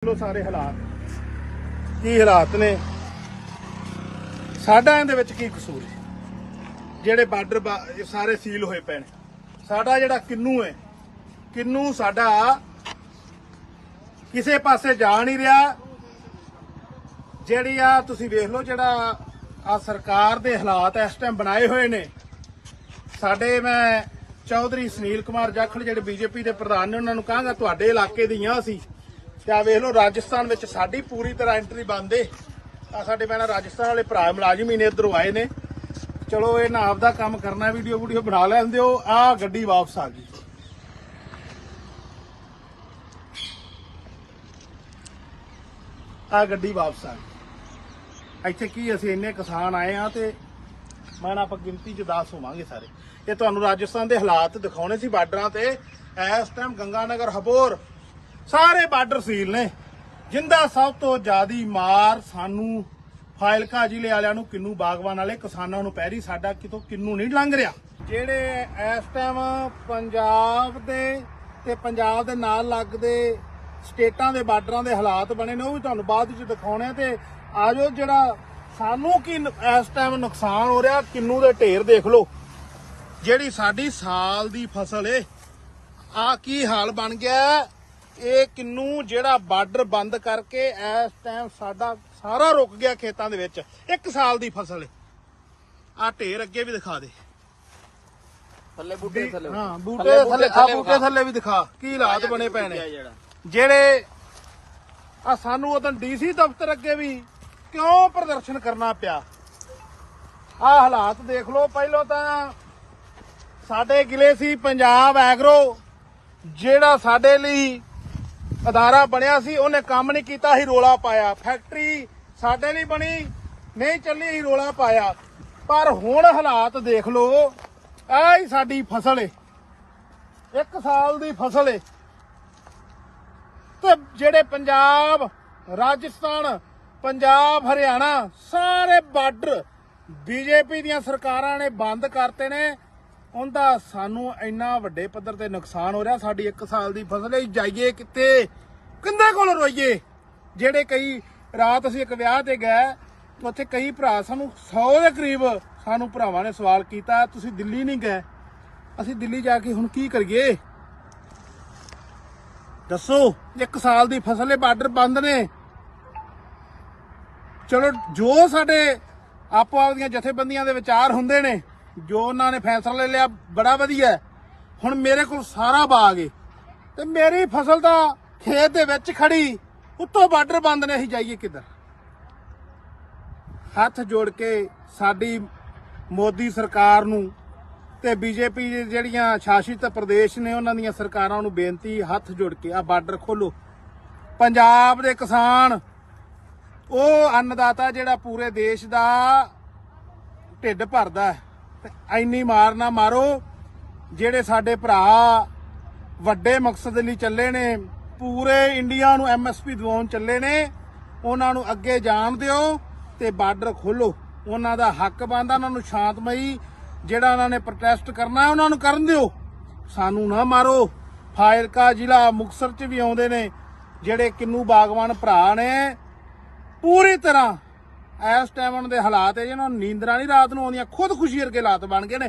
लो सारे हालात की हालात ने साडा इहदे विच की कसूर है। जेड़े बार्डर सारे सील होए पे ने। साडा जेड़ा किन्नू है, किन्नू साडा किसे पासे जा नहीं रहा। जेड़ी आ तुसीं वेख लो जेड़ा आ सरकार दे हालात इस टाइम बनाए हुए ने। साडे मैं चौधरी सुनील कुमार जाखड़ जेड़े बीजेपी के प्रधान ने उन्होंने कहांगा तुहाडे इलाके दीआं असीं क्या वेख लो राजस्थान में साड़ी पूरी तरह एंट्री बंद है। साडे मैं राजस्थान वाले भरा मुलाजिम ही ने इधरों आए ने। चलो ये ना आपदा काम करना वीडियो वूडियो बना लैंदे हो। आ गड्डी वापस आ गई। आ गड्डी वापस आ गई। इत्थे की असीं इन्ने किसान आए हाँ ते मैं आप गिनती च 10 होवांगे सारे। ये तुहानूं राजस्थान के हालात दिखाने सी बार्डरां ते। इस टाइम गंगानगर हबोर सारे बार्डर सील ने। जिंदा सब तो ज्यादा मार सानू फाइलका जिले वालियां नूं किन्नू बागवान वाले किसानां नूं पै रही। साडा कितों किन्नू नहीं लंघ रहा। जेड़े इस टाइम पंजाब ते पंजाब दे नाल लगदे स्टेटां दे बार्डरां दे हालात बने ने, वो भी तुहानूं बाद विच दिखाउणे। ते आजो जेड़ा सानू की इस टाइम नुकसान हो रहा, किन्नू दे ढेर देख लो। जेड़ी साडी साल दी फसल है आ की हाल बन गया। ये किन्नू जेड़ा बार्डर बंद करके इस टाइम साडा सारा रुक गया खेतों दे विच। 1 साल दी फसल है। आ ढेर अगे भी दिखा दे थल्ले बूटे थल्ले। हाँ बूटे थल्ले, आ बूटे थल्ले भी दिखा की हालात बने पे ने। जेड़े आ सानू उदन डीसी दफ्तर अगे भी क्यों प्रदर्शन करना पिया। आ हालात देख लो। पहलों तां साडे गिले सी पंजाब एग्रो जेड़ा साडे लई अदारा बनया सी, उन्हें काम नहीं किया ही रौला पाया। फैक्ट्री साडे लई बनी नहीं चली ही रौला पाया। पर हुण हालात देख लो। आ ही साडी फसल है, 1 साल दी फसल है। ते जेड़े पंजाब राजस्थान पंजाब हरियाणा सारे बार्डर बीजेपी दियां सरकारां ने बंद करते ने। उनका सानू इन्ना वड्डे पद्धर ते नुकसान हो रहा। साडी 1 साल दी फसल है। जाइए किते किंदे कोल रोईए। जेड़े कई रात असीं एक विआह ते गए, उत्थे कई भरा सानू 100 के करीब सानू भरावां ने सवाल किया तुसीं दिल्ली नहीं गए। असीं दिल्ली जाके हुण की करिए दसो। 1 साल दी फसल है, बार्डर बंद ने। चलो जो साडे आपो आप दीयां जथेबंदियां दे विचार हुंदे ने, जो उन्होंने फैसला ले लिया बड़ा वधिया। हुण मेरे को सारा बाग है ते मेरी फसल तो खेत दे विच खड़ी, उत्तों बार्डर बंद ने। असीं जाइए किधर। हथ जोड़ के साडी मोदी सरकार नूं ते बीजेपी जिहड़ियां शासित प्रदेश ने उन्हां दीयां सरकारां नूं बेनती, हथ जोड़ के आ बार्डर खोलो। पंजाब दे किसान ਉਹ अन्नदाता ਜਿਹੜਾ पूरे देश ਦਾ ਢਿੱਡ ਭਰਦਾ ਹੈ। ਇੰਨੀ ਮਾਰ ਨਾ ਮਾਰੋ। ਜਿਹੜੇ ਸਾਡੇ ਭਰਾ ਵੱਡੇ ਮਕਸਦ ਲਈ ਚੱਲੇ ਨੇ, ਪੂਰੇ ਇੰਡੀਆ ਨੂੰ MSP ਦਿਵਾਉਣ ਚੱਲੇ ਨੇ, ਉਹਨਾਂ ਨੂੰ ਅੱਗੇ ਜਾਣ ਦਿਓ ਤੇ ਬਾਰਡਰ ਖੋਲੋ। ਉਹਨਾਂ ਦਾ ਹੱਕ ਬਣਦਾ। ਉਹਨਾਂ ਨੂੰ ਸ਼ਾਂਤਮਈ ਜਿਹੜਾ ਉਹਨਾਂ ਨੇ ਪ੍ਰੋਟੈਸਟ ਕਰਨਾ ਉਹਨਾਂ ਨੂੰ ਕਰਨ ਦਿਓ। ਸਾਨੂੰ ਨਾ ਮਾਰੋ। ਫਾਜ਼ਿਲਕਾ ਜ਼ਿਲ੍ਹਾ ਮੁਕਤਸਰ 'ਚ ਵੀ ਆਉਂਦੇ ਨੇ ਜਿਹੜੇ ਕਿੰਨੂ ਬਾਗਵਾਨ ਭਰਾ ਨੇ। पूरी तरह इस टाइम उन्होंने हालात है जिन्होंने नींदरा नहीं रात नूं आउंदियां, खुदकुशी वर्गे हालात बन गए ने।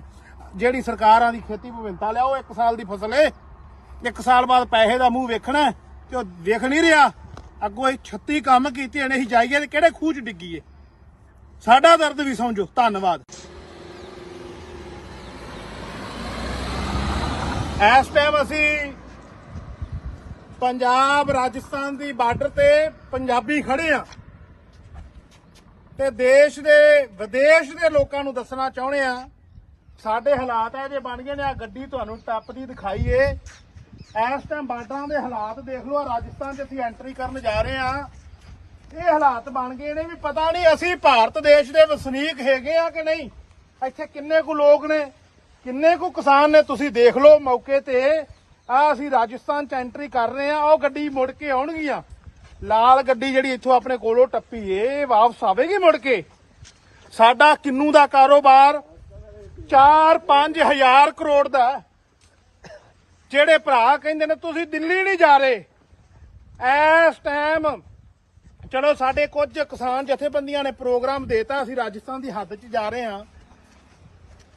जिहड़ी सरकारां दी खेती विभिन्नता लियाओ, 1 साल दी फसल है, 1 साल बाद पैसे दा मूँह वेखना ते ओह वेख नहीं रहा। अगों 36 काम कीते ने, असीं जाइए ते किहड़े खूह च डिग्गीए। साडा दर्द भी समझो। धन्नवाद। इस टाइम असीं पंजाब राजस्थान दी बार्डर ते पंजाबी खड़े आ ते देश दे विदेश दे लोकां नूं दसना चाहुंदे आ साडे हालात है जे बन गए ने। आ गड्डी तुहानूं टप्पदी दिखाई है। इस टाइम बार्डरां दे हालात देख लो। राजस्थान च असीं एंट्री करन जा रहे हां। ये हालात बन गए ने भी पता नहीं असीं भारत देश दे वसनीक हैगे आ कि नहीं। इत्थे किन्ने कु लोग ने, किन्ने कु किसान ने, तुसीं देख लो मौके ते। आ असीं राजस्थान च एंट्री कर रहे हैं। ਉਹ ਗੱਡੀ ਮੁੜ ਕੇ ਆਉਣਗੀਆਂ। लाल गड्डी ਜਿਹੜੀ ਇੱਥੋਂ ਆਪਣੇ ਕੋਲੋਂ ਟੱਪੀ ਏ ਵਾਪਸ ਆਵੇਗੀ ਮੁੜ ਕੇ। ਸਾਡਾ ਕਿੰਨੂ ਦਾ ਕਾਰੋਬਾਰ 4-5 ਹਜ਼ਾਰ ਕਰੋੜ ਦਾ। ਜਿਹੜੇ ਭਰਾ ਕਹਿੰਦੇ ਨੇ ਤੁਸੀਂ ਦਿੱਲੀ ਨਹੀਂ ਜਾ ਰਹੇ, ਇਸ ਟਾਈਮ ਚਲੋ ਸਾਡੇ ਕੁਝ ਕਿਸਾਨ ਜਥੇਬੰਦੀਆਂ ਨੇ ਪ੍ਰੋਗਰਾਮ ਦੇਤਾ, ਅਸੀਂ ਰਾਜਸਥਾਨ ਦੀ ਹੱਦ 'ਚ ਜਾ ਰਹੇ ਹਾਂ।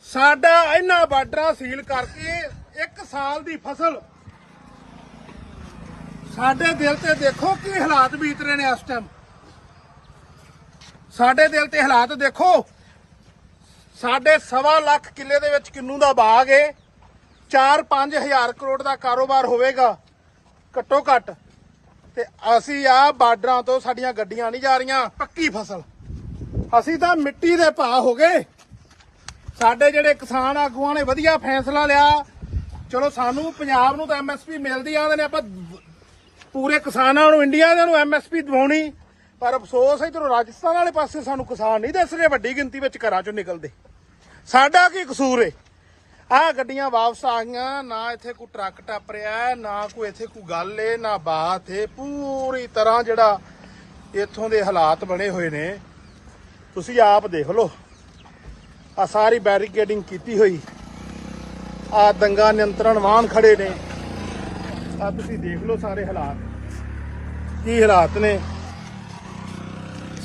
ਸਾਡਾ ਇਹਨਾਂ ਬਾਰਡਰਾਂ ਸੀਲ ਕਰਕੇ 1 ਸਾਲ ਦੀ ਫਸਲ, ਸਾਡੇ ਦਿਲ ਤੇ ਦੇਖੋ ਕੀ ਹਾਲਾਤ ਬੀਤ ਰਹੇ ਨੇ ਇਸ ਟਾਈਮ। ਸਾਡੇ ਦਿਲ ਤੇ ਹਾਲਾਤ ਦੇਖੋ। ਸਾਡੇ 1.25 ਲੱਖ ਕਿੱਲੇ ਦੇ ਵਿੱਚ ਕਿੰਨੂ ਦਾ ਬਾਗ ਏ, 4-5 ਹਜ਼ਾਰ ਕਰੋੜ ਦਾ ਕਾਰੋਬਾਰ ਹੋਵੇਗਾ ਘੱਟੋ ਘੱਟ, ਤੇ ਅਸੀਂ ਆ ਬਾਰਡਰਾਂ ਤੋਂ ਸਾਡੀਆਂ ਗੱਡੀਆਂ ਨਹੀਂ ਜਾ ਰਹੀਆਂ। ਪੱਕੀ ਫਸਲ, ਅਸੀਂ ਤਾਂ ਮਿੱਟੀ ਦੇ ਭਾਅ ਹੋ ਗਏ। ਸਾਡੇ ਜਿਹੜੇ ਕਿਸਾਨ ਆਗੂਆਂ ਨੇ ਵਧੀਆ ਫੈਸਲਾ ਲਿਆ। ਚਲੋ ਸਾਨੂੰ ਪੰਜਾਬ ਨੂੰ ਤਾਂ MSP ਮਿਲਦੀ ਆਂਦੇ ਨੇ, ਆਪਾਂ ਪੂਰੇ ਕਿਸਾਨਾਂ ਨੂੰ ਇੰਡੀਆ ਦੇ ਨੂੰ MSP ਦਿਵਾਉਣੀ, ਪਰ ਅਫਸੋਸ ਇਧਰੋਂ ਰਾਜਸਥਾਨ ਵਾਲੇ ਪਾਸੇ ਸਾਨੂੰ ਕਿਸਾਨ ਨਹੀਂ ਦਿਸ ਰਹੇ ਵੱਡੀ ਗਿਣਤੀ ਵਿੱਚ ਘਰਾਂ ਚੋਂ ਨਿਕਲਦੇ। ਸਾਡਾ ਕੀ ਕਸੂਰ ਏ? ਆਹ ਗੱਡੀਆਂ ਵਾਪਸ ਆ ਗਈਆਂ, ਨਾ ਇੱਥੇ ਕੋਈ ਟਰੱਕ ਟੱਪ ਰਿਹਾ, ਨਾ ਕੋਈ ਇੱਥੇ ਕੋਈ ਗੱਲ ਏ, ਨਾ ਬਾਤ ਏ। ਪੂਰੀ ਤਰ੍ਹਾਂ ਜਿਹੜਾ ਇੱਥੋਂ ਦੇ ਹਾਲਾਤ ਬਣੇ ਹੋਏ ਨੇ ਤੁਸੀਂ ਆਪ ਦੇਖ ਲਓ। ਆ ਸਾਰੀ ਬੈਰੀਕੇਡਿੰਗ ਕੀਤੀ ਹੋਈ, ਆ ਦੰਗਾ ਨਿਯੰਤਰਣ ਵਾਹਨ ਖੜੇ ਨੇ, ਆ ਤੁਸੀਂ ਦੇਖ ਲਓ ਸਾਰੇ ਹਾਲਾਤ ਕੀ ਹਾਲਾਤ ਨੇ।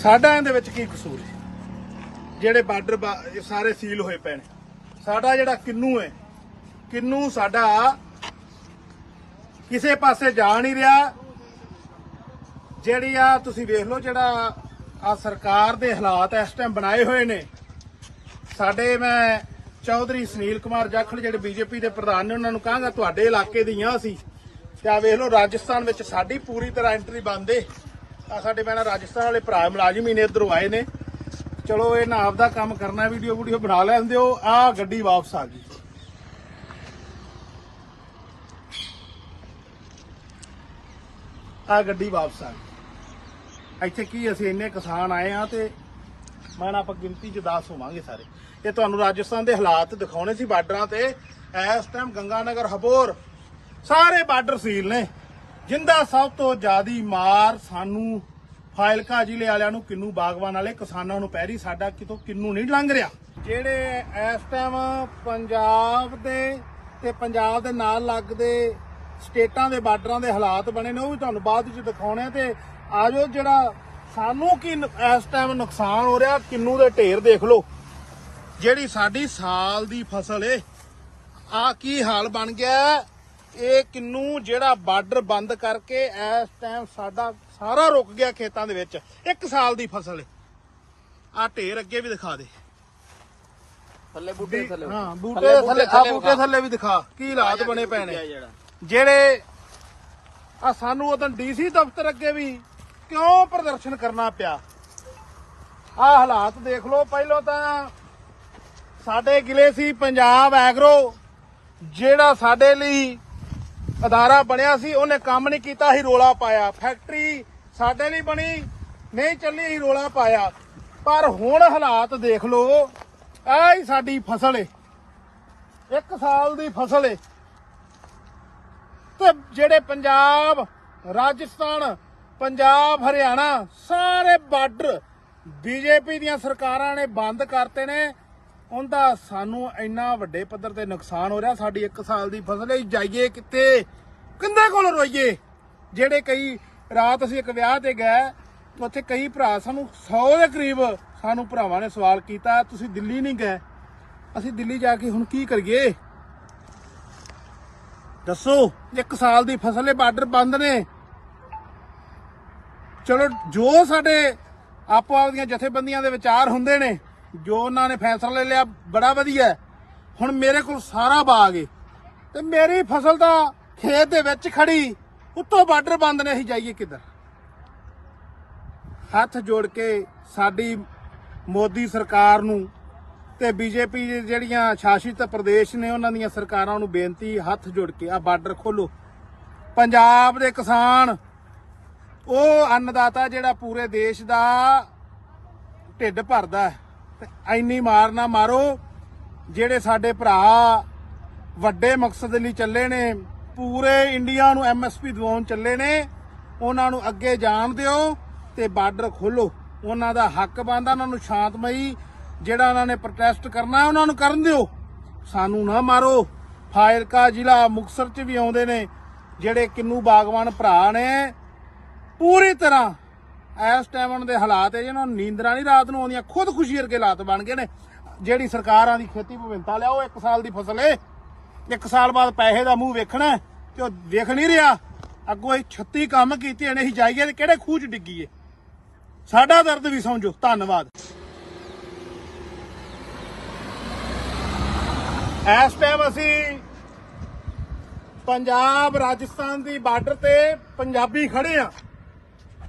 ਸਾਡਾ ਇਹਦੇ ਵਿੱਚ ਕੀ ਕਸੂਰ ਹੈ? ਜਿਹੜੇ ਬਾਰਡਰ ਸਾਰੇ ਸੀਲ ਹੋਏ ਪਏ ਨੇ। ਸਾਡਾ ਜਿਹੜਾ ਕਿੰਨੂ ਹੈ, ਕਿੰਨੂ ਸਾਡਾ ਕਿਸੇ ਪਾਸੇ ਜਾ ਨਹੀਂ ਰਿਹਾ। ਜਿਹੜੀ ਆ ਤੁਸੀਂ ਵੇਖ ਲਓ, ਜਿਹੜਾ ਆ ਸਰਕਾਰ ਦੇ ਹਾਲਾਤ ਇਸ ਟਾਈਮ ਬਣਾਏ ਹੋਏ ਨੇ। ਸਾਡੇ ਮੈਂ ਚੌਧਰੀ ਸੁਨੀਲ ਕੁਮਾਰ ਜਾਖੜ ਜਿਹੜੇ BJP ਦੇ ਪ੍ਰਧਾਨ ਨੇ, ਉਹਨਾਂ ਨੂੰ ਕਹਾਂਗਾ ਤੁਹਾਡੇ ਇਲਾਕੇ ਦੀਆਂ ਅਸੀਂ ਤੇ ਆ ਵੇਖ ਲਓ ਰਾਜਸਥਾਨ ਵਿੱਚ ਸਾਡੀ ਪੂਰੀ ਤਰ੍ਹਾਂ ਐਂਟਰੀ ਬੰਦ ਏ। ਆ ਸਾਡੇ ਮੈਂ ਰਾਜਸਥਾਨ ਵਾਲੇ ਭਰਾ ਮੁਲਾਜ਼ਮ ਹੀ ਨੇ, ਇੱਧਰੋਂ ਆਏ ਨੇ। ਚਲੋ ਇਹ ਨਾ ਆਪਦਾ ਕੰਮ ਕਰਨਾ, ਵੀਡੀਓ ਬਣਾ ਲੈਂਦੇ ਹੋ। ਆ ਗੱਡੀ ਵਾਪਸ ਆ ਗਈ। ਆ ਗੱਡੀ ਵਾਪਸ ਆ ਗਈ। ਇੱਥੇ ਕੀ ਅਸੀਂ ਇੰਨੇ ਕਿਸਾਨ ਆਏ ਆ ਤੇ ਮੈਂ ਆਪਾਂ ਗਿਣਤੀ 'ਚ 10 ਹੋਵਾਂਗੇ ਸਾਰੇ। ਇਹ ਤੁਹਾਨੂੰ ਰਾਜਸਥਾਨ ਦੇ ਹਾਲਾਤ ਦਿਖਾਉਣੇ ਸੀ ਬਾਰਡਰਾਂ ਤੇ। ਇਸ ਟਾਈਮ ਗੰਗਾਨਗਰ, ਹਬੋਰ ਸਾਰੇ ਬਾਰਡਰ ਸੀਲ ਨੇ। ਜਿੰਦਾ ਸਭ ਤੋਂ ਜ਼ਿਆਦੀ ਮਾਰ ਸਾਨੂੰ ਫਾਜ਼ਿਲਕਾ ਜ਼ਿਲ੍ਹੇ ਵਾਲਿਆਂ ਨੂੰ, ਕਿੰਨੂ ਬਾਗਵਾਨ ਵਾਲੇ ਕਿਸਾਨਾਂ ਨੂੰ ਪੈ ਰਹੀ। ਸਾਡਾ ਕਿਤੋਂ ਕਿੰਨੂ ਨਹੀਂ ਲੰਘ ਰਿਹਾ। ਜਿਹੜੇ ਇਸ ਟਾਈਮ ਪੰਜਾਬ ਦੇ ਤੇ ਪੰਜਾਬ ਦੇ ਨਾਲ ਲੱਗਦੇ ਸਟੇਟਾਂ ਦੇ ਬਾਰਡਰਾਂ ਦੇ ਹਾਲਾਤ ਬਣੇ ਨੇ, ਉਹ ਵੀ ਤੁਹਾਨੂੰ ਬਾਅਦ ਵਿੱਚ ਦਿਖਾਉਣੇ। ਤੇ ਆਜੋ ਜਿਹੜਾ ਸਾਨੂੰ ਕੀ ਇਸ ਟਾਈਮ ਨੁਕਸਾਨ ਹੋ ਰਿਹਾ, ਕਿੰਨੂ ਦੇ ਢੇਰ ਦੇਖ ਲਓ। ਜਿਹੜੀ ਸਾਡੀ ਸਾਲ ਦੀ ਫਸਲ ਏ, ਆ ਕੀ ਹਾਲ ਬਣ ਗਿਆ। ਇਹ ਕਿੰਨੂ ਜਿਹੜਾ ਬਾਰਡਰ ਬੰਦ ਕਰਕੇ ਇਸ ਟਾਈਮ ਸਾਡਾ ਸਾਰਾ ਰੁਕ ਗਿਆ ਖੇਤਾਂ ਦੇ ਵਿੱਚ। 1 ਸਾਲ ਦੀ ਫਸਲ ਏ। ਆ ਢੇਰ ਅੱਗੇ ਵੀ ਦਿਖਾ ਦੇ, ਥੱਲੇ ਬੂਟੇ ਥੱਲੇ, ਹਾਂ ਬੂਟੇ ਥੱਲੇ, ਆ ਬੂਟੇ ਥੱਲੇ ਵੀ ਦਿਖਾ ਕੀ ਹਾਲਾਤ ਬਣੇ ਪਏ ਨੇ। ਜਿਹੜੇ ਆ ਸਾਨੂੰ ਉਦੋਂ DC ਦਫ਼ਤਰ ਅੱਗੇ ਵੀ ਕਿਉਂ ਪ੍ਰਦਰਸ਼ਨ ਕਰਨਾ ਪਿਆ। ਆ ਹਾਲਾਤ ਦੇਖ ਲਓ। ਪਹਿਲਾਂ ਤਾਂ ਸਾਡੇ ਗਿਲੇ ਸੀ ਪੰਜਾਬ ਐਗਰੋ, ਜਿਹੜਾ ਸਾਡੇ ਲਈ ਅਦਾਰਾ ਬਣਿਆ ਸੀ, ਉਹਨੇ ਕੰਮ ਨਹੀਂ ਕੀਤਾ, ਹੀ ਰੋਲਾ ਪਾਇਆ। ਫੈਕਟਰੀ ਸਾਡੇ ਲਈ ਬਣੀ ਨਹੀਂ ਚੱਲੀ, ਹੀ ਰੋਲਾ ਪਾਇਆ। ਪਰ ਹੁਣ ਹਾਲਾਤ ਦੇਖ ਲਓ। ਆਹ ਹੀ ਸਾਡੀ ਫਸਲ ਏ, 1 ਸਾਲ ਦੀ ਫਸਲ ਏ। ਤੇ ਜਿਹੜੇ ਪੰਜਾਬ, ਰਾਜਸਥਾਨ, ਪੰਜਾਬ, ਹਰਿਆਣਾ ਸਾਰੇ ਬਾਰਡਰ BJP ਦੀਆਂ ਸਰਕਾਰਾਂ ਨੇ ਬੰਦ ਕਰਤੇ ਨੇ। ਉਹਦਾ ਸਾਨੂੰ ਇੰਨਾ ਵੱਡੇ ਪੱਧਰ ਤੇ ਨੁਕਸਾਨ ਹੋ ਰਿਹਾ। ਸਾਡੀ 1 ਸਾਲ ਦੀ ਫਸਲ ਹੈ, ਜਾਈਏ ਕਿੱਥੇ, ਕਿੰਦੇ ਕੋਲ ਰੋਈਏ। ਜਿਹੜੇ ਕਈ ਰਾਤ ਅਸੀਂ ਇੱਕ ਵਿਆਹ ਤੇ ਗਏ, ਉੱਥੇ ਕਈ ਭਰਾ ਸਾਨੂੰ 100 ਦੇ ਕਰੀਬ ਸਾਨੂੰ ਭਰਾਵਾਂ ਨੇ ਸਵਾਲ ਕੀਤਾ, ਤੁਸੀਂ ਦਿੱਲੀ ਨਹੀਂ ਗਏ। ਅਸੀਂ ਦਿੱਲੀ ਜਾ ਕੇ ਹੁਣ ਕੀ ਕਰੀਏ ਦੱਸੋ? 1 ਸਾਲ ਦੀ ਫਸਲ ਹੈ, ਬਾਰਡਰ ਬੰਦ ਨੇ। ਚਲੋ ਜੋ ਸਾਡੇ ਆਪੋ ਆਪਦੀਆਂ ਜਥੇਬੰਦੀਆਂ ਦੇ ਵਿਚਾਰ ਹੁੰਦੇ ਨੇ, ਜੋ ਉਹਨਾਂ ਨੇ ਫੈਸਲਾ ਲੈ ਲਿਆ, ਬੜਾ ਵਧੀਆ। ਹੁਣ ਮੇਰੇ ਕੋਲ ਸਾਰਾ ਬਾਗ ਏ ਤੇ ਮੇਰੀ ਫਸਲ ਤਾਂ ਖੇਤ ਦੇ ਵਿੱਚ ਖੜੀ, ਉੱਤੋਂ ਬਾਰਡਰ ਬੰਦ ਨੇ, ਅਸੀਂ ਜਾਈਏ ਕਿੱਧਰ? ਹੱਥ ਜੋੜ ਕੇ ਸਾਡੀ ਮੋਦੀ ਸਰਕਾਰ ਨੂੰ ਤੇ BJP ਜਿਹੜੀਆਂ ਸ਼ਾਸਿਤ ਪ੍ਰਦੇਸ਼ ਨੇ ਉਹਨਾਂ ਦੀਆਂ ਸਰਕਾਰਾਂ ਨੂੰ ਬੇਨਤੀ, ਹੱਥ ਜੋੜ ਕੇ ਆ ਬਾਰਡਰ ਖੋਲੋ। ਪੰਜਾਬ ਦੇ ਕਿਸਾਨ, ਉਹ ਅੰਨਦਾਤਾ ਜਿਹੜਾ ਪੂਰੇ ਦੇਸ਼ ਦਾ ਢਿੱਡ ਭਰਦਾ, ਤੇ ਇੰਨੀ ਮਾਰ ਨਾ ਮਾਰੋ। ਜਿਹੜੇ ਸਾਡੇ ਭਰਾ ਵੱਡੇ ਮਕਸਦ ਲਈ ਚੱਲੇ ਨੇ, ਪੂਰੇ ਇੰਡੀਆ ਨੂੰ MSP ਦਿਵਾਉਣ ਚੱਲੇ ਨੇ, ਉਹਨਾਂ ਨੂੰ ਅੱਗੇ ਜਾਣ ਦਿਓ ਤੇ ਬਾਰਡਰ ਖੋਲੋ। ਉਹਨਾਂ ਦਾ ਹੱਕ ਬਣਦਾ, ਉਹਨਾਂ ਨੂੰ ਸ਼ਾਂਤਮਈ ਜਿਹੜਾ ਉਹਨਾਂ ਨੇ ਪ੍ਰੋਟੈਸਟ ਕਰਨਾ ਉਹਨਾਂ ਨੂੰ ਕਰਨ ਦਿਓ, ਸਾਨੂੰ ਨਾ ਮਾਰੋ। ਫਾਜ਼ਿਲਕਾ ਜ਼ਿਲ੍ਹਾ ਮੁਕਤਸਰ 'ਚ ਵੀ ਆਉਂਦੇ ਨੇ ਜਿਹੜੇ ਕਿੰਨੂ ਬਾਗਵਾਨ ਭਰਾ ਨੇ, ਪੂਰੀ ਤਰ੍ਹਾਂ ਇਸ ਟਾਈਮ ਉਹਨਾਂ ਦੇ ਹਾਲਾਤ ਹੈ ਜਿਹਨਾਂ ਨੂੰ ਨੀਂਦਰਾਂ ਨਹੀਂ ਰਾਤ ਨੂੰ ਆਉਂਦੀਆਂ, ਖੁਦਕੁਸ਼ੀ ਵਰਗੇ ਹਾਲਾਤ ਬਣ ਗਏ ਨੇ। ਜਿਹੜੀ ਸਰਕਾਰਾਂ ਦੀ ਖੇਤੀ ਵਿਭਿੰਨਤਾ ਲਿਆ ਉਹ 1 ਸਾਲ ਦੀ ਫਸਲ ਏ, 1 ਸਾਲ ਬਾਅਦ ਪੈਸੇ ਦਾ ਮੂੰਹ ਵੇਖਣਾ ਤੇ ਉਹ ਵੇਖ ਨਹੀਂ ਰਿਹਾ। ਅੱਗੋਂ ਇਹ 36 ਕੰਮ ਕੀਤੇ ਨੇ, ਅਸੀਂ ਜਾਈਏ ਤੇ ਕਿਹੜੇ ਖੂਹ 'ਚ ਡਿੱਗੀਏ। ਸਾਡਾ ਦਰਦ ਵੀ ਸਮਝੋ। ਧੰਨਵਾਦ। ਇਸ ਟਾਈਮ ਅਸੀਂ ਪੰਜਾਬ ਰਾਜਸਥਾਨ ਦੀ ਬਾਰਡਰ ਤੇ ਪੰਜਾਬੀ ਖੜੇ ਆ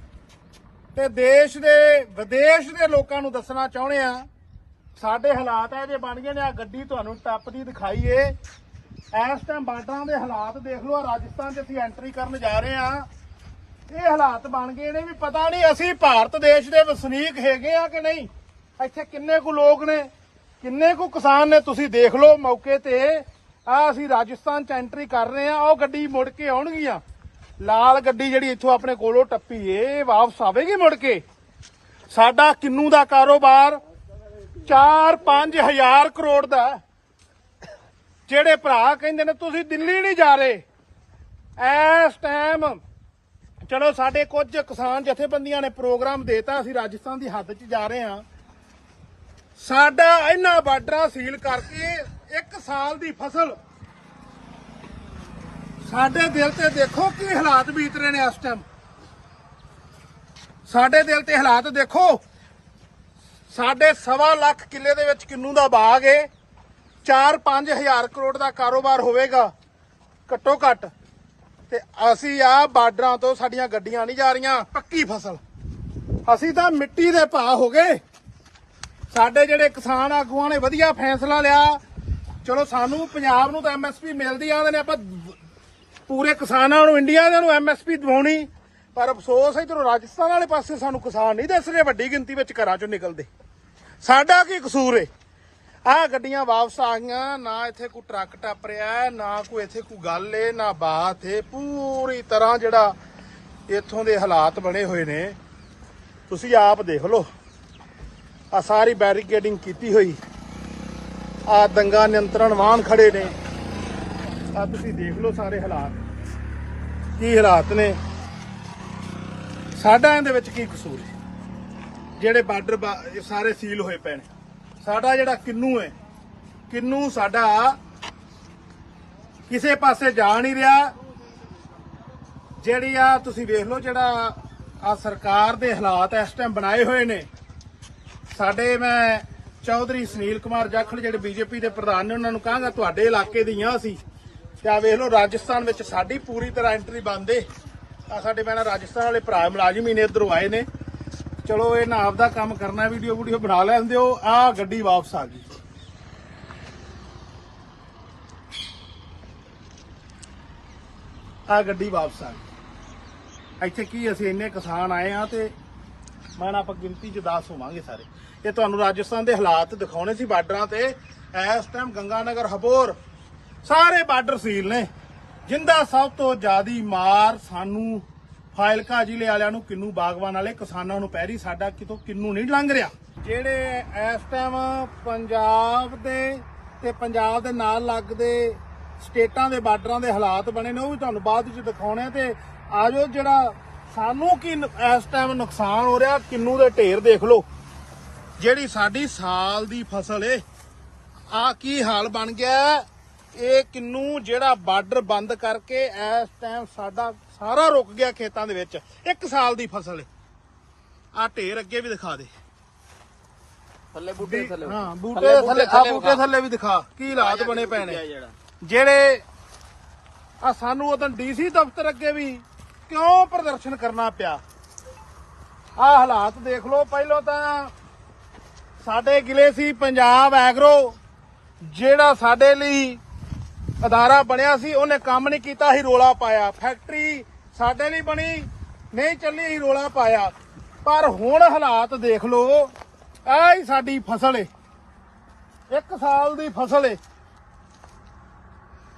ਤੇ ਦੇਸ਼ ਦੇ ਵਿਦੇਸ਼ ਦੇ ਲੋਕਾਂ ਨੂੰ ਦੱਸਣਾ ਚਾਹੁੰਦੇ ਆ ਸਾਡੇ ਹਾਲਾਤ ਇਹ ਜੇ ਬਣ ਗਏ ਨੇ। ਆ ਗੱਡੀ ਤੁਹਾਨੂੰ ਟੱਪਦੀ ਦਿਖਾਈਏ। ਇਸ ਟਾਈਮ ਬਾਰਡਰਾਂ ਦੇ ਹਾਲਾਤ ਦੇਖ ਲਓ। ਰਾਜਸਥਾਨ 'ਚ ਅਸੀਂ ਐਂਟਰੀ ਕਰਨ ਜਾ ਰਹੇ ਆ। ਇਹ ਹਾਲਾਤ ਬਣ ਗਏ ਨੇ ਵੀ ਪਤਾ ਨਹੀਂ ਅਸੀਂ ਭਾਰਤ ਦੇਸ਼ ਦੇ ਵਸਨੀਕ ਹੈਗੇ ਆ ਕਿ ਨਹੀਂ। ਇੱਥੇ ਕਿੰਨੇ ਕੁ ਲੋਕ ਨੇ, ਕਿੰਨੇ ਕੁ ਕਿਸਾਨ ਨੇ, ਤੁਸੀਂ ਦੇਖ ਲਓ ਮੌਕੇ ਤੇ। ਆ ਅਸੀਂ ਰਾਜਸਥਾਨ 'ਚ ਐਂਟਰੀ ਕਰ ਰਹੇ ਆ। ਉਹ ਗੱਡੀ ਮੁੜ ਕੇ ਆਉਣਗੀਆਂ। ਲਾਲ ਗੱਡੀ ਜਿਹੜੀ ਇੱਥੋਂ ਆਪਣੇ ਕੋਲੋਂ ਟੱਪੀ ਏ ਵਾਪਸ ਆਵੇਗੀ ਮੁੜ ਕੇ। ਸਾਡਾ ਕਿੰਨੂ ਦਾ ਕਾਰੋਬਾਰ 4-5 ਹਜ਼ਾਰ ਕਰੋੜ ਦਾ। ਜਿਹੜੇ ਭਰਾ ਕਹਿੰਦੇ ਨੇ ਤੁਸੀਂ ਦਿੱਲੀ ਨਹੀਂ ਜਾ ਰਹੇ, ਇਸ ਟਾਈਮ ਚਲੋ ਸਾਡੇ ਕੁਝ ਕਿਸਾਨ ਜਥੇਬੰਦੀਆਂ ਨੇ ਪ੍ਰੋਗਰਾਮ ਦੇਤਾ, ਅਸੀਂ ਰਾਜਸਥਾਨ ਦੀ ਹੱਦ 'ਚ ਜਾ ਰਹੇ ਹਾਂ। ਸਾਡਾ ਇਹਨਾਂ ਬਾਰਡਰਾਂ ਸੀਲ ਕਰਕੇ 1 ਸਾਲ ਦੀ ਫਸਲ, ਸਾਡੇ ਦਿਲ ਤੇ ਦੇਖੋ ਕੀ ਹਾਲਾਤ ਬੀਤ ਰਹੇ ਨੇ ਇਸ ਟਾਈਮ। ਸਾਡੇ ਦਿਲ ਤੇ ਹਾਲਾਤ ਦੇਖੋ। ਸਾਡੇ 1.25 ਲੱਖ ਕਿੱਲੇ ਦੇ ਵਿੱਚ ਕਿੰਨੂ ਦਾ ਬਾਗ ਏ। 4-5 ਹਜ਼ਾਰ ਕਰੋੜ ਦਾ ਕਾਰੋਬਾਰ ਹੋਵੇਗਾ ਘੱਟੋ ਘੱਟ। ਤੇ ਅਸੀਂ ਆ ਬਾਰਡਰਾਂ ਤੋਂ ਸਾਡੀਆਂ ਗੱਡੀਆਂ ਨਹੀਂ ਜਾ ਰਹੀਆਂ। ਪੱਕੀ ਫਸਲ ਅਸੀਂ ਤਾਂ ਮਿੱਟੀ ਦੇ ਭਾਅ ਹੋ ਗਏ। ਸਾਡੇ ਜਿਹੜੇ ਕਿਸਾਨ ਆਗੂਆਂ ਨੇ ਵਧੀਆ ਫੈਸਲਾ ਲਿਆ। ਚਲੋ ਸਾਨੂੰ ਪੰਜਾਬ ਨੂੰ ਤਾਂ MSP ਮਿਲਦੀ ਆਂਦੇ ਨੇ, ਆਪਾਂ ਪੂਰੇ ਕਿਸਾਨਾਂ ਨੂੰ ਇੰਡੀਆ ਦੇ ਨੂੰ MSP ਦਿਵਾਉਣੀ। ਪਰ ਅਫਸੋਸ ਇਧਰੋਂ ਰਾਜਸਥਾਨ ਵਾਲੇ ਪਾਸੇ ਸਾਨੂੰ ਕਿਸਾਨ ਨਹੀਂ ਦਿਸ ਰਹੇ ਵੱਡੀ ਗਿਣਤੀ ਵਿੱਚ ਘਰਾਂ ਚੋਂ ਨਿਕਲਦੇ। ਸਾਡਾ ਕੀ ਕਸੂਰ ਏ। ਆਹ ਗੱਡੀਆਂ ਵਾਪਸ ਆ ਗਈਆਂ। ਨਾ ਇੱਥੇ ਕੋਈ ਟਰੱਕ ਟੱਪ ਰਿਹਾ, ਨਾ ਕੋਈ ਇੱਥੇ ਕੋਈ ਗੱਲ ਏ, ਨਾ ਬਾਤ ਏ। ਪੂਰੀ ਤਰ੍ਹਾਂ ਜਿਹੜਾ ਇੱਥੋਂ ਦੇ ਹਾਲਾਤ ਬਣੇ ਹੋਏ ਨੇ ਤੁਸੀਂ ਆਪ ਦੇਖ ਲਓ। ਆ ਸਾਰੀ ਬੈਰੀਕੇਡਿੰਗ ਕੀਤੀ ਹੋਈ, ਆ ਦੰਗਾ ਨਿਯੰਤਰਣ ਵਾਹਨ ਖੜੇ ਨੇ। ਆ ਤੁਸੀਂ ਦੇਖ ਲਓ ਸਾਰੇ ਹਾਲਾਤ ਕੀ ਹਾਲਾਤ ਨੇ। ਸਾਡਾ ਇਹਦੇ ਵਿੱਚ ਕੀ ਕਸੂਰ ਹੈ। ਜਿਹੜੇ ਬਾਰਡਰ ਸਾਰੇ ਸੀਲ ਹੋਏ ਪਏ ਨੇ। ਸਾਡਾ ਜਿਹੜਾ ਕਿੰਨੂ ਹੈ, ਕਿੰਨੂ ਸਾਡਾ ਕਿਸੇ ਪਾਸੇ ਜਾ ਨਹੀਂ ਰਿਹਾ। ਜਿਹੜੀ ਆ ਤੁਸੀਂ ਵੇਖ ਲਓ ਜਿਹੜਾ ਆ ਸਰਕਾਰ ਦੇ ਹਾਲਾਤ ਇਸ ਟਾਈਮ ਬਣਾਏ ਹੋਏ ਨੇ। ਸਾਡੇ ਮੈਂ ਚੌਧਰੀ ਸੁਨੀਲ ਕੁਮਾਰ ਜਾਖੜ ਜਿਹੜੇ BJP ਦੇ ਪ੍ਰਧਾਨ ਨੇ ਉਹਨਾਂ ਨੂੰ ਕਹਾਂਗਾ ਤੁਹਾਡੇ ਇਲਾਕੇ ਦੀਆਂ ਅਸੀਂ ਤੇ ਆ ਵੇਖ ਲਓ ਰਾਜਸਥਾਨ ਵਿੱਚ ਸਾਡੀ ਪੂਰੀ ਤਰ੍ਹਾਂ ਐਂਟਰੀ ਬੰਦ ਏ। ਆ ਸਾਡੇ ਮੈਂ ਰਾਜਸਥਾਨ ਵਾਲੇ ਭਰਾ ਮੁਲਾਜ਼ਮ ਹੀ ਨੇ ਇੱਧਰੋਂ ਆਏ ਨੇ। ਚਲੋ ਇਹ ਨਾ ਆਪਦਾ ਕੰਮ ਕਰਨਾ, ਵੀਡੀਓ ਬਣਾ ਲੈਂਦੇ ਹੋ। ਆ ਗੱਡੀ ਵਾਪਸ ਆ ਗਈ। ਆ ਗੱਡੀ ਵਾਪਸ ਆ ਗਈ। ਇੱਥੇ ਕੀ ਅਸੀਂ ਇੰਨੇ ਕਿਸਾਨ ਆਏ ਆ ਤੇ ਮੈਂ ਆਪਾਂ ਗਿਣਤੀ 'ਚ 10 ਹੋਵਾਂਗੇ ਸਾਰੇ। ਇਹ ਤੁਹਾਨੂੰ ਰਾਜਸਥਾਨ ਦੇ ਹਾਲਾਤ ਦਿਖਾਉਣੇ ਸੀ ਬਾਰਡਰਾਂ ਤੇ। ਇਸ ਟਾਈਮ ਗੰਗਾਨਗਰ ਹਬੋਰ ਸਾਰੇ ਬਾਰਡਰ ਸੀਲ ਨੇ। ਜਿੰਦਾ ਸਭ ਤੋਂ ਜ਼ਿਆਦੀ ਮਾਰ ਸਾਨੂੰ ਫਾਜ਼ਿਲਕਾ ਜ਼ਿਲ੍ਹੇ ਵਾਲਿਆਂ ਨੂੰ, ਕਿੰਨੂ ਬਾਗਵਾਨ ਵਾਲੇ ਕਿਸਾਨਾਂ ਨੂੰ ਪੈ ਰਹੀ। ਸਾਡਾ ਕਿਤੋਂ ਕਿੰਨੂ ਨਹੀਂ ਲੰਘ ਰਿਹਾ। ਜਿਹੜੇ ਇਸ ਟਾਈਮ ਪੰਜਾਬ ਦੇ ਤੇ ਪੰਜਾਬ ਦੇ ਨਾਲ ਲੱਗਦੇ ਸਟੇਟਾਂ ਦੇ ਬਾਰਡਰਾਂ ਦੇ ਹਾਲਾਤ ਬਣੇ ਨੇ ਉਹ ਵੀ ਤੁਹਾਨੂੰ ਬਾਅਦ ਵਿੱਚ ਦਿਖਾਉਣੇ। ਤੇ ਆਜੋ ਜਿਹੜਾ ਸਾਨੂੰ ਕੀ ਇਸ ਟਾਈਮ ਨੁਕਸਾਨ ਹੋ ਰਿਹਾ। ਕਿੰਨੂ ਦੇ ਢੇਰ ਦੇਖ ਲਓ। ਜਿਹੜੀ ਸਾਡੀ ਸਾਲ ਦੀ ਫਸਲ ਏ ਆ ਕੀ ਹਾਲ ਬਣ ਗਿਆ। ਇਹ ਕਿੰਨੂ ਜਿਹੜਾ ਬਾਰਡਰ ਬੰਦ ਕਰਕੇ ਇਸ ਟਾਈਮ ਸਾਡਾ ਸਾਰਾ ਰੁਕ ਗਿਆ ਖੇਤਾਂ ਦੇ ਵਿੱਚ। 1 ਸਾਲ ਦੀ ਫਸਲ ਏ। ਆ ਢੇਰ ਅੱਗੇ ਵੀ ਦਿਖਾ ਦੇ ਥੱਲੇ ਬੂਟੇ ਥੱਲੇ। ਹਾਂ ਬੂਟੇ ਥੱਲੇ, ਆ ਬੂਟੇ ਥੱਲੇ ਵੀ ਦਿਖਾ ਕੀ ਹਾਲਾਤ ਬਣੇ ਪਏ ਨੇ। ਜਿਹੜੇ ਆ ਸਾਨੂੰ ਉਦੋਂ DC ਦਫ਼ਤਰ ਅੱਗੇ ਵੀ ਕਿਉਂ ਪ੍ਰਦਰਸ਼ਨ ਕਰਨਾ ਪਿਆ। ਆ ਹਾਲਾਤ ਦੇਖ ਲਓ। ਪਹਿਲਾਂ ਤਾਂ ਸਾਡੇ ਗਿਲੇ ਸੀ ਪੰਜਾਬ ਐਗਰੋ ਜਿਹੜਾ ਸਾਡੇ ਲਈ ਅਦਾਰਾ ਬਣਿਆ ਸੀ, ਉਹਨੇ ਕੰਮ ਨਹੀਂ ਕੀਤਾ ਹੀ ਰੋਲਾ ਪਾਇਆ। ਫੈਕਟਰੀ ਸਾਡੇ ਲਈ ਬਣੀ ਨਹੀਂ ਚੱਲੀ ਹੀ ਰੋਲਾ ਪਾਇਆ। ਪਰ ਹੁਣ ਹਾਲਾਤ ਦੇਖ ਲਓ। ਆਹ ਹੀ ਸਾਡੀ ਫਸਲ ਏ, 1 ਸਾਲ ਦੀ ਫਸਲ ਏ।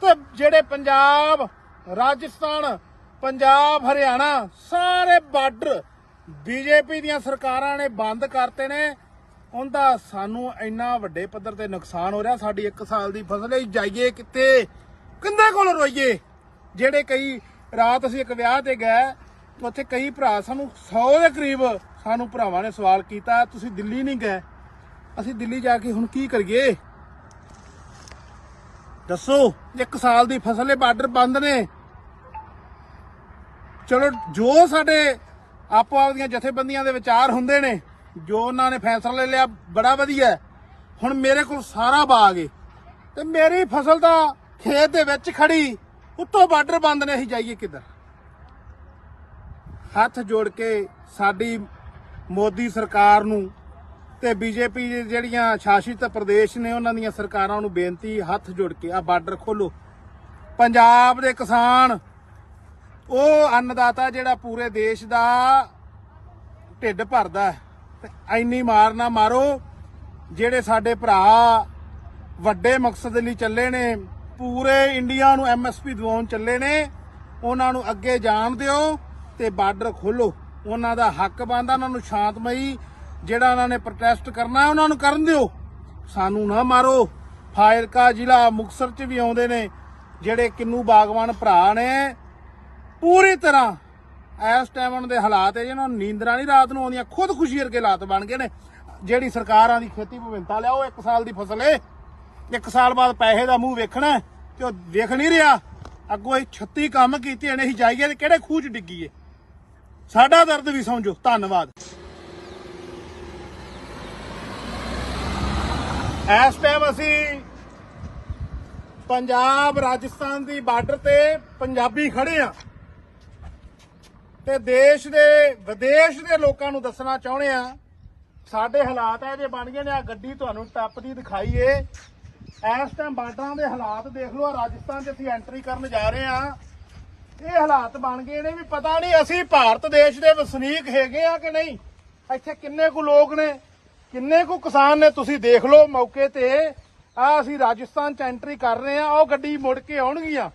ਤੇ ਜਿਹੜੇ ਪੰਜਾਬ, ਰਾਜਸਥਾਨ, ਪੰਜਾਬ, ਹਰਿਆਣਾ ਸਾਰੇ ਬਾਰਡਰ BJP ਦੀਆਂ ਸਰਕਾਰਾਂ ਨੇ ਬੰਦ ਕਰਤੇ ਨੇ। ਉਹਦਾ ਸਾਨੂੰ ਇੰਨਾ ਵੱਡੇ ਪੱਧਰ ਤੇ ਨੁਕਸਾਨ ਹੋ ਰਿਹਾ। ਸਾਡੀ 1 ਸਾਲ ਦੀ ਫਸਲ ਹੈ। ਜਾਈਏ ਕਿੱਥੇ, ਕਿੰਦੇ ਕੋਲ ਰੋਈਏ। ਜਿਹੜੇ ਕਈ ਰਾਤ ਅਸੀਂ ਇੱਕ ਵਿਆਹ ਤੇ ਗਏ, ਉੱਥੇ ਕਈ ਭਰਾ ਸਾਨੂੰ 100 ਦੇ ਕਰੀਬ ਸਾਨੂੰ ਭਰਾਵਾਂ ਨੇ ਸਵਾਲ ਕੀਤਾ, ਤੁਸੀਂ ਦਿੱਲੀ ਨਹੀਂ ਗਏ। ਅਸੀਂ ਦਿੱਲੀ ਜਾ ਕੇ ਹੁਣ ਕੀ ਕਰੀਏ ਦੱਸੋ? 1 ਸਾਲ ਦੀ ਫਸਲ ਦੇ ਬਾਰਡਰ ਬੰਦ ਨੇ। ਚਲੋ ਜੋ ਸਾਡੇ ਆਪੋ ਆਪਦੀਆਂ ਜਥੇਬੰਦੀਆਂ ਦੇ ਵਿਚਾਰ ਹੁੰਦੇ ਨੇ, ਜੋ ਉਹਨਾਂ ਨੇ ਫੈਸਲਾ ਲੈ ਲਿਆ, ਬੜਾ ਵਧੀਆ। ਹੁਣ ਮੇਰੇ ਕੋਲ ਸਾਰਾ ਬਾਗ ਏ ਤੇ ਮੇਰੀ ਫਸਲ ਤਾਂ ਖੇਤ ਦੇ ਵਿੱਚ ਖੜੀ, ਉੱਤੋਂ ਬਾਰਡਰ ਬੰਦ ਨੇ, ਅਸੀਂ ਜਾਈਏ ਕਿੱਧਰ? ਹੱਥ ਜੋੜ ਕੇ ਸਾਡੀ ਮੋਦੀ ਸਰਕਾਰ ਨੂੰ ਤੇ ਬੀਜੇਪੀ ਜਿਹੜੀਆਂ ਸ਼ਾਸਿਤ ਪ੍ਰਦੇਸ਼ ਨੇ ਉਹਨਾਂ ਦੀਆਂ ਸਰਕਾਰਾਂ ਨੂੰ ਬੇਨਤੀ, ਹੱਥ ਜੋੜ ਕੇ ਆ ਬਾਰਡਰ ਖੋਲੋ। ਪੰਜਾਬ ਦੇ ਕਿਸਾਨ ਉਹ ਅੰਨਦਾਤਾ ਜਿਹੜਾ ਪੂਰੇ ਦੇਸ਼ ਦਾ ਢਿੱਡ ਭਰਦਾ ਹੈ, ਤੇ ਐਨੀ ਮਾਰ ਨਾ ਮਾਰੋ। ਜਿਹੜੇ ਸਾਡੇ ਭਰਾ ਵੱਡੇ ਮਕਸਦ ਲਈ ਚੱਲੇ ਨੇ, ਪੂਰੇ ਇੰਡੀਆ ਨੂੰ MSP ਦਿਵਾਉਣ ਚੱਲੇ ਨੇ, ਉਹਨਾਂ ਨੂੰ ਅੱਗੇ ਜਾਣ ਦਿਓ ਤੇ ਬਾਰਡਰ ਖੋਲੋ। ਉਹਨਾਂ ਦਾ ਹੱਕ ਬਣਦਾ, ਉਹਨਾਂ ਨੂੰ ਸ਼ਾਂਤਮਈ ਜਿਹੜਾ ਉਹਨਾਂ ਨੇ ਪ੍ਰੋਟੈਸਟ ਕਰਨਾ ਉਹਨਾਂ ਨੂੰ ਕਰਨ ਦਿਓ, ਸਾਨੂੰ ਨਾ ਮਾਰੋ। ਫਾਜ਼ਿਲਕਾ ਜ਼ਿਲ੍ਹਾ ਮੁਕਤਸਰ 'ਚ ਵੀ ਆਉਂਦੇ ਨੇ ਜਿਹੜੇ ਕਿੰਨੂ ਬਾਗਵਾਨ ਭਰਾ ਨੇ, ਪੂਰੀ ਤਰ੍ਹਾਂ ਇਸ ਟਾਈਮ ਉਹਨਾਂ ਦੇ ਹਾਲਾਤ ਹੈ ਜਿਹਨਾਂ ਨੂੰ ਨੀਂਦਰਾਂ ਨਹੀਂ ਰਾਤ ਨੂੰ ਆਉਂਦੀਆਂ, ਖੁਦਕੁਸ਼ੀ ਵਰਗੇ ਹਾਲਾਤ ਬਣ ਗਏ ਨੇ। ਜਿਹੜੀ ਸਰਕਾਰਾਂ ਦੀ ਖੇਤੀ ਵਿਭਿੰਨਤਾ ਲਿਆਓ, 1 ਸਾਲ ਦੀ ਫਸਲ ਏ, 1 ਸਾਲ ਬਾਅਦ ਪੈਸੇ ਦਾ ਮੂੰਹ ਵੇਖਣਾ ਤੇ ਉਹ ਵੇਖ ਨਹੀਂ ਰਿਹਾ। ਅੱਗੋਂ ਇਹ 36 ਕੰਮ ਕੀਤੇ ਨੇ, ਅਸੀਂ ਜਾਈਏ ਤੇ ਕਿਹੜੇ ਖੂਹ 'ਚ ਡਿੱਗੀਏ? ਸਾਡਾ ਦਰਦ ਵੀ ਸਮਝੋ। ਧੰਨਵਾਦ। ਇਸ ਟਾਈਮ ਅਸੀਂ ਪੰਜਾਬ ਰਾਜਸਥਾਨ ਦੀ ਬਾਰਡਰ ਤੇ ਪੰਜਾਬੀ ਖੜੇ ਆ ਤੇ ਦੇਸ਼ ਦੇ ਵਿਦੇਸ਼ ਦੇ ਲੋਕਾਂ ਨੂੰ ਦੱਸਣਾ ਚਾਹੁੰਦੇ ਆ ਸਾਡੇ ਹਾਲਾਤ ਇਹ ਜੇ ਬਣ ਗਏ ਨੇ। ਆ ਗੱਡੀ ਤੁਹਾਨੂੰ ਟੱਪਦੀ ਦਿਖਾਈਏ। ਇਸ ਟਾਈਮ ਬਾਰਡਰਾਂ ਦੇ ਹਾਲਾਤ ਦੇਖ ਲਓ। ਰਾਜਸਥਾਨ 'ਚ ਅਸੀਂ ਐਂਟਰੀ ਕਰਨ ਜਾ ਰਹੇ ਆ, ਇਹ ਹਾਲਾਤ ਬਣ ਗਏ ਨੇ ਵੀ ਪਤਾ ਨਹੀਂ ਅਸੀਂ ਭਾਰਤ ਦੇਸ਼ ਦੇ ਵਸਨੀਕ ਹੈਗੇ ਆ ਕਿ ਨਹੀਂ। ਇੱਥੇ ਕਿੰਨੇ ਕੁ ਲੋਕ ਨੇ, ਕਿੰਨੇ ਕੁ ਕਿਸਾਨ ਨੇ, ਤੁਸੀਂ ਦੇਖ ਲਓ ਮੌਕੇ ਤੇ। ਆ ਅਸੀਂ ਰਾਜਸਥਾਨ 'ਚ ਐਂਟਰੀ ਕਰ ਰਹੇ ਆ, ਉਹ ਗੱਡੀ ਮੁੜ ਕੇ ਆਉਣਗੀਆਂ।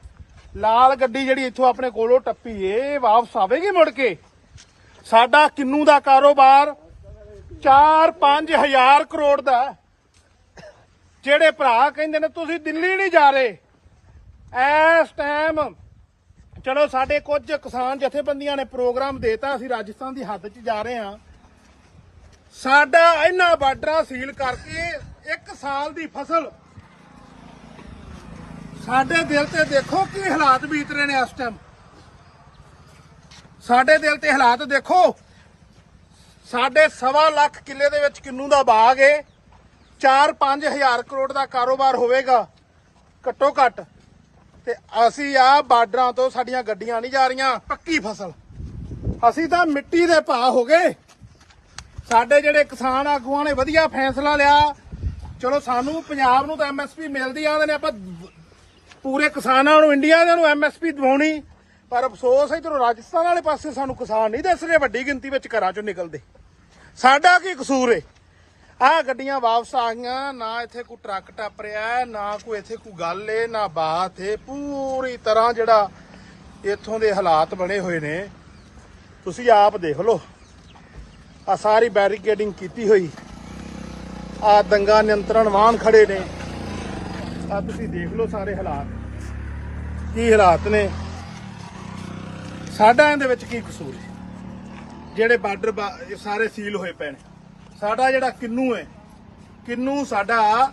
ਲਾਲ ਗੱਡੀ ਜਿਹੜੀ ਇੱਥੋਂ ਆਪਣੇ ਕੋਲੋਂ ਟੱਪੀ ਏ ਵਾਪਸ ਆਵੇਗੀ ਮੁੜ ਕੇ। ਸਾਡਾ ਕਿੰਨੂ ਦਾ ਕਾਰੋਬਾਰ 4-5 ਹਜ਼ਾਰ ਕਰੋੜ ਦਾ। ਜਿਹੜੇ ਭਰਾ ਕਹਿੰਦੇ ਨੇ ਤੁਸੀਂ ਦਿੱਲੀ ਨਹੀਂ ਜਾ ਰਹੇ, ਇਸ ਟਾਈਮ ਚਲੋ ਸਾਡੇ ਕੁਝ ਕਿਸਾਨ ਜਥੇਬੰਦੀਆਂ ਨੇ ਪ੍ਰੋਗਰਾਮ ਦੇਤਾ, ਅਸੀਂ ਰਾਜਸਥਾਨ ਦੀ ਹੱਦ 'ਚ ਜਾ ਰਹੇ ਹਾਂ। ਸਾਡਾ ਇਹਨਾਂ ਬਾਰਡਰਾਂ ਸੀਲ ਕਰਕੇ 1 ਸਾਲ ਦੀ ਫਸਲ, ਸਾਡੇ ਦਿਲ ਤੇ ਦੇਖੋ ਕੀ ਹਾਲਾਤ ਬੀਤ ਰਹੇ ਨੇ ਇਸ ਟਾਈਮ। ਸਾਡੇ ਦਿਲ ਤੇ ਹਾਲਾਤ ਦੇਖੋ। ਸਾਡੇ 1.25 ਲੱਖ ਕਿੱਲੇ ਦੇ ਵਿੱਚ ਕਿੰਨੂ ਦਾ ਬਾਗ ਏ, 4-5 ਹਜ਼ਾਰ ਕਰੋੜ ਦਾ ਕਾਰੋਬਾਰ ਹੋਵੇਗਾ ਘੱਟੋ ਘੱਟ। ਤੇ ਅਸੀਂ ਆ ਬਾਰਡਰਾਂ ਤੋਂ ਸਾਡੀਆਂ ਗੱਡੀਆਂ ਨਹੀਂ ਜਾ ਰਹੀਆਂ। ਪੱਕੀ ਫਸਲ, ਅਸੀਂ ਤਾਂ ਮਿੱਟੀ ਦੇ ਭਾਅ ਹੋ ਗਏ। ਸਾਡੇ ਜਿਹੜੇ ਕਿਸਾਨ ਆਗੂਆਂ ਨੇ ਵਧੀਆ ਫੈਸਲਾ ਲਿਆ। ਚਲੋ ਸਾਨੂੰ ਪੰਜਾਬ ਨੂੰ ਤਾਂ MSP ਮਿਲਦੀ ਆਉਂਦੇ ਨੇ, ਆਪਾਂ ਪੂਰੇ ਕਿਸਾਨਾਂ ਨੂੰ ਇੰਡੀਆ ਦੇ ਨੂੰ MSP ਦਿਵਾਉਣੀ, ਪਰ ਅਫਸੋਸ ਇੱਧਰੋਂ ਰਾਜਸਥਾਨ ਵਾਲੇ ਪਾਸੇ ਸਾਨੂੰ ਕਿਸਾਨ ਨਹੀਂ ਦਿਸ ਰਹੇ ਵੱਡੀ ਗਿਣਤੀ ਵਿੱਚ ਘਰਾਂ ਚੋਂ ਨਿਕਲਦੇ। ਸਾਡਾ ਕੀ ਕਸੂਰ ਏ? ਆਹ ਗੱਡੀਆਂ ਵਾਪਸ ਆ ਗਈਆਂ, ਨਾ ਇੱਥੇ ਕੋਈ ਟਰੱਕ ਟੱਪ ਰਿਹਾ, ਨਾ ਕੋਈ ਇੱਥੇ ਕੋਈ ਗੱਲ ਏ, ਨਾ ਬਾਤ ਏ। ਪੂਰੀ ਤਰ੍ਹਾਂ ਜਿਹੜਾ ਇੱਥੋਂ ਦੇ ਹਾਲਾਤ ਬਣੇ ਹੋਏ ਨੇ ਤੁਸੀਂ ਆਪ ਦੇਖ ਲਓ। ਆ ਸਾਰੀ ਬੈਰੀਕੇਡਿੰਗ ਕੀਤੀ ਹੋਈ, ਆ ਦੰਗਾ ਨਿਯੰਤਰਣ ਵਾਹਨ ਖੜੇ ਨੇ, ਆ ਤੁਸੀਂ ਦੇਖ ਲਓ ਸਾਰੇ ਹਾਲਾਤ ਕੀ ਹਾਲਾਤ ਨੇ। ਸਾਡਾ ਇਹਦੇ ਵਿੱਚ ਕੀ ਕਸੂਰ ਹੈ? ਜਿਹੜੇ ਬਾਰਡਰ ਸਾਰੇ ਸੀਲ ਹੋਏ ਪਏ ਨੇ। ਸਾਡਾ ਜਿਹੜਾ ਕਿੰਨੂ ਹੈ, ਕਿੰਨੂ ਸਾਡਾ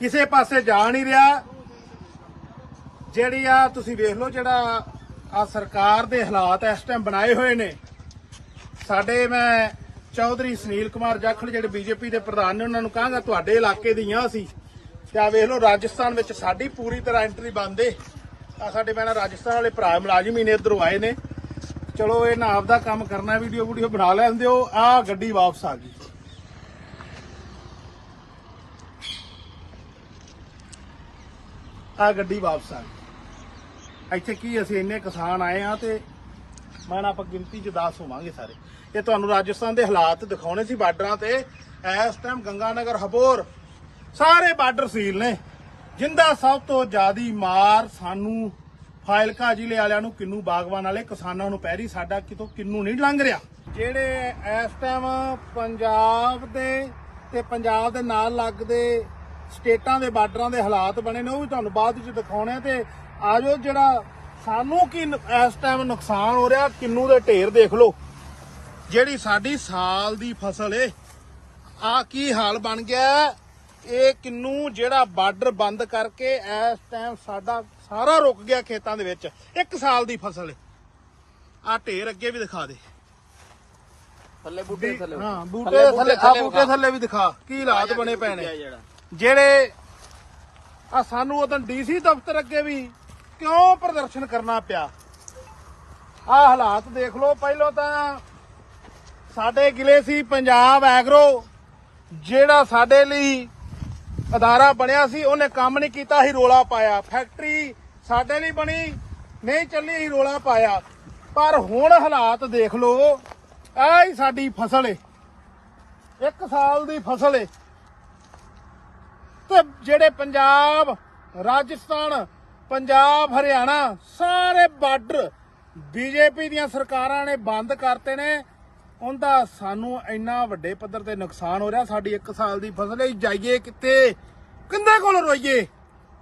ਕਿਸੇ ਪਾਸੇ ਜਾ ਨਹੀਂ ਰਿਹਾ। ਜਿਹੜੀ ਆ ਤੁਸੀਂ ਵੇਖ ਲਓ ਜਿਹੜਾ ਆ ਸਰਕਾਰ ਦੇ ਹਾਲਾਤ ਇਸ ਟਾਈਮ ਬਣਾਏ ਹੋਏ ਨੇ। ਸਾਡੇ ਮੈਂ ਚੌਧਰੀ ਸੁਨੀਲ ਕੁਮਾਰ ਜਾਖੜ ਜਿਹੜੇ BJP ਦੇ ਪ੍ਰਧਾਨ ਨੇ ਉਹਨਾਂ ਨੂੰ ਕਹਾਂਗਾ ਤੁਹਾਡੇ ਇਲਾਕੇ ਦੀਆਂ ਸੀ ਤੇ ਆ ਵੇਖ ਲਓ ਰਾਜਸਥਾਨ ਵਿੱਚ ਸਾਡੀ ਪੂਰੀ ਤਰ੍ਹਾਂ ਐਂਟਰੀ ਬੰਦ ਏ। ਆ ਸਾਡੇ ਮੈਂ ਰਾਜਸਥਾਨ ਵਾਲੇ ਭਰਾ ਮੁਲਾਜ਼ਮ ਹੀ ਨੇ ਇੱਧਰੋਂ ਆਏ ਨੇ। ਚਲੋ ਇਹਨਾਂ ਆਪਦਾ ਕੰਮ ਕਰਨਾ, ਵੀਡੀਓ ਬਣਾ ਲੈਂਦੇ ਹੋ। ਆ ਗੱਡੀ ਵਾਪਸ ਆ ਗਈ। ਆ ਗੱਡੀ ਵਾਪਸ ਆ ਗਈ। ਇੱਥੇ ਕੀ ਅਸੀਂ ਇੰਨੇ ਕਿਸਾਨ ਆਏ ਆ ਤੇ ਮੈਂ ਆਪਾਂ ਗਿਣਤੀ 'ਚ 10 ਹੋਵਾਂਗੇ ਸਾਰੇ। ਇਹ ਤੁਹਾਨੂੰ ਰਾਜਸਥਾਨ ਦੇ ਹਾਲਾਤ ਦਿਖਾਉਣੇ ਸੀ ਬਾਰਡਰਾਂ ਤੇ। ਇਸ ਟਾਈਮ ਗੰਗਾਨਗਰ ਹਬੋਰ ਸਾਰੇ ਬਾਰਡਰ ਸੀਲ ਨੇ। ਜਿੰਦਾ ਸਭ ਤੋਂ ਜ਼ਿਆਦੀ ਮਾਰ ਸਾਨੂੰ ਫਾਜ਼ਿਲਕਾ ਜ਼ਿਲ੍ਹੇ ਵਾਲਿਆਂ ਨੂੰ, ਕਿੰਨੂ ਬਾਗਵਾਨ ਵਾਲੇ ਕਿਸਾਨਾਂ ਨੂੰ ਪੈ ਰਹੀ। ਸਾਡਾ ਕਿਤੋਂ ਕਿੰਨੂ ਨਹੀਂ ਲੰਘ ਰਿਹਾ। ਜਿਹੜੇ ਇਸ ਟਾਈਮ ਪੰਜਾਬ ਦੇ ਤੇ ਪੰਜਾਬ ਦੇ ਨਾਲ ਲੱਗਦੇ ਸਟੇਟਾਂ ਦੇ ਬਾਰਡਰਾਂ ਦੇ ਹਾਲਾਤ ਬਣੇ ਨੇ ਉਹ ਵੀ ਤੁਹਾਨੂੰ ਬਾਅਦ ਵਿੱਚ ਦਿਖਾਉਣੇ। ਤੇ ਆਜੋ ਜਿਹੜਾ ਸਾਨੂੰ ਕੀ ਇਸ ਟਾਈਮ ਨੁਕਸਾਨ ਹੋ ਰਿਹਾ। ਕਿੰਨੂ ਦੇ ਢੇਰ ਦੇਖ ਲਓ, ਜਿਹੜੀ ਸਾਡੀ ਸਾਲ ਦੀ ਫਸਲ ਏ, ਆ ਕੀ ਹਾਲ ਬਣ ਗਿਆ। ਇਹ ਕਿੰਨੂ ਜਿਹੜਾ ਬਾਰਡਰ ਬੰਦ ਕਰਕੇ ਇਸ ਟਾਈਮ ਸਾਡਾ ਸਾਰਾ ਰੁਕ ਗਿਆ ਖੇਤਾਂ ਦੇ ਵਿੱਚ। 1 ਸਾਲ ਦੀ ਫਸਲ ਏ। ਆ ਢੇਰ ਅੱਗੇ ਵੀ ਦਿਖਾ ਦੇ, ਥੱਲੇ ਬੂਟੇ ਥੱਲੇ। ਹਾਂ ਬੂਟੇ ਥੱਲੇ, ਆ ਬੂਟੇ ਥੱਲੇ ਵੀ ਦਿਖਾ ਕੀ ਹਾਲਾਤ ਬਣੇ ਪਏ ਨੇ। ਜਿਹੜੇ ਆ ਸਾਨੂੰ ਉਦੋਂ ਡੀਸੀ ਦਫ਼ਤਰ ਅੱਗੇ ਵੀ ਕਿਉਂ ਪ੍ਰਦਰਸ਼ਨ ਕਰਨਾ ਪਿਆ। ਆ ਹਾਲਾਤ ਦੇਖ ਲਓ। ਪਹਿਲਾਂ ਤਾਂ ਸਾਡੇ ਗਿਲੇ ਸੀ ਪੰਜਾਬ ਐਗਰੋ, ਜਿਹੜਾ ਸਾਡੇ ਲਈ ਅਦਾਰਾ ਬਣਿਆ ਸੀ, ਉਹਨੇ ਕੰਮ ਨਹੀਂ ਕੀਤਾ ਸੀ, ਰੋਲਾ ਪਾਇਆ। ਫੈਕਟਰੀ ਸਾਡੇ ਲਈ ਬਣੀ ਨਹੀਂ ਚੱਲੀ ਸੀ, ਰੋਲਾ ਪਾਇਆ। ਪਰ ਹੁਣ ਹਾਲਾਤ ਦੇਖ ਲਓ। ਆਹ ਹੀ ਸਾਡੀ ਫਸਲ ਏ, 1 ਸਾਲ ਦੀ ਫਸਲ ਏ। ਤੇ ਜਿਹੜੇ ਪੰਜਾਬ, ਰਾਜਸਥਾਨ, ਪੰਜਾਬ, ਹਰਿਆਣਾ ਸਾਰੇ ਬਾਰਡਰ ਬੀਜੇਪੀ ਦੀਆਂ ਸਰਕਾਰਾਂ ਨੇ ਬੰਦ ਕਰਤੇ ਨੇ। ਉਹਦਾ ਸਾਨੂੰ ਇੰਨਾ ਵੱਡੇ ਪੱਧਰ ਤੇ ਨੁਕਸਾਨ ਹੋ ਰਿਹਾ। ਸਾਡੀ 1 ਸਾਲ ਦੀ ਫਸਲ ਏ, ਜਾਈਏ ਕਿੱਥੇ, ਕਿੰਦੇ ਕੋਲ ਰੋਈਏ।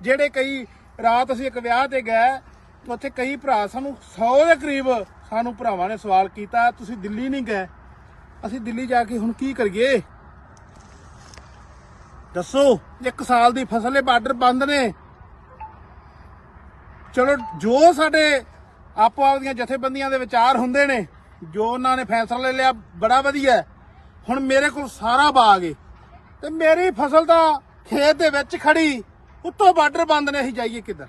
ਜਿਹੜੇ ਕਈ ਰਾਤ ਅਸੀਂ ਇੱਕ ਵਿਆਹ ਤੇ ਗਏ, ਉੱਥੇ ਕਈ ਭਰਾ ਸਾਨੂੰ 100 ਦੇ ਕਰੀਬ ਸਾਨੂੰ ਭਰਾਵਾਂ ਨੇ ਸਵਾਲ ਕੀਤਾ, ਤੁਸੀਂ ਦਿੱਲੀ ਨਹੀਂ ਗਏ। ਅਸੀਂ ਦਿੱਲੀ ਜਾ ਕੇ ਹੁਣ ਕੀ ਕਰੀਏ ਦੱਸੋ। 1 ਸਾਲ ਦੀ ਫਸਲ ਏ, ਬਾਰਡਰ ਬੰਦ ਨੇ। ਚਲੋ ਜੋ ਸਾਡੇ ਆਪੋ ਆਪਦੀਆਂ ਜਥੇਬੰਦੀਆਂ ਦੇ ਵਿਚਾਰ ਹੁੰਦੇ ਨੇ, ਜੋ ਉਹਨਾਂ ਨੇ ਫੈਸਲਾ ਲੈ ਲਿਆ, ਬੜਾ ਵਧੀਆ। ਹੁਣ ਮੇਰੇ ਕੋਲ ਸਾਰਾ ਬਾਗ ਏ ਤੇ ਮੇਰੀ ਫਸਲ ਤਾਂ ਖੇਤ ਦੇ ਵਿੱਚ ਖੜੀ, ਉੱਤੋਂ ਬਾਰਡਰ ਬੰਦ ਨੇ, ਅਸੀਂ ਜਾਈਏ ਕਿੱਧਰ।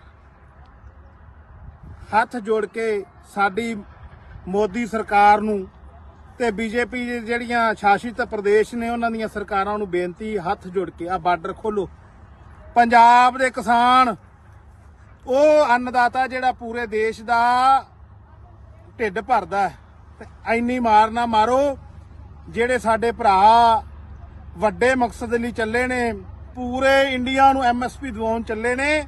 ਹੱਥ ਜੋੜ ਕੇ ਸਾਡੀ ਮੋਦੀ ਸਰਕਾਰ ਨੂੰ ਤੇ ਬੀਜੇਪੀ ਜਿਹੜੀਆਂ ਸ਼ਾਸਿਤ ਪ੍ਰਦੇਸ਼ ਨੇ ਉਹਨਾਂ ਦੀਆਂ ਸਰਕਾਰਾਂ ਨੂੰ ਬੇਨਤੀ, ਹੱਥ ਜੋੜ ਕੇ ਆ ਬਾਰਡਰ ਖੋਲੋ। ਪੰਜਾਬ ਦੇ ਕਿਸਾਨ ਉਹ ਅੰਨਦਾਤਾ ਜਿਹੜਾ ਪੂਰੇ ਦੇਸ਼ ਦਾ ਢਿੱਡ ਭਰਦਾ, ਇੰਨੀ ਮਾਰ ਨਾ ਮਾਰੋ। ਜਿਹੜੇ ਸਾਡੇ ਭਰਾ ਵੱਡੇ ਮਕਸਦ ਲਈ ਚੱਲੇ ਨੇ, ਪੂਰੇ ਇੰਡੀਆ ਨੂੰ MSP ਦਿਵਾਉਣ ਚੱਲੇ ਨੇ,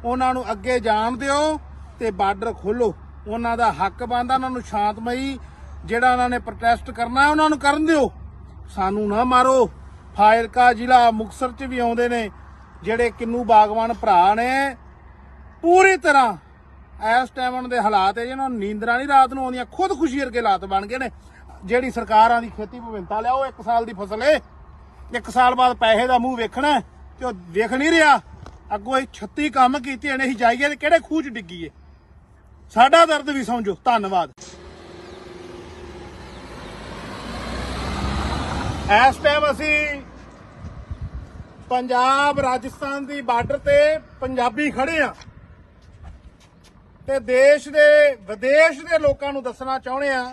ਉਹਨਾਂ ਨੂੰ ਅੱਗੇ ਜਾਣ ਦਿਓ ਤੇ ਬਾਰਡਰ ਖੋਲੋ। ਉਹਨਾਂ ਦਾ ਹੱਕ ਬਣਦਾ, ਉਹਨਾਂ ਨੂੰ ਸ਼ਾਂਤਮਈ ਜਿਹੜਾ ਉਹਨਾਂ ਨੇ ਪ੍ਰੋਟੈਸਟ ਕਰਨਾ ਉਹਨਾਂ ਨੂੰ ਕਰਨ ਦਿਓ, ਸਾਨੂੰ ਨਾ ਮਾਰੋ। ਫਾਜ਼ਿਲਕਾ ਜ਼ਿਲ੍ਹਾ ਮੁਕਤਸਰ 'ਚ ਵੀ ਆਉਂਦੇ ਨੇ ਜਿਹੜੇ ਕਿੰਨੂ ਬਾਗਵਾਨ ਭਰਾ ਨੇ, ਪੂਰੀ ਤਰ੍ਹਾਂ ਇਸ ਟਾਈਮ ਉਹਨਾਂ ਦੇ ਹਾਲਾਤ ਹੈ ਜਿਹਨਾਂ ਨੂੰ ਨੀਂਦਰਾਂ ਨਹੀਂ ਰਾਤ ਨੂੰ ਆਉਂਦੀਆਂ, ਖੁਦਕੁਸ਼ੀ ਵਰਗੇ ਹਾਲਾਤ ਬਣ ਗਏ ਨੇ। ਜਿਹੜੀ ਸਰਕਾਰਾਂ ਦੀ ਖੇਤੀ ਵਿਭਿੰਨਤਾ ਲਿਆਓ, 1 ਸਾਲ ਦੀ ਫਸਲ ਏ, 1 ਸਾਲ ਬਾਅਦ ਪੈਸੇ ਦਾ ਮੂੰਹ ਵੇਖਣਾ ਤੇ ਉਹ ਵੇਖ ਨਹੀਂ ਰਿਹਾ। ਅੱਗੋਂ ਇਹ 36 ਕੰਮ ਕੀਤੇ ਨੇ, ਅਸੀਂ ਜਾਈਏ ਤੇ ਕਿਹੜੇ ਖੂਹ 'ਚ ਡਿੱਗੀਏ। ਸਾਡਾ ਦਰਦ ਵੀ ਸਮਝੋ। ਧੰਨਵਾਦ। ਇਸ ਟਾਈਮ ਅਸੀਂ ਪੰਜਾਬ ਰਾਜਸਥਾਨ ਦੀ ਬਾਰਡਰ ਤੇ ਪੰਜਾਬੀ ਖੜੇ ਆ ਤੇ ਦੇਸ਼ ਦੇ ਵਿਦੇਸ਼ ਦੇ ਲੋਕਾਂ ਨੂੰ ਦੱਸਣਾ ਚਾਹੁੰਦੇ ਆ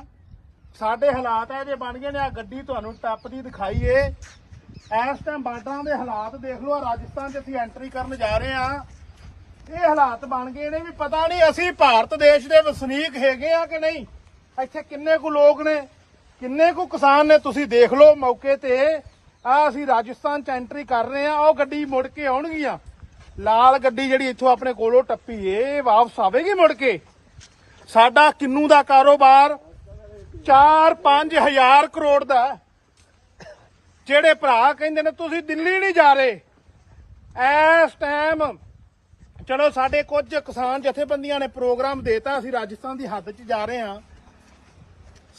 ਸਾਡੇ ਹਾਲਾਤ ਇਹ ਜੇ ਬਣ ਗਏ ਨੇ। ਆ ਗੱਡੀ ਤੁਹਾਨੂੰ ਟੱਪਦੀ ਦਿਖਾਈਏ। ਇਸ ਟਾਈਮ ਬਾਰਡਰਾਂ ਦੇ ਹਾਲਾਤ ਦੇਖ ਲਓ। ਰਾਜਸਥਾਨ 'ਚ ਅਸੀਂ ਐਂਟਰੀ ਕਰਨ ਜਾ ਰਹੇ ਆ, ਇਹ ਹਾਲਾਤ ਬਣ ਗਏ ਨੇ ਵੀ ਪਤਾ ਨਹੀਂ ਅਸੀਂ ਭਾਰਤ ਦੇਸ਼ ਦੇ ਵਸਨੀਕ ਹੈਗੇ ਆ ਕਿ ਨਹੀਂ। ਇੱਥੇ ਕਿੰਨੇ ਕੁ ਲੋਕ ਨੇ, ਕਿੰਨੇ ਕੁ ਕਿਸਾਨ ਨੇ, ਤੁਸੀਂ ਦੇਖ ਲਓ ਮੌਕੇ ਤੇ। ਆ ਅਸੀਂ ਰਾਜਸਥਾਨ 'ਚ ਐਂਟਰੀ ਕਰ ਰਹੇ ਆ, ਉਹ ਗੱਡੀ ਮੁੜ ਕੇ ਆਉਣਗੀਆਂ। ਲਾਲ ਗੱਡੀ ਜਿਹੜੀ ਇੱਥੋਂ ਆਪਣੇ ਕੋਲੋਂ ਟੱਪੀ ਏ ਵਾਪਸ ਆਵੇਗੀ ਮੁੜ ਕੇ। ਸਾਡਾ ਕਿੰਨੂ ਦਾ ਕਾਰੋਬਾਰ 4-5 ਹਜ਼ਾਰ ਕਰੋੜ ਦਾ। ਜਿਹੜੇ ਭਰਾ ਕਹਿੰਦੇ ਨੇ ਤੁਸੀਂ ਦਿੱਲੀ ਨਹੀਂ ਜਾ ਰਹੇ, ਇਸ ਟਾਈਮ ਚਲੋ ਸਾਡੇ ਕੁਝ ਕਿਸਾਨ ਜਥੇਬੰਦੀਆਂ ਨੇ ਪ੍ਰੋਗਰਾਮ ਦੇਤਾ, ਅਸੀਂ ਰਾਜਸਥਾਨ ਦੀ ਹੱਦ 'ਚ ਜਾ ਰਹੇ ਹਾਂ।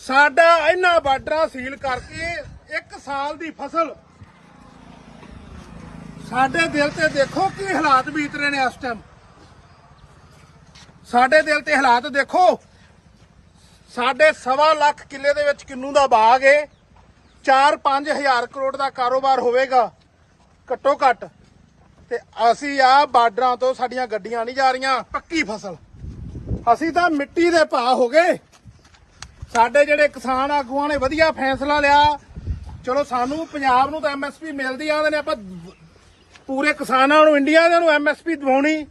ਸਾਡਾ ਇਹਨਾਂ ਬਾਰਡਰਾਂ ਸੀਲ ਕਰਕੇ 1 ਸਾਲ ਦੀ ਫਸਲ, ਸਾਡੇ ਦਿਲ ਤੇ ਦੇਖੋ ਕੀ ਹਾਲਾਤ ਬੀਤ ਰਹੇ ਨੇ ਇਸ ਟਾਈਮ। ਸਾਡੇ ਦਿਲ ਤੇ ਹਾਲਾਤ ਦੇਖੋ। ਸਾਡੇ 1.25 ਲੱਖ ਕਿੱਲੇ ਦੇ ਵਿੱਚ ਕਿੰਨੂ ਦਾ ਬਾਗ ਏ, 4-5 ਹਜ਼ਾਰ ਕਰੋੜ ਦਾ ਕਾਰੋਬਾਰ ਹੋਵੇਗਾ ਘੱਟੋ ਘੱਟ। ਤੇ ਅਸੀਂ ਆ ਬਾਰਡਰਾਂ ਤੋਂ ਸਾਡੀਆਂ ਗੱਡੀਆਂ ਨਹੀਂ ਜਾ ਰਹੀਆਂ। ਪੱਕੀ ਫਸਲ, ਅਸੀਂ ਤਾਂ ਮਿੱਟੀ ਦੇ ਭਾਅ ਹੋ ਗਏ। ਸਾਡੇ ਜਿਹੜੇ ਕਿਸਾਨ ਆਗੂਆਂ ਨੇ ਵਧੀਆ ਫੈਸਲਾ ਲਿਆ। ਚਲੋ ਸਾਨੂੰ ਪੰਜਾਬ ਨੂੰ ਤਾਂ MSP ਮਿਲਦੀ ਆਂਦੇ ਨੇ, ਆਪਾਂ ਪੂਰੇ ਕਿਸਾਨਾਂ ਨੂੰ ਇੰਡੀਆ ਦੇ ਨੂੰ MSP ਦਿਵਾਉਣੀ।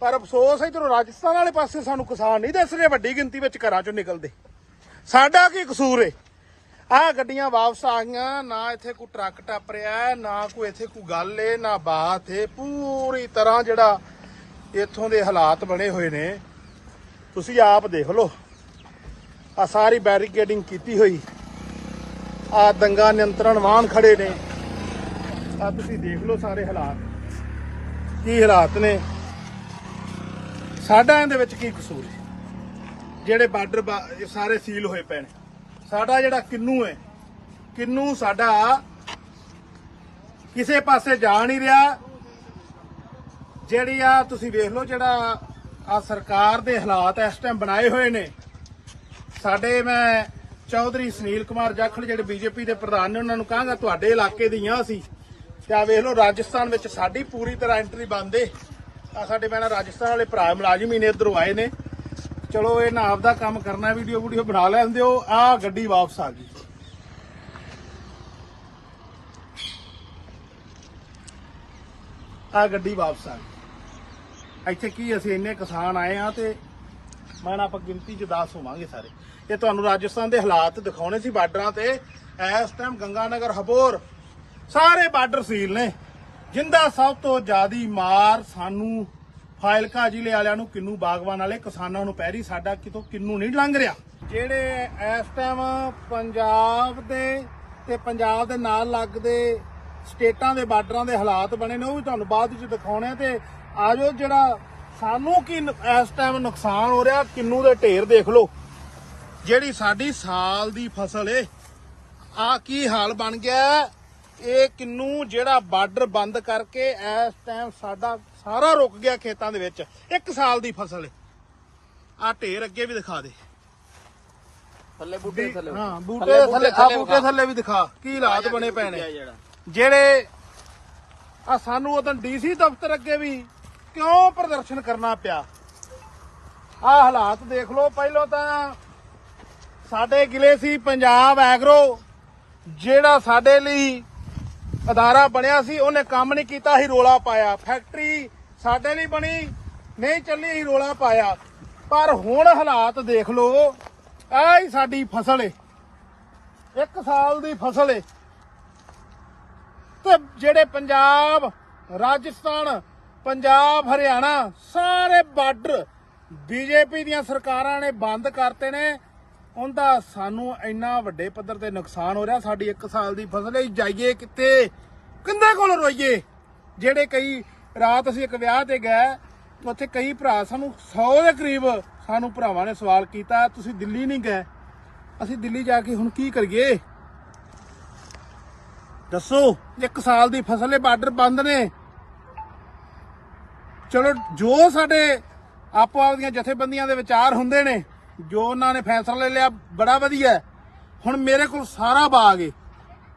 ਪਰ ਅਫਸੋਸ ਇਧਰੋਂ ਰਾਜਸਥਾਨ ਵਾਲੇ ਪਾਸੇ ਸਾਨੂੰ ਕਿਸਾਨ ਨਹੀਂ ਦਿਸ ਰਹੇ ਵੱਡੀ ਗਿਣਤੀ ਵਿੱਚ ਘਰਾਂ ਚੋਂ ਨਿਕਲਦੇ। ਸਾਡਾ ਕੀ ਕਸੂਰ ਏ। ਆਹ ਗੱਡੀਆਂ ਵਾਪਸ ਆ ਗਈਆਂ, ਨਾ ਇੱਥੇ ਕੋਈ ਟਰੱਕ ਟੱਪ ਰਿਹਾ, ਨਾ ਕੋਈ ਇੱਥੇ ਕੋਈ ਗੱਲ ਏ, ਨਾ ਬਾਤ ਏ। ਪੂਰੀ ਤਰ੍ਹਾਂ ਜਿਹੜਾ ਇੱਥੋਂ ਦੇ ਹਾਲਾਤ ਬਣੇ ਹੋਏ ਨੇ ਤੁਸੀਂ ਆਪ ਦੇਖ ਲਓ। ਆ ਸਾਰੀ ਬੈਰੀਕੇਡਿੰਗ ਕੀਤੀ ਹੋਈ, ਆ ਦੰਗਾ ਨਿਯੰਤਰਣ ਵਾਹਨ ਖੜੇ ਨੇ, ਆ ਤੁਸੀਂ ਦੇਖ ਲਓ ਸਾਰੇ ਹਾਲਾਤ ਕੀ ਹਾਲਾਤ ਨੇ। ਸਾਡਾ ਇਹਦੇ ਵਿੱਚ ਕੀ ਕਸੂਰ ਹੈ। ਜਿਹੜੇ ਬਾਰਡਰ ਸਾਰੇ ਸੀਲ ਹੋਏ ਪਏ ਨੇ। ਸਾਡਾ ਜਿਹੜਾ ਕਿੰਨੂ ਹੈ, ਕਿੰਨੂ ਸਾਡਾ ਕਿਸੇ ਪਾਸੇ ਜਾ ਨਹੀਂ ਰਿਹਾ। ਜਿਹੜੀ ਆ ਤੁਸੀਂ ਵੇਖ ਲਓ, ਜਿਹੜਾ ਆ ਸਰਕਾਰ ਦੇ ਹਾਲਾਤ ਇਸ ਟਾਈਮ ਬਣਾਏ ਹੋਏ ਨੇ। ਸਾਡੇ ਮੈਂ ਚੌਧਰੀ ਸੁਨੀਲ ਕੁਮਾਰ ਜਾਖੜ ਜਿਹੜੇ ਬੀਜੇਪੀ ਦੇ ਪ੍ਰਧਾਨ ਨੇ, ਉਹਨਾਂ ਨੂੰ ਕਹਾਂਗਾ ਤੁਹਾਡੇ ਇਲਾਕੇ ਦੀਆਂ ਸੀ ਤੇ ਆ ਵੇਖ ਲਓ ਰਾਜਸਥਾਨ ਵਿੱਚ ਸਾਡੀ ਪੂਰੀ ਤਰ੍ਹਾਂ ਐਂਟਰੀ ਬੰਦ ਏ। ਆ ਸਾਡੇ ਮੈਂ ਰਾਜਸਥਾਨ ਵਾਲੇ ਭਰਾ ਮੁਲਾਜ਼ਮ ਹੀ ਨੇ, ਇੱਧਰੋਂ ਆਏ ਨੇ। ਚਲੋ ਇਹ ਨਾ ਆਪਦਾ ਕੰਮ ਕਰਨਾ, ਵੀਡੀਓ ਬਣਾ ਲੈਂਦੇ ਹੋ। ਆ ਗੱਡੀ ਵਾਪਸ ਆ ਗਈ। ਆ ਗੱਡੀ ਵਾਪਸ ਆ ਗਈ। ਇੱਥੇ ਕੀ ਅਸੀਂ ਇੰਨੇ ਕਿਸਾਨ ਆਏ ਆ ਤੇ ਮੈਂ ਨਾ ਆਪਾਂ ਗਿਣਤੀ ਚ 10 ਹੋਵਾਂਗੇ ਸਾਰੇ। ਇਹ ਤੁਹਾਨੂੰ ਰਾਜਸਥਾਨ ਦੇ ਹਾਲਾਤ ਦਿਖਾਉਣੇ ਸੀ ਬਾਰਡਰਾਂ ਤੇ। ਇਸ ਟਾਈਮ ਗੰਗਾਨਗਰ ਹਬੋਰ ਸਾਰੇ ਬਾਰਡਰ ਸੀਲ ਨੇ। ਜਿੰਦਾ ਸਭ ਤੋਂ ਜ਼ਿਆਦੀ ਮਾਰ ਸਾਨੂੰ ਫਾਇਲਕਾ ਜ਼ਿਲ੍ਹੇ ਵਾਲਿਆਂ ਨੂੰ, ਕਿੰਨੂ ਬਾਗਵਾਨ ਵਾਲੇ ਕਿਸਾਨਾਂ ਨੂੰ ਪੈ ਰਹੀ। ਸਾਡਾ ਕਿਤੋਂ ਕਿੰਨੂ ਨਹੀਂ ਲੰਘ ਰਿਹਾ। ਜਿਹੜੇ ਇਸ ਟਾਈਮ ਪੰਜਾਬ ਦੇ ਤੇ ਪੰਜਾਬ ਦੇ ਨਾਲ ਲੱਗਦੇ ਸਟੇਟਾਂ ਦੇ ਬਾਰਡਰਾਂ ਦੇ ਹਾਲਾਤ ਬਣੇ ਨੇ, ਉਹ ਵੀ ਤੁਹਾਨੂੰ ਬਾਅਦ ਵਿੱਚ ਦਿਖਾਉਣੇ। ਤੇ ਆਜੋ ਜਿਹੜਾ ਸਾਨੂੰ ਕੀ ਇਸ ਟਾਈਮ ਨੁਕਸਾਨ ਹੋ ਰਿਹਾ, ਕਿੰਨੂ ਦੇ ਢੇਰ ਦੇਖ ਲਓ। ਜਿਹੜੀ ਸਾਡੀ ਸਾਲ ਦੀ ਫਸਲ ਏ, ਆ ਕੀ ਹਾਲ ਬਣ ਗਿਆ। ਇਹ ਕਿੰਨੂ ਜਿਹੜਾ ਬਾਰਡਰ ਬੰਦ ਕਰਕੇ ਇਸ ਟਾਈਮ ਸਾਡਾ ਸਾਰਾ ਰੁਕ ਗਿਆ ਖੇਤਾਂ ਦੇ ਵਿੱਚ। 1 ਸਾਲ ਦੀ ਫਸਲ ਏ। ਆ ਢੇਰ ਅੱਗੇ ਵੀ ਦਿਖਾ ਦੇ, ਥੱਲੇ ਬੂਟੇ ਥੱਲੇ। ਹਾਂ ਬੂਟੇ ਥੱਲੇ, ਆ ਬੂਟੇ ਥੱਲੇ ਵੀ ਦਿਖਾ ਕੀ ਹਾਲਾਤ ਬਣੇ ਪਏ ਨੇ। ਜਿਹੜੇ ਆ ਸਾਨੂੰ ਉਦੋਂ ਡੀਸੀ ਦਫ਼ਤਰ ਅੱਗੇ ਵੀ ਕਿਉਂ ਪ੍ਰਦਰਸ਼ਨ ਕਰਨਾ ਪਿਆ। ਆ ਹਾਲਾਤ ਦੇਖ ਲਓ। ਪਹਿਲਾਂ ਤਾਂ ਸਾਡੇ ਗਿਲੇ ਸੀ ਪੰਜਾਬ ਐਗਰੋ, ਜਿਹੜਾ ਸਾਡੇ ਲਈ ਅਦਾਰਾ ਬਣਿਆ ਸੀ, ਉਹਨੇ ਕੰਮ ਨਹੀਂ ਕੀਤਾ ਸੀ, ਰੋਲਾ ਪਾਇਆ। ਫੈਕਟਰੀ ਸਾਡੇ ਲਈ ਬਣੀ ਨਹੀਂ ਚੱਲੀ ਸੀ, ਰੋਲਾ ਪਾਇਆ। ਪਰ ਹੁਣ ਹਾਲਾਤ ਦੇਖ ਲਓ। ਆਹ ਹੀ ਸਾਡੀ ਫਸਲ ਏ, 1 ਸਾਲ ਦੀ ਫਸਲ ਏ। ਤੇ ਜਿਹੜੇ ਪੰਜਾਬ, ਰਾਜਸਥਾਨ, ਪੰਜਾਬ, ਹਰਿਆਣਾ ਸਾਰੇ ਬਾਰਡਰ ਬੀਜੇਪੀ ਦੀਆਂ ਸਰਕਾਰਾਂ ਨੇ ਬੰਦ ਕਰਤੇ ਨੇ। ਉਹਦਾ ਸਾਨੂੰ ਇੰਨਾ ਵੱਡੇ ਪੱਧਰ ਤੇ ਨੁਕਸਾਨ ਹੋ ਰਿਹਾ। ਸਾਡੀ 1 ਸਾਲ ਦੀ ਫਸਲ ਹੈ, ਜਾਈਏ ਕਿੱਥੇ, ਕਿੰਦੇ ਕੋਲ ਰੋਈਏ। ਜਿਹੜੇ ਕਈ ਰਾਤ ਅਸੀਂ ਇੱਕ ਵਿਆਹ ਤੇ ਗਏ, ਉੱਥੇ ਕਈ ਭਰਾ ਸਾਨੂੰ 100 ਦੇ ਕਰੀਬ ਸਾਨੂੰ ਭਰਾਵਾਂ ਨੇ ਸਵਾਲ ਕੀਤਾ, ਤੁਸੀਂ ਦਿੱਲੀ ਨਹੀਂ ਗਏ। ਅਸੀਂ ਦਿੱਲੀ ਜਾ ਕੇ ਹੁਣ ਕੀ ਕਰੀਏ ਦੱਸੋ। 1 ਸਾਲ ਦੀ ਫਸਲ ਹੈ, ਬਾਰਡਰ ਬੰਦ ਨੇ। ਚਲੋ ਜੋ ਸਾਡੇ ਆਪੋ ਆਪਦੀਆਂ ਜਥੇਬੰਦੀਆਂ ਦੇ ਵਿਚਾਰ ਹੁੰਦੇ ਨੇ, ਜੋ ਉਹਨਾਂ ਨੇ ਫੈਸਲਾ ਲੈ ਲਿਆ, ਬੜਾ ਵਧੀਆ। ਹੁਣ ਮੇਰੇ ਕੋਲ ਸਾਰਾ ਬਾਗ ਏ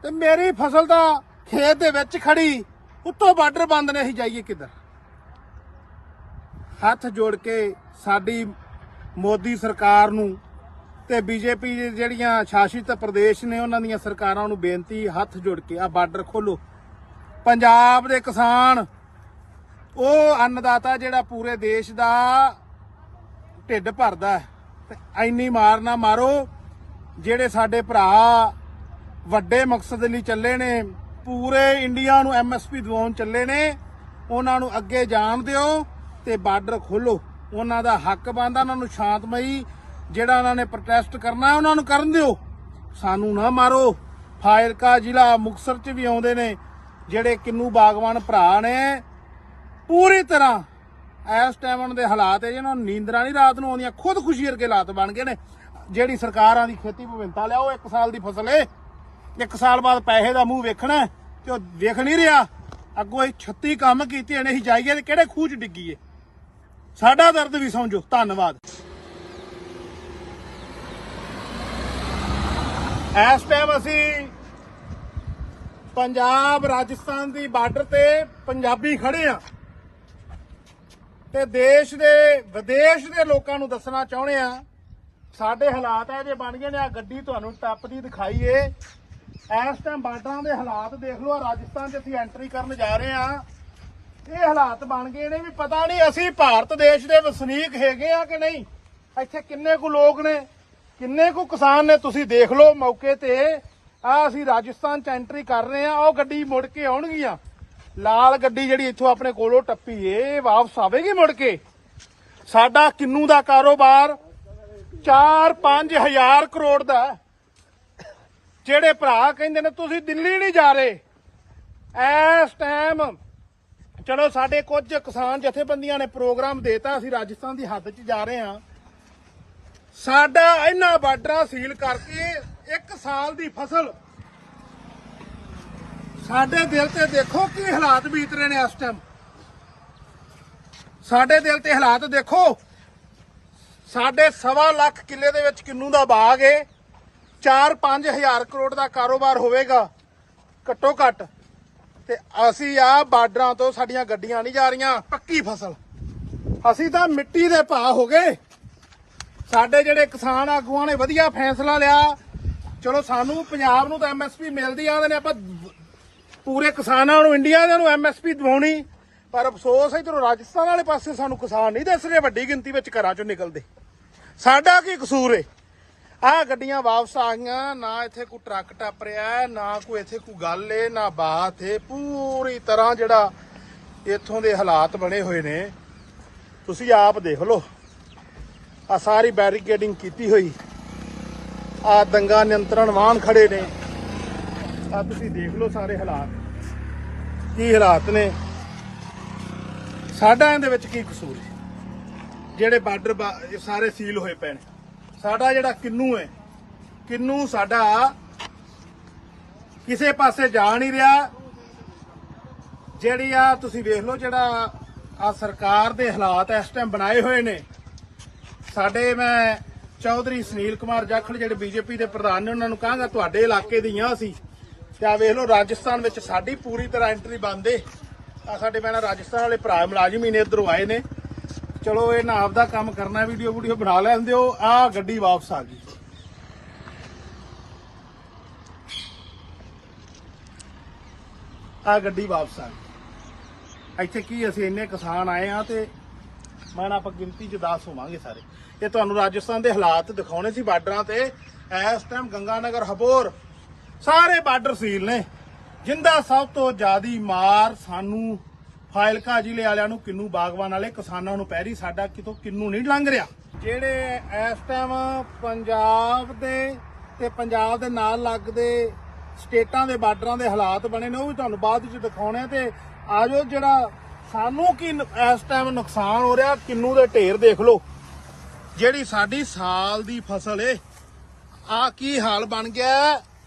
ਤੇ ਮੇਰੀ ਫਸਲ ਤਾਂ ਖੇਤ ਦੇ ਵਿੱਚ ਖੜੀ, ਉੱਤੋਂ ਬਾਰਡਰ ਬੰਦ ਨੇ, ਅਸੀਂ ਜਾਈਏ ਕਿੱਧਰ। ਹੱਥ ਜੋੜ ਕੇ ਸਾਡੀ ਮੋਦੀ ਸਰਕਾਰ ਨੂੰ ਤੇ ਬੀਜੇਪੀ ਜਿਹੜੀਆਂ ਸ਼ਾਸਿਤ ਪ੍ਰਦੇਸ਼ ਨੇ ਉਹਨਾਂ ਦੀਆਂ ਸਰਕਾਰਾਂ ਨੂੰ ਬੇਨਤੀ, ਹੱਥ ਜੋੜ ਕੇ ਆ ਬਾਰਡਰ ਖੋਲੋ। ਪੰਜਾਬ ਦੇ ਕਿਸਾਨ ਉਹ ਅੰਨਦਾਤਾ ਜਿਹੜਾ ਪੂਰੇ ਦੇਸ਼ ਦਾ ਢਿੱਡ ਭਰਦਾ, ਤੇ ਇੰਨੀ ਮਾਰ ਨਾ ਮਾਰੋ। ਜਿਹੜੇ ਸਾਡੇ ਭਰਾ ਵੱਡੇ ਮਕਸਦ ਲਈ ਚੱਲੇ ਨੇ, ਪੂਰੇ ਇੰਡੀਆ ਨੂੰ MSP ਦਿਵਾਉਣ ਚੱਲੇ ਨੇ, ਉਹਨਾਂ ਨੂੰ ਅੱਗੇ ਜਾਣ ਦਿਓ ਤੇ ਬਾਰਡਰ ਖੋਲੋ। ਉਹਨਾਂ ਦਾ ਹੱਕ ਬਣਦਾ, ਉਹਨਾਂ ਨੂੰ ਸ਼ਾਂਤਮਈ ਜਿਹੜਾ ਉਹਨਾਂ ਨੇ ਪ੍ਰੋਟੈਸਟ ਕਰਨਾ ਉਹਨਾਂ ਨੂੰ ਕਰਨ ਦਿਓ, ਸਾਨੂੰ ਨਾ ਮਾਰੋ। ਫਾਇਲਕਾ ਜ਼ਿਲ੍ਹਾ ਮੁਕਤਸਰ 'ਚ ਵੀ ਆਉਂਦੇ ਨੇ ਜਿਹੜੇ ਕਿੰਨੂ ਬਾਗਵਾਨ ਭਰਾ ਨੇ। ਪੂਰੀ ਤਰ੍ਹਾਂ ਇਸ ਟਾਈਮ ਉਹਨਾਂ ਦੇ ਹਾਲਾਤ ਹੈ ਜਿਹਨਾਂ ਨੂੰ ਨੀਂਦਰਾਂ ਨਹੀਂ ਰਾਤ ਨੂੰ ਆਉਂਦੀਆਂ, ਖੁਦਕੁਸ਼ੀ ਵਰਗੇ ਹਾਲਾਤ ਬਣ ਗਏ ਨੇ। ਜਿਹੜੀ ਸਰਕਾਰਾਂ ਦੀ ਖੇਤੀ ਵਿਭਿੰਨਤਾ ਲਿਆਓ, 1 ਸਾਲ ਦੀ ਫਸਲ ਏ, 1 ਸਾਲ ਬਾਅਦ ਪੈਸੇ ਦਾ ਮੂੰਹ ਵੇਖਣਾ ਤੇ ਉਹ ਵੇਖ ਨਹੀਂ ਰਿਹਾ। ਅੱਗੋਂ 36 ਕੰਮ ਕੀਤੇ ਨੇ, ਅਸੀਂ ਜਾਈਏ ਤੇ ਕਿਹੜੇ ਖੂਹ 'ਚ ਡਿੱਗੀਏ। ਸਾਡਾ ਦਰਦ ਵੀ ਸਮਝੋ। ਧੰਨਵਾਦ। ਇਸ ਟਾਈਮ ਅਸੀਂ ਪੰਜਾਬ ਰਾਜਸਥਾਨ ਦੀ ਬਾਰਡਰ ਤੇ ਪੰਜਾਬੀ ਖੜੇ ਆ ਤੇ ਦੇਸ਼ ਦੇ ਵਿਦੇਸ਼ ਦੇ ਲੋਕਾਂ ਨੂੰ ਦੱਸਣਾ ਚਾਹੁੰਦੇ ਆ ਸਾਡੇ ਹਾਲਾਤ ਇਹ ਜੇ ਬਣ ਗਏ ਨੇ। ਆ ਗੱਡੀ ਤੁਹਾਨੂੰ ਟੱਪਦੀ ਦਿਖਾਈਏ। ਇਸ ਟਾਈਮ ਬਾਰਡਰਾਂ ਦੇ ਹਾਲਾਤ ਦੇਖ ਲਓ। ਰਾਜਸਥਾਨ 'ਚ ਅਸੀਂ ਐਂਟਰੀ ਕਰਨ ਜਾ ਰਹੇ ਆ, ਇਹ ਹਾਲਾਤ ਬਣ ਗਏ ਨੇ ਵੀ ਪਤਾ ਨਹੀਂ ਅਸੀਂ ਭਾਰਤ ਦੇਸ਼ ਦੇ ਵਸਨੀਕ ਹੈਗੇ ਆ ਕਿ ਨਹੀਂ। ਇੱਥੇ ਕਿੰਨੇ ਕੁ ਲੋਕ ਨੇ, ਕਿੰਨੇ ਕੁ ਕਿਸਾਨ ਨੇ, ਤੁਸੀਂ ਦੇਖ ਲਓ ਮੌਕੇ ਤੇ। ਆ ਅਸੀਂ ਰਾਜਸਥਾਨ 'ਚ ਐਂਟਰੀ ਕਰ ਰਹੇ ਆ। ਉਹ ਗੱਡੀ ਮੁੜ ਕੇ ਆਉਣਗੀਆਂ, ਲਾਲ ਗੱਡੀ ਜਿਹੜੀ ਇੱਥੋਂ ਆਪਣੇ ਕੋਲੋਂ ਟੱਪੀ ਏ ਵਾਪਸ ਆਵੇਗੀ ਮੁੜ ਕੇ। ਸਾਡਾ ਕਿੰਨੂ ਦਾ ਕਾਰੋਬਾਰ 4-5 ਹਜ਼ਾਰ ਕਰੋੜ ਦਾ। ਜਿਹੜੇ ਭਰਾ ਕਹਿੰਦੇ ਨੇ ਤੁਸੀਂ ਦਿੱਲੀ ਨਹੀਂ ਜਾ ਰਹੇ, ਇਸ ਟਾਈਮ ਚਲੋ ਸਾਡੇ ਕੁਝ ਕਿਸਾਨ ਜਥੇਬੰਦੀਆਂ ਨੇ ਪ੍ਰੋਗਰਾਮ ਦੇਤਾ, ਅਸੀਂ ਰਾਜਸਥਾਨ ਦੀ ਹੱਦ 'ਚ ਜਾ ਰਹੇ ਹਾਂ। ਸਾਡਾ ਇਹਨਾਂ ਬਾਰਡਰਾਂ ਸੀਲ ਕਰਕੇ 1 ਸਾਲ ਦੀ ਫਸਲ ਸਾਡੇ ਦਿਲ ਤੇ ਦੇਖੋ ਕੀ ਹਾਲਾਤ ਬੀਤ ਰਹੇ ਨੇ ਇਸ ਟਾਈਮ। ਸਾਡੇ ਦਿਲ ਤੇ ਹਾਲਾਤ ਦੇਖੋ। ਸਾਡੇ 1.25 ਲੱਖ ਕਿੱਲੇ ਦੇ ਵਿੱਚ ਕਿੰਨੂ ਦਾ ਬਾਗ ਏ। 4-5 ਹਜ਼ਾਰ ਕਰੋੜ ਦਾ ਕਾਰੋਬਾਰ ਹੋਵੇਗਾ ਘੱਟੋ ਘੱਟ। ਤੇ ਅਸੀਂ ਆ ਬਾਰਡਰਾਂ ਤੋਂ ਸਾਡੀਆਂ ਗੱਡੀਆਂ ਨਹੀਂ ਜਾ ਰਹੀਆਂ। ਪੱਕੀ ਫਸਲ ਅਸੀਂ ਤਾਂ ਮਿੱਟੀ ਦੇ ਭਾਅ ਹੋ ਗਏ। ਸਾਡੇ ਜਿਹੜੇ ਕਿਸਾਨ ਆਗੂਆਂ ਨੇ ਵਧੀਆ ਫੈਸਲਾ ਲਿਆ। ਚਲੋ ਸਾਨੂੰ ਪੰਜਾਬ ਨੂੰ ਤਾਂ ਐਮਐਸਪੀ ਮਿਲਦੀ ਆਂਦੇ ਨੇ, ਆਪਾਂ ਪੂਰੇ ਕਿਸਾਨਾਂ ਨੂੰ ਇੰਡੀਆ ਦੇ ਨੂੰ ਐਮਐਸਪੀ ਦਿਵਾਉਣੀ। ਪਰ ਅਫਸੋਸ ਇਧਰੋਂ ਰਾਜਸਥਾਨ ਵਾਲੇ ਪਾਸੇ ਸਾਨੂੰ ਕਿਸਾਨ ਨਹੀਂ ਦਿਸ ਰਹੇ ਵੱਡੀ ਗਿਣਤੀ ਵਿੱਚ ਘਰਾਂ ਚੋਂ ਨਿਕਲਦੇ। ਸਾਡਾ ਕੀ ਕਸੂਰ ਏ? ਆਹ ਗੱਡੀਆਂ ਵਾਪਸ ਆ ਗਈਆਂ, ਨਾ ਇੱਥੇ ਕੋਈ ਟਰੱਕ ਟੱਪ ਰਿਹਾ, ਨਾ ਕੋਈ ਇੱਥੇ ਕੋਈ ਗੱਲ ਏ, ਨਾ ਬਾਤ ਏ। ਪੂਰੀ ਤਰ੍ਹਾਂ ਜਿਹੜਾ ਇੱਥੋਂ ਦੇ ਹਾਲਾਤ ਬਣੇ ਹੋਏ ਨੇ ਤੁਸੀਂ ਆਪ ਦੇਖ ਲਓ। ਆ ਸਾਰੀ ਬੈਰੀਕੇਡਿੰਗ ਕੀਤੀ ਹੋਈ, ਆ ਦੰਗਾ ਨਿਯੰਤਰਣ ਵਾਹਨ ਖੜੇ ਨੇ। ਆ ਤੁਸੀਂ ਦੇਖ ਲਓ ਸਾਰੇ ਹਾਲਾਤ ਕੀ ਹਾਲਾਤ ਨੇ। ਸਾਡਾ ਇਹਦੇ ਵਿੱਚ ਕੀ ਕਸੂਰ ਹੈ? ਜਿਹੜੇ ਬਾਰਡਰ ਸਾਰੇ ਸੀਲ ਹੋਏ ਪਏ ਨੇ। ਸਾਡਾ ਜਿਹੜਾ ਕਿੰਨੂ ਹੈ, ਕਿੰਨੂ ਸਾਡਾ ਕਿਸੇ ਪਾਸੇ ਜਾ ਨਹੀਂ ਰਿਹਾ। ਜਿਹੜੀ ਆ ਤੁਸੀਂ ਵੇਖ ਲਓ ਜਿਹੜਾ ਆ ਸਰਕਾਰ ਦੇ ਹਾਲਾਤ ਇਸ ਟਾਈਮ ਬਣਾਏ ਹੋਏ ਨੇ। ਸਾਡੇ ਮੈਂ ਚੌਧਰੀ ਸੁਨੀਲ ਕੁਮਾਰ ਜਾਖੜ ਜਿਹੜੇ ਬੀਜੇਪੀ ਦੇ ਪ੍ਰਧਾਨ ਨੇ ਉਹਨਾਂ ਨੂੰ ਕਹਾਂਗਾ ਤੁਹਾਡੇ ਇਲਾਕੇ ਦੀਆਂ ਅਸੀਂ ਤੇ ਆ ਵੇਖ ਲਓ ਰਾਜਸਥਾਨ ਵਿੱਚ ਸਾਡੀ ਪੂਰੀ ਤਰ੍ਹਾਂ ਐਂਟਰੀ ਬੰਦ ਏ। ਆ ਸਾਡੇ ਮੈਂ ਰਾਜਸਥਾਨ ਵਾਲੇ ਭਰਾ ਮੁਲਾਜ਼ਮ ਹੀ ਨੇ ਇੱਧਰੋਂ ਆਏ ਨੇ। ਚਲੋ ਇਹ ਨਾ ਆਪਦਾ ਕੰਮ ਕਰਨਾ, ਵੀਡੀਓ ਬਣਾ ਲੈਂਦੇ ਹੋ। ਆ ਗੱਡੀ ਵਾਪਸ ਆ ਗਈ। ਆ ਗੱਡੀ ਵਾਪਸ ਆ ਗਈ। ਇੱਥੇ ਕੀ ਅਸੀਂ ਇੰਨੇ ਕਿਸਾਨ ਆਏ ਆ ਤੇ ਮੈਂ ਆਪਾਂ ਗਿਣਤੀ 'ਚ 10 ਹੋਵਾਂਗੇ ਸਾਰੇ। ਇਹ ਤੁਹਾਨੂੰ ਰਾਜਸਥਾਨ ਦੇ ਹਾਲਾਤ ਦਿਖਾਉਣੇ ਸੀ ਬਾਰਡਰਾਂ ਤੇ। ਇਸ ਟਾਈਮ ਗੰਗਾਨਗਰ ਹਬੋਰ ਸਾਰੇ ਬਾਰਡਰ ਸੀਲ ਨੇ। ਜਿੰਦਾ ਸਭ ਤੋਂ ਜ਼ਿਆਦੀ ਮਾਰ ਸਾਨੂੰ ਫਾਇਲਕਾ ਜ਼ਿਲ੍ਹੇ ਵਾਲਿਆਂ ਨੂੰ, ਕਿੰਨੂ ਬਾਗਵਾਨ ਵਾਲੇ ਕਿਸਾਨਾਂ ਨੂੰ ਪੈ ਰਹੀ। ਸਾਡਾ ਕਿਤੋਂ ਕਿੰਨੂ ਨਹੀਂ ਲੰਘ ਰਿਹਾ। ਜਿਹੜੇ ਇਸ ਟਾਈਮ ਪੰਜਾਬ ਦੇ ਤੇ ਪੰਜਾਬ ਦੇ ਨਾਲ ਲੱਗਦੇ ਸਟੇਟਾਂ ਦੇ ਬਾਰਡਰਾਂ ਦੇ ਹਾਲਾਤ ਬਣੇ ਨੇ ਉਹ ਵੀ ਤੁਹਾਨੂੰ ਬਾਅਦ ਵਿੱਚ ਦਿਖਾਉਣੇ। ਤੇ ਆਜੋ ਜਿਹੜਾ ਸਾਨੂੰ ਕੀ ਇਸ ਟਾਈਮ ਨੁਕਸਾਨ ਹੋ ਰਿਹਾ। ਕਿੰਨੂ ਦੇ ਢੇਰ ਦੇਖ ਲਓ। ਜਿਹੜੀ ਸਾਡੀ ਸਾਲ ਦੀ ਫਸਲ ਏ, ਆ ਕੀ ਹਾਲ ਬਣ ਗਿਆ।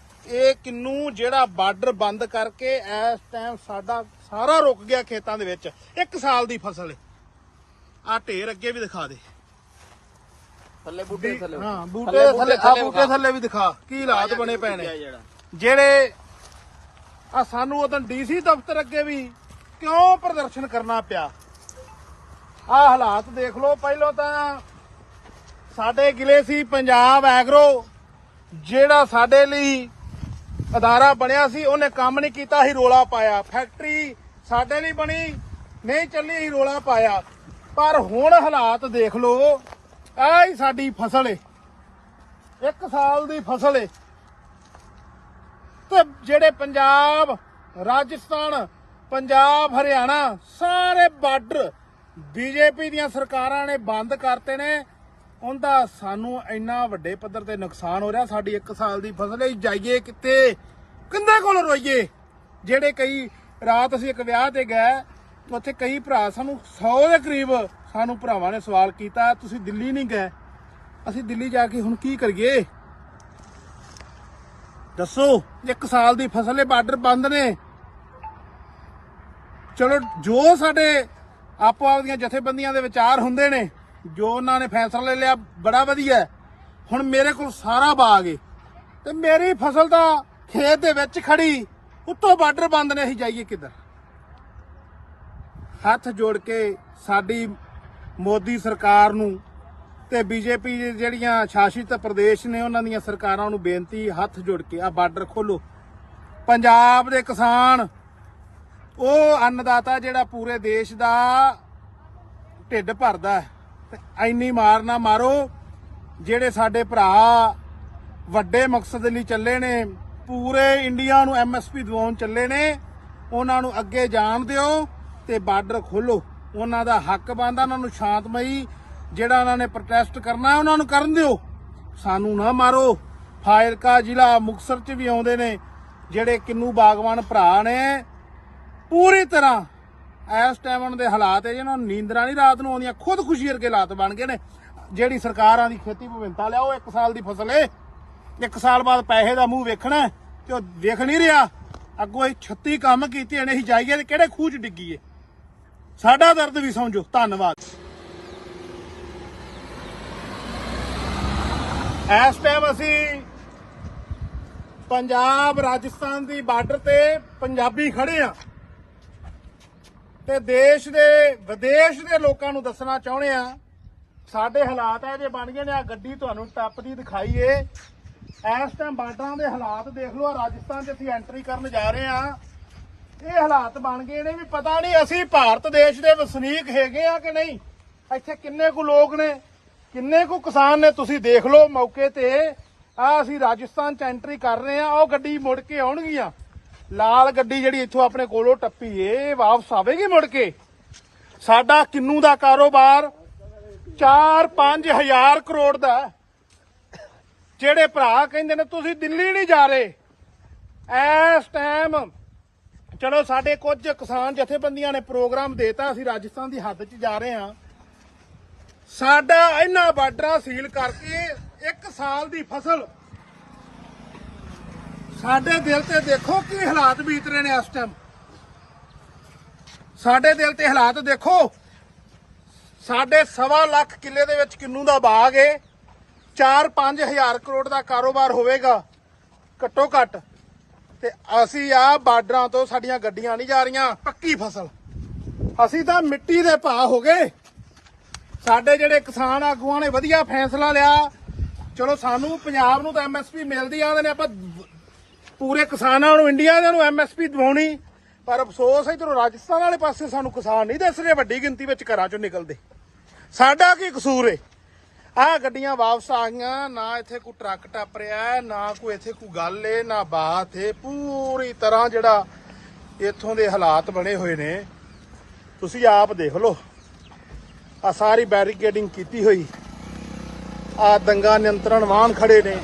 ਇਹ ਕਿੰਨੂ ਜਿਹੜਾ ਬਾਰਡਰ ਬੰਦ ਕਰਕੇ ਇਸ ਟਾਈਮ ਸਾਡਾ ਸਾਰਾ ਰੁਕ ਗਿਆ ਖੇਤਾਂ ਦੇ ਵਿੱਚ। 1 ਸਾਲ ਦੀ ਫਸਲ ਏ। ਆ ਢੇਰ ਅੱਗੇ ਵੀ ਦਿਖਾ ਦੇ ਥੱਲੇ ਬੂਟੇ ਥੱਲੇ। ਹਾਂ ਬੂਟੇ ਥੱਲੇ, ਆ ਬੂਟੇ ਥੱਲੇ ਵੀ ਦਿਖਾ ਕੀ ਹਾਲਾਤ ਬਣੇ ਪਏ ਨੇ। ਜਿਹੜੇ ਆ ਸਾਨੂੰ ਉਦੋਂ ਡੀਸੀ ਦਫ਼ਤਰ ਅੱਗੇ ਵੀ ਕਿਉਂ ਪ੍ਰਦਰਸ਼ਨ ਕਰਨਾ ਪਿਆ। ਆ ਹਾਲਾਤ ਦੇਖ ਲਓ। ਪਹਿਲਾਂ ਤਾਂ ਸਾਡੇ ਗਿਲੇ ਸੀ ਪੰਜਾਬ ਐਗਰੋ, ਜਿਹੜਾ ਸਾਡੇ ਲਈ ਅਦਾਰਾ ਬਣਿਆ ਸੀ, ਉਹਨੇ ਕੰਮ ਨਹੀਂ ਕੀਤਾ ਸੀ, ਰੋਲਾ ਪਾਇਆ। ਫੈਕਟਰੀ ਸਾਡੇ ਲਈ ਬਣੀ ਨਹੀਂ ਚੱਲੀ ਸੀ, ਰੋਲਾ ਪਾਇਆ। ਪਰ ਹੁਣ ਹਾਲਾਤ ਦੇਖ ਲਓ। ਆਹ ਹੀ ਸਾਡੀ ਫਸਲ ਏ, 1 ਸਾਲ ਦੀ ਫਸਲ ਏ। ਤੇ ਜਿਹੜੇ ਪੰਜਾਬ, ਰਾਜਸਥਾਨ, ਪੰਜਾਬ, ਹਰਿਆਣਾ ਸਾਰੇ ਬਾਰਡਰ ਬੀਜੇਪੀ ਦੀਆਂ ਸਰਕਾਰਾਂ ਨੇ ਬੰਦ ਕਰਤੇ ਨੇ। ਉਹਦਾ ਸਾਨੂੰ ਇੰਨਾ ਵੱਡੇ ਪੱਧਰ ਤੇ ਨੁਕਸਾਨ ਹੋ ਰਿਹਾ। ਸਾਡੀ 1 ਸਾਲ ਦੀ ਫਸਲ ਹੈ। ਜਾਈਏ ਕਿੱਥੇ, ਕਿੰਦੇ ਕੋਲ ਰੋਈਏ। ਜਿਹੜੇ ਕਈ ਰਾਤ ਅਸੀਂ ਇੱਕ ਵਿਆਹ ਤੇ ਗਏ, ਉੱਥੇ ਕਈ ਭਰਾ ਸਾਨੂੰ 100 ਦੇ ਕਰੀਬ ਸਾਨੂੰ ਭਰਾਵਾਂ ਨੇ ਸਵਾਲ ਕੀਤਾ ਤੁਸੀਂ ਦਿੱਲੀ ਨਹੀਂ ਗਏ। ਅਸੀਂ ਦਿੱਲੀ ਜਾ ਕੇ ਹੁਣ ਕੀ ਕਰੀਏ ਦੱਸੋ। 1 ਸਾਲ ਦੀ ਫਸਲ ਹੈ, ਬਾਰਡਰ ਬੰਦ ਨੇ। ਚਲੋ ਜੋ ਸਾਡੇ ਆਪੋ ਆਪਦੀਆਂ ਜਥੇਬੰਦੀਆਂ ਦੇ ਵਿਚਾਰ ਹੁੰਦੇ ਨੇ, ਜੋ ਉਹਨਾਂ ਨੇ ਫੈਸਲਾ ਲੈ ਲਿਆ ਬੜਾ ਵਧੀਆ। ਹੁਣ ਮੇਰੇ ਕੋਲ ਸਾਰਾ ਬਾਗ ਏ ਤੇ ਮੇਰੀ ਫਸਲ ਤਾਂ ਖੇਤ ਦੇ ਵਿੱਚ ਖੜੀ, ਉੱਤੋਂ ਬਾਰਡਰ ਬੰਦ ਨੇ। ਅਸੀਂ ਜਾਈਏ ਕਿੱਧਰ? ਹੱਥ ਜੋੜ ਕੇ ਸਾਡੀ ਮੋਦੀ ਸਰਕਾਰ ਨੂੰ ਤੇ ਬੀਜੇਪੀ ਜਿਹੜੀਆਂ ਸ਼ਾਸਿਤ ਪ੍ਰਦੇਸ਼ ਨੇ ਉਹਨਾਂ ਦੀਆਂ ਸਰਕਾਰਾਂ ਨੂੰ ਬੇਨਤੀ, ਹੱਥ ਜੋੜ ਕੇ ਆ ਬਾਰਡਰ ਖੋਲੋ। ਪੰਜਾਬ ਦੇ ਕਿਸਾਨ ਉਹ ਅੰਨਦਾਤਾ ਜਿਹੜਾ ਪੂਰੇ ਦੇਸ਼ ਦਾ ਢਿੱਡ ਭਰਦਾ, ਤੇ ਇੰਨੀ ਮਾਰ ਨਾ ਮਾਰੋ। ਜਿਹੜੇ ਸਾਡੇ ਭਰਾ ਵੱਡੇ ਮਕਸਦ ਲਈ ਚੱਲੇ ਨੇ, ਪੂਰੇ ਇੰਡੀਆ ਨੂੰ ਐਮਐਸਪੀ ਦਿਵਾਉਣ ਚੱਲੇ ਨੇ, ਉਹਨਾਂ ਨੂੰ ਅੱਗੇ ਜਾਣ ਦਿਓ ਤੇ ਬਾਰਡਰ ਖੋਲੋ। ਉਹਨਾਂ ਦਾ ਹੱਕ ਬਣਦਾ, ਉਹਨਾਂ ਨੂੰ ਸ਼ਾਂਤਮਈ ਜਿਹੜਾ ਉਹਨਾਂ ਨੇ ਪ੍ਰੋਟੈਸਟ ਕਰਨਾ ਉਹਨਾਂ ਨੂੰ ਕਰਨ ਦਿਓ। ਸਾਨੂੰ ਨਾ ਮਾਰੋ। ਫਾਇਲਕਾ ਜ਼ਿਲ੍ਹਾ ਮੁਕਤਸਰ 'ਚ ਵੀ ਆਉਂਦੇ ਨੇ ਜਿਹੜੇ ਕਿੰਨੂ ਬਾਗਵਾਨ ਭਰਾ ਨੇ। ਪੂਰੀ ਤਰ੍ਹਾਂ ਇਸ ਟਾਈਮ ਉਹਨਾਂ ਦੇ ਹਾਲਾਤ ਹੈ ਜਿਹਨਾਂ ਨੂੰ ਨੀਂਦਰਾਂ ਨਹੀਂ ਰਾਤ ਨੂੰ ਆਉਂਦੀਆਂ, ਖੁਦਕੁਸ਼ੀ ਵਰਗੇ ਹਾਲਾਤ ਬਣ ਗਏ ਨੇ। ਜਿਹੜੀ ਸਰਕਾਰਾਂ ਦੀ ਖੇਤੀ ਵਿਭਿੰਨਤਾ ਲਿਆ ਉਹ 1 ਸਾਲ ਦੀ ਫਸਲ ਏ। 1 ਸਾਲ ਬਾਅਦ ਪੈਸੇ ਦਾ ਮੂੰਹ ਵੇਖਣਾ ਤੇ ਉਹ ਵੇਖ ਨਹੀਂ ਰਿਹਾ। ਅੱਗੋਂ ਇਹ 36 ਕੰਮ ਕੀਤੇ ਨੇ, ਅਸੀਂ ਜਾਈਏ ਤੇ ਕਿਹੜੇ ਖੂਹ 'ਚ ਡਿੱਗੀਏ। ਸਾਡਾ ਦਰਦ ਵੀ ਸਮਝੋ। ਧੰਨਵਾਦ। ਇਸ ਟਾਈਮ ਅਸੀਂ ਪੰਜਾਬ ਰਾਜਸਥਾਨ ਦੀ ਬਾਰਡਰ ਤੇ ਪੰਜਾਬੀ ਖੜੇ ਆ ਤੇ ਦੇਸ਼ ਦੇ ਵਿਦੇਸ਼ ਦੇ ਲੋਕਾਂ ਨੂੰ ਦੱਸਣਾ ਚਾਹੁੰਦੇ ਆ ਸਾਡੇ ਹਾਲਾਤ ਇਹ ਜੇ ਬਣ ਗਏ ਨੇ। ਆ ਗੱਡੀ ਤੁਹਾਨੂੰ ਟੱਪਦੀ ਦਿਖਾਈਏ। ਇਸ ਟਾਈਮ ਬਾਰਡਰਾਂ ਦੇ ਹਾਲਾਤ ਦੇਖ ਲਓ। ਰਾਜਸਥਾਨ 'ਚ ਅਸੀਂ ਐਂਟਰੀ ਕਰਨ ਜਾ ਰਹੇ ਆ। ਇਹ ਹਾਲਾਤ ਬਣ ਗਏ ਨੇ ਵੀ ਪਤਾ ਨਹੀਂ ਅਸੀਂ ਭਾਰਤ ਦੇਸ਼ ਦੇ ਵਸਨੀਕ ਹੈਗੇ ਆ ਕਿ ਨਹੀਂ। ਇੱਥੇ ਕਿੰਨੇ ਕੁ ਲੋਕ ਨੇ, ਕਿੰਨੇ ਕੁ ਕਿਸਾਨ ਨੇ, ਤੁਸੀਂ ਦੇਖ ਲਓ ਮੌਕੇ ਤੇ। ਆ ਅਸੀਂ ਰਾਜਸਥਾਨ 'ਚ ਐਂਟਰੀ ਕਰ ਰਹੇ ਆ। ਉਹ ਗੱਡੀ ਮੁੜ ਕੇ ਆਉਣਗੀਆਂ। ਲਾਲ ਗੱਡੀ ਜਿਹੜੀ ਇੱਥੋਂ ਆਪਣੇ ਕੋਲੋਂ ਟੱਪੀ ਏ ਵਾਪਸ ਆਵੇਗੀ ਮੁੜ ਕੇ। ਸਾਡਾ ਕਿੰਨੂ ਦਾ ਕਾਰੋਬਾਰ 4-5 ਹਜ਼ਾਰ ਕਰੋੜ ਦਾ। ਜਿਹੜੇ ਭਰਾ ਕਹਿੰਦੇ ਨੇ ਤੁਸੀਂ ਦਿੱਲੀ ਨਹੀਂ ਜਾ ਰਹੇ, ਇਸ ਟਾਈਮ ਚਲੋ ਸਾਡੇ ਕੁਝ ਕਿਸਾਨ ਜਥੇਬੰਦੀਆਂ ਨੇ ਪ੍ਰੋਗਰਾਮ ਦੇਤਾ, ਅਸੀਂ ਰਾਜਸਥਾਨ ਦੀ ਹੱਦ 'ਚ ਜਾ ਰਹੇ ਹਾਂ। ਸਾਡਾ ਇਹਨਾਂ ਬਾਰਡਰਾਂ ਸੀਲ ਕਰਕੇ 1 ਸਾਲ ਦੀ ਫਸਲ, ਸਾਡੇ ਦਿਲ ਤੇ ਦੇਖੋ ਕੀ ਹਾਲਾਤ ਬੀਤ ਰਹੇ ਨੇ ਇਸ ਟਾਈਮ। ਸਾਡੇ ਦਿਲ ਤੇ ਹਾਲਾਤ ਦੇਖੋ। ਸਾਡੇ 1.25 ਲੱਖ ਕਿੱਲੇ ਦੇ ਵਿੱਚ ਕਿੰਨੂ ਦਾ ਬਾਗ ਏ। 4-5 ਹਜ਼ਾਰ ਕਰੋੜ ਦਾ ਕਾਰੋਬਾਰ ਹੋਵੇਗਾ ਘੱਟੋ ਘੱਟ। ਤੇ ਅਸੀਂ ਆ ਬਾਰਡਰਾਂ ਤੋਂ ਸਾਡੀਆਂ ਗੱਡੀਆਂ ਨਹੀਂ ਜਾ ਰਹੀਆਂ। ਪੱਕੀ ਫਸਲ ਅਸੀਂ ਤਾਂ ਮਿੱਟੀ ਦੇ ਭਾਅ ਹੋ ਗਏ। ਸਾਡੇ ਜਿਹੜੇ ਕਿਸਾਨ ਆਗੂਆਂ ਨੇ ਵਧੀਆ ਫੈਸਲਾ ਲਿਆ। ਚਲੋ ਸਾਨੂੰ ਪੰਜਾਬ ਨੂੰ ਤਾਂ MSP ਮਿਲਦੀ ਆਉਂਦੇ ਨੇ, ਆਪਾਂ ਪੂਰੇ ਕਿਸਾਨਾਂ ਨੂੰ ਇੰਡੀਆ ਦੇ ਨੂੰ MSP ਦਿਵਾਉਣੀ। ਪਰ ਅਫਸੋਸ ਇਧਰੋਂ ਰਾਜਸਥਾਨ ਵਾਲੇ ਪਾਸੇ ਸਾਨੂੰ ਕਿਸਾਨ ਨਹੀਂ ਦਿਸ ਰਹੇ ਵੱਡੀ ਗਿਣਤੀ ਵਿੱਚ ਘਰਾਂ ਚੋਂ ਨਿਕਲਦੇ। ਸਾਡਾ ਕੀ ਕਸੂਰ ਏ। ਆਹ ਗੱਡੀਆਂ ਵਾਪਸ ਆ ਗਈਆਂ। ਨਾ ਇੱਥੇ ਕੋਈ ਟਰੱਕ ਟੱਪ ਰਿਹਾ, ਨਾ ਕੋਈ ਇੱਥੇ ਕੋਈ ਗੱਲ ਏ, ਨਾ ਬਾਤ ਏ। ਪੂਰੀ ਤਰ੍ਹਾਂ ਜਿਹੜਾ ਇੱਥੋਂ ਦੇ ਹਾਲਾਤ ਬਣੇ ਹੋਏ ਨੇ ਤੁਸੀਂ ਆਪ ਦੇਖ ਲਓ। ਆ ਸਾਰੀ ਬੈਰੀਕੇਡਿੰਗ ਕੀਤੀ ਹੋਈ, ਆ ਦੰਗਾ ਨਿਯੰਤਰਣ ਵਾਹਨ ਖੜੇ ਨੇ।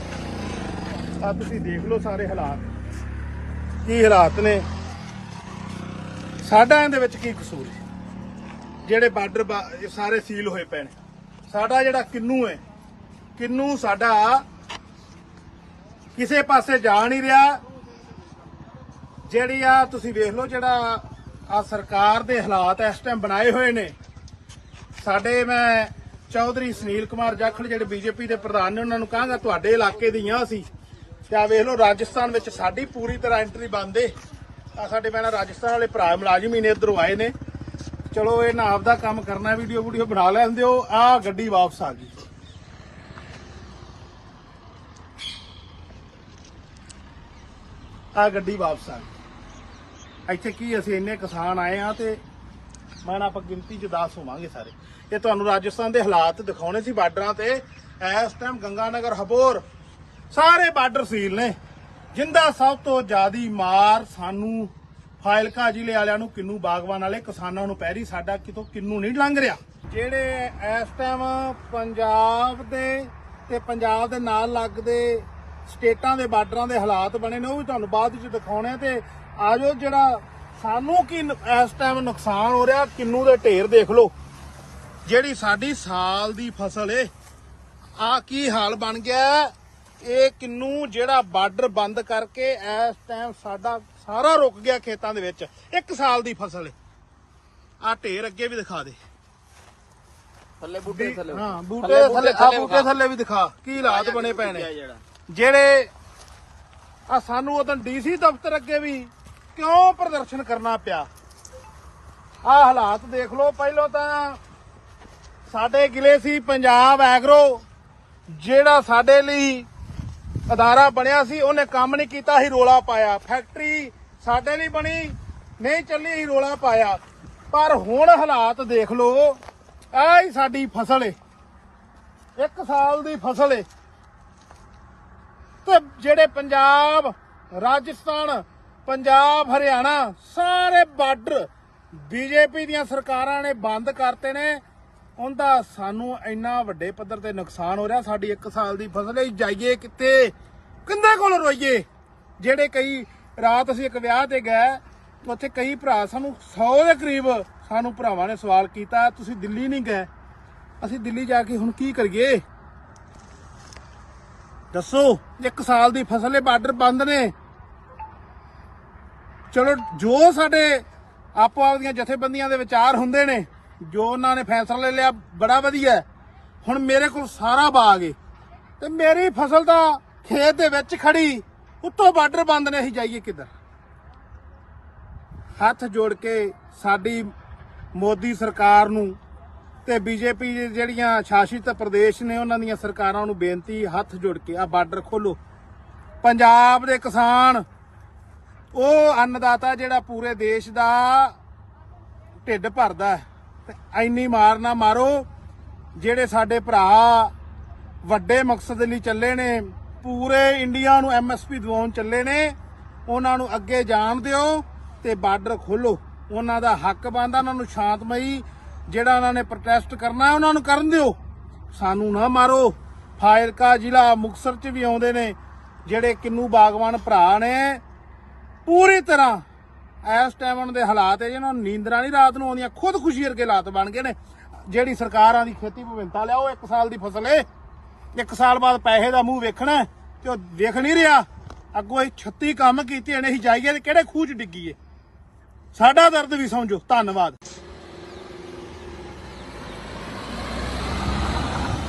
ਆ ਤੁਸੀਂ ਦੇਖ ਲਓ ਸਾਰੇ ਹਾਲਾਤ ਕੀ ਹਾਲਾਤ ਨੇ। ਸਾਡਾ ਇਹਦੇ ਵਿੱਚ ਕੀ ਕਸੂਰ ਹੈ। ਜਿਹੜੇ ਬਾਰਡਰ ਸਾਰੇ ਸੀਲ ਹੋਏ ਪਏ ਨੇ। ਸਾਡਾ ਜਿਹੜਾ ਕਿੰਨੂ ਹੈ, ਕਿੰਨੂ ਸਾਡਾ ਕਿਸੇ ਪਾਸੇ ਜਾ ਨਹੀਂ ਰਿਹਾ। ਜਿਹੜੀ ਆ ਤੁਸੀਂ ਵੇਖ ਲਓ ਜਿਹੜਾ ਆ ਸਰਕਾਰ ਦੇ ਹਾਲਾਤ ਇਸ ਟਾਈਮ ਬਣਾਏ ਹੋਏ ਨੇ। ਸਾਡੇ ਮੈਂ ਚੌਧਰੀ ਸੁਨੀਲ ਕੁਮਾਰ ਜਾਖੜ ਜਿਹੜੇ BJP ਦੇ ਪ੍ਰਧਾਨ ਨੇ ਉਹਨਾਂ ਨੂੰ ਕਹਾਂਗਾ ਤੁਹਾਡੇ ਇਲਾਕੇ ਦੀਆਂ ਅਸੀਂ ਤੇ ਆ ਵੇਖ ਲਓ ਰਾਜਸਥਾਨ ਵਿੱਚ ਸਾਡੀ ਪੂਰੀ ਤਰ੍ਹਾਂ ਐਂਟਰੀ ਬੰਦ ਏ। ਆ ਸਾਡੇ ਮੈਂ ਰਾਜਸਥਾਨ ਵਾਲੇ ਭਰਾ ਮੁਲਾਜ਼ਮ ਹੀ ਨੇ ਇੱਧਰੋਂ ਆਏ ਨੇ। ਚਲੋ ਇਹ ਨਾ ਆਪਦਾ ਕੰਮ ਕਰਨਾ, ਵੀਡੀਓ ਬਣਾ ਲੈਂਦੇ ਹੋ। ਆ ਗੱਡੀ ਵਾਪਸ ਆ ਗਈ। ਆ ਗੱਡੀ ਵਾਪਸ ਆ ਗਈ। ਇੱਥੇ ਕੀ ਅਸੀਂ ਇੰਨੇ ਕਿਸਾਨ ਆਏ ਆ ਤੇ ਮੈਂ ਆਪਾਂ ਗਿਣਤੀ 'ਚ 10 ਹੋਵਾਂਗੇ ਸਾਰੇ। ਇਹ ਤੁਹਾਨੂੰ ਰਾਜਸਥਾਨ ਦੇ ਹਾਲਾਤ ਦਿਖਾਉਣੇ ਸੀ ਬਾਰਡਰਾਂ ਤੇ। ਇਸ ਟਾਈਮ ਗੰਗਾਨਗਰ ਹਬੋਰ ਸਾਰੇ ਬਾਰਡਰ ਸੀਲ ਨੇ। ਜਿੰਦਾ ਸਭ ਤੋਂ ਜ਼ਿਆਦੀ ਮਾਰ ਸਾਨੂੰ ਫਾਇਲਕਾ ਜ਼ਿਲ੍ਹੇ ਵਾਲਿਆਂ ਨੂੰ, ਕਿੰਨੂ ਬਾਗਵਾਨ ਵਾਲੇ ਕਿਸਾਨਾਂ ਨੂੰ ਪੈ ਰਹੀ। ਸਾਡਾ ਕਿਤੋਂ ਕਿੰਨੂ ਨਹੀਂ ਲੰਘ ਰਿਹਾ। ਜਿਹੜੇ ਇਸ ਟਾਈਮ ਪੰਜਾਬ ਦੇ ਤੇ ਪੰਜਾਬ ਦੇ ਨਾਲ ਲੱਗਦੇ ਸਟੇਟਾਂ ਦੇ ਬਾਰਡਰਾਂ ਦੇ ਹਾਲਾਤ ਬਣੇ ਨੇ ਉਹ ਵੀ ਤੁਹਾਨੂੰ ਬਾਅਦ ਵਿੱਚ ਦਿਖਾਉਣੇ। ਤੇ ਆਜੋ ਜਿਹੜਾ ਸਾਨੂੰ ਕੀ ਇਸ ਟਾਈਮ ਨੁਕਸਾਨ ਹੋ ਰਿਹਾ। ਕਿੰਨੂ ਦੇ ਢੇਰ ਦੇਖ ਲਓ। ਜਿਹੜੀ ਸਾਡੀ ਸਾਲ ਦੀ ਫਸਲ ਏ ਆ ਕੀ ਹਾਲ ਬਣ ਗਿਆ। ਇਹ ਕਿੰਨੂ ਜਿਹੜਾ ਬਾਰਡਰ ਬੰਦ ਕਰਕੇ ਇਸ ਟਾਈਮ ਸਾਡਾ ਸਾਰਾ ਰੁਕ ਗਿਆ ਖੇਤਾਂ ਦੇ ਵਿੱਚ। 1 ਸਾਲ ਦੀ ਫਸਲ ਏ। ਆ ਢੇਰ ਅੱਗੇ ਵੀ ਦਿਖਾ ਦੇ ਥੱਲੇ ਬੂਟੇ ਥੱਲੇ। ਹਾਂ ਬੂਟੇ ਥੱਲੇ, ਆ ਬੂਟੇ ਥੱਲੇ ਵੀ ਦਿਖਾ ਕੀ ਹਾਲਾਤ ਬਣੇ ਪਏ ਨੇ। ਜਿਹੜੇ ਆ ਸਾਨੂੰ ਉਦੋਂ DC ਦਫ਼ਤਰ ਅੱਗੇ ਵੀ ਕਿਉਂ ਪ੍ਰਦਰਸ਼ਨ ਕਰਨਾ ਪਿਆ। ਆ ਹਾਲਾਤ ਦੇਖ ਲਓ। ਪਹਿਲਾਂ ਤਾਂ ਸਾਡੇ ਗਿਲੇ ਸੀ ਪੰਜਾਬ ਐਗਰੋ, ਜਿਹੜਾ ਸਾਡੇ ਲਈ ਅਦਾਰਾ ਬਣਿਆ ਸੀ, ਉਹਨੇ ਕੰਮ ਨਹੀਂ ਕੀਤਾ ਸੀ, ਰੋਲਾ ਪਾਇਆ। ਫੈਕਟਰੀ ਸਾਡੇ ਲਈ ਬਣੀ ਨਹੀਂ ਚੱਲੀ ਸੀ, ਰੋਲਾ ਪਾਇਆ। ਪਰ ਹੁਣ ਹਾਲਾਤ ਦੇਖ ਲਓ। ਆਹ ਹੀ ਸਾਡੀ ਫਸਲ ਏ, 1 ਸਾਲ ਦੀ ਫਸਲ ਏ। ਤੇ ਜਿਹੜੇ ਪੰਜਾਬ, ਰਾਜਸਥਾਨ, ਪੰਜਾਬ, ਹਰਿਆਣਾ ਸਾਰੇ ਬਾਰਡਰ BJP ਦੀਆਂ ਸਰਕਾਰਾਂ ਨੇ ਬੰਦ ਕਰਤੇ ਨੇ। ਉਹਦਾ ਸਾਨੂੰ ਇੰਨਾ ਵੱਡੇ ਪੱਧਰ ਤੇ ਨੁਕਸਾਨ ਹੋ ਰਿਹਾ। ਸਾਡੀ 1 ਸਾਲ ਦੀ ਫਸਲ ਹੈ। ਜਾਈਏ ਕਿੱਥੇ, ਕਿੰਦੇ ਕੋਲ ਰੋਈਏ। ਜਿਹੜੇ ਕਈ ਰਾਤ ਅਸੀਂ ਇੱਕ ਵਿਆਹ ਤੇ ਗਏ, ਉੱਥੇ ਕਈ ਭਰਾ ਸਾਨੂੰ 100 ਦੇ ਕਰੀਬ ਸਾਨੂੰ ਭਰਾਵਾਂ ਨੇ ਸਵਾਲ ਕੀਤਾ ਤੁਸੀਂ ਦਿੱਲੀ ਨਹੀਂ ਗਏ। ਅਸੀਂ ਦਿੱਲੀ ਜਾ ਕੇ ਹੁਣ ਕੀ ਕਰੀਏ ਦੱਸੋ। 1 ਸਾਲ ਦੀ ਫਸਲ, ਬਾਰਡਰ ਬੰਦ ਨੇ। ਚਲੋ ਜੋ ਸਾਡੇ ਆਪੋ ਆਪਦੀਆਂ ਜਥੇਬੰਦੀਆਂ ਦੇ ਵਿਚਾਰ ਹੁੰਦੇ ਨੇ, ਜੋ ਉਹਨਾਂ ਨੇ ਫੈਸਲਾ ਲੈ ਲਿਆ, ਬੜਾ ਵਧੀਆ। ਹੁਣ ਮੇਰੇ ਕੋਲ ਸਾਰਾ ਬਾਗ ਏ ਤੇ ਮੇਰੀ ਫਸਲ ਤਾਂ ਖੇਤ ਦੇ ਵਿੱਚ ਖੜੀ, ਉੱਤੋਂ ਬਾਰਡਰ ਬੰਦ ਨੇ, ਅਸੀਂ ਜਾਈਏ ਕਿੱਧਰ। ਹੱਥ ਜੋੜ ਕੇ ਸਾਡੀ ਮੋਦੀ ਸਰਕਾਰ ਨੂੰ ਤੇ ਬੀਜੇਪੀ ਜਿਹੜੀਆਂ ਸ਼ਾਸਿਤ ਪ੍ਰਦੇਸ਼ ਨੇ ਉਹਨਾਂ ਦੀਆਂ ਸਰਕਾਰਾਂ ਨੂੰ ਬੇਨਤੀ, ਹੱਥ ਜੋੜ ਕੇ ਆ ਬਾਰਡਰ ਖੋਲੋ। ਪੰਜਾਬ ਦੇ ਕਿਸਾਨ ਉਹ ਅੰਨਦਾਤਾ ਜਿਹੜਾ ਪੂਰੇ ਦੇਸ਼ ਦਾ ਢਿੱਡ ਭਰਦਾ, ਤੇ ਐਨੀ ਮਾਰ ਨਾ ਮਾਰੋ। ਜਿਹੜੇ ਸਾਡੇ ਭਰਾ ਵੱਡੇ ਮਕਸਦ ਲਈ ਚੱਲੇ ਨੇ, ਪੂਰੇ ਇੰਡੀਆ ਨੂੰ MSP ਦਿਵਾਉਣ ਚੱਲੇ ਨੇ, ਉਹਨਾਂ ਨੂੰ ਅੱਗੇ ਜਾਣ ਦਿਓ ਤੇ ਬਾਰਡਰ ਖੋਲੋ। ਉਹਨਾਂ ਦਾ ਹੱਕ ਬਣਦਾ, ਉਹਨਾਂ ਨੂੰ ਸ਼ਾਂਤਮਈ ਜਿਹੜਾ ਉਹਨਾਂ ਨੇ ਪ੍ਰੋਟੈਸਟ ਕਰਨਾ ਉਹਨਾਂ ਨੂੰ ਕਰਨ ਦਿਓ, ਸਾਨੂੰ ਨਾ ਮਾਰੋ। ਫਾਜ਼ਿਲਕਾ ਜ਼ਿਲ੍ਹਾ ਮੁਕਤਸਰ 'ਚ ਵੀ ਆਉਂਦੇ ਨੇ ਜਿਹੜੇ ਕਿੰਨੂ ਬਾਗਵਾਨ ਭਰਾ ਨੇ, ਪੂਰੀ ਤਰ੍ਹਾਂ ਇਸ ਟਾਈਮ ਉਹਨਾਂ ਦੇ ਹਾਲਾਤ ਹੈ ਜਿਹਨਾਂ ਨੂੰ ਨੀਂਦਰਾਂ ਨਹੀਂ ਰਾਤ ਨੂੰ ਆਉਂਦੀਆਂ, ਖੁਦਕੁਸ਼ੀ ਵਰਗੇ ਹਾਲਾਤ ਬਣ ਗਏ ਨੇ। ਜਿਹੜੀ ਸਰਕਾਰਾਂ ਦੀ ਖੇਤੀ ਵਿਭਿੰਨਤਾ ਲਿਆਓ, 1 ਸਾਲ ਦੀ ਫਸਲ ਏ, 1 ਸਾਲ ਬਾਅਦ ਪੈਸੇ ਦਾ ਮੂੰਹ ਵੇਖਣਾ ਤੇ ਉਹ ਵੇਖ ਨਹੀਂ ਰਿਹਾ। ਅੱਗੋਂ ਇਹ 36 ਕੰਮ ਕੀਤੇ ਨੇ, ਅਸੀਂ ਜਾਈਏ ਤੇ ਕਿਹੜੇ ਖੂਹ 'ਚ ਡਿੱਗੀਏ। ਸਾਡਾ ਦਰਦ ਵੀ ਸਮਝੋ। ਧੰਨਵਾਦ।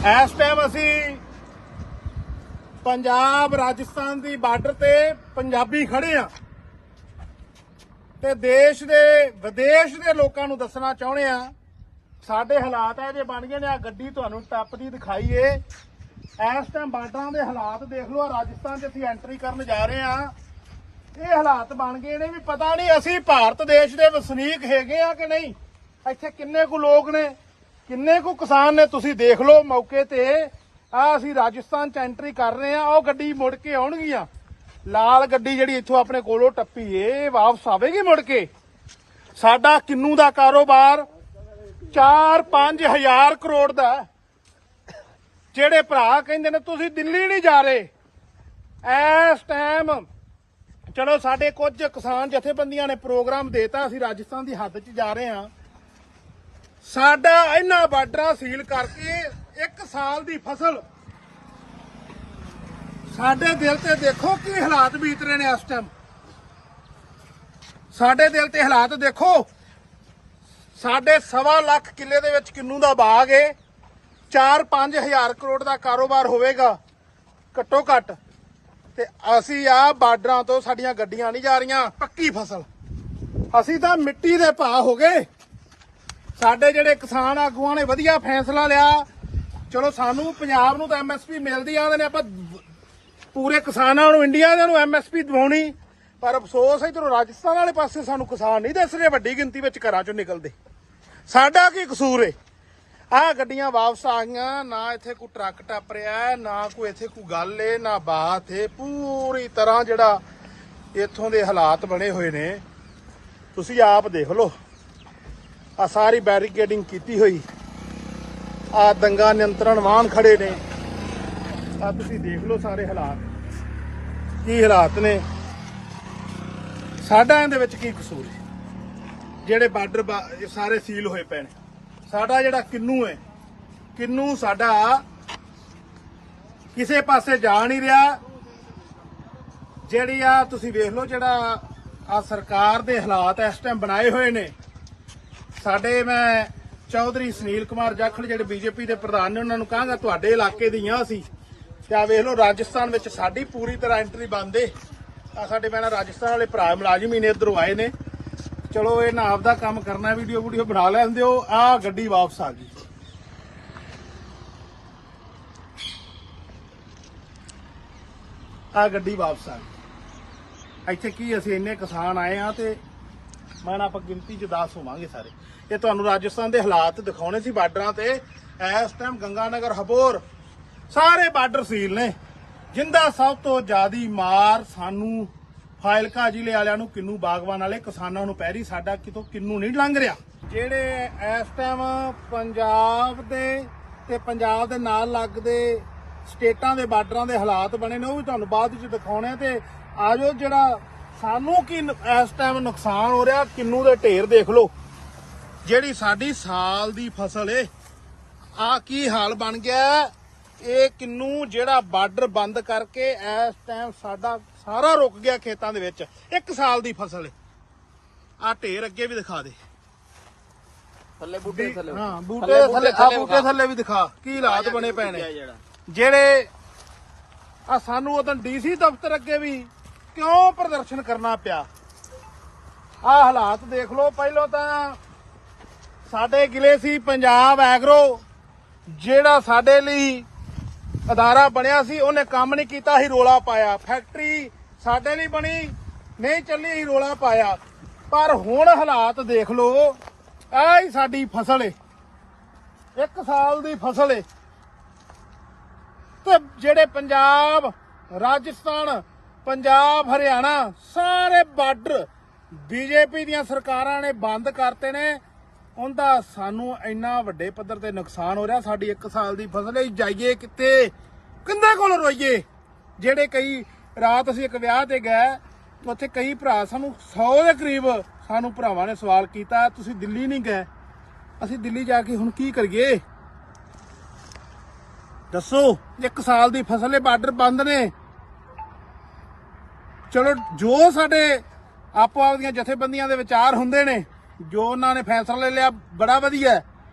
ਇਸ ਟਾਈਮ ਅਸੀਂ ਪੰਜਾਬ ਰਾਜਸਥਾਨ ਦੀ ਬਾਰਡਰ ਤੇ ਪੰਜਾਬੀ ਖੜੇ ਆ ਤੇ ਦੇਸ਼ ਦੇ ਵਿਦੇਸ਼ ਦੇ ਲੋਕਾਂ ਨੂੰ ਦੱਸਣਾ ਚਾਹੁੰਦੇ ਆ ਸਾਡੇ ਹਾਲਾਤ ਇਹ ਜੇ ਬਣ ਗਏ ਨੇ। ਆ ਗੱਡੀ ਤੁਹਾਨੂੰ ਟੱਪਦੀ ਦਿਖਾਈਏ। ਇਸ ਟਾਈਮ ਬਾਰਡਰਾਂ ਦੇ ਹਾਲਾਤ ਦੇਖ ਲਓ। ਰਾਜਸਥਾਨ 'ਚ ਅਸੀਂ ਐਂਟਰੀ ਕਰਨ ਜਾ ਰਹੇ ਆ, ਇਹ ਹਾਲਾਤ ਬਣ ਗਏ ਨੇ ਵੀ ਪਤਾ ਨਹੀਂ ਅਸੀਂ ਭਾਰਤ ਦੇਸ਼ ਦੇ ਵਸਨੀਕ ਹੈਗੇ ਆ ਕਿ ਨਹੀਂ। ਇੱਥੇ ਕਿੰਨੇ ਕੁ ਲੋਕ ਨੇ, ਕਿੰਨੇ ਕੁ ਕਿਸਾਨ ਨੇ, ਤੁਸੀਂ ਦੇਖ ਲਓ ਮੌਕੇ ਤੇ। ਆ ਅਸੀਂ ਰਾਜਸਥਾਨ 'ਚ ਐਂਟਰੀ ਕਰ ਰਹੇ ਆ, ਉਹ ਗੱਡੀ ਮੁੜ ਕੇ ਆਉਣਗੀਆਂ। ਲਾਲ ਗੱਡੀ ਜਿਹੜੀ ਇੱਥੋਂ ਆਪਣੇ ਕੋਲੋਂ ਟੱਪੀ ਏ ਵਾਪਸ ਆਵੇਗੀ ਮੁੜ ਕੇ। ਸਾਡਾ ਕਿੰਨੂ ਦਾ ਕਾਰੋਬਾਰ 4-5 ਹਜ਼ਾਰ ਕਰੋੜ ਦਾ। ਜਿਹੜੇ ਭਰਾ ਕਹਿੰਦੇ ਨੇ ਤੁਸੀਂ ਦਿੱਲੀ ਨਹੀਂ ਜਾ ਰਹੇ, ਇਸ ਟਾਈਮ ਚਲੋ ਸਾਡੇ ਕੁਝ ਕਿਸਾਨ ਜਥੇਬੰਦੀਆਂ ਨੇ ਪ੍ਰੋਗਰਾਮ ਦੇਤਾ, ਅਸੀਂ ਰਾਜਸਥਾਨ ਦੀ ਹੱਦ 'ਚ ਜਾ ਰਹੇ ਹਾਂ। ਸਾਡਾ ਇਹਨਾਂ ਬਾਰਡਰਾਂ ਸੀਲ ਕਰਕੇ 1 ਸਾਲ ਦੀ ਫਸਲ, ਸਾਡੇ ਦਿਲ ਤੇ ਦੇਖੋ ਕੀ ਹਾਲਾਤ ਬੀਤ ਰਹੇ ਨੇ ਇਸ ਟਾਈਮ। ਸਾਡੇ ਦਿਲ ਤੇ ਹਾਲਾਤ ਦੇਖੋ। ਸਾਡੇ 1.25 ਲੱਖ ਕਿੱਲੇ ਦੇ ਵਿੱਚ ਕਿੰਨੂ ਦਾ ਬਾਗ ਏ, 4-5 ਹਜ਼ਾਰ ਕਰੋੜ ਦਾ ਕਾਰੋਬਾਰ ਹੋਵੇਗਾ ਘੱਟੋ ਘੱਟ। ਤੇ ਅਸੀਂ ਆ ਬਾਰਡਰਾਂ ਤੋਂ ਸਾਡੀਆਂ ਗੱਡੀਆਂ ਨਹੀਂ ਜਾ ਰਹੀਆਂ। ਪੱਕੀ ਫਸਲ, ਅਸੀਂ ਤਾਂ ਮਿੱਟੀ ਦੇ ਭਾਅ ਹੋ ਗਏ। ਸਾਡੇ ਜਿਹੜੇ ਕਿਸਾਨ ਆਗੂਆਂ ਨੇ ਵਧੀਆ ਫੈਸਲਾ ਲਿਆ। ਚਲੋ ਸਾਨੂੰ ਪੰਜਾਬ ਨੂੰ ਤਾਂ MSP ਮਿਲਦੀ ਆਂਦੇ ਨੇ, ਆਪਾਂ ਪੂਰੇ ਕਿਸਾਨਾਂ ਨੂੰ ਇੰਡੀਆ ਦੇ ਨੂੰ MSP ਦਿਵਾਉਣੀ। ਪਰ ਅਫਸੋਸ ਇਧਰੋਂ ਰਾਜਸਥਾਨ ਵਾਲੇ ਪਾਸੇ ਸਾਨੂੰ ਕਿਸਾਨ ਨਹੀਂ ਦਿਸ ਰਹੇ ਵੱਡੀ ਗਿਣਤੀ ਵਿੱਚ ਘਰਾਂ ਚੋਂ ਨਿਕਲਦੇ। ਸਾਡਾ ਕੀ ਕਸੂਰ ਏ। ਆਹ ਗੱਡੀਆਂ ਵਾਪਸ ਆ ਗਈਆਂ, ਨਾ ਇੱਥੇ ਕੋਈ ਟਰੱਕ ਟੱਪ ਰਿਹਾ, ਨਾ ਕੋਈ ਇੱਥੇ ਕੋਈ ਗੱਲ ਏ, ਨਾ ਬਾਤ ਏ। ਪੂਰੀ ਤਰ੍ਹਾਂ ਜਿਹੜਾ ਇੱਥੋਂ ਦੇ ਹਾਲਾਤ ਬਣੇ ਹੋਏ ਨੇ ਤੁਸੀਂ ਆਪ ਦੇਖ ਲਓ। ਆ ਸਾਰੀ ਬੈਰੀਕੇਡਿੰਗ ਕੀਤੀ ਹੋਈ, ਆ ਦੰਗਾ ਨਿਯੰਤਰਣ ਵਾਹਨ ਖੜੇ ਨੇ। ਆ ਤੁਸੀਂ ਦੇਖ ਲਓ ਸਾਰੇ ਹਾਲਾਤ ਕੀ ਹਾਲਾਤ ਨੇ। ਸਾਡਾ ਇਹਦੇ ਵਿੱਚ ਕੀ ਕਸੂਰ ਹੈ। ਜਿਹੜੇ ਬਾਰਡਰ ਸਾਰੇ ਸੀਲ ਹੋਏ ਪਏ ਨੇ। ਸਾਡਾ ਜਿਹੜਾ ਕਿੰਨੂ ਹੈ, ਕਿੰਨੂ ਸਾਡਾ ਕਿਸੇ ਪਾਸੇ ਜਾ ਨਹੀਂ ਰਿਹਾ। ਜਿਹੜੀ ਆ ਤੁਸੀਂ ਵੇਖ ਲਓ ਜਿਹੜਾ ਆ ਸਰਕਾਰ ਦੇ ਹਾਲਾਤ ਇਸ ਟਾਈਮ ਬਣਾਏ ਹੋਏ ਨੇ। ਸਾਡੇ ਮੈਂ ਚੌਧਰੀ ਸੁਨੀਲ ਕੁਮਾਰ ਜਾਖੜ ਜਿਹੜੇ BJP ਦੇ ਪ੍ਰਧਾਨ ਨੇ ਉਹਨਾਂ ਨੂੰ ਕਹਾਂਗਾ ਤੁਹਾਡੇ ਇਲਾਕੇ ਦੀਆਂ ਅਸੀਂ ਤੇ ਆ ਵੇਖ ਲਓ ਰਾਜਸਥਾਨ ਵਿੱਚ ਸਾਡੀ ਪੂਰੀ ਤਰ੍ਹਾਂ ਐਂਟਰੀ ਬੰਦ ਏ। ਆ ਸਾਡੇ ਮੈਂ ਰਾਜਸਥਾਨ ਵਾਲੇ ਭਰਾ ਮੁਲਾਜ਼ਮ ਹੀ ਨੇ ਇੱਧਰੋਂ ਆਏ ਨੇ। ਚਲੋ ਇਹ ਨਾ ਆਪਦਾ ਕੰਮ ਕਰਨਾ, ਵੀਡੀਓ ਬਣਾ ਲੈਂਦੇ ਹੋ। ਆ ਗੱਡੀ ਵਾਪਸ ਆ ਗਈ। ਆ ਗੱਡੀ ਵਾਪਸ ਆ ਗਈ। ਇੱਥੇ ਕੀ ਅਸੀਂ ਇੰਨੇ ਕਿਸਾਨ ਆਏ ਆ ਤੇ ਮੈਂ ਆਪਾਂ ਗਿਣਤੀ 'ਚ 10 ਹੋਵਾਂਗੇ ਸਾਰੇ। ਇਹ ਤੁਹਾਨੂੰ ਰਾਜਸਥਾਨ ਦੇ ਹਾਲਾਤ ਦਿਖਾਉਣੇ ਸੀ ਬਾਰਡਰਾਂ ਤੇ। ਇਸ ਟਾਈਮ ਗੰਗਾਨਗਰ ਹਬੋਰ ਸਾਰੇ ਬਾਰਡਰ ਸੀਲ ਨੇ। ਜਿੰਦਾ ਸਭ ਤੋਂ ਜ਼ਿਆਦੀ ਮਾਰ ਸਾਨੂੰ ਫਾਜ਼ਿਲਕਾ ਜ਼ਿਲ੍ਹੇ ਵਾਲਿਆਂ ਨੂੰ, ਕਿੰਨੂ ਬਾਗਵਾਨ ਵਾਲੇ ਕਿਸਾਨਾਂ ਨੂੰ ਪੈ ਰਹੀ। ਸਾਡਾ ਕਿਤੋਂ ਕਿੰਨੂ ਨਹੀਂ ਲੰਘ ਰਿਹਾ। ਜਿਹੜੇ ਇਸ ਟਾਈਮ ਪੰਜਾਬ ਦੇ ਤੇ ਪੰਜਾਬ ਦੇ ਨਾਲ ਲੱਗਦੇ ਸਟੇਟਾਂ ਦੇ ਬਾਰਡਰਾਂ ਦੇ ਹਾਲਾਤ ਬਣੇ ਨੇ ਉਹ ਵੀ ਤੁਹਾਨੂੰ ਬਾਅਦ ਵਿੱਚ ਦਿਖਾਉਣੇ। ਤੇ ਆਜੋ ਜਿਹੜਾ ਸਾਨੂੰ ਕੀ ਇਸ ਟਾਈਮ ਨੁਕਸਾਨ ਹੋ ਰਿਹਾ। ਕਿੰਨੂ ਦੇ ਢੇਰ ਦੇਖ ਲਓ। ਜਿਹੜੀ ਸਾਡੀ ਸਾਲ ਦੀ ਫਸਲ ਏ ਆ ਕੀ ਹਾਲ ਬਣ ਗਿਆ। ਇਹ ਕਿੰਨੂ ਜਿਹੜਾ ਬਾਰਡਰ ਬੰਦ ਕਰਕੇ ਇਸ ਟਾਈਮ ਸਾਡਾ ਸਾਰਾ ਰੁਕ ਗਿਆ ਖੇਤਾਂ ਦੇ ਵਿੱਚ। 1 ਸਾਲ ਦੀ ਫਸਲ ਆ ਢੇਰ ਅੱਗੇ ਵੀ ਦਿਖਾ ਦੇ ਥੱਲੇ ਬੂਟੇ ਥੱਲੇ ਹਾਂ ਬੂਟੇ ਥੱਲੇ ਆ ਬੂਟੇ ਥੱਲੇ ਵੀ ਦਿਖਾ ਕੀ ਹਾਲਾਤ ਬਣੇ ਪਏ ਨੇ ਜਿਹੜੇ ਆ। ਸਾਨੂੰ ਉਦੋਂ ਡੀਸੀ ਦਫ਼ਤਰ ਅੱਗੇ ਵੀ ਕਿਉਂ ਪ੍ਰਦਰਸ਼ਨ ਕਰਨਾ ਪਿਆ। ਆ ਹਾਲਾਤ ਦੇਖ ਲਓ। ਪਹਿਲਾਂ ਤਾਂ ਸਾਡੇ ਗਿਲੇ ਸੀ ਪੰਜਾਬ ਐਗਰੋ ਜਿਹੜਾ ਸਾਡੇ ਲਈ ਅਦਾਰਾ ਬਣਿਆ ਸੀ, ਉਹਨੇ ਕੰਮ ਨਹੀਂ ਕੀਤਾ ਸੀ, ਰੋਲਾ ਪਾਇਆ। ਫੈਕਟਰੀ ਸਾਡੇ ਲਈ ਬਣੀ ਨਹੀਂ ਚੱਲੀ ਸੀ, ਰੋਲਾ ਪਾਇਆ। ਪਰ ਹੁਣ ਹਾਲਾਤ ਦੇਖ ਲਓ। ਆਹ ਹੀ ਸਾਡੀ ਫਸਲ ਏ, 1 ਸਾਲ ਦੀ ਫਸਲ ਏ। ਤੇ ਜਿਹੜੇ ਪੰਜਾਬ, ਰਾਜਸਥਾਨ, ਪੰਜਾਬ, ਹਰਿਆਣਾ ਸਾਰੇ ਬਾਰਡਰ ਬੀਜੇਪੀ ਦੀਆਂ ਸਰਕਾਰਾਂ ਨੇ ਬੰਦ ਕਰਤੇ ਨੇ। ਉਹਦਾ ਸਾਨੂੰ ਇੰਨਾ ਵੱਡੇ ਪੱਧਰ ਤੇ ਨੁਕਸਾਨ ਹੋ ਰਿਹਾ। ਸਾਡੀ 1 ਸਾਲ ਦੀ ਫਸਲ ਹੈ, ਜਾਈਏ ਕਿੱਥੇ, ਕਿੰਦੇ ਕੋਲ ਰੋਈਏ। ਜਿਹੜੇ ਕਈ ਰਾਤ ਅਸੀਂ ਇੱਕ ਵਿਆਹ ਤੇ ਗਏ, ਉੱਥੇ ਕਈ ਭਰਾ ਸਾਨੂੰ 100 ਦੇ ਕਰੀਬ ਸਾਨੂੰ ਭਰਾਵਾਂ ਨੇ ਸਵਾਲ ਕੀਤਾ, ਤੁਸੀਂ ਦਿੱਲੀ ਨਹੀਂ ਗਏ। ਅਸੀਂ ਦਿੱਲੀ ਜਾ ਕੇ ਹੁਣ ਕੀ ਕਰੀਏ ਦੱਸੋ। 1 ਸਾਲ ਦੀ ਫਸਲ ਹੈ, ਬਾਰਡਰ ਬੰਦ ਨੇ। ਚਲੋ ਜੋ ਸਾਡੇ ਆਪੋ ਆਪਦੀਆਂ ਜਥੇਬੰਦੀਆਂ ਦੇ ਵਿਚਾਰ ਹੁੰਦੇ ਨੇ, ਜੋ ਉਹਨਾਂ ਨੇ ਫੈਸਲਾ ਲੈ ਲਿਆ, ਬੜਾ ਵਧੀਆ।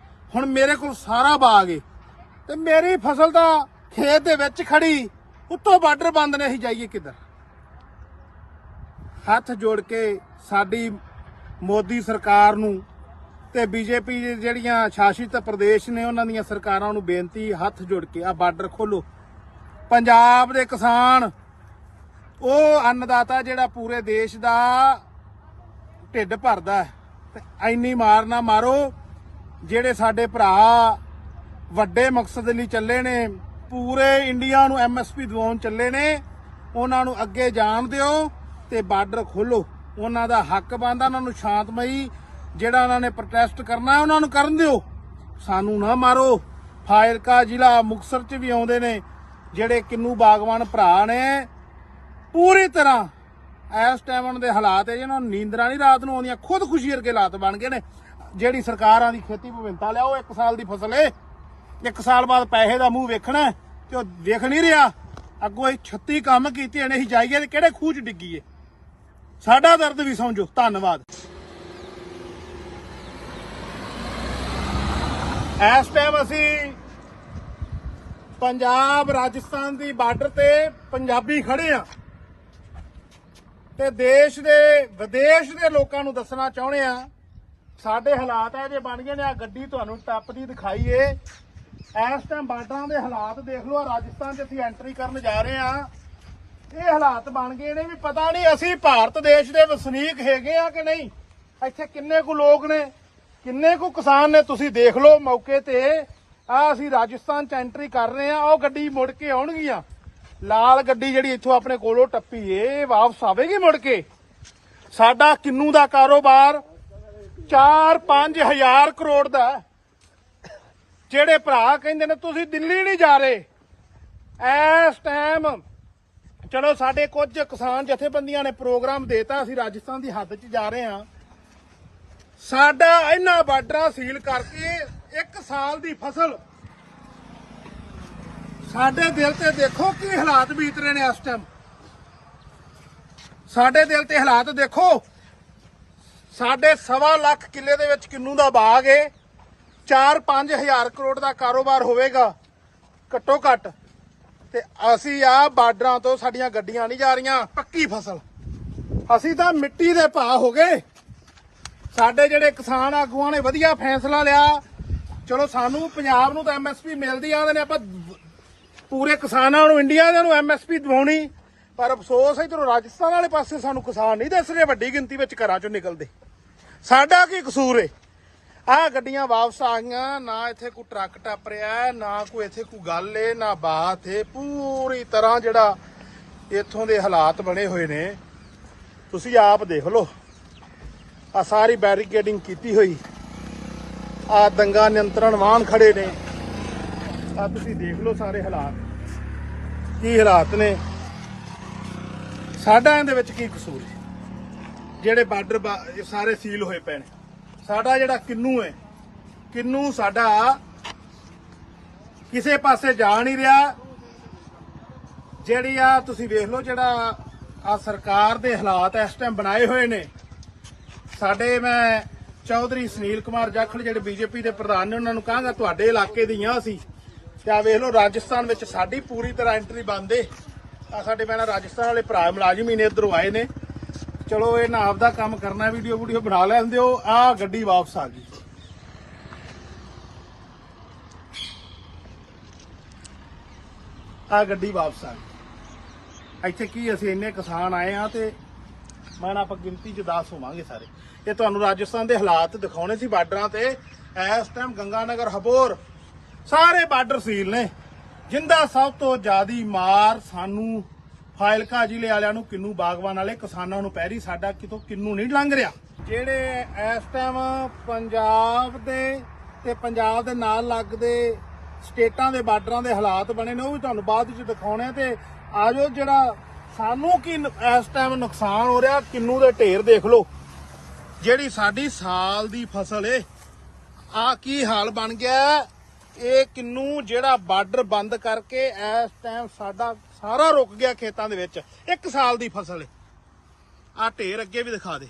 ਹੁਣ ਮੇਰੇ ਕੋਲ ਸਾਰਾ ਬਾਗ ਏ ਤੇ ਮੇਰੀ ਫਸਲ ਤਾਂ ਖੇਤ ਦੇ ਵਿੱਚ ਖੜੀ, ਉੱਤੋਂ ਬਾਰਡਰ ਬੰਦ ਨੇ। ਅਸੀਂ ਜਾਈਏ ਕਿੱਧਰ। ਹੱਥ ਜੋੜ ਕੇ ਸਾਡੀ ਮੋਦੀ ਸਰਕਾਰ ਨੂੰ ਤੇ ਬੀਜੇਪੀ ਜਿਹੜੀਆਂ ਸ਼ਾਸਿਤ ਪ੍ਰਦੇਸ਼ ਨੇ ਉਹਨਾਂ ਦੀਆਂ ਸਰਕਾਰਾਂ ਨੂੰ ਬੇਨਤੀ, ਹੱਥ ਜੋੜ ਕੇ ਆ ਬਾਰਡਰ ਖੋਲੋ। ਪੰਜਾਬ ਦੇ ਕਿਸਾਨ, ਉਹ ਅੰਨਦਾਤਾ ਜਿਹੜਾ ਪੂਰੇ ਦੇਸ਼ ਦਾ ਢਿੱਡ ਭਰਦਾ, ਤੇ ਇੰਨੀ ਮਾਰ ਨਾ ਮਾਰੋ। ਜਿਹੜੇ ਸਾਡੇ ਭਰਾ ਵੱਡੇ ਮਕਸਦ ਲਈ ਚੱਲੇ ਨੇ, ਪੂਰੇ ਇੰਡੀਆ ਨੂੰ MSP ਦਿਵਾਉਣ ਚੱਲੇ ਨੇ, ਉਹਨਾਂ ਨੂੰ ਅੱਗੇ ਜਾਣ ਦਿਓ ਤੇ ਬਾਰਡਰ ਖੋਲੋ। ਉਹਨਾਂ ਦਾ ਹੱਕ ਬਣਦਾ, ਉਹਨਾਂ ਨੂੰ ਸ਼ਾਂਤਮਈ ਜਿਹੜਾ ਉਹਨਾਂ ਨੇ ਪ੍ਰੋਟੈਸਟ ਕਰਨਾ ਉਹਨਾਂ ਨੂੰ ਕਰਨ ਦਿਓ, ਸਾਨੂੰ ਨਾ ਮਾਰੋ। ਫਾਜ਼ਿਲਕਾ ਜ਼ਿਲ੍ਹਾ ਮੁਕਤਸਰ 'ਚ ਵੀ ਆਉਂਦੇ ਨੇ ਜਿਹੜੇ ਕਿੰਨੂ ਬਾਗਵਾਨ ਭਰਾ ਨੇ, ਪੂਰੀ ਤਰ੍ਹਾਂ ਇਸ ਟਾਈਮ ਉਹਨਾਂ ਦੇ ਹਾਲਾਤ ਹੈ ਜਿਹਨਾਂ ਨੂੰ ਨੀਂਦਰਾਂ ਨਹੀਂ ਰਾਤ ਨੂੰ ਆਉਂਦੀਆਂ, ਖੁਦਕੁਸ਼ੀ ਵਰਗੇ ਹਾਲਾਤ ਬਣ ਗਏ ਨੇ। ਜਿਹੜੀ ਸਰਕਾਰਾਂ ਦੀ ਖੇਤੀ ਵਿਭਿੰਨਤਾ ਲਿਆਓ, 1 ਸਾਲ ਦੀ ਫਸਲ ਏ, 1 ਸਾਲ ਬਾਅਦ ਪੈਸੇ ਦਾ ਮੂੰਹ ਵੇਖਣਾ ਤੇ ਉਹ ਵੇਖ ਨਹੀਂ ਰਿਹਾ। ਅੱਗੋਂ ਇਹ 36 ਕੰਮ ਕੀਤੇ ਨੇ, ਅਸੀਂ ਜਾਈਏ ਤੇ ਕਿਹੜੇ ਖੂਹ 'ਚ ਡਿੱਗੀਏ। ਸਾਡਾ ਦਰਦ ਵੀ ਸਮਝੋ। ਧੰਨਵਾਦ। ਇਸ ਟਾਈਮ ਅਸੀਂ ਪੰਜਾਬ ਰਾਜਸਥਾਨ ਦੀ ਬਾਰਡਰ ਤੇ ਪੰਜਾਬੀ ਖੜੇ ਆ ਤੇ ਦੇਸ਼ ਦੇ ਵਿਦੇਸ਼ ਦੇ ਲੋਕਾਂ ਨੂੰ ਦੱਸਣਾ ਚਾਹੁੰਦੇ ਆ ਸਾਡੇ ਹਾਲਾਤ ਇਹ ਜੇ ਬਣ ਗਏ ਨੇ। ਆ ਗੱਡੀ ਤੁਹਾਨੂੰ ਟੱਪਦੀ ਦਿਖਾਈਏ। ਇਸ ਟਾਈਮ ਬਾਰਡਰਾਂ ਦੇ ਹਾਲਾਤ ਦੇਖ ਲਓ। ਰਾਜਸਥਾਨ 'ਚ ਅਸੀਂ ਐਂਟਰੀ ਕਰਨ ਜਾ ਰਹੇ ਆ, ਇਹ ਹਾਲਾਤ ਬਣ ਗਏ ਨੇ ਵੀ ਪਤਾ ਨਹੀਂ ਅਸੀਂ ਭਾਰਤ ਦੇਸ਼ ਦੇ ਵਸਨੀਕ ਹੈਗੇ ਆ ਕਿ ਨਹੀਂ। ਇੱਥੇ ਕਿੰਨੇ ਕੁ ਲੋਕ ਨੇ, ਕਿੰਨੇ ਕੁ ਕਿਸਾਨ ਨੇ, ਤੁਸੀਂ ਦੇਖ ਲਓ ਮੌਕੇ ਤੇ। ਆ ਅਸੀਂ ਰਾਜਸਥਾਨ 'ਚ ਐਂਟਰੀ ਕਰ ਰਹੇ ਆ, ਉਹ ਗੱਡੀ ਮੁੜ ਕੇ ਆਉਣਗੀਆਂ। ਲਾਲ ਗੱਡੀ ਜਿਹੜੀ ਇੱਥੋਂ ਆਪਣੇ ਕੋਲੋਂ ਟੱਪੀ ਏ, ਵਾਪਸ ਆਵੇਗੀ ਮੁੜ ਕੇ। ਸਾਡਾ ਕਿੰਨੂ ਦਾ ਕਾਰੋਬਾਰ 4-5 ਹਜ਼ਾਰ ਕਰੋੜ ਦਾ। ਜਿਹੜੇ ਭਰਾ ਕਹਿੰਦੇ ਨੇ ਤੁਸੀਂ ਦਿੱਲੀ ਨਹੀਂ ਜਾ ਰਹੇ, ਇਸ ਟਾਈਮ ਚਲੋ ਸਾਡੇ ਕੁਝ ਕਿਸਾਨ ਜਥੇਬੰਦੀਆਂ ਨੇ ਪ੍ਰੋਗਰਾਮ ਦੇਤਾ, ਅਸੀਂ ਰਾਜਸਥਾਨ ਦੀ ਹੱਦ 'ਚ ਜਾ ਰਹੇ ਹਾਂ। ਸਾਡਾ ਇਹਨਾਂ ਬਾਰਡਰਾਂ ਸੀਲ ਕਰਕੇ 1 ਸਾਲ ਦੀ ਫਸਲ, ਸਾਡੇ ਦਿਲ ਤੇ ਦੇਖੋ ਕੀ ਹਾਲਾਤ ਬੀਤ ਰਹੇ ਨੇ ਇਸ ਟਾਈਮ। ਸਾਡੇ ਦਿਲ ਤੇ ਹਾਲਾਤ ਦੇਖੋ। ਸਾਡੇ 1.25 ਲੱਖ ਕਿੱਲੇ ਦੇ ਵਿੱਚ ਕਿੰਨੂ ਦਾ ਬਾਗ ਏ, 4-5 ਹਜ਼ਾਰ ਕਰੋੜ ਦਾ ਕਾਰੋਬਾਰ ਹੋਵੇਗਾ ਘੱਟੋ ਘੱਟ। ਤੇ ਅਸੀਂ ਆ ਬਾਰਡਰਾਂ ਤੋਂ ਸਾਡੀਆਂ ਗੱਡੀਆਂ ਨਹੀਂ ਜਾ ਰਹੀਆਂ। ਪੱਕੀ ਫਸਲ, ਅਸੀਂ ਤਾਂ ਮਿੱਟੀ ਦੇ ਭਾਅ ਹੋ ਗਏ। ਸਾਡੇ ਜਿਹੜੇ ਕਿਸਾਨ ਆਗੂਆਂ ਨੇ ਵਧੀਆ ਫੈਸਲਾ ਲਿਆ। ਚਲੋ ਸਾਨੂੰ ਪੰਜਾਬ ਨੂੰ ਤਾਂ MSP ਮਿਲਦੀ ਆਂਦੇ ਨੇ, ਆਪਾਂ ਪੂਰੇ ਕਿਸਾਨਾਂ ਨੂੰ, ਇੰਡੀਆ ਦੇ ਨੂੰ MSP ਦਿਵਾਉਣੀ। ਪਰ ਅਫਸੋਸ ਇਧਰੋਂ ਰਾਜਸਥਾਨ ਵਾਲੇ ਪਾਸੇ ਸਾਨੂੰ ਕਿਸਾਨ ਨਹੀਂ ਦਿਸ ਰਹੇ ਵੱਡੀ ਗਿਣਤੀ ਵਿੱਚ ਘਰਾਂ ਚੋਂ ਨਿਕਲਦੇ। ਸਾਡਾ ਕੀ ਕਸੂਰ ਏ। ਆਹ ਗੱਡੀਆਂ ਵਾਪਸ ਆ ਗਈਆਂ, ਨਾ ਇੱਥੇ ਕੋਈ ਟਰੱਕ ਟੱਪ ਰਿਹਾ, ਨਾ ਕੋਈ ਇੱਥੇ ਕੋਈ ਗੱਲ ਏ, ਨਾ ਬਾਤ ਏ। ਪੂਰੀ ਤਰ੍ਹਾਂ ਜਿਹੜਾ ਇੱਥੋਂ ਦੇ ਹਾਲਾਤ ਬਣੇ ਹੋਏ ਨੇ ਤੁਸੀਂ ਆਪ ਦੇਖ ਲਓ। ਆ ਸਾਰੀ ਬੈਰੀਕੇਡਿੰਗ ਕੀਤੀ ਹੋਈ, ਆ ਦੰਗਾ ਨਿਯੰਤਰਣ ਵਾਹਨ ਖੜੇ ਨੇ। ਆ ਤੁਸੀਂ ਦੇਖ ਲਓ ਸਾਰੇ ਹਾਲਾਤ ਕੀ ਹਾਲਾਤ ਨੇ। ਸਾਡਾ ਇਹਦੇ ਵਿੱਚ ਕੀ ਕਸੂਰ ਹੈ। ਜਿਹੜੇ ਬਾਰਡਰ ਸਾਰੇ ਸੀਲ ਹੋਏ ਪਏ ਨੇ। ਸਾਡਾ ਜਿਹੜਾ ਕਿੰਨੂ ਹੈ, ਕਿੰਨੂ ਸਾਡਾ ਕਿਸੇ ਪਾਸੇ ਜਾ ਨਹੀਂ ਰਿਹਾ। ਜਿਹੜੀ ਆ ਤੁਸੀਂ ਵੇਖ ਲਓ ਜਿਹੜਾ ਆ ਸਰਕਾਰ ਦੇ ਹਾਲਾਤ ਇਸ ਟਾਈਮ ਬਣਾਏ ਹੋਏ ਨੇ। ਸਾਡੇ ਮੈਂ ਚੌਧਰੀ ਸੁਨੀਲ ਕੁਮਾਰ ਜਾਖੜ ਜਿਹੜੇ ਬੀਜੇਪੀ ਦੇ ਪ੍ਰਧਾਨ ਨੇ ਉਹਨਾਂ ਨੂੰ ਕਹਾਂਗਾ ਤੁਹਾਡੇ ਇਲਾਕੇ ਦੀਆਂ ਸੀ ਤੇ ਆ ਵੇਖ ਲਓ ਰਾਜਸਥਾਨ ਵਿੱਚ ਸਾਡੀ ਪੂਰੀ ਤਰ੍ਹਾਂ ਐਂਟਰੀ ਬੰਦ ਏ। ਆ ਸਾਡੇ ਮੈਂ ਰਾਜਸਥਾਨ ਵਾਲੇ ਭਰਾ ਮੁਲਾਜ਼ਮ ਹੀ ਨੇ ਇੱਧਰੋਂ ਆਏ ਨੇ। ਚਲੋ ਇਹਨਾਂ ਆਪਦਾ ਕੰਮ ਕਰਨਾ ਵੀਡੀਓ ਬਣਾ ਲੈਂਦੇ ਹੋ। ਆ ਗੱਡੀ ਵਾਪਸ ਆ ਗਈ। ਆ ਗੱਡੀ ਵਾਪਸ ਆ ਗਈ। ਇੱਥੇ ਕੀ ਅਸੀਂ ਇੰਨੇ ਕਿਸਾਨ ਆਏ ਆ ਤੇ ਮੈਂ ਆਪਾਂ ਗਿਣਤੀ 'ਚ 10 ਹੋਵਾਂਗੇ ਸਾਰੇ। ਇਹ ਤੁਹਾਨੂੰ ਰਾਜਸਥਾਨ ਦੇ ਹਾਲਾਤ ਦਿਖਾਉਣੇ ਸੀ ਬਾਰਡਰਾਂ ਤੇ। ਇਸ ਟਾਈਮ ਗੰਗਾਨਗਰ ਹਬੋਰ ਸਾਰੇ ਬਾਰਡਰ ਸੀਲ ਨੇ। ਜਿੰਦਾ ਸਭ ਤੋਂ ਜ਼ਿਆਦੀ ਮਾਰ ਸਾਨੂੰ ਫਾਜ਼ਿਲਕਾ ਜ਼ਿਲ੍ਹੇ ਵਾਲਿਆਂ ਨੂੰ ਕਿੰਨੂ ਬਾਗਵਾਨ ਵਾਲੇ ਕਿਸਾਨਾਂ ਨੂੰ ਪੈ ਰਹੀ। ਸਾਡਾ ਕਿਤੋਂ ਕਿੰਨੂ ਨਹੀਂ ਲੰਘ ਰਿਹਾ। ਜਿਹੜੇ ਇਸ ਟਾਈਮ ਪੰਜਾਬ ਦੇ ਤੇ ਪੰਜਾਬ ਦੇ ਨਾਲ ਲੱਗਦੇ ਸਟੇਟਾਂ ਦੇ ਬਾਰਡਰਾਂ ਦੇ ਹਾਲਾਤ ਬਣੇ ਨੇ ਉਹ ਵੀ ਤੁਹਾਨੂੰ ਬਾਅਦ ਵਿੱਚ ਦਿਖਾਉਣੇ। ਤੇ ਆਜੋ ਜਿਹੜਾ ਸਾਨੂੰ ਕੀ ਇਸ ਟਾਈਮ ਨੁਕਸਾਨ ਹੋ ਰਿਹਾ ਕਿੰਨੂ ਦੇ ਢੇਰ ਦੇਖ ਲਓ। ਜਿਹੜੀ ਸਾਡੀ ਸਾਲ ਦੀ ਫਸਲ ਏ ਆ ਕੀ ਹਾਲ ਬਣ ਗਿਆ। ਇਹ ਕਿੰਨੂ ਜਿਹੜਾ ਬਾਰਡਰ ਬੰਦ ਕਰਕੇ ਇਸ ਟਾਈਮ ਸਾਡਾ ਸਾਰਾ ਰੁਕ ਗਿਆ ਖੇਤਾਂ ਦੇ ਵਿੱਚ। 1 ਸਾਲ ਦੀ ਫਸਲ ਏ। ਆ ਢੇਰ ਅੱਗੇ ਵੀ ਦਿਖਾ ਦੇ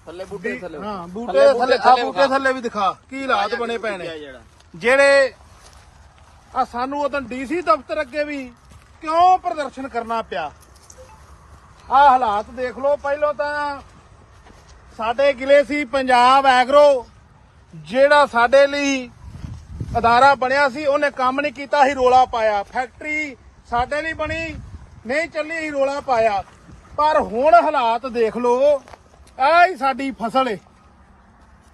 ਥੱਲੇ ਬੂਟੇ ਥੱਲੇ। ਹਾਂ ਬੂਟੇ ਥੱਲੇ ਆ ਬੂਟੇ ਥੱਲੇ ਵੀ ਦਿਖਾ ਕੀ ਹਾਲਾਤ ਬਣੇ ਪਏ ਨੇ। ਜਿਹੜੇ ਆ ਸਾਨੂੰ ਉਦੋਂ ਡੀਸੀ ਦਫ਼ਤਰ ਅੱਗੇ ਵੀ ਕਿਉਂ ਪ੍ਰਦਰਸ਼ਨ ਕਰਨਾ ਪਿਆ। ਆ ਹਾਲਾਤ ਦੇਖ ਲਓ। ਪਹਿਲਾਂ ਤਾਂ ਸਾਡੇ ਗਿਲੇ ਸੀ ਪੰਜਾਬ ਐਗਰੋ ਜਿਹੜਾ ਸਾਡੇ ਲਈ ਅਦਾਰਾ ਬਣਿਆ ਸੀ ਉਹਨੇ ਕੰਮ ਨਹੀਂ ਕੀਤਾ ਹੀ ਰੋਲਾ ਪਾਇਆ। ਫੈਕਟਰੀ ਸਾਡੇ ਲਈ ਬਣੀ ਨਹੀਂ ਚੱਲੀ ਹੀ ਰੋਲਾ ਪਾਇਆ। ਪਰ ਹੁਣ ਹਾਲਾਤ ਦੇਖ ਲਓ। ਆਹ ਹੀ ਸਾਡੀ ਫਸਲ ਏ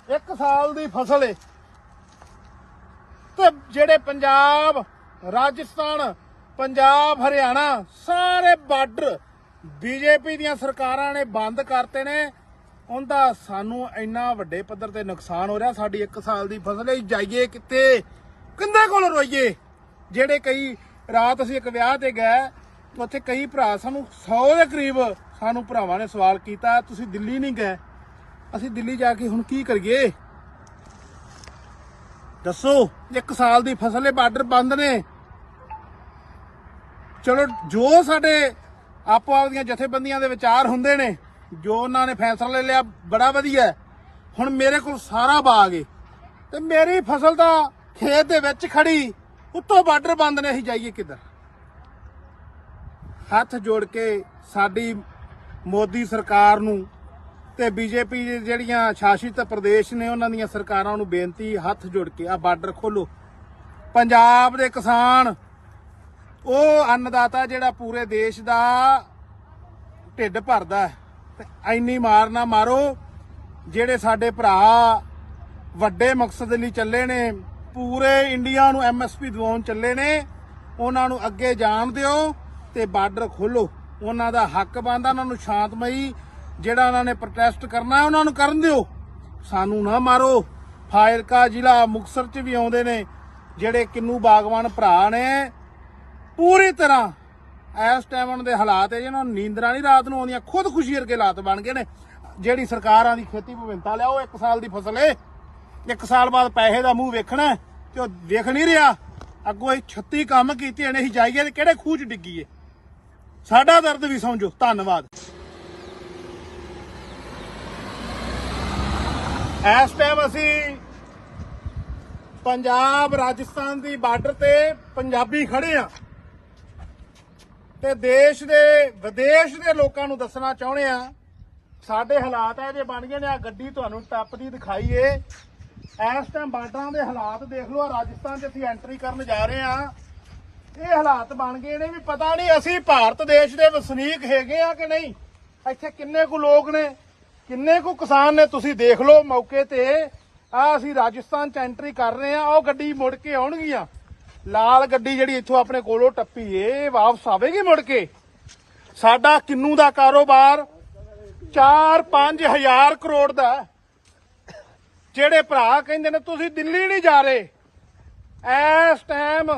1 ਸਾਲ ਦੀ ਫਸਲ ਏ। ਤੇ ਜਿਹੜੇ ਪੰਜਾਬ ਰਾਜਸਥਾਨ ਪੰਜਾਬ ਹਰਿਆਣਾ ਸਾਰੇ ਬਾਰਡਰ ਬੀਜੇਪੀ ਦੀਆਂ ਸਰਕਾਰਾਂ ਨੇ ਬੰਦ ਕਰਤੇ ਨੇ। ਉਹਦਾ ਸਾਨੂੰ ਇੰਨਾ ਵੱਡੇ ਪੱਧਰ ਤੇ ਨੁਕਸਾਨ ਹੋ ਰਿਹਾ। ਸਾਡੀ 1 ਸਾਲ ਦੀ ਫਸਲ ਹੈ। ਜਾਈਏ ਕਿੱਥੇ ਕਿੰਦੇ ਕੋਲ ਰੋਈਏ। ਜਿਹੜੇ ਕਈ ਰਾਤ ਅਸੀਂ ਇੱਕ ਵਿਆਹ ਤੇ ਗਏ ਉੱਥੇ ਕਈ ਭਰਾ ਸਾਨੂੰ 100 ਦੇ ਕਰੀਬ ਸਾਨੂੰ ਭਰਾਵਾਂ ਨੇ ਸਵਾਲ ਕੀਤਾ ਤੁਸੀਂ ਦਿੱਲੀ ਨਹੀਂ ਗਏ। ਅਸੀਂ ਦਿੱਲੀ ਜਾ ਕੇ ਹੁਣ ਕੀ ਕਰੀਏ ਦੱਸੋ। 1 ਸਾਲ ਦੀ ਫਸਲ ਹੈ ਬਾਰਡਰ ਬੰਦ ਨੇ। ਚਲੋ ਜੋ ਸਾਡੇ ਆਪੋ ਆਪਦੀਆਂ ਜਥੇਬੰਦੀਆਂ ਦੇ ਵਿਚਾਰ ਹੁੰਦੇ ਨੇ ਜੋ ਉਹਨਾਂ ਨੇ ਫੈਸਲਾ ਲੈ ਲਿਆ ਬੜਾ ਵਧੀਆ। ਹੁਣ ਮੇਰੇ ਕੋਲ ਸਾਰਾ ਬਾਗ ਏ ਤੇ ਮੇਰੀ ਫਸਲ ਤਾਂ ਖੇਤ ਦੇ ਵਿੱਚ ਖੜੀ ਉੱਤੋਂ ਬਾਰਡਰ ਬੰਦ ਨੇ। ਅਸੀਂ ਜਾਈਏ ਕਿੱਧਰ। ਹੱਥ ਜੋੜ ਕੇ ਸਾਡੀ ਮੋਦੀ ਸਰਕਾਰ ਨੂੰ ਤੇ ਬੀਜੇਪੀ ਜਿਹੜੀਆਂ ਸ਼ਾਸਿਤ ਪ੍ਰਦੇਸ਼ ਨੇ ਉਹਨਾਂ ਦੀਆਂ ਸਰਕਾਰਾਂ ਨੂੰ ਬੇਨਤੀ ਹੱਥ ਜੋੜ ਕੇ ਆ ਬਾਰਡਰ ਖੋਲੋ। ਪੰਜਾਬ ਦੇ ਕਿਸਾਨ ਉਹ ਅੰਨਦਾਤਾ ਜਿਹੜਾ ਪੂਰੇ ਦੇਸ਼ ਦਾ ਢਿੱਡ ਭਰਦਾ ਤੇ ਇੰਨੀ ਮਾਰ ਨਾ ਮਾਰੋ। ਜਿਹੜੇ ਸਾਡੇ ਭਰਾ ਵੱਡੇ ਮਕਸਦ ਲਈ ਚੱਲੇ ਨੇ ਪੂਰੇ ਇੰਡੀਆ ਨੂੰ MSP ਦਿਵਾਉਣ ਚੱਲੇ ਨੇ ਉਹਨਾਂ ਨੂੰ ਅੱਗੇ ਜਾਣ ਦਿਓ ਤੇ ਬਾਰਡਰ ਖੋਲੋ। ਉਹਨਾਂ ਦਾ ਹੱਕ ਬਣਦਾ। ਉਹਨਾਂ ਨੂੰ ਸ਼ਾਂਤਮਈ ਜਿਹੜਾ ਉਹਨਾਂ ਨੇ ਪ੍ਰੋਟੈਸਟ ਕਰਨਾ ਉਹਨਾਂ ਨੂੰ ਕਰਨ ਦਿਓ। ਸਾਨੂੰ ਨਾ ਮਾਰੋ। ਫਾਜ਼ਿਲਕਾ ਜ਼ਿਲ੍ਹਾ ਮੁਕਤਸਰ 'ਚ ਵੀ ਆਉਂਦੇ ਨੇ ਜਿਹੜੇ ਕਿੰਨੂ ਬਾਗਵਾਨ ਭਰਾ ਨੇ ਪੂਰੀ ਤਰ੍ਹਾਂ ਇਸ ਟਾਈਮ ਉਹਨਾਂ ਦੇ ਹਾਲਾਤ ਹੈ ਜਿਹਨਾਂ ਨੂੰ ਨੀਂਦਰਾਂ ਨਹੀਂ ਰਾਤ ਨੂੰ ਆਉਂਦੀਆਂ। ਖੁਦਕੁਸ਼ੀ ਵਰਗੇ ਹਾਲਾਤ ਬਣ ਗਏ ਨੇ। ਜਿਹੜੀ ਸਰਕਾਰਾਂ ਦੀ ਖੇਤੀ ਵਿਭਿੰਨਤਾ ਲਿਆਓ 1 ਸਾਲ ਦੀ ਫਸਲ ਏ। 1 ਸਾਲ ਬਾਅਦ ਪੈਸੇ ਦਾ ਮੂੰਹ ਵੇਖਣਾ ਤੇ ਉਹ ਵੇਖ ਨਹੀਂ ਰਿਹਾ। ਅੱਗੋਂ ਇਹ 36 ਕੰਮ ਕੀਤੇ ਨੇ। ਅਸੀਂ ਜਾਈਏ ਤੇ ਕਿਹੜੇ ਖੂਹ 'ਚ ਡਿੱਗੀਏ। ਸਾਡਾ ਦਰਦ ਵੀ ਸਮਝੋ। ਧੰਨਵਾਦ। ਇਸ ਟਾਈਮ ਅਸੀਂ ਪੰਜਾਬ ਰਾਜਸਥਾਨ ਦੀ ਬਾਰਡਰ ਤੇ ਪੰਜਾਬੀ ਖੜੇ ਆ ਤੇ ਦੇਸ਼ ਦੇ ਵਿਦੇਸ਼ ਦੇ ਲੋਕਾਂ ਨੂੰ ਦੱਸਣਾ ਚਾਹੁੰਦੇ ਆ ਸਾਡੇ ਹਾਲਾਤ ਇਹ ਜੇ ਬਣ ਗਏ ਨੇ। ਆ ਗੱਡੀ ਤੁਹਾਨੂੰ ਟੱਪਦੀ ਦਿਖਾਈਏ। ਇਸ ਟਾਈਮ ਬਾਰਡਰਾਂ ਦੇ ਹਾਲਾਤ ਦੇਖ ਲਓ। ਰਾਜਸਥਾਨ 'ਚ ਅਸੀਂ ਐਂਟਰੀ ਕਰਨ ਜਾ ਰਹੇ ਆ। ਇਹ ਹਾਲਾਤ ਬਣ ਗਏ ਨੇ ਵੀ ਪਤਾ ਨਹੀਂ ਅਸੀਂ ਭਾਰਤ ਦੇਸ਼ ਦੇ ਵਸਨੀਕ ਹੈਗੇ ਆ ਕਿ ਨਹੀਂ। ਇੱਥੇ ਕਿੰਨੇ ਕੁ ਲੋਕ ਨੇ ਕਿੰਨੇ ਕੁ ਕਿਸਾਨ ਨੇ ਤੁਸੀਂ ਦੇਖ ਲਓ ਮੌਕੇ ਤੇ। ਆ ਅਸੀਂ ਰਾਜਸਥਾਨ 'ਚ ਐਂਟਰੀ ਕਰ ਰਹੇ ਆ। ਉਹ ਗੱਡੀ ਮੁੜ ਕੇ ਆਉਣਗੀਆਂ। ਲਾਲ ਗੱਡੀ ਜਿਹੜੀ ਇੱਥੋਂ ਆਪਣੇ ਕੋਲੋਂ ਟੱਪੀ ਏ ਵਾਪਸ ਆਵੇਗੀ ਮੁੜ ਕੇ। ਸਾਡਾ ਕਿੰਨੂ ਦਾ ਕਾਰੋਬਾਰ 4-5 ਹਜ਼ਾਰ ਕਰੋੜ ਦਾ। ਜਿਹੜੇ ਭਰਾ ਕਹਿੰਦੇ ਨੇ ਤੁਸੀਂ ਦਿੱਲੀ ਨਹੀਂ ਜਾ ਰਹੇ ਇਸ ਟਾਈਮ।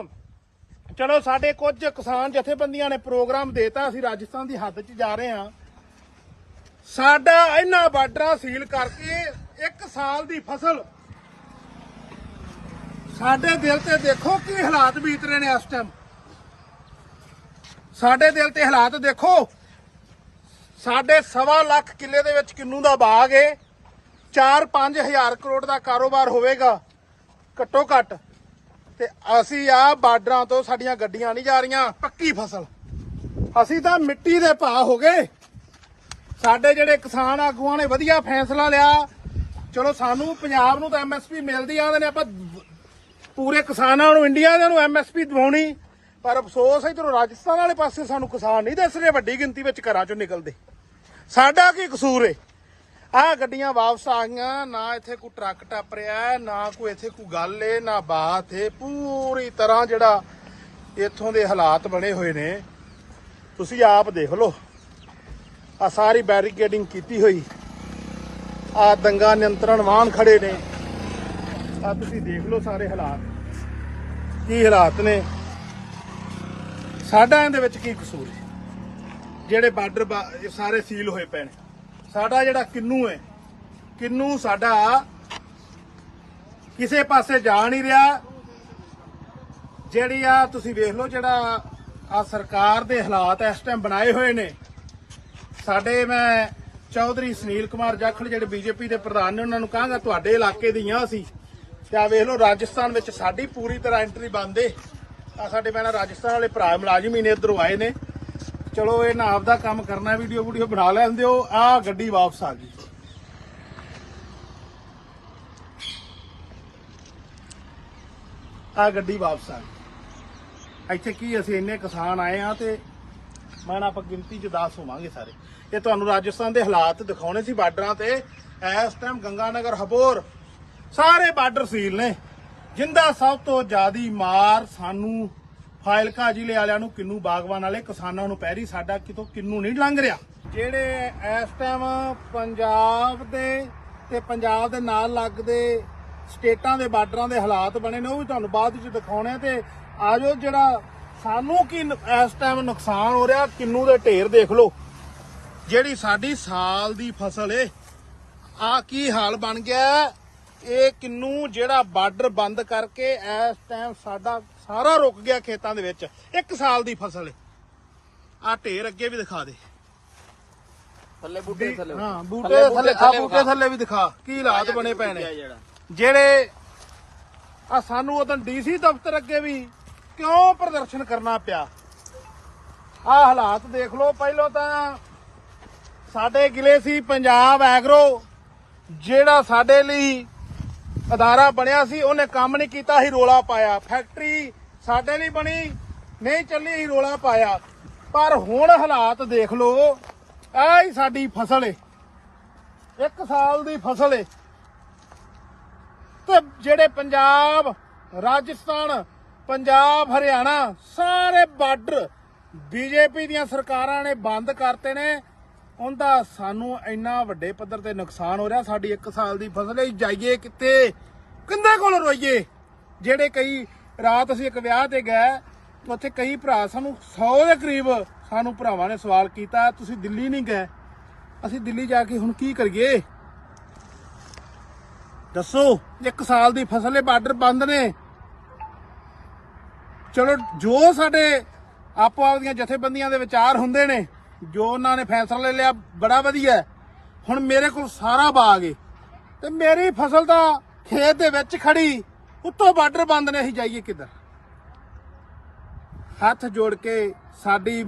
ਚਲੋ ਸਾਡੇ ਕੁਝ ਕਿਸਾਨ ਜਥੇਬੰਦੀਆਂ ਨੇ ਪ੍ਰੋਗਰਾਮ ਦੇਤਾ ਅਸੀਂ ਰਾਜਸਥਾਨ ਦੀ ਹੱਦ 'ਚ ਜਾ ਰਹੇ ਹਾਂ। ਸਾਡਾ ਇਹਨਾਂ ਬਾਰਡਰਾਂ ਸੀਲ ਕਰਕੇ 1 ਸਾਲ ਦੀ ਫਸਲ ਸਾਡੇ ਦਿਲ ਤੇ ਦੇਖੋ ਕੀ ਹਾਲਾਤ ਬੀਤ ਰਹੇ ਨੇ ਇਸ ਟਾਈਮ। ਸਾਡੇ ਦਿਲ ਤੇ ਹਾਲਾਤ ਦੇਖੋ। ਸਾਡੇ 1.25 ਲੱਖ ਕਿੱਲੇ ਦੇ ਵਿੱਚ ਕਿੰਨੂ ਦਾ ਬਾਗ ਏ। 4-5 ਹਜ਼ਾਰ ਕਰੋੜ ਦਾ ਕਾਰੋਬਾਰ ਹੋਵੇਗਾ ਘੱਟੋ ਘੱਟ। ਤੇ ਅਸੀਂ ਆ ਬਾਰਡਰਾਂ ਤੋਂ ਸਾਡੀਆਂ ਗੱਡੀਆਂ ਨਹੀਂ ਜਾ ਰਹੀਆਂ। ਪੱਕੀ ਫਸਲ ਅਸੀਂ ਤਾਂ ਮਿੱਟੀ ਦੇ ਭਾਅ ਹੋ ਗਏ। ਸਾਡੇ ਜਿਹੜੇ ਕਿਸਾਨ ਆਗੂਆਂ ਨੇ ਵਧੀਆ ਫੈਸਲਾ ਲਿਆ। ਚਲੋ ਸਾਨੂੰ ਪੰਜਾਬ ਨੂੰ ਤਾਂ ਐਮਐਸਪੀ ਮਿਲਦੀ ਆਂਦੇ ਨੇ, ਆਪਾਂ ਪੂਰੇ ਕਿਸਾਨਾਂ ਨੂੰ ਇੰਡੀਆ ਦੇ ਨੂੰ ਐਮਐਸਪੀ ਦਿਵਾਉਣੀ। ਪਰ ਅਫਸੋਸ ਇਧਰੋਂ ਰਾਜਸਥਾਨ ਵਾਲੇ ਪਾਸੇ ਸਾਨੂੰ ਕਿਸਾਨ ਨਹੀਂ ਦਿਸ ਰਹੇ ਵੱਡੀ ਗਿਣਤੀ ਵਿੱਚ ਘਰਾਂ ਚੋਂ ਨਿਕਲਦੇ। ਸਾਡਾ ਕੀ ਕਸੂਰ ਏ? ਆਹ ਗੱਡੀਆਂ ਵਾਪਸ ਆ ਗਈਆਂ, ਨਾ ਇੱਥੇ ਕੋਈ ਟਰੱਕ ਟੱਪ ਰਿਹਾ, ਨਾ ਕੋਈ ਇੱਥੇ ਕੋਈ ਗੱਲ ਏ, ਨਾ ਬਾਤ ਏ। ਪੂਰੀ ਤਰ੍ਹਾਂ ਜਿਹੜਾ ਇੱਥੋਂ ਦੇ ਹਾਲਾਤ ਬਣੇ ਹੋਏ ਨੇ ਤੁਸੀਂ ਆਪ ਦੇਖ ਲਓ। ਆ ਸਾਰੀ ਬੈਰੀਕੇਡਿੰਗ ਕੀਤੀ ਹੋਈ, ਆ ਦੰਗਾ ਨਿਯੰਤਰਣ ਵਾਹਨ ਖੜੇ ਨੇ। ਆ ਤੁਸੀਂ ਦੇਖ ਲਓ ਸਾਰੇ ਹਾਲਾਤ ਕੀ ਹਾਲਾਤ ਨੇ। ਸਾਡਾ ਇਹਦੇ ਵਿੱਚ ਕੀ ਕਸੂਰ ਹੈ? ਜਿਹੜੇ ਬਾਰਡਰ ਸਾਰੇ ਸੀਲ ਹੋਏ ਪਏ ਨੇ। ਸਾਡਾ ਜਿਹੜਾ ਕਿੰਨੂ ਹੈ, ਕਿੰਨੂ ਸਾਡਾ ਕਿਸੇ ਪਾਸੇ ਜਾ ਨਹੀਂ ਰਿਹਾ। ਜਿਹੜੀ ਆ ਤੁਸੀਂ ਵੇਖ ਲਓ ਜਿਹੜਾ ਆ ਸਰਕਾਰ ਦੇ ਹਾਲਾਤ ਇਸ ਟਾਈਮ ਬਣਾਏ ਹੋਏ ਨੇ। ਸਾਡੇ ਮੈਂ ਚੌਧਰੀ ਸੁਨੀਲ ਕੁਮਾਰ ਜਾਖੜ ਜਿਹੜੇ ਬੀਜੇਪੀ ਦੇ ਪ੍ਰਧਾਨ ਨੇ ਉਹਨਾਂ ਨੂੰ ਕਹਾਂਗਾ ਤੁਹਾਡੇ ਇਲਾਕੇ ਦੀਆਂ ਸੀ ਤੇ ਆ ਵੇਖ ਲਓ ਰਾਜਸਥਾਨ ਵਿੱਚ ਸਾਡੀ ਪੂਰੀ ਤਰ੍ਹਾਂ ਐਂਟਰੀ ਬੰਦ ਏ। ਆ ਸਾਡੇ ਮੈਂ ਰਾਜਸਥਾਨ ਵਾਲੇ ਭਰਾ ਮੁਲਾਜ਼ਮ ਹੀ ਨੇ ਇੱਧਰੋਂ ਆਏ ਨੇ। ਚਲੋ ਇਹ ਨਾ ਆਪਦਾ ਕੰਮ ਕਰਨਾ, ਵੀਡੀਓ ਬਣਾ ਲੈਂਦੇ ਹੋ। ਆ ਗੱਡੀ ਵਾਪਸ ਆ ਗਈ। ਆ ਗੱਡੀ ਵਾਪਸ ਆ ਗਈ। ਇੱਥੇ ਕੀ ਅਸੀਂ ਇੰਨੇ ਕਿਸਾਨ ਆਏ ਆ ਤੇ ਮੈਂ ਆਪਾਂ ਗਿਣਤੀ ਚ 10 ਹੋਵਾਂਗੇ ਸਾਰੇ। ਇਹ ਤੁਹਾਨੂੰ ਰਾਜਸਥਾਨ ਦੇ ਹਾਲਾਤ ਦਿਖਾਉਣੇ ਸੀ ਬਾਰਡਰਾਂ ਤੇ। ਇਸ ਟਾਈਮ ਗੰਗਾਨਗਰ ਹਬੋਰ ਸਾਰੇ ਬਾਰਡਰ ਸੀਲ ਨੇ। ਜਿੰਦਾ ਸਭ ਤੋਂ ਜ਼ਿਆਦੀ ਮਾਰ ਸਾਨੂੰ ਫਾਜ਼ਿਲਕਾ ਜ਼ਿਲ੍ਹੇ ਵਾਲਿਆਂ ਨੂੰ, ਕਿੰਨੂ ਬਾਗਵਾਨ ਵਾਲੇ ਕਿਸਾਨਾਂ ਨੂੰ ਪੈ ਰਹੀ। ਸਾਡਾ ਕਿਤੋਂ ਕਿੰਨੂ ਨਹੀਂ ਲੰਘ ਰਿਹਾ। ਜਿਹੜੇ ਇਸ ਟਾਈਮ ਪੰਜਾਬ ਦੇ ਤੇ ਪੰਜਾਬ ਦੇ ਨਾਲ ਲੱਗਦੇ ਸਟੇਟਾਂ ਦੇ ਬਾਰਡਰਾਂ ਦੇ ਹਾਲਾਤ ਬਣੇ ਨੇ ਉਹ ਵੀ ਤੁਹਾਨੂੰ ਬਾਅਦ ਵਿੱਚ ਦਿਖਾਉਣੇ। ਤੇ ਆਜੋ ਜਿਹੜਾ ਸਾਨੂੰ ਕੀ ਇਸ ਟਾਈਮ ਨੁਕਸਾਨ ਹੋ ਰਿਹਾ। ਕਿੰਨੂ ਦੇ ਢੇਰ ਦੇਖ ਲਓ। ਜਿਹੜੀ ਸਾਡੀ ਸਾਲ ਦੀ ਫਸਲ ਏ, ਆ ਕੀ ਹਾਲ ਬਣ ਗਿਆ। ਇਹ ਕਿੰਨੂ ਜਿਹੜਾ ਬਾਰਡਰ ਬੰਦ ਕਰਕੇ ਇਸ ਟਾਈਮ ਸਾਡਾ ਸਾਰਾ ਰੁਕ ਗਿਆ ਖੇਤਾਂ ਦੇ ਵਿੱਚ। 1 ਸਾਲ ਦੀ ਫਸਲ ਏ। ਆ ਢੇਰ ਅੱਗੇ ਵੀ ਦਿਖਾ ਦੇ। ਥੱਲੇ ਬੂਟੇ ਥੱਲੇ। ਹਾਂ ਬੂਟੇ ਥੱਲੇ, ਆ ਬੂਟੇ ਥੱਲੇ ਵੀ ਦਿਖਾ ਕੀ ਹਾਲਾਤ ਬਣੇ ਪਏ ਨੇ। ਜਿਹੜੇ ਆ ਸਾਨੂੰ ਉਦੋਂ ਡੀਸੀ ਦਫ਼ਤਰ ਅੱਗੇ ਵੀ ਕਿਉਂ ਪ੍ਰਦਰਸ਼ਨ ਕਰਨਾ ਪਿਆ। ਆ ਹਾਲਾਤ ਦੇਖ ਲਓ। ਪਹਿਲਾਂ ਤਾਂ ਸਾਡੇ ਗਿਲੇ ਸੀ ਪੰਜਾਬ ਐਗਰੋ, ਜਿਹੜਾ ਸਾਡੇ ਲਈ ਅਦਾਰਾ ਬਣਿਆ ਸੀ, ਉਹਨੇ ਕੰਮ ਨਹੀਂ ਕੀਤਾ ਸੀ, ਰੋਲਾ ਪਾਇਆ। ਫੈਕਟਰੀ ਸਾਡੇ ਲਈ ਬਣੀ ਨਹੀਂ ਚੱਲੀ ਸੀ, ਰੋਲਾ ਪਾਇਆ। ਪਰ ਹੁਣ ਹਾਲਾਤ ਦੇਖ ਲਓ। ਆਹ ਹੀ ਸਾਡੀ ਫਸਲ ਏ, 1 ਸਾਲ ਦੀ ਫਸਲ ਏ। ਤੇ ਜਿਹੜੇ ਪੰਜਾਬ, ਰਾਜਸਥਾਨ, ਪੰਜਾਬ, ਹਰਿਆਣਾ ਸਾਰੇ ਬਾਰਡਰ ਬੀਜੇਪੀ ਦੀਆਂ ਸਰਕਾਰਾਂ ਨੇ ਬੰਦ ਕਰਤੇ ਨੇ। ਉਹਦਾ ਸਾਨੂੰ ਇੰਨਾ ਵੱਡੇ ਪੱਧਰ ਤੇ ਨੁਕਸਾਨ ਹੋ ਰਿਹਾ। ਸਾਡੀ 1 ਸਾਲ ਦੀ ਫਸਲ ਹੈ। ਜਾਈਏ ਕਿੱਥੇ, ਕਿੰਦੇ ਕੋਲ ਰੋਈਏ। ਜਿਹੜੇ ਕਈ ਰਾਤ ਅਸੀਂ ਇੱਕ ਵਿਆਹ ਤੇ ਗਏ, ਉੱਥੇ ਕਈ ਭਰਾ ਸਾਨੂੰ 100 ਦੇ ਕਰੀਬ ਸਾਨੂੰ ਭਰਾਵਾਂ ਨੇ ਸਵਾਲ ਕੀਤਾ ਤੁਸੀਂ ਦਿੱਲੀ ਨਹੀਂ ਗਏ। ਅਸੀਂ ਦਿੱਲੀ ਜਾ ਕੇ ਹੁਣ ਕੀ ਕਰੀਏ ਦੱਸੋ। 1 ਸਾਲ ਦੀ ਫਸਲ ਹੈ, ਬਾਰਡਰ ਬੰਦ ਨੇ। ਚਲੋ ਜੋ ਸਾਡੇ ਆਪੋ ਆਪਦੀਆਂ ਜਥੇਬੰਦੀਆਂ ਦੇ ਵਿਚਾਰ ਹੁੰਦੇ ਨੇ, ਜੋ ਉਹਨਾਂ ਨੇ ਫੈਸਲਾ ਲੈ ਲਿਆ ਬੜਾ ਵਧੀਆ। ਹੁਣ ਮੇਰੇ ਕੋਲ ਸਾਰਾ ਬਾਗ ਏ ਤੇ ਮੇਰੀ ਫਸਲ ਤਾਂ ਖੇਤ ਦੇ ਵਿੱਚ ਖੜੀ, ਉੱਤੋਂ ਬਾਰਡਰ ਬੰਦ ਨੇ। ਅਸੀਂ ਜਾਈਏ ਕਿੱਧਰ? ਹੱਥ ਜੋੜ ਕੇ ਸਾਡੀ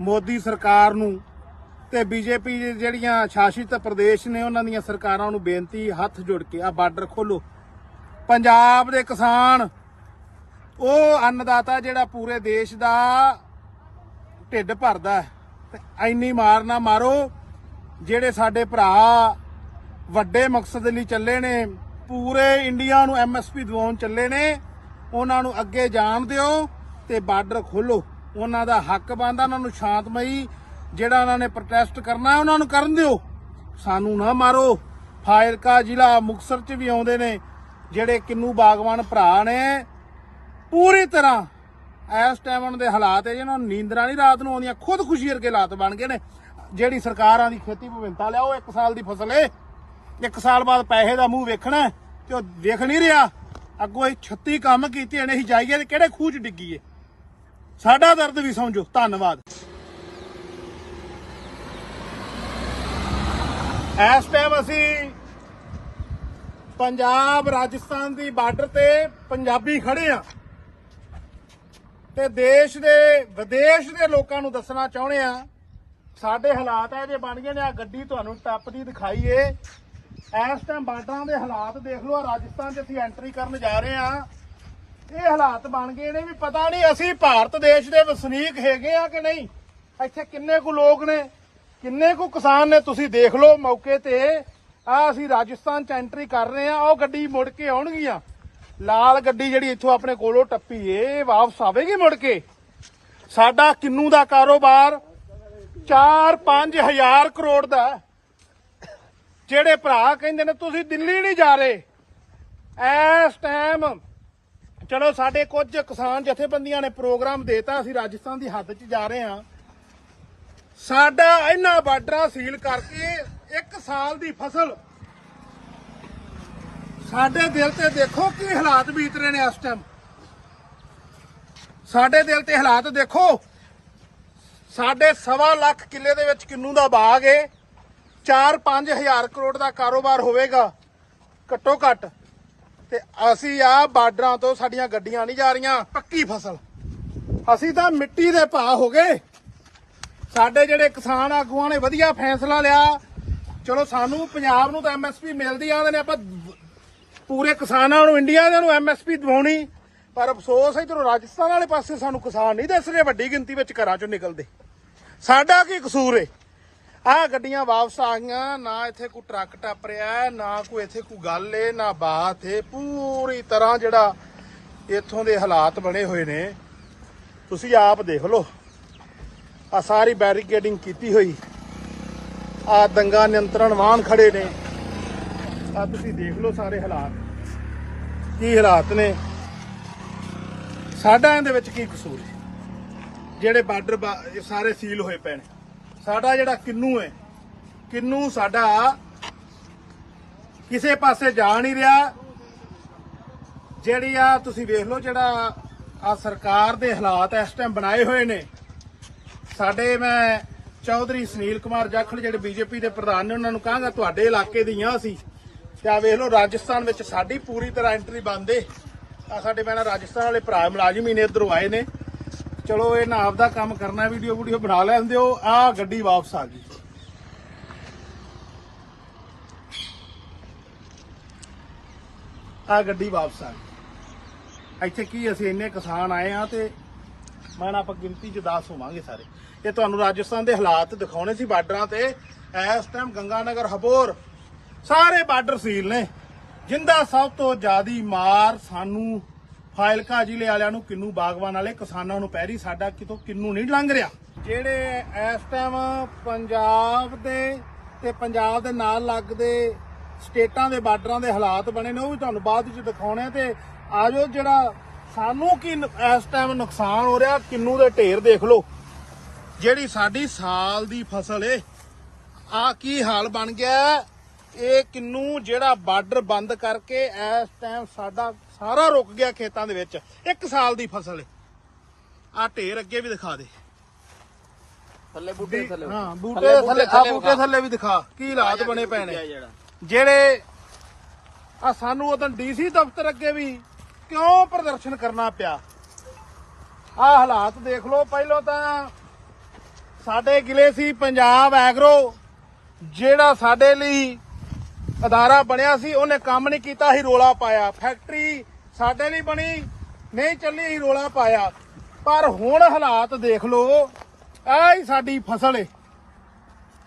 ਮੋਦੀ ਸਰਕਾਰ ਨੂੰ ਤੇ ਬੀਜੇਪੀ ਜਿਹੜੀਆਂ ਸ਼ਾਸਿਤ ਪ੍ਰਦੇਸ਼ ਨੇ ਉਹਨਾਂ ਦੀਆਂ ਸਰਕਾਰਾਂ ਨੂੰ ਬੇਨਤੀ, ਹੱਥ ਜੋੜ ਕੇ ਆ ਬਾਰਡਰ ਖੋਲੋ। ਪੰਜਾਬ ਦੇ ਕਿਸਾਨ ਉਹ ਅੰਨਦਾਤਾ ਜਿਹੜਾ ਪੂਰੇ ਦੇਸ਼ ਦਾ ਢਿੱਡ ਭਰਦਾ ਹੈ। ਇੰਨੀ ਮਾਰ ਨਾ ਮਾਰੋ। ਜਿਹੜੇ ਸਾਡੇ ਭਰਾ ਵੱਡੇ ਮਕਸਦ ਲਈ ਚੱਲੇ ਨੇ, ਪੂਰੇ ਇੰਡੀਆ ਨੂੰ ਐਮਐਸਪੀ ਦਿਵਾਉਣ ਚੱਲੇ ਨੇ, ਉਹਨਾਂ ਨੂੰ ਅੱਗੇ ਜਾਣ ਦਿਓ ਤੇ ਬਾਰਡਰ ਖੋਲੋ। ਉਹਨਾਂ ਦਾ ਹੱਕ ਬਣਦਾ। ਉਹਨਾਂ ਨੂੰ ਸ਼ਾਂਤਮਈ ਜਿਹੜਾ ਉਹਨਾਂ ਨੇ ਪ੍ਰੋਟੈਸਟ ਕਰਨਾ ਉਹਨਾਂ ਨੂੰ ਕਰਨ ਦਿਓ। ਸਾਨੂੰ ਨਾ ਮਾਰੋ। ਫਾਜ਼ਿਲਕਾ ਜ਼ਿਲ੍ਹਾ ਮੁਕਤਸਰ ਚ ਵੀ ਆਉਂਦੇ ਨੇ ਜਿਹੜੇ ਕਿੰਨੂ ਬਾਗਵਾਨ ਭਰਾ ਨੇ। ਪੂਰੀ ਤਰ੍ਹਾਂ ਇਸ ਟਾਈਮ ਉਹਨਾਂ ਦੇ ਹਾਲਾਤ ਹੈ ਜਿਹਨਾਂ ਨੂੰ ਨੀਂਦਰਾਂ ਨਹੀਂ ਰਾਤ ਨੂੰ ਆਉਂਦੀਆਂ। ਖੁਦਕੁਸ਼ੀ ਵਰਗੇ ਹਾਲਾਤ ਬਣ ਗਏ ਨੇ। ਜਿਹੜੀ ਸਰਕਾਰਾਂ ਦੀ ਖੇਤੀ ਵਿਭਿੰਨਤਾ ਲਿਆਓ। 1 ਸਾਲ ਦੀ ਫਸਲ ਏ, 1 ਸਾਲ ਬਾਅਦ ਪੈਸੇ ਦਾ ਮੂੰਹ ਵੇਖਣਾ ਤੇ ਉਹ ਵੇਖ ਨਹੀਂ ਰਿਹਾ। ਅੱਗੋਂ ਇਹ 36 ਕੰਮ ਕੀਤੇ ਨੇ, ਅਸੀਂ ਜਾਈਏ ਤੇ ਕਿਹੜੇ ਖੂਹ 'ਚ ਡਿੱਗੀਏ। ਸਾਡਾ ਦਰਦ ਵੀ ਸਮਝੋ। ਧੰਨਵਾਦ। ਇਸ ਟਾਈਮ ਅਸੀਂ ਪੰਜਾਬ ਰਾਜਸਥਾਨ ਦੀ ਬਾਰਡਰ ਤੇ ਪੰਜਾਬੀ ਖੜੇ ਆ ਤੇ ਦੇਸ਼ ਦੇ ਵਿਦੇਸ਼ ਦੇ ਲੋਕਾਂ ਨੂੰ ਦੱਸਣਾ ਚਾਹੁੰਦੇ ਆ ਸਾਡੇ ਹਾਲਾਤ ਇਹ ਜੇ ਬਣ ਗਏ ਨੇ। ਆ ਗੱਡੀ ਤੁਹਾਨੂੰ ਟੱਪਦੀ ਦਿਖਾਈਏ। ਇਸ ਟਾਈਮ ਬਾਰਡਰਾਂ ਦੇ ਹਾਲਾਤ ਦੇਖ ਲਓ। ਰਾਜਸਥਾਨ 'ਚ ਅਸੀਂ ਐਂਟਰੀ ਕਰਨ ਜਾ ਰਹੇ ਆ। ਇਹ ਹਾਲਾਤ ਬਣ ਗਏ ਨੇ ਵੀ ਪਤਾ ਨਹੀਂ ਅਸੀਂ ਭਾਰਤ ਦੇਸ਼ ਦੇ ਵਸਨੀਕ ਹੈਗੇ ਆ ਕਿ ਨਹੀਂ। ਇੱਥੇ ਕਿੰਨੇ ਕੁ ਲੋਕ ਨੇ, ਕਿੰਨੇ ਕੁ ਕਿਸਾਨ ਨੇ, ਤੁਸੀਂ ਦੇਖ ਲਓ ਮੌਕੇ ਤੇ। ਆ ਅਸੀਂ ਰਾਜਸਥਾਨ 'ਚ ਐਂਟਰੀ ਕਰ ਰਹੇ ਆ। ਉਹ ਗੱਡੀ ਮੁੜ ਕੇ ਆਉਣਗੀਆਂ। ਲਾਲ ਗੱਡੀ ਜਿਹੜੀ ਇੱਥੋਂ ਆਪਣੇ ਕੋਲੋਂ ਟੱਪੀ ਏ ਵਾਪਸ ਆਵੇਗੀ ਮੁੜ ਕੇ। ਸਾਡਾ ਕਿੰਨੂ ਦਾ ਕਾਰੋਬਾਰ 4-5 ਹਜ਼ਾਰ ਕਰੋੜ ਦਾ। ਜਿਹੜੇ ਭਰਾ ਕਹਿੰਦੇ ਨੇ ਤੁਸੀਂ ਦਿੱਲੀ ਨਹੀਂ ਜਾ ਰਹੇ, ਇਸ ਟਾਈਮ ਚਲੋ ਸਾਡੇ ਕੁਝ ਕਿਸਾਨ ਜਥੇਬੰਦੀਆਂ ਨੇ ਪ੍ਰੋਗਰਾਮ ਦੇਤਾ, ਅਸੀਂ ਰਾਜਸਥਾਨ ਦੀ ਹੱਦ 'ਚ ਜਾ ਰਹੇ ਹਾਂ। ਸਾਡਾ ਇਹਨਾਂ ਬਾਰਡਰਾਂ ਸੀਲ ਕਰਕੇ 1 ਸਾਲ ਦੀ ਫਸਲ, ਸਾਡੇ ਦਿਲ ਤੇ ਦੇਖੋ ਕੀ ਹਾਲਾਤ ਬੀਤ ਰਹੇ ਨੇ ਇਸ ਟਾਈਮ। ਸਾਡੇ ਦਿਲ ਤੇ ਹਾਲਾਤ ਦੇਖੋ। ਸਾਡੇ 1.25 ਲੱਖ ਕਿੱਲੇ ਦੇ ਵਿੱਚ ਕਿੰਨੂ ਦਾ ਬਾਗ ਏ। 4-5 ਹਜ਼ਾਰ ਕਰੋੜ ਦਾ ਕਾਰੋਬਾਰ ਹੋਵੇਗਾ ਘੱਟੋ ਘੱਟ। ਤੇ ਅਸੀਂ ਆ ਬਾਰਡਰਾਂ ਤੋਂ ਸਾਡੀਆਂ ਗੱਡੀਆਂ ਨਹੀਂ ਜਾ ਰਹੀਆਂ। ਪੱਕੀ ਫਸਲ ਅਸੀਂ ਤਾਂ ਮਿੱਟੀ ਦੇ ਭਾਅ ਹੋ ਗਏ। ਸਾਡੇ ਜਿਹੜੇ ਕਿਸਾਨ ਆਗੂਆਂ ਨੇ ਵਧੀਆ ਫੈਸਲਾ ਲਿਆ। ਚਲੋ ਸਾਨੂੰ ਪੰਜਾਬ ਨੂੰ ਤਾਂ ਐਮਐਸਪੀ ਮਿਲਦੀ ਆਂਦੇ ਨੇ, ਆਪਾਂ ਪੂਰੇ ਕਿਸਾਨਾਂ ਨੂੰ ਇੰਡੀਆ ਦੇ ਨੂੰ ਐਮਐਸਪੀ ਦਿਵਾਉਣੀ। ਪਰ ਅਫਸੋਸ ਇਧਰੋਂ ਰਾਜਸਥਾਨ ਵਾਲੇ ਪਾਸੇ ਸਾਨੂੰ ਕਿਸਾਨ ਨਹੀਂ ਦਿਸ ਰਹੇ ਵੱਡੀ ਗਿਣਤੀ ਵਿੱਚ ਘਰਾਂ ਚੋਂ ਨਿਕਲਦੇ। ਸਾਡਾ ਕੀ ਕਸੂਰ ਏ। ਆਹ ਗੱਡੀਆਂ ਵਾਪਸ ਆ ਗਈਆਂ। ਨਾ ਇੱਥੇ ਕੋਈ ਟਰੱਕ ਟੱਪ ਰਿਹਾ, ਨਾ ਕੋਈ ਇੱਥੇ ਕੋਈ ਗੱਲ ਏ, ਨਾ ਬਾਤ ਏ। ਪੂਰੀ ਤਰ੍ਹਾਂ ਜਿਹੜਾ ਇੱਥੋਂ ਦੇ ਹਾਲਾਤ ਬਣੇ ਹੋਏ ਨੇ ਤੁਸੀਂ ਆਪ ਦੇਖ ਲਓ। ਆ ਸਾਰੀ ਬੈਰੀਕੇਡਿੰਗ ਕੀਤੀ ਹੋਈ। ਆ ਦੰਗਾ ਨਿਯੰਤਰਣ ਵਾਹਨ ਖੜੇ ਨੇ। ਆ ਤੁਸੀਂ ਦੇਖ ਲਓ ਸਾਰੇ ਹਾਲਾਤ ਕੀ ਹਾਲਾਤ ਨੇ। ਸਾਡਾ ਇਹਦੇ ਵਿੱਚ ਕੀ ਕਸੂਰ ਹੈ। ਜਿਹੜੇ ਬਾਰਡਰ ਸਾਰੇ ਸੀਲ ਹੋਏ ਪਏ ਨੇ। ਸਾਡਾ ਜਿਹੜਾ ਕਿੰਨੂ ਹੈ, ਕਿੰਨੂ ਸਾਡਾ ਕਿਸੇ ਪਾਸੇ ਜਾ ਨਹੀਂ ਰਿਹਾ। ਜਿਹੜੀ ਆ ਤੁਸੀਂ ਵੇਖ ਲਓ ਜਿਹੜਾ ਆ ਸਰਕਾਰ ਦੇ ਹਾਲਾਤ ਇਸ ਟਾਈਮ ਬਣਾਏ ਹੋਏ ਨੇ। ਸਾਡੇ ਮੈਂ ਚੌਧਰੀ ਸੁਨੀਲ ਕੁਮਾਰ ਜਾਖੜ ਜਿਹੜੇ ਬੀਜੇਪੀ ਦੇ ਪ੍ਰਧਾਨ ਨੇ ਉਹਨਾਂ ਨੂੰ ਕਹਾਂਗਾ ਤੁਹਾਡੇ ਇਲਾਕੇ ਦੀਆਂ ਸੀ ਤੇ ਆ ਵੇਖ ਲਓ ਰਾਜਸਥਾਨ ਵਿੱਚ ਸਾਡੀ ਪੂਰੀ ਤਰ੍ਹਾਂ ਐਂਟਰੀ ਬੰਦ ਏ। ਆ ਸਾਡੇ ਮੈਂ ਰਾਜਸਥਾਨ ਵਾਲੇ ਭਰਾ ਮੁਲਾਜ਼ਮ ਹੀ ਨੇ ਇੱਧਰੋਂ ਆਏ ਨੇ। ਚਲੋ ਇਹ ਨਾ ਆਪਦਾ ਕੰਮ ਕਰਨਾ, ਵੀਡੀਓ ਬਣਾ ਲੈਂਦੇ ਹੋ। ਆ ਗੱਡੀ ਵਾਪਸ ਆ ਗਈ। ਆ ਗੱਡੀ ਵਾਪਸ ਆ ਗਈ। ਇੱਥੇ ਕੀ ਅਸੀਂ ਇੰਨੇ ਕਿਸਾਨ ਆਏ ਆ ਤੇ ਮੈਂ ਨਾ ਆਪਾਂ ਗਿਣਤੀ 'ਚ 10 ਹੋਵਾਂਗੇ ਸਾਰੇ। ਇਹ ਤੁਹਾਨੂੰ ਰਾਜਸਥਾਨ ਦੇ ਹਾਲਾਤ ਦਿਖਾਉਣੇ ਸੀ ਬਾਰਡਰਾਂ ਤੇ। ਇਸ ਟਾਈਮ ਗੰਗਾਨਗਰ ਹਬੋਰ ਸਾਰੇ ਬਾਰਡਰ ਸੀਲ ਨੇ। ਜਿੰਦਾ ਸਭ ਤੋਂ ਜ਼ਿਆਦੀ ਮਾਰ ਸਾਨੂੰ ਫਾਇਲਕਾ ਜ਼ਿਲ੍ਹੇ ਵਾਲਿਆਂ ਨੂੰ, ਕਿੰਨੂ ਬਾਗਵਾਨ ਵਾਲੇ ਕਿਸਾਨਾਂ ਨੂੰ ਪੈ ਰਹੀ। ਸਾਡਾ ਕਿਤੋਂ ਕਿੰਨੂ ਨਹੀਂ ਲੰਘ ਰਿਹਾ। ਜਿਹੜੇ ਇਸ ਟਾਈਮ ਪੰਜਾਬ ਦੇ ਤੇ ਪੰਜਾਬ ਦੇ ਨਾਲ ਲੱਗਦੇ ਸਟੇਟਾਂ ਦੇ ਬਾਰਡਰਾਂ ਦੇ ਹਾਲਾਤ ਬਣੇ ਨੇ ਉਹ ਵੀ ਤੁਹਾਨੂੰ ਬਾਅਦ ਵਿੱਚ ਦਿਖਾਉਣੇ। ਤੇ ਆਜੋ ਜਿਹੜਾ ਸਾਨੂੰ ਕੀ ਇਸ ਟਾਈਮ ਨੁਕਸਾਨ ਹੋ ਰਿਹਾ। ਕਿੰਨੂ ਦੇ ਢੇਰ ਦੇਖ ਲਓ। ਜਿਹੜੀ ਸਾਡੀ ਸਾਲ ਦੀ ਫਸਲ ਏ ਆ ਕੀ ਹਾਲ ਬਣ ਗਿਆ। ਇਹ ਕਿੰਨੂ ਜਿਹੜਾ ਬਾਰਡਰ ਬੰਦ ਕਰਕੇ ਇਸ ਟਾਈਮ ਸਾਡਾ ਸਾਰਾ ਰੁਕ ਗਿਆ ਖੇਤਾਂ ਦੇ ਵਿੱਚ। 1 ਸਾਲ ਦੀ ਫਸਲ ਏ। ਆ ਢੇਰ ਅੱਗੇ ਵੀ ਦਿਖਾ ਦੇ। ਥੱਲੇ ਬੂਟੇ ਥੱਲੇ, ਹਾਂ ਬੂਟੇ ਥੱਲੇ, ਆ ਬੂਟੇ ਥੱਲੇ ਵੀ ਦਿਖਾ ਕੀ ਹਾਲਾਤ ਬਣੇ ਪਏ ਨੇ। ਜਿਹੜੇ ਆ ਸਾਨੂੰ ਉਦੋਂ ਡੀਸੀ ਦਫ਼ਤਰ ਅੱਗੇ ਵੀ ਕਿਉਂ ਪ੍ਰਦਰਸ਼ਨ ਕਰਨਾ ਪਿਆ। ਆ ਹਾਲਾਤ ਦੇਖ ਲਓ। ਪਹਿਲਾਂ ਤਾਂ ਸਾਡੇ ਗਿਲੇ ਸੀ ਪੰਜਾਬ ਐਗਰੋ, ਜਿਹੜਾ ਸਾਡੇ ਲਈ ਅਦਾਰਾ ਬਣਿਆ ਸੀ, ਉਹਨੇ ਕੰਮ ਨਹੀਂ ਕੀਤਾ ਸੀ, ਰੋਲਾ ਪਾਇਆ। ਫੈਕਟਰੀ ਸਾਡੇ ਲਈ ਬਣੀ ਨਹੀਂ ਚੱਲੀ ਸੀ, ਰੋਲਾ ਪਾਇਆ। ਪਰ ਹੁਣ ਹਾਲਾਤ ਦੇਖ ਲਓ। ਆਹ ਹੀ ਸਾਡੀ ਫਸਲ ਏ,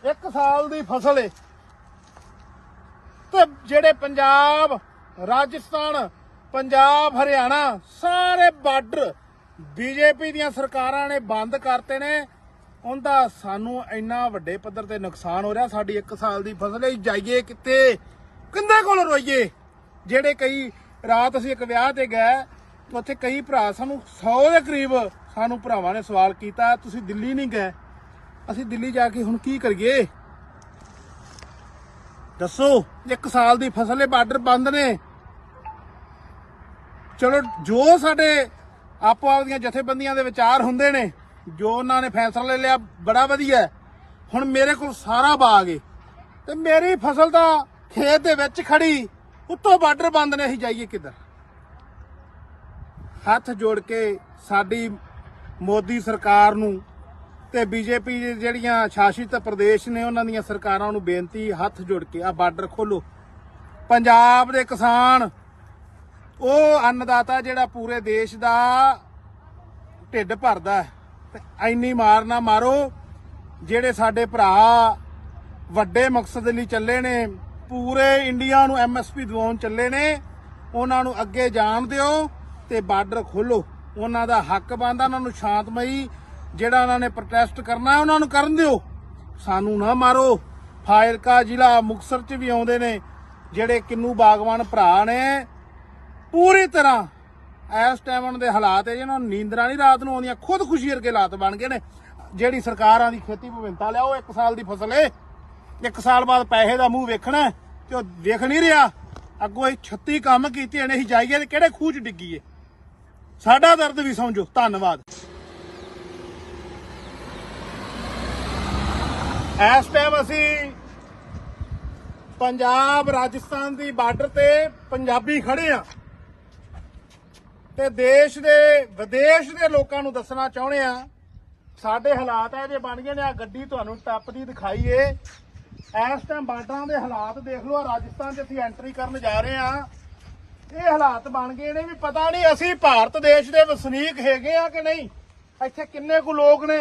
1 ਸਾਲ ਦੀ ਫਸਲ ਏ। ਤੇ ਜਿਹੜੇ ਪੰਜਾਬ, ਰਾਜਸਥਾਨ, ਪੰਜਾਬ, ਹਰਿਆਣਾ ਸਾਰੇ ਬਾਰਡਰ ਬੀਜੇਪੀ ਦੀਆਂ ਸਰਕਾਰਾਂ ਨੇ ਬੰਦ ਕਰਤੇ ਨੇ। ਉਹਦਾ ਸਾਨੂੰ ਇੰਨਾ ਵੱਡੇ ਪੱਧਰ ਤੇ ਨੁਕਸਾਨ ਹੋ ਰਿਹਾ। ਸਾਡੀ 1 ਸਾਲ ਦੀ ਫਸਲ ਹੈ। ਜਾਈਏ ਕਿੱਥੇ, ਕਿੰਦੇ ਕੋਲ ਰੋਈਏ। ਜਿਹੜੇ ਕਈ ਰਾਤ ਅਸੀਂ ਇੱਕ ਵਿਆਹ ਤੇ ਗਏ, ਉੱਥੇ ਕਈ ਭਰਾ ਸਾਨੂੰ 100 ਦੇ ਕਰੀਬ ਸਾਨੂੰ ਭਰਾਵਾਂ ਨੇ ਸਵਾਲ ਕੀਤਾ ਤੁਸੀਂ ਦਿੱਲੀ ਨਹੀਂ ਗਏ। ਅਸੀਂ ਦਿੱਲੀ ਜਾ ਕੇ ਹੁਣ ਕੀ ਕਰੀਏ ਦੱਸੋ। 1 ਸਾਲ ਦੀ ਫਸਲ ਹੈ, ਬਾਰਡਰ ਬੰਦ ਨੇ। ਚਲੋ ਜੋ ਸਾਡੇ ਆਪੋ ਆਪਦੀਆਂ ਜਥੇਬੰਦੀਆਂ ਦੇ ਵਿਚਾਰ ਹੁੰਦੇ ਨੇ, ਜੋ ਉਹਨਾਂ ਨੇ ਫੈਸਲਾ ਲੈ ਲਿਆ ਬੜਾ ਵਧੀਆ ਹੈ। ਹੁਣ ਮੇਰੇ ਕੋਲ ਸਾਰਾ ਬਾਗ ਏ ਤੇ ਮੇਰੀ ਫਸਲ ਤਾਂ ਖੇਤ ਦੇ ਵਿੱਚ ਖੜੀ, ਉੱਤੋਂ ਬਾਰਡਰ ਬੰਦ ਨੇ, ਅਸੀਂ ਜਾਈਏ ਕਿੱਧਰ? ਹੱਥ ਜੋੜ ਕੇ ਸਾਡੀ ਮੋਦੀ ਸਰਕਾਰ ਨੂੰ ਤੇ ਬੀਜੇਪੀ ਜਿਹੜੀਆਂ ਸ਼ਾਸਿਤ ਪ੍ਰਦੇਸ਼ ਨੇ ਉਹਨਾਂ ਦੀਆਂ ਸਰਕਾਰਾਂ ਨੂੰ ਬੇਨਤੀ, ਹੱਥ ਜੋੜ ਕੇ ਆ ਬਾਰਡਰ ਖੋਲੋ। ਪੰਜਾਬ ਦੇ ਕਿਸਾਨ ਉਹ ਅੰਨਦਾਤਾ ਜਿਹੜਾ ਪੂਰੇ ਦੇਸ਼ ਦਾ ਢਿੱਡ ਭਰਦਾ, ਤੇ ਐਨੀ ਮਾਰ ਨਾ ਮਾਰੋ। ਜਿਹੜੇ ਸਾਡੇ ਭਰਾ ਵੱਡੇ ਮਕਸਦ ਲਈ ਚੱਲੇ ਨੇ, ਪੂਰੇ ਇੰਡੀਆ ਨੂੰ MSP ਦਿਵਾਉਣ ਚੱਲੇ ਨੇ, ਉਹਨਾਂ ਨੂੰ ਅੱਗੇ ਜਾਣ ਦਿਓ ਤੇ ਬਾਰਡਰ ਖੋਲੋ। ਉਹਨਾਂ ਦਾ ਹੱਕ ਬਣਦਾ, ਉਹਨਾਂ ਨੂੰ ਸ਼ਾਂਤਮਈ ਜਿਹੜਾ ਉਹਨਾਂ ਨੇ ਪ੍ਰੋਟੈਸਟ ਕਰਨਾ ਉਹਨਾਂ ਨੂੰ ਕਰਨ ਦਿਓ, ਸਾਨੂੰ ਨਾ ਮਾਰੋ। ਫਾਜ਼ਿਲਕਾ ਜ਼ਿਲ੍ਹਾ ਮੁਕਤਸਰ 'ਚ ਵੀ ਆਉਂਦੇ ਨੇ ਜਿਹੜੇ ਕਿੰਨੂ ਬਾਗਵਾਨ ਭਰਾ ਨੇ, ਪੂਰੀ ਤਰ੍ਹਾਂ ਇਸ ਟਾਈਮ ਉਹਨਾਂ ਦੇ ਹਾਲਾਤ ਹੈ ਜਿਹਨਾਂ ਨੂੰ ਨੀਂਦਰਾਂ ਨਹੀਂ ਰਾਤ ਨੂੰ ਆਉਂਦੀਆਂ, ਖੁਦਕੁਸ਼ੀ ਵਰਗੇ ਹਾਲਾਤ ਬਣ ਗਏ ਨੇ। ਜਿਹੜੀ ਸਰਕਾਰਾਂ ਦੀ ਖੇਤੀ ਵਿਭਿੰਨਤਾ ਲਿਆਓ, 1 ਸਾਲ ਦੀ ਫਸਲ ਏ, 1 ਸਾਲ ਬਾਅਦ ਪੈਸੇ ਦਾ ਮੂੰਹ ਵੇਖਣਾ ਤੇ ਉਹ ਵੇਖ ਨਹੀਂ ਰਿਹਾ। ਅੱਗੋਂ ਇਹ 36 ਕੰਮ ਕੀਤੇ ਨੇ, ਅਸੀਂ ਜਾਈਏ ਤੇ ਕਿਹੜੇ ਖੂਹ 'ਚ ਡਿੱਗੀਏ? ਸਾਡਾ ਦਰਦ ਵੀ ਸਮਝੋ। ਧੰਨਵਾਦ। ਇਸ ਟਾਈਮ ਅਸੀਂ ਪੰਜਾਬ ਰਾਜਸਥਾਨ ਦੀ ਬਾਰਡਰ ਤੇ ਪੰਜਾਬੀ ਖੜੇ ਆ ਤੇ ਦੇਸ਼ ਦੇ ਵਿਦੇਸ਼ ਦੇ ਲੋਕਾਂ ਨੂੰ ਦੱਸਣਾ ਚਾਹੁੰਦੇ ਆ ਸਾਡੇ ਹਾਲਾਤ ਇਹ ਜੇ ਬਣ ਗਏ ਨੇ। ਆ ਗੱਡੀ ਤੁਹਾਨੂੰ ਟੱਪਦੀ ਦਿਖਾਈਏ। ਇਸ ਟਾਈਮ ਬਾਰਡਰਾਂ ਦੇ ਹਾਲਾਤ ਦੇਖ ਲਓ। ਰਾਜਸਥਾਨ 'ਚ ਅਸੀਂ ਐਂਟਰੀ ਕਰਨ ਜਾ ਰਹੇ ਆ, ਇਹ ਹਾਲਾਤ ਬਣ ਗਏ ਨੇ ਵੀ ਪਤਾ ਨਹੀਂ ਅਸੀਂ ਭਾਰਤ ਦੇਸ਼ ਦੇ ਵਸਨੀਕ ਹੈਗੇ ਆ ਕਿ ਨਹੀਂ। ਇੱਥੇ ਕਿੰਨੇ ਕੁ ਲੋਕ ਨੇ,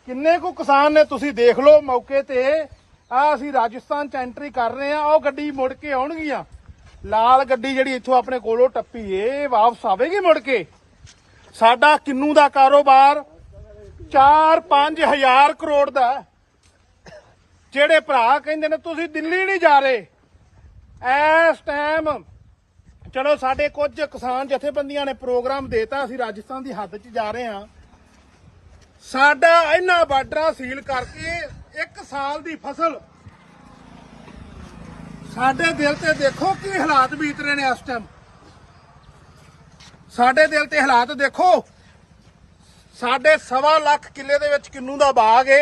ਕਿੰਨੇ ਕੁ ਕਿਸਾਨ ਨੇ, ਤੁਸੀਂ ਦੇਖ ਲਓ ਮੌਕੇ ਤੇ। ਆ ਅਸੀਂ ਰਾਜਸਥਾਨ 'ਚ ਐਂਟਰੀ ਕਰ ਰਹੇ ਆ, ਉਹ ਗੱਡੀ ਮੁੜ ਕੇ ਆਉਣਗੀਆਂ। ਲਾਲ ਗੱਡੀ ਜਿਹੜੀ ਇੱਥੋਂ ਆਪਣੇ ਕੋਲੋਂ ਟੱਪੀ ਏ ਵਾਪਸ ਆਵੇਗੀ ਮੁੜ ਕੇ। ਸਾਡਾ ਕਿੰਨੂ ਦਾ ਕਾਰੋਬਾਰ 4-5 ਹਜ਼ਾਰ ਕਰੋੜ ਦਾ। ਜਿਹੜੇ ਭਰਾ ਕਹਿੰਦੇ ਨੇ ਤੁਸੀਂ ਦਿੱਲੀ ਨਹੀਂ ਜਾ ਰਹੇ, ਇਸ ਟਾਈਮ ਚਲੋ ਸਾਡੇ ਕੁਝ ਕਿਸਾਨ ਜਥੇਬੰਦੀਆਂ ਨੇ ਪ੍ਰੋਗਰਾਮ ਦੇਤਾ, ਅਸੀਂ ਰਾਜਸਥਾਨ ਦੀ ਹੱਦ 'ਚ ਜਾ ਰਹੇ ਹਾਂ। ਸਾਡਾ ਇਹਨਾਂ ਬਾਰਡਰਾਂ ਸੀਲ ਕਰਕੇ 1 ਸਾਲ ਦੀ ਫਸਲ, ਸਾਡੇ ਦਿਲ ਤੇ ਦੇਖੋ ਕੀ ਹਾਲਾਤ ਬੀਤ ਰਹੇ ਨੇ ਇਸ ਟਾਈਮ। ਸਾਡੇ ਦਿਲ ਤੇ ਹਾਲਾਤ ਦੇਖੋ। ਸਾਡੇ 1.25 ਲੱਖ ਕਿੱਲੇ ਦੇ ਵਿੱਚ ਕਿੰਨੂ ਦਾ ਬਾਗ ਏ,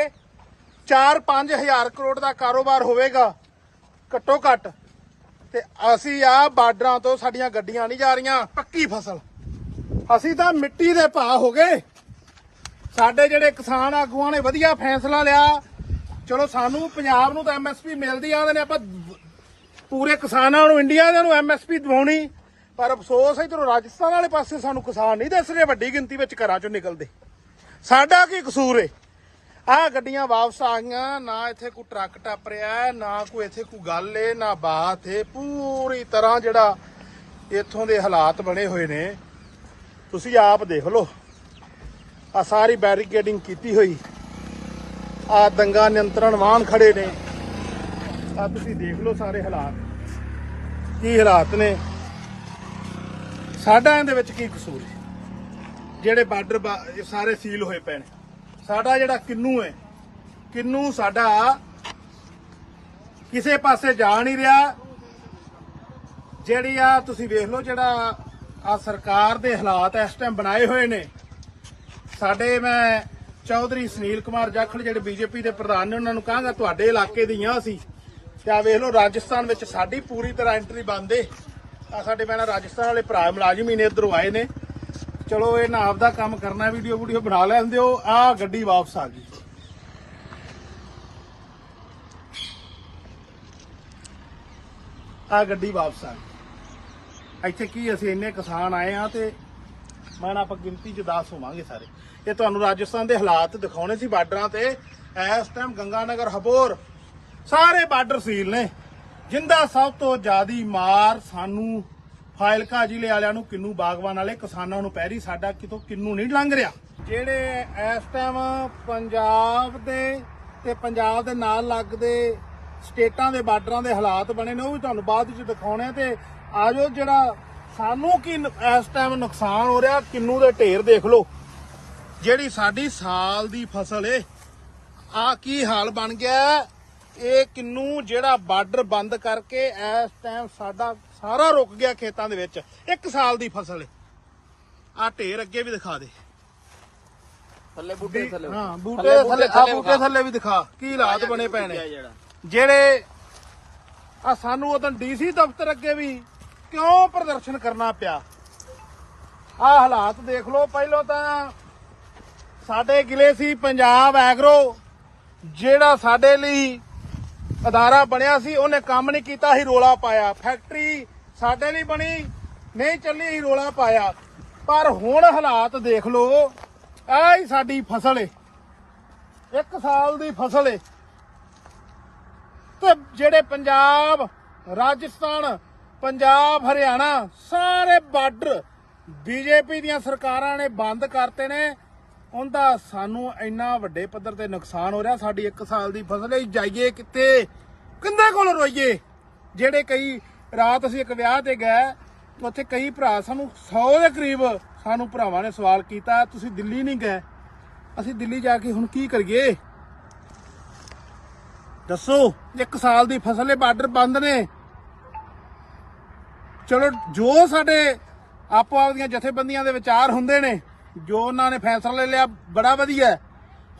4-5 ਹਜ਼ਾਰ ਕਰੋੜ ਦਾ ਕਾਰੋਬਾਰ ਹੋਵੇਗਾ ਘੱਟੋ ਘੱਟ। ਤੇ ਅਸੀਂ ਆ ਬਾਰਡਰਾਂ ਤੋਂ ਸਾਡੀਆਂ ਗੱਡੀਆਂ ਨਹੀਂ ਜਾ ਰਹੀਆਂ। ਪੱਕੀ ਫਸਲ, ਅਸੀਂ ਤਾਂ ਮਿੱਟੀ ਦੇ ਭਾਅ ਹੋ ਗਏ। ਸਾਡੇ ਜਿਹੜੇ ਕਿਸਾਨ ਆਗੂਆਂ ਨੇ ਵਧੀਆ ਫੈਸਲਾ ਲਿਆ। ਚਲੋ ਸਾਨੂੰ ਪੰਜਾਬ ਨੂੰ ਤਾਂ MSP ਮਿਲਦੀ ਆਉਂਦੇ ਨੇ, ਆਪਾਂ ਪੂਰੇ ਕਿਸਾਨਾਂ ਨੂੰ ਇੰਡੀਆ ਦੇ ਨੂੰ MSP ਦਿਵਾਉਣੀ, ਪਰ ਅਫਸੋਸ ਇਧਰੋਂ ਰਾਜਸਥਾਨ ਵਾਲੇ ਪਾਸੇ ਸਾਨੂੰ ਕਿਸਾਨ ਨਹੀਂ ਦਿਸ ਰਹੇ ਵੱਡੀ ਗਿਣਤੀ ਵਿੱਚ ਘਰਾਂ ਚੋਂ ਨਿਕਲਦੇ। ਸਾਡਾ ਕੀ ਕਸੂਰ ਏ? ਆਹ ਗੱਡੀਆਂ ਵਾਪਸ ਆ ਗਈਆਂ, ਨਾ ਇੱਥੇ ਕੋਈ ਟਰੱਕ ਟੱਪ ਰਿਹਾ, ਨਾ ਕੋਈ ਇੱਥੇ ਕੋਈ ਗੱਲ ਏ, ਨਾ ਬਾਤ ਏ। ਪੂਰੀ ਤਰ੍ਹਾਂ ਜਿਹੜਾ ਇੱਥੋਂ ਦੇ ਹਾਲਾਤ ਬਣੇ ਹੋਏ ਨੇ ਤੁਸੀਂ ਆਪ ਦੇਖ ਲਓ। ਆ ਸਾਰੀ ਬੈਰੀਕੇਡਿੰਗ ਕੀਤੀ ਹੋਈ, ਆ ਦੰਗਾ ਨਿਯੰਤਰਣ ਵਾਹਨ ਖੜੇ ਨੇ, ਆ ਤੁਸੀਂ ਦੇਖ ਲਓ ਸਾਰੇ ਹਾਲਾਤ ਕੀ ਹਾਲਾਤ ਨੇ। ਸਾਡਾ ਇਹਦੇ ਵਿੱਚ ਕੀ ਕਸੂਰ ਹੈ? ਜਿਹੜੇ ਬਾਰਡਰ ਸਾਰੇ ਸੀਲ ਹੋਏ ਪਏ ਨੇ। ਸਾਡਾ ਜਿਹੜਾ ਕਿੰਨੂ ਹੈ, ਕਿੰਨੂ ਸਾਡਾ ਕਿਸੇ ਪਾਸੇ ਜਾ ਨਹੀਂ ਰਿਹਾ। ਜਿਹੜੀ ਆ ਤੁਸੀਂ ਵੇਖ ਲਓ ਜਿਹੜਾ ਆ ਸਰਕਾਰ ਦੇ ਹਾਲਾਤ ਇਸ ਟਾਈਮ ਬਣਾਏ ਹੋਏ ਨੇ। ਸਾਡੇ ਮੈਂ ਚੌਧਰੀ ਸੁਨੀਲ ਕੁਮਾਰ ਜਾਖੜ ਜਿਹੜੇ ਬੀਜੇਪੀ ਦੇ ਪ੍ਰਧਾਨ ਨੇ ਉਹਨਾਂ ਨੂੰ ਕਹਾਂਗਾ ਤੁਹਾਡੇ ਇਲਾਕੇ ਦੀਆਂ ਅਸੀਂ ਤੇ ਆ ਵੇਖ ਲਓ ਰਾਜਸਥਾਨ ਵਿੱਚ ਸਾਡੀ ਪੂਰੀ ਤਰ੍ਹਾਂ ਐਂਟਰੀ ਬੰਦ ਏ। ਆ ਸਾਡੇ ਮੈਂ ਰਾਜਸਥਾਨ ਵਾਲੇ ਭਰਾ ਮੁਲਾਜ਼ਮ ਹੀ ਨੇ ਇੱਧਰੋਂ ਆਏ ਨੇ। ਚਲੋ ਇਹ ਨਾ ਆਪਦਾ ਕੰਮ ਕਰਨਾ, ਵੀਡੀਓ ਬਣਾ ਲੈਂਦੇ ਹੋ। ਆ ਗੱਡੀ ਵਾਪਸ ਆ ਗਈ। ਆ ਗੱਡੀ ਵਾਪਸ ਆ ਗਈ। ਇੱਥੇ ਕੀ ਅਸੀਂ ਇੰਨੇ ਕਿਸਾਨ ਆਏ ਆ ਤੇ ਮੈਂ ਆਪਾਂ ਗਿਣਤੀ 'ਚ 10 ਹੋਵਾਂਗੇ ਸਾਰੇ। ਇਹ ਤੁਹਾਨੂੰ ਰਾਜਸਥਾਨ ਦੇ ਹਾਲਾਤ ਦਿਖਾਉਣੇ ਸੀ ਬਾਰਡਰਾਂ ਤੇ। ਇਸ ਟਾਈਮ ਗੰਗਾਨਗਰ ਹਬੋਰ ਸਾਰੇ ਬਾਰਡਰ ਸੀਲ ਨੇ। ਜਿੰਦਾ ਸਭ ਤੋਂ ਜ਼ਿਆਦੀ ਮਾਰ ਸਾਨੂੰ ਫਾਜ਼ਿਲਕਾ ਜ਼ਿਲ੍ਹੇ ਵਾਲਿਆਂ ਨੂੰ, ਕਿੰਨੂ ਬਾਗਵਾਨ ਵਾਲੇ ਕਿਸਾਨਾਂ ਨੂੰ ਪੈ ਰਹੀ। ਸਾਡਾ ਕਿਤੋਂ ਕਿੰਨੂ ਨਹੀਂ ਲੰਘ ਰਿਹਾ। ਜਿਹੜੇ ਇਸ ਟਾਈਮ ਪੰਜਾਬ ਦੇ ਤੇ ਪੰਜਾਬ ਦੇ ਨਾਲ ਲੱਗਦੇ ਸਟੇਟਾਂ ਦੇ ਬਾਰਡਰਾਂ ਦੇ ਹਾਲਾਤ ਬਣੇ ਨੇ ਉਹ ਵੀ ਤੁਹਾਨੂੰ ਬਾਅਦ ਵਿੱਚ ਦਿਖਾਉਣੇ। ਤੇ ਆਜੋ ਜਿਹੜਾ ਸਾਨੂੰ ਕੀ ਇਸ ਟਾਈਮ ਨੁਕਸਾਨ ਹੋ ਰਿਹਾ, ਕਿੰਨੂ ਦੇ ਢੇਰ ਦੇਖ ਲਓ। ਜਿਹੜੀ ਸਾਡੀ ਸਾਲ ਦੀ ਫਸਲ ਏ, ਆ ਕੀ ਹਾਲ ਬਣ ਗਿਆ। ਇਹ ਕਿੰਨੂ ਜਿਹੜਾ ਬਾਰਡਰ ਬੰਦ ਕਰਕੇ ਇਸ ਟਾਈਮ ਸਾਡਾ ਸਾਰਾ ਰੁਕ ਗਿਆ ਖੇਤਾਂ ਦੇ ਵਿੱਚ। 1 ਸਾਲ ਦੀ ਫਸਲ ਏ। ਆ ਢੇਰ ਅੱਗੇ ਵੀ ਦਿਖਾ ਦੇ ਥੱਲੇ ਬੂਟੇ ਥੱਲੇ ਹਾਂ ਬੂਟੇ ਥੱਲੇ ਆ ਬੂਟੇ ਥੱਲੇ ਵੀ ਦਿਖਾ ਕੀ ਹਾਲਾਤ ਬਣੇ ਪਏ ਨੇ ਜਿਹੜੇ ਆ ਸਾਨੂੰ ਉਦੋਂ ਡੀਸੀ ਦਫ਼ਤਰ ਅੱਗੇ ਵੀ ਕਿਉਂ ਪ੍ਰਦਰਸ਼ਨ ਕਰਨਾ ਪਿਆ। ਆ ਹਾਲਾਤ ਦੇਖ ਲਓ। ਪਹਿਲਾਂ ਤਾਂ ਸਾਡੇ ਗਿਲੇ ਸੀ ਪੰਜਾਬ ਐਗਰੋ ਜਿਹੜਾ ਸਾਡੇ ਲਈ ਅਦਾਰਾ ਬਣਿਆ ਸੀ, ਉਹਨੇ ਕੰਮ ਨਹੀਂ ਕੀਤਾ ਸੀ, ਰੋਲਾ ਪਾਇਆ। ਫੈਕਟਰੀ ਸਾਡੇ ਲਈ ਬਣੀ ਨਹੀਂ ਚੱਲੀ ਸੀ, ਰੋਲਾ ਪਾਇਆ। ਪਰ ਹੁਣ ਹਾਲਾਤ ਦੇਖ ਲਓ। ਆਹ ਹੀ ਸਾਡੀ ਫਸਲ ਏ, 1 ਸਾਲ ਦੀ ਫਸਲ ਏ ਤੇ ਜਿਹੜੇ ਪੰਜਾਬ, ਰਾਜਸਥਾਨ, ਪੰਜਾਬ, ਹਰਿਆਣਾ ਸਾਰੇ ਬਾਰਡਰ ਬੀਜੇਪੀ ਦੀਆਂ ਸਰਕਾਰਾਂ ਨੇ ਬੰਦ ਕਰਤੇ ਨੇ। ਉਹਦਾ ਸਾਨੂੰ ਇੰਨਾ ਵੱਡੇ ਪੱਧਰ ਤੇ ਨੁਕਸਾਨ ਹੋ ਰਿਹਾ। ਸਾਡੀ 1 ਸਾਲ ਦੀ ਫਸਲ ਹੈ, ਜਾਈਏ ਕਿੱਥੇ, ਕਿੰਦੇ ਕੋਲ ਰੋਈਏ। ਜਿਹੜੇ ਕਈ ਰਾਤ ਅਸੀਂ ਇੱਕ ਵਿਆਹ ਤੇ ਗਏ, ਉੱਥੇ ਕਈ ਭਰਾ ਸਾਨੂੰ 100 ਦੇ ਕਰੀਬ ਸਾਨੂੰ ਭਰਾਵਾਂ ਨੇ ਸਵਾਲ ਕੀਤਾ, ਤੁਸੀਂ ਦਿੱਲੀ ਨਹੀਂ ਗਏ। ਅਸੀਂ ਦਿੱਲੀ ਜਾ ਕੇ ਹੁਣ ਕੀ ਕਰੀਏ ਦੱਸੋ। 1 ਸਾਲ ਦੀ ਫਸਲ ਹੈ, ਬਾਰਡਰ ਬੰਦ ਨੇ। ਚਲੋ ਜੋ ਸਾਡੇ ਆਪੋ ਆਪਦੀਆਂ ਜਥੇਬੰਦੀਆਂ ਦੇ ਵਿਚਾਰ ਹੁੰਦੇ ਨੇ, ਜੋ ਉਹਨਾਂ ਨੇ ਫੈਸਲਾ ਲੈ ਲਿਆ, ਬੜਾ ਵਧੀਆ।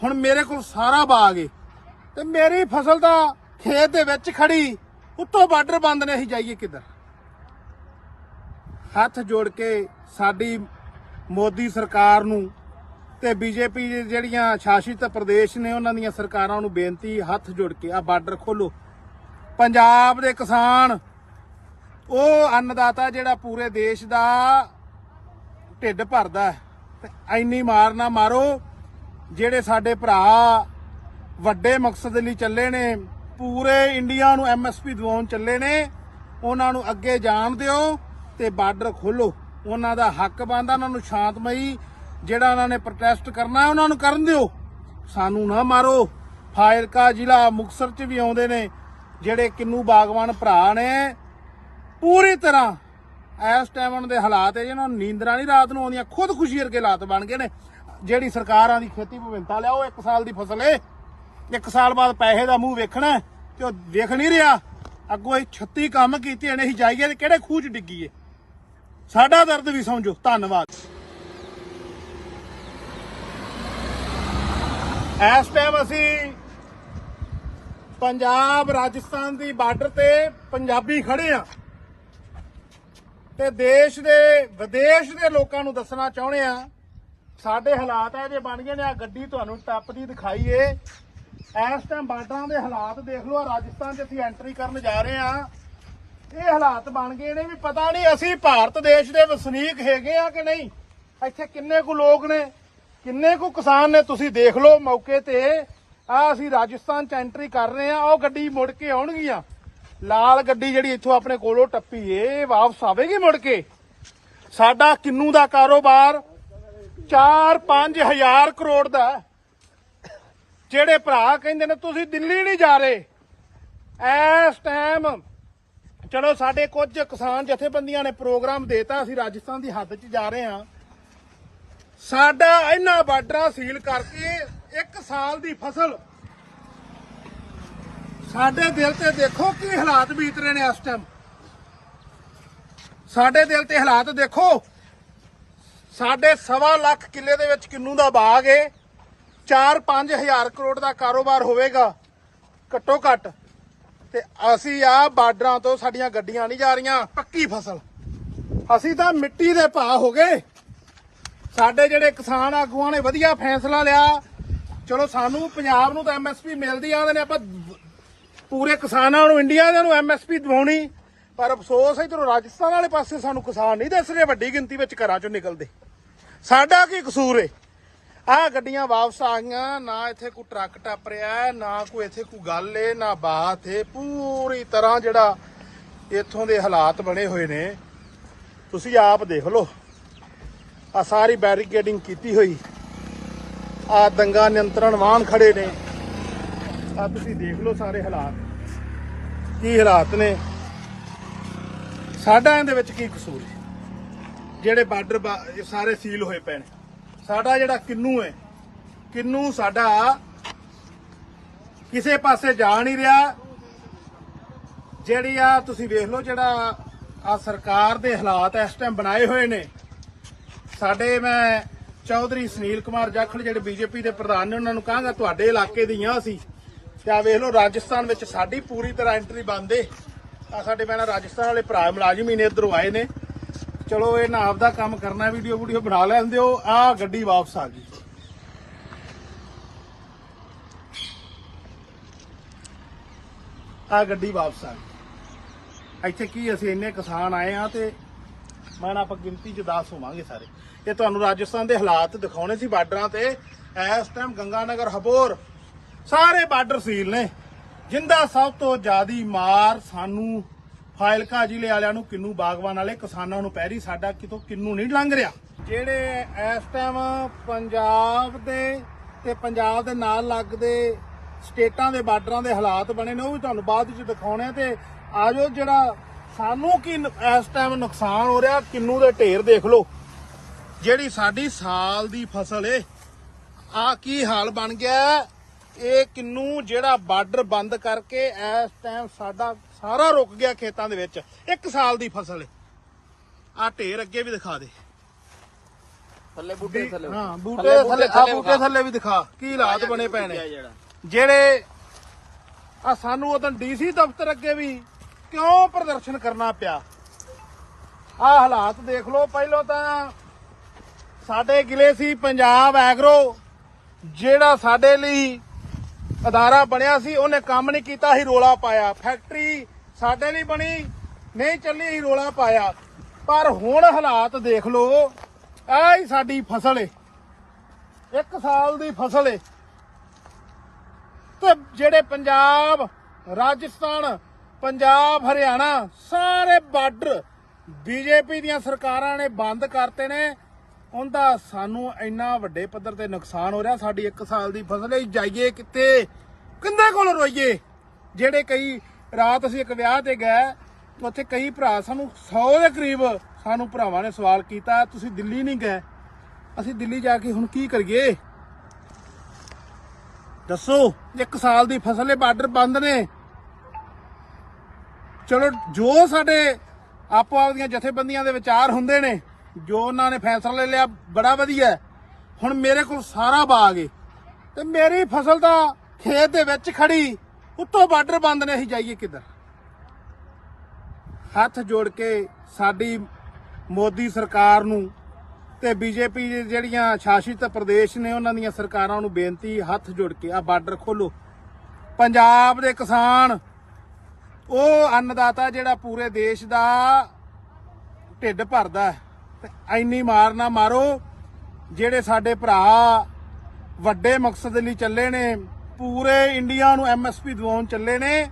ਹੁਣ ਮੇਰੇ ਕੋਲ ਸਾਰਾ ਬਾਗ ਏ ਤੇ ਮੇਰੀ ਫਸਲ ਤਾਂ ਖੇਤ ਦੇ ਵਿੱਚ ਖੜੀ, ਉੱਤੋਂ ਬਾਰਡਰ ਬੰਦ ਨੇ, ਅਸੀਂ ਜਾਈਏ ਕਿੱਧਰ। ਹੱਥ ਜੋੜ ਕੇ ਸਾਡੀ ਮੋਦੀ ਸਰਕਾਰ ਨੂੰ ਤੇ ਬੀਜੇਪੀ ਜਿਹੜੀਆਂ ਸ਼ਾਸਿਤ ਪ੍ਰਦੇਸ਼ ਨੇ ਉਹਨਾਂ ਦੀਆਂ ਸਰਕਾਰਾਂ ਨੂੰ ਬੇਨਤੀ, ਹੱਥ ਜੋੜ ਕੇ ਆ ਬਾਰਡਰ ਖੋਲੋ। ਪੰਜਾਬ ਦੇ ਕਿਸਾਨ ਉਹ ਅੰਨਦਾਤਾ ਜਿਹੜਾ ਪੂਰੇ ਦੇਸ਼ ਦਾ ਢਿੱਡ ਭਰਦਾ, ਤੇ ਐਨੀ ਮਾਰ ਨਾ ਮਾਰੋ। ਜਿਹੜੇ ਸਾਡੇ ਭਰਾ ਵੱਡੇ ਮਕਸਦ ਲਈ ਚੱਲੇ ਨੇ, ਪੂਰੇ ਇੰਡੀਆ ਨੂੰ MSP ਦਿਵਾਉਣ ਚੱਲੇ ਨੇ, ਉਹਨਾਂ ਨੂੰ ਅੱਗੇ ਜਾਣ ਦਿਓ ਤੇ ਬਾਰਡਰ ਖੋਲੋ। ਉਹਨਾਂ ਦਾ ਹੱਕ ਬਣਦਾ, ਉਹਨਾਂ ਨੂੰ ਸ਼ਾਂਤਮਈ ਜਿਹੜਾ ਉਹਨਾਂ ਨੇ ਪ੍ਰੋਟੈਸਟ ਕਰਨਾ ਉਹਨਾਂ ਨੂੰ ਕਰਨ ਦਿਓ, ਸਾਨੂੰ ਨਾ ਮਾਰੋ। ਫਾਜ਼ਿਲਕਾ ਜ਼ਿਲ੍ਹਾ ਮੁਕਤਸਰ 'ਚ ਵੀ ਆਉਂਦੇ ਨੇ ਜਿਹੜੇ ਕਿੰਨੂ ਬਾਗਵਾਨ ਭਰਾ ਨੇ, ਪੂਰੀ ਤਰ੍ਹਾਂ ਇਸ ਟਾਈਮ ਉਹਨਾਂ ਦੇ ਹਾਲਾਤ ਹੈ ਜਿਹਨਾਂ ਨੂੰ ਨੀਂਦਰਾਂ ਨਹੀਂ ਰਾਤ ਨੂੰ ਆਉਂਦੀਆਂ, ਖੁਦਕੁਸ਼ੀ ਵਰਗੇ ਹਾਲਾਤ ਬਣ ਗਏ ਨੇ। ਜਿਹੜੀ ਸਰਕਾਰਾਂ ਦੀ ਖੇਤੀ ਵਿਭਿੰਨਤਾ ਲਿਆਓ, 1 ਸਾਲ ਦੀ ਫਸਲ ਏ, 1 ਸਾਲ ਬਾਅਦ ਪੈਸੇ ਦਾ ਮੂੰਹ ਵੇਖਣਾ ਤੇ ਉਹ ਵੇਖ ਨਹੀਂ ਰਿਹਾ। ਅੱਗੋਂ ਇਹ 36 ਕੰਮ ਕੀਤੇ ਨੇ, ਅਸੀਂ ਜਾਈਏ ਤੇ ਕਿਹੜੇ ਖੂਹ 'ਚ ਡਿੱਗੀਏ। ਸਾਡਾ ਦਰਦ ਵੀ ਸਮਝੋ। ਧੰਨਵਾਦ। ਇਸ ਟਾਈਮ ਅਸੀਂ ਪੰਜਾਬ ਰਾਜਸਥਾਨ ਦੀ ਬਾਰਡਰ ਤੇ ਪੰਜਾਬੀ ਖੜੇ ਆ ਤੇ ਦੇਸ਼ ਦੇ ਵਿਦੇਸ਼ ਦੇ ਲੋਕਾਂ ਨੂੰ ਦੱਸਣਾ ਚਾਹੁੰਦੇ ਆ ਸਾਡੇ ਹਾਲਾਤ ਇਹ ਜੇ ਬਣ ਗਏ ਨੇ। ਆ ਗੱਡੀ ਤੁਹਾਨੂੰ ਟੱਪਦੀ ਦਿਖਾਈਏ। ਇਸ ਟਾਈਮ ਬਾਰਡਰਾਂ ਦੇ ਹਾਲਾਤ ਦੇਖ ਲਓ। ਰਾਜਸਥਾਨ 'ਚ ਅਸੀਂ ਐਂਟਰੀ ਕਰਨ ਜਾ ਰਹੇ ਆ, ਇਹ ਹਾਲਾਤ ਬਣ ਗਏ ਨੇ ਵੀ ਪਤਾ ਨਹੀਂ ਅਸੀਂ ਭਾਰਤ ਦੇਸ਼ ਦੇ ਵਸਨੀਕ ਹੈਗੇ ਆ ਕਿ ਨਹੀਂ। ਇੱਥੇ ਕਿੰਨੇ ਕੁ ਲੋਕ ਨੇ, ਕਿੰਨੇ ਕੁ ਕਿਸਾਨ ਨੇ, ਤੁਸੀਂ ਦੇਖ ਲਓ ਮੌਕੇ ਤੇ। ਆ ਅਸੀਂ ਰਾਜਸਥਾਨ 'ਚ ਐਂਟਰੀ ਕਰ ਰਹੇ ਆ, ਉਹ ਗੱਡੀ ਮੁੜ ਕੇ ਆਉਣਗੀਆਂ। ਲਾਲ ਗੱਡੀ ਜਿਹੜੀ ਇੱਥੋਂ ਆਪਣੇ ਕੋਲੋਂ ਟੱਪੀ ਏ ਵਾਪਸ ਆਵੇਗੀ ਮੁੜ ਕੇ। ਸਾਡਾ ਕਿੰਨੂ ਦਾ ਕਾਰੋਬਾਰ 4-5 ਹਜ਼ਾਰ ਕਰੋੜ ਦਾ। ਜਿਹੜੇ ਭਰਾ ਕਹਿੰਦੇ ਨੇ ਤੁਸੀਂ ਦਿੱਲੀ ਨਹੀਂ ਜਾ ਰਹੇ, ਇਸ ਟਾਈਮ ਚਲੋ ਸਾਡੇ ਕੁਝ ਕਿਸਾਨ ਜਥੇਬੰਦੀਆਂ ਨੇ ਪ੍ਰੋਗਰਾਮ ਦੇਤਾ, ਅਸੀਂ ਰਾਜਸਥਾਨ ਦੀ ਹੱਦ 'ਚ ਜਾ ਰਹੇ ਹਾਂ। ਸਾਡਾ ਇਹਨਾਂ ਬਾਰਡਰਾਂ ਸੀਲ ਕਰਕੇ 1 ਸਾਲ ਦੀ ਫਸਲ, ਸਾਡੇ ਦਿਲ ਤੇ ਦੇਖੋ ਕੀ ਹਾਲਾਤ ਬੀਤ ਰਹੇ ਨੇ ਇਸ ਟਾਈਮ। ਸਾਡੇ ਦਿਲ ਤੇ ਹਾਲਾਤ ਦੇਖੋ। ਸਾਡੇ 1.25 ਲੱਖ ਕਿੱਲੇ ਦੇ ਵਿੱਚ ਕਿੰਨੂ ਦਾ ਬਾਗ ਏ, 4-5 ਹਜ਼ਾਰ ਕਰੋੜ ਦਾ ਕਾਰੋਬਾਰ ਹੋਵੇਗਾ ਘੱਟੋ ਘੱਟ। ਤੇ ਅਸੀਂ ਆ ਬਾਰਡਰਾਂ ਤੋਂ ਸਾਡੀਆਂ ਗੱਡੀਆਂ ਨਹੀਂ ਜਾ ਰਹੀਆਂ। ਪੱਕੀ ਫਸਲ, ਅਸੀਂ ਤਾਂ ਮਿੱਟੀ ਦੇ ਭਾਅ ਹੋ ਗਏ। ਸਾਡੇ ਜਿਹੜੇ ਕਿਸਾਨ ਆਗੂਆਂ ਨੇ ਵਧੀਆ ਫੈਸਲਾ ਲਿਆ। ਚਲੋ ਸਾਨੂੰ ਪੰਜਾਬ ਨੂੰ ਤਾਂ MSP ਮਿਲਦੀ ਆਉਂਦੇ ਨੇ, ਆਪਾਂ ਪੂਰੇ ਕਿਸਾਨਾਂ ਨੂੰ ਇੰਡੀਆ ਦੇ ਨੂੰ MSP ਦਿਵਾਉਣੀ। ਪਰ ਅਫਸੋਸ ਇਧਰੋਂ ਰਾਜਸਥਾਨ ਵਾਲੇ ਪਾਸੇ ਸਾਨੂੰ ਕਿਸਾਨ ਨਹੀਂ ਦਿਸ ਰਹੇ ਵੱਡੀ ਗਿਣਤੀ ਵਿੱਚ ਘਰਾਂ ਚੋਂ ਨਿਕਲਦੇ। ਸਾਡਾ ਕੀ ਕਸੂਰ ਏ। ਆਹ ਗੱਡੀਆਂ ਵਾਪਸ ਆ ਗਈਆਂ, ਨਾ ਇੱਥੇ ਕੋਈ ਟਰੱਕ ਟੱਪ ਰਿਹਾ, ਨਾ ਕੋਈ ਇੱਥੇ ਕੋਈ ਗੱਲ ਏ, ਨਾ ਬਾਤ ਏ। ਪੂਰੀ ਤਰ੍ਹਾਂ ਜਿਹੜਾ ਇੱਥੋਂ ਦੇ ਹਾਲਾਤ ਬਣੇ ਹੋਏ ਨੇ ਤੁਸੀਂ ਆਪ ਦੇਖ ਲਓ। ਆ ਸਾਰੀ ਬੈਰੀਕੇਡਿੰਗ ਕੀਤੀ ਹੋਈ, ਆ ਦੰਗਾ ਨਿਯੰਤਰਣ ਵਾਹਨ ਖੜੇ ਨੇ। ਆ ਤੁਸੀਂ ਦੇਖ ਲਓ ਸਾਰੇ ਹਾਲਾਤ ਕੀ ਹਾਲਾਤ ਨੇ। ਸਾਡਾ ਇਹਦੇ ਵਿੱਚ ਕੀ ਕਸੂਰ ਹੈ। ਜਿਹੜੇ ਬਾਰਡਰ ਸਾਰੇ ਸੀਲ ਹੋਏ ਪਏ ਨੇ। ਸਾਡਾ ਜਿਹੜਾ ਕਿੰਨੂ ਹੈ, ਕਿੰਨੂ ਸਾਡਾ ਕਿਸੇ ਪਾਸੇ ਜਾ ਨਹੀਂ ਰਿਹਾ। ਜਿਹੜੀ ਆ ਤੁਸੀਂ ਵੇਖ ਲਓ ਜਿਹੜਾ ਆ ਸਰਕਾਰ ਦੇ ਹਾਲਾਤ ਇਸ ਟਾਈਮ ਬਣਾਏ ਹੋਏ ਨੇ। ਸਾਡੇ ਮੈਂ ਚੌਧਰੀ ਸੁਨੀਲ ਕੁਮਾਰ ਜਾਖੜ ਜਿਹੜੇ ਬੀਜੇਪੀ ਦੇ ਪ੍ਰਧਾਨ ਨੇ ਉਹਨਾਂ ਨੂੰ ਕਹਾਂਗਾ ਤੁਹਾਡੇ ਇਲਾਕੇ ਦੀਆਂ ਅਸੀਂ ਤੇ ਆ ਵੇਖ ਲਓ ਰਾਜਸਥਾਨ ਵਿੱਚ ਸਾਡੀ ਪੂਰੀ ਤਰ੍ਹਾਂ ਐਂਟਰੀ ਬੰਦ ਏ ਆ ਸਾਡੇ ਮੈਂ ਰਾਜਸਥਾਨ ਵਾਲੇ ਭਰਾ ਮੁਲਾਜ਼ਮ ਹੀ ਨੇ ਇੱਧਰੋਂ ਆਏ ਨੇ ਚਲੋ ਇਹ ਨਾ ਆਪਦਾ ਕੰਮ ਕਰਨਾ ਵੀਡੀਓ ਬਣਾ ਲੈਂਦੇ ਹੋ ਆ ਗੱਡੀ ਵਾਪਸ ਆ ਗਈ ਆ ਗੱਡੀ ਵਾਪਸ ਆ ਗਈ ਇੱਥੇ ਕੀ ਅਸੀਂ ਇੰਨੇ ਕਿਸਾਨ ਆਏ ਆ ਤੇ ਮੈਂ ਆਪਾਂ ਗਿਣਤੀ ਚ 10 ਹੋਵਾਂਗੇ ਸਾਰੇ ਇਹ ਤੁਹਾਨੂੰ ਰਾਜਸਥਾਨ ਦੇ ਹਾਲਾਤ ਦਿਖਾਉਣੇ ਸੀ ਬਾਰਡਰਾਂ ਤੇ ਇਸ ਟਾਈਮ ਗੰਗਾਨਗਰ ਹਬੋਰ ਸਾਰੇ ਬਾਰਡਰ ਸੀਲ ਨੇ ਜਿੰਦਾ ਸਭ ਤੋਂ ਜ਼ਿਆਦੀ ਮਾਰ ਸਾਨੂੰ ਫਾਇਲਕਾ ਜ਼ਿਲ੍ਹੇ ਵਾਲਿਆਂ ਨੂੰ ਕਿੰਨੂ ਬਾਗਵਾਨ ਵਾਲੇ ਕਿਸਾਨਾਂ ਨੂੰ ਪੈ ਰਹੀ ਸਾਡਾ ਕਿਤੋਂ ਕਿੰਨੂ ਨਹੀਂ ਲੰਘ ਰਿਹਾ ਜਿਹੜੇ ਇਸ ਟਾਈਮ ਪੰਜਾਬ ਦੇ ਤੇ ਪੰਜਾਬ ਦੇ ਨਾਲ ਲੱਗਦੇ ਸਟੇਟਾਂ ਦੇ ਬਾਰਡਰਾਂ ਦੇ ਹਾਲਾਤ ਬਣੇ ਨੇ ਉਹ ਵੀ ਤੁਹਾਨੂੰ ਬਾਅਦ ਵਿੱਚ ਦਿਖਾਉਣੇ ਤੇ ਆਜੋ ਜਿਹੜਾ ਸਾਨੂੰ ਕੀ ਇਸ ਟਾਈਮ ਨੁਕਸਾਨ ਹੋ ਰਿਹਾ ਕਿੰਨੂ ਦੇ ਢੇਰ ਦੇਖ ਲਓ ਜਿਹੜੀ ਸਾਡੀ ਸਾਲ ਦੀ ਫਸਲ ਏ ਆ ਕੀ ਹਾਲ ਬਣ ਗਿਆ ਇਹ ਕਿੰਨੂ ਜਿਹੜਾ ਬਾਰਡਰ ਬੰਦ ਕਰਕੇ ਇਸ ਟਾਈਮ ਸਾਡਾ ਸਾਰਾ ਰੁਕ ਗਿਆ ਖੇਤਾਂ ਦੇ ਵਿੱਚ 1 ਸਾਲ ਦੀ ਫਸਲ ਏ ਆ ਢੇਰ ਅੱਗੇ ਵੀ ਦਿਖਾ ਦੇ ਥੱਲੇ ਬੂਟੇ ਥੱਲੇ ਹਾਂ ਬੂਟੇ ਥੱਲੇ ਆ ਬੂਟੇ ਥੱਲੇ ਵੀ ਦਿਖਾ ਕੀ ਹਾਲਾਤ ਬਣੇ ਪਏ ਨੇ ਜਿਹੜੇ ਆ ਸਾਨੂੰ ਉਦੋਂ ਡੀਸੀ ਦਫ਼ਤਰ ਅੱਗੇ ਵੀ ਕਿਉਂ ਪ੍ਰਦਰਸ਼ਨ ਕਰਨਾ ਪਿਆ ਆ ਹਾਲਾਤ ਦੇਖ ਲਓ ਪਹਿਲਾਂ ਤਾਂ ਸਾਡੇ ਗਿਲੇ ਸੀ ਪੰਜਾਬ ਐਗਰੋ ਜਿਹੜਾ ਸਾਡੇ ਲਈ ਅਦਾਰਾ ਬਣਿਆ ਸੀ ਉਹਨੇ ਕੰਮ ਨਹੀਂ ਕੀਤਾ ਸੀ ਰੋਲਾ ਪਾਇਆ ਫੈਕਟਰੀ ਸਾਡੇ ਲਈ ਬਣੀ ਨਹੀਂ ਚੱਲੀ ਸੀ ਰੋਲਾ ਪਾਇਆ ਪਰ ਹੁਣ ਹਾਲਾਤ ਦੇਖ ਲਓ ਆਹ ਹੀ ਸਾਡੀ ਫਸਲ ਏ 1 ਸਾਲ ਦੀ ਫਸਲ ਏ ਤੇ ਜਿਹੜੇ ਪੰਜਾਬ ਰਾਜਸਥਾਨ ਪੰਜਾਬ ਹਰਿਆਣਾ ਸਾਰੇ ਬਾਰਡਰ ਬੀਜੇਪੀ ਦੀਆਂ ਸਰਕਾਰਾਂ ਨੇ ਬੰਦ ਕਰਤੇ ਨੇ ਉਹਦਾ ਸਾਨੂੰ ਇੰਨਾ ਵੱਡੇ ਪੱਧਰ ਤੇ ਨੁਕਸਾਨ ਹੋ ਰਿਹਾ ਸਾਡੀ 1 ਸਾਲ ਦੀ ਫਸਲ ਹੈ ਜਾਈਏ ਕਿੱਥੇ ਕਿੰਦੇ ਕੋਲ ਰੋਈਏ ਜਿਹੜੇ ਕਈ ਰਾਤ ਅਸੀਂ ਇੱਕ ਵਿਆਹ ਤੇ ਗਏ ਉੱਥੇ ਕਈ ਭਰਾ ਸਾਨੂੰ 100 ਦੇ ਕਰੀਬ ਸਾਨੂੰ ਭਰਾਵਾਂ ਨੇ ਸਵਾਲ ਕੀਤਾ ਤੁਸੀਂ ਦਿੱਲੀ ਨਹੀਂ ਗਏ ਅਸੀਂ ਦਿੱਲੀ ਜਾ ਕੇ ਹੁਣ ਕੀ ਕਰੀਏ ਦੱਸੋ 1 ਸਾਲ ਦੀ ਫਸਲ ਹੈ ਬਾਰਡਰ ਬੰਦ ਨੇ ਚਲੋ ਜੋ ਸਾਡੇ ਆਪੋ ਆਪਦੀਆਂ ਜਥੇਬੰਦੀਆਂ ਦੇ ਵਿਚਾਰ ਹੁੰਦੇ ਨੇ ਜੋ ਉਹਨਾਂ ਨੇ ਫੈਸਲਾ ਲੈ ਲਿਆ ਬੜਾ ਵਧੀਆ ਹੁਣ ਮੇਰੇ ਕੋਲ ਸਾਰਾ ਬਾਗ ਏ ਤੇ ਮੇਰੀ ਫਸਲ ਤਾਂ ਖੇਤ ਦੇ ਵਿੱਚ ਖੜੀ ਉੱਤੋਂ ਬਾਰਡਰ ਬੰਦ ਨੇ ਅਸੀਂ ਜਾਈਏ ਕਿੱਧਰ ਹੱਥ ਜੋੜ ਕੇ ਸਾਡੀ ਮੋਦੀ ਸਰਕਾਰ ਨੂੰ ਤੇ ਬੀਜੇਪੀ ਜਿਹੜੀਆਂ ਸ਼ਾਸਿਤ ਪ੍ਰਦੇਸ਼ ਨੇ ਉਹਨਾਂ ਦੀਆਂ ਸਰਕਾਰਾਂ ਨੂੰ ਬੇਨਤੀ ਹੱਥ ਜੋੜ ਕੇ ਆ ਬਾਰਡਰ ਖੋਲੋ ਪੰਜਾਬ ਦੇ ਕਿਸਾਨ ਉਹ ਅੰਨਦਾਤਾ ਜਿਹੜਾ ਪੂਰੇ ਦੇਸ਼ ਦਾ ਢਿੱਡ ਭਰਦਾ ਤੇ ਐਨੀ ਮਾਰ ਨਾ ਮਾਰੋ ਜਿਹੜੇ ਸਾਡੇ ਭਰਾ ਵੱਡੇ ਮਕਸਦ ਲਈ ਚੱਲੇ ਨੇ ਪੂਰੇ ਇੰਡੀਆ ਨੂੰ ਐਮਐਸਪੀ ਦਿਵਾਉਣ ਚੱਲੇ ਨੇ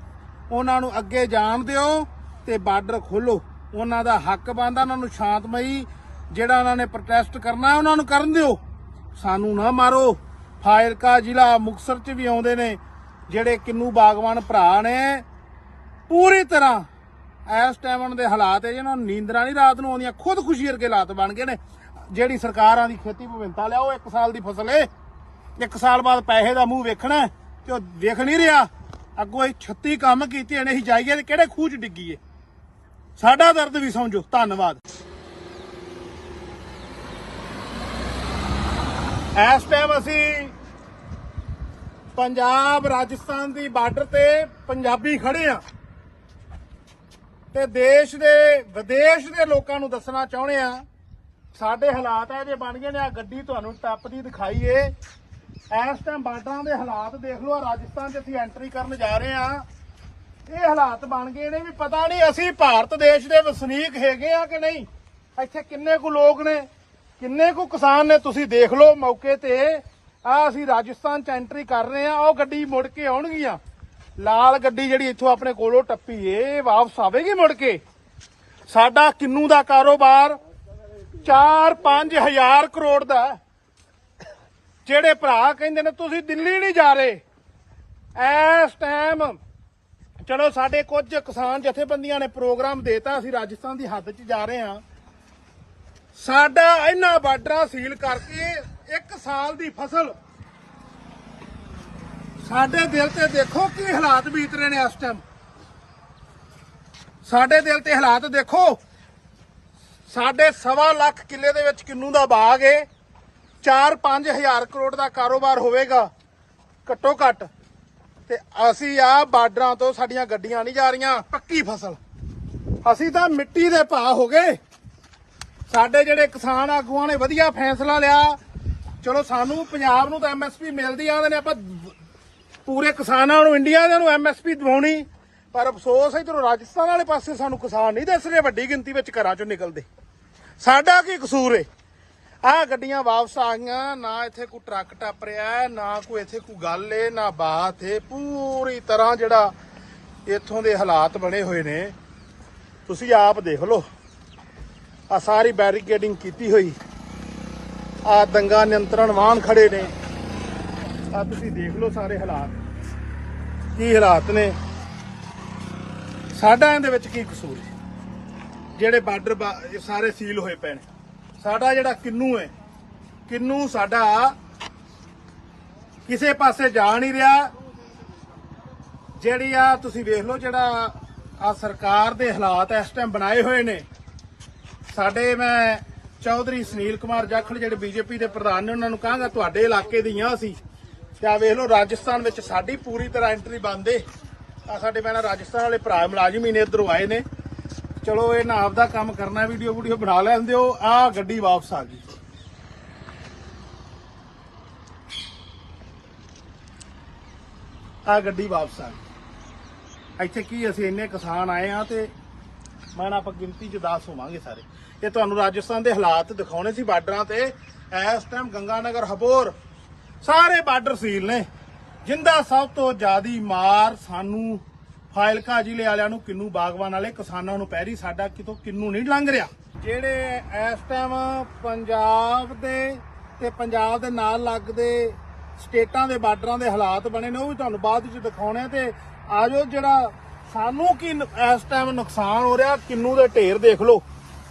ਉਹਨਾਂ ਨੂੰ ਅੱਗੇ ਜਾਣ ਦਿਓ ਤੇ ਬਾਰਡਰ ਖੋਲੋ ਉਹਨਾਂ ਦਾ ਹੱਕ ਬਣਦਾ ਉਹਨਾਂ ਨੂੰ ਸ਼ਾਂਤਮਈ ਜਿਹੜਾ ਉਹਨਾਂ ਨੇ ਪ੍ਰੋਟੈਸਟ ਕਰਨਾ ਉਹਨਾਂ ਨੂੰ ਕਰਨ ਦਿਓ ਸਾਨੂੰ ਨਾ ਮਾਰੋ ਫਾਇਲਕਾ ਜ਼ਿਲ੍ਹਾ ਮੁਕਤਸਰ 'ਚ ਵੀ ਆਉਂਦੇ ਨੇ ਜਿਹੜੇ ਕਿੰਨੂ ਬਾਗਵਾਨ ਭਰਾ ਨੇ ਪੂਰੀ ਤਰ੍ਹਾਂ ਇਸ ਟਾਈਮ ਉਹਨਾਂ ਦੇ ਹਾਲਾਤ ਹੈ ਜਿਹਨਾਂ ਨੂੰ ਨੀਂਦਰਾਂ ਨਹੀਂ ਰਾਤ ਨੂੰ ਆਉਂਦੀਆਂ ਖੁਦਕੁਸ਼ੀ ਵਰਗੇ ਹਾਲਾਤ ਬਣ ਗਏ ਨੇ ਜਿਹੜੀ ਸਰਕਾਰਾਂ ਦੀ ਖੇਤੀ ਵਿਭਿੰਨਤਾ ਲਿਆਓ 1 ਸਾਲ ਦੀ ਫਸਲ ਏ 1 ਸਾਲ ਬਾਅਦ ਪੈਸੇ ਦਾ ਮੂੰਹ ਵੇਖਣਾ ਤੇ ਉਹ ਵੇਖ ਨਹੀਂ ਰਿਹਾ ਅੱਗੋਂ ਇਹ 36 ਕੰਮ ਕੀਤੇ ਨੇ ਅਸੀਂ ਜਾਈਏ ਤੇ ਕਿਹੜੇ ਖੂਹ 'ਚ ਡਿੱਗੀਏ ਸਾਡਾ ਦਰਦ ਵੀ ਸਮਝੋ ਧੰਨਵਾਦ ਇਸ ਟਾਈਮ ਅਸੀਂ ਪੰਜਾਬ ਰਾਜਸਥਾਨ ਦੀ ਬਾਰਡਰ ਤੇ ਪੰਜਾਬੀ ਖੜੇ ਆ ਤੇ ਦੇਸ਼ ਦੇ ਵਿਦੇਸ਼ ਦੇ ਲੋਕਾਂ ਨੂੰ ਦੱਸਣਾ ਚਾਹੁੰਦੇ ਆ ਸਾਡੇ ਹਾਲਾਤ ਇਹ ਜੇ ਬਣ ਗਏ ਨੇ ਆ ਗੱਡੀ ਤੁਹਾਨੂੰ ਟੱਪਦੀ ਦਿਖਾਈਏ ਇਸ ਟਾਈਮ ਬਾਰਡਰਾਂ ਦੇ ਹਾਲਾਤ ਦੇਖ ਲਓ ਰਾਜਸਥਾਨ 'ਚ ਅਸੀਂ ਐਂਟਰੀ ਕਰਨ ਜਾ ਰਹੇ ਆ ਇਹ ਹਾਲਾਤ ਬਣ ਗਏ ਨੇ ਵੀ ਪਤਾ ਨਹੀਂ ਅਸੀਂ ਭਾਰਤ ਦੇਸ਼ ਦੇ ਵਸਨੀਕ ਹੈਗੇ ਆ ਕਿ ਨਹੀਂ ਇੱਥੇ ਕਿੰਨੇ ਕੁ ਲੋਕ ਨੇ ਕਿੰਨੇ ਕੁ ਕਿਸਾਨ ਨੇ ਤੁਸੀਂ ਦੇਖ ਲਓ ਮੌਕੇ ਤੇ ਆ ਅਸੀਂ ਰਾਜਸਥਾਨ 'ਚ ਐਂਟਰੀ ਕਰ ਰਹੇ ਆ ਉਹ ਗੱਡੀ ਮੁੜ ਕੇ ਆਉਣਗੀਆਂ ਲਾਲ ਗੱਡੀ ਜਿਹੜੀ ਇੱਥੋਂ ਆਪਣੇ ਕੋਲੋਂ ਟੱਪੀ ਏ ਵਾਪਸ ਆਵੇਗੀ ਮੁੜ ਕੇ ਸਾਡਾ ਕਿੰਨੂ ਦਾ ਕਾਰੋਬਾਰ 4-5 ਹਜ਼ਾਰ ਕਰੋੜ ਦਾ ਜਿਹੜੇ ਭਰਾ ਕਹਿੰਦੇ ਨੇ ਤੁਸੀਂ ਦਿੱਲੀ ਨਹੀਂ ਜਾ ਰਹੇ ਇਸ ਟਾਈਮ ਚਲੋ ਸਾਡੇ ਕੁਝ ਕਿਸਾਨ ਜਥੇਬੰਦੀਆਂ ਨੇ ਪ੍ਰੋਗਰਾਮ ਦੇਤਾ ਅਸੀਂ ਰਾਜਸਥਾਨ ਦੀ ਹੱਦ 'ਚ ਜਾ ਰਹੇ ਹਾਂ ਸਾਡਾ ਇਹਨਾਂ ਬਾਰਡਰਾਂ ਸੀਲ ਕਰਕੇ 1 ਸਾਲ ਦੀ ਫਸਲ ਸਾਡੇ ਦਿਲ ਤੇ ਦੇਖੋ ਕੀ ਹਾਲਾਤ ਬੀਤ ਰਹੇ ਨੇ ਇਸ ਟਾਈਮ ਸਾਡੇ ਦਿਲ ਤੇ ਹਾਲਾਤ ਦੇਖੋ ਸਾਡੇ 1.25 ਲੱਖ ਕਿੱਲੇ ਦੇ ਵਿੱਚ ਕਿੰਨੂ ਦਾ ਬਾਗ ਏ 4-5 ਹਜ਼ਾਰ ਕਰੋੜ ਦਾ ਕਾਰੋਬਾਰ ਹੋਵੇਗਾ ਘੱਟੋ ਘੱਟ। ਤੇ ਅਸੀਂ ਆ ਬਾਰਡਰਾਂ ਤੋਂ ਸਾਡੀਆਂ ਗੱਡੀਆਂ ਨਹੀਂ ਜਾ ਰਹੀਆਂ, ਪੱਕੀ ਫਸਲ। ਅਸੀਂ ਤਾਂ ਮਿੱਟੀ ਦੇ ਭਾਅ ਹੋ ਗਏ। ਸਾਡੇ ਜਿਹੜੇ ਕਿਸਾਨ ਆਗੂਆਂ ਨੇ ਵਧੀਆ ਫੈਸਲਾ ਲਿਆ। ਚਲੋ ਸਾਨੂੰ ਪੰਜਾਬ ਨੂੰ ਤਾਂ ਐਮਐਸਪੀ ਮਿਲਦੀ ਆਂਦੇ ਨੇ, ਆਪਾਂ ਪੂਰੇ ਕਿਸਾਨਾਂ ਨੂੰ ਇੰਡੀਆ ਦੇ ਨੂੰ ਐਮਐਸਪੀ ਦਿਵਾਉਣੀ। ਪਰ ਅਫਸੋਸ ਇਧਰੋਂ ਰਾਜਸਥਾਨ ਵਾਲੇ ਪਾਸੇ ਸਾਨੂੰ ਕਿਸਾਨ ਨਹੀਂ ਦਿਸ ਰਹੇ ਵੱਡੀ ਗਿਣਤੀ ਵਿੱਚ ਘਰਾਂ ਚੋਂ ਨਿਕਲਦੇ। ਸਾਡਾ ਕੀ ਕਸੂਰ ਏ? ਆਹ ਗੱਡੀਆਂ ਵਾਪਸ ਆ ਗਈਆਂ, ਨਾ ਇੱਥੇ ਕੋਈ ਟਰੱਕ ਟੱਪ ਰਿਹਾ, ਨਾ ਕੋਈ ਇੱਥੇ ਕੋਈ ਗੱਲ ਏ, ਨਾ ਬਾਤ ਏ। ਪੂਰੀ ਤਰ੍ਹਾਂ ਜਿਹੜਾ ਇੱਥੋਂ ਦੇ ਹਾਲਾਤ ਬਣੇ ਹੋਏ ਨੇ ਤੁਸੀਂ ਆਪ ਦੇਖ ਲਓ। ਆ ਸਾਰੀ ਬੈਰੀਕੇਡਿੰਗ ਕੀਤੀ ਹੋਈ, ਆ ਦੰਗਾ ਨਿਯੰਤਰਣ ਵਾਹਨ ਖੜੇ ਨੇ, ਆ ਤੁਸੀਂ ਦੇਖ ਲਓ ਸਾਰੇ ਹਾਲਾਤ ਕੀ ਹਾਲਾਤ ਨੇ। ਸਾਡਾ ਇਹਦੇ ਵਿੱਚ ਕੀ ਕਸੂਰ ਹੈ? ਜਿਹੜੇ ਬਾਰਡਰ ਸਾਰੇ ਸੀਲ ਹੋਏ ਪਏ ਨੇ। ਸਾਡਾ ਜਿਹੜਾ ਕਿੰਨੂ ਹੈ, ਕਿੰਨੂ ਸਾਡਾ ਕਿਸੇ ਪਾਸੇ ਜਾ ਨਹੀਂ ਰਿਹਾ। ਜਿਹੜੀ ਆ ਤੁਸੀਂ ਵੇਖ ਲਓ ਜਿਹੜਾ ਆ ਸਰਕਾਰ ਦੇ ਹਾਲਾਤ ਇਸ ਟਾਈਮ ਬਣਾਏ ਹੋਏ ਨੇ। ਸਾਡੇ ਮੈਂ ਚੌਧਰੀ ਸੁਨੀਲ ਕੁਮਾਰ ਜਾਖੜ ਜਿਹੜੇ ਬੀਜੇਪੀ ਦੇ ਪ੍ਰਧਾਨ ਨੇ ਉਹਨਾਂ ਨੂੰ ਕਹਾਂਗਾ ਤੁਹਾਡੇ ਇਲਾਕੇ ਦੀਆਂ ਅਸੀਂ ਤੇ ਆ ਵੇਖ ਲਓ ਰਾਜਸਥਾਨ ਵਿੱਚ ਸਾਡੀ ਪੂਰੀ ਤਰ੍ਹਾਂ ਐਂਟਰੀ ਬੰਦ ਏ। ਆ ਸਾਡੇ ਮੈਂ ਰਾਜਸਥਾਨ ਵਾਲੇ ਭਰਾ ਮੁਲਾਜ਼ਮ ਹੀ ਨੇ ਇੱਧਰੋਂ ਆਏ ਨੇ। ਚਲੋ ਇਹ ਨਾ ਆਪਦਾ ਕੰਮ ਕਰਨਾ, ਵੀਡੀਓ ਬਣਾ ਲੈਂਦੇ ਹੋ। ਆ ਗੱਡੀ ਵਾਪਸ ਆ ਗਈ। ਆ ਗੱਡੀ ਵਾਪਸ ਆ ਗਈ। ਇੱਥੇ ਕੀ ਅਸੀਂ ਇੰਨੇ ਕਿਸਾਨ ਆਏ ਆ ਤੇ ਮੈਂ ਆਪਾਂ ਗਿਣਤੀ 'ਚ 10 ਹੋਵਾਂਗੇ ਸਾਰੇ। ਇਹ ਤੁਹਾਨੂੰ ਰਾਜਸਥਾਨ ਦੇ ਹਾਲਾਤ ਦਿਖਾਉਣੇ ਸੀ ਬਾਰਡਰਾਂ ਤੇ। ਇਸ ਟਾਈਮ ਗੰਗਾਨਗਰ ਹਬੋਰ ਸਾਰੇ ਬਾਰਡਰ ਸੀਲ ਨੇ। ਜਿੰਦਾ ਸਭ ਤੋਂ ਜ਼ਿਆਦੀ ਮਾਰ ਸਾਨੂੰ ਫਾਜ਼ਿਲਕਾ ਜ਼ਿਲ੍ਹੇ ਵਾਲਿਆਂ ਨੂੰ, ਕਿੰਨੂ ਬਾਗਵਾਨ ਵਾਲੇ ਕਿਸਾਨਾਂ ਨੂੰ ਪੈ ਰਹੀ। ਸਾਡਾ ਕਿਤੋਂ ਕਿੰਨੂ ਨਹੀਂ ਲੰਘ ਰਿਹਾ। ਜਿਹੜੇ ਇਸ ਟਾਈਮ ਪੰਜਾਬ ਦੇ ਤੇ ਪੰਜਾਬ ਦੇ ਨਾਲ ਲੱਗਦੇ ਸਟੇਟਾਂ ਦੇ ਬਾਰਡਰਾਂ ਦੇ ਹਾਲਾਤ ਬਣੇ ਨੇ ਉਹ ਵੀ ਤੁਹਾਨੂੰ ਬਾਅਦ ਵਿੱਚ ਦਿਖਾਉਣੇ। ਤੇ ਆਜੋ ਜਿਹੜਾ ਸਾਨੂੰ ਕੀ ਇਸ ਟਾਈਮ ਨੁਕਸਾਨ ਹੋ ਰਿਹਾ, ਕਿੰਨੂ ਦੇ ਢੇਰ ਦੇਖ ਲਓ।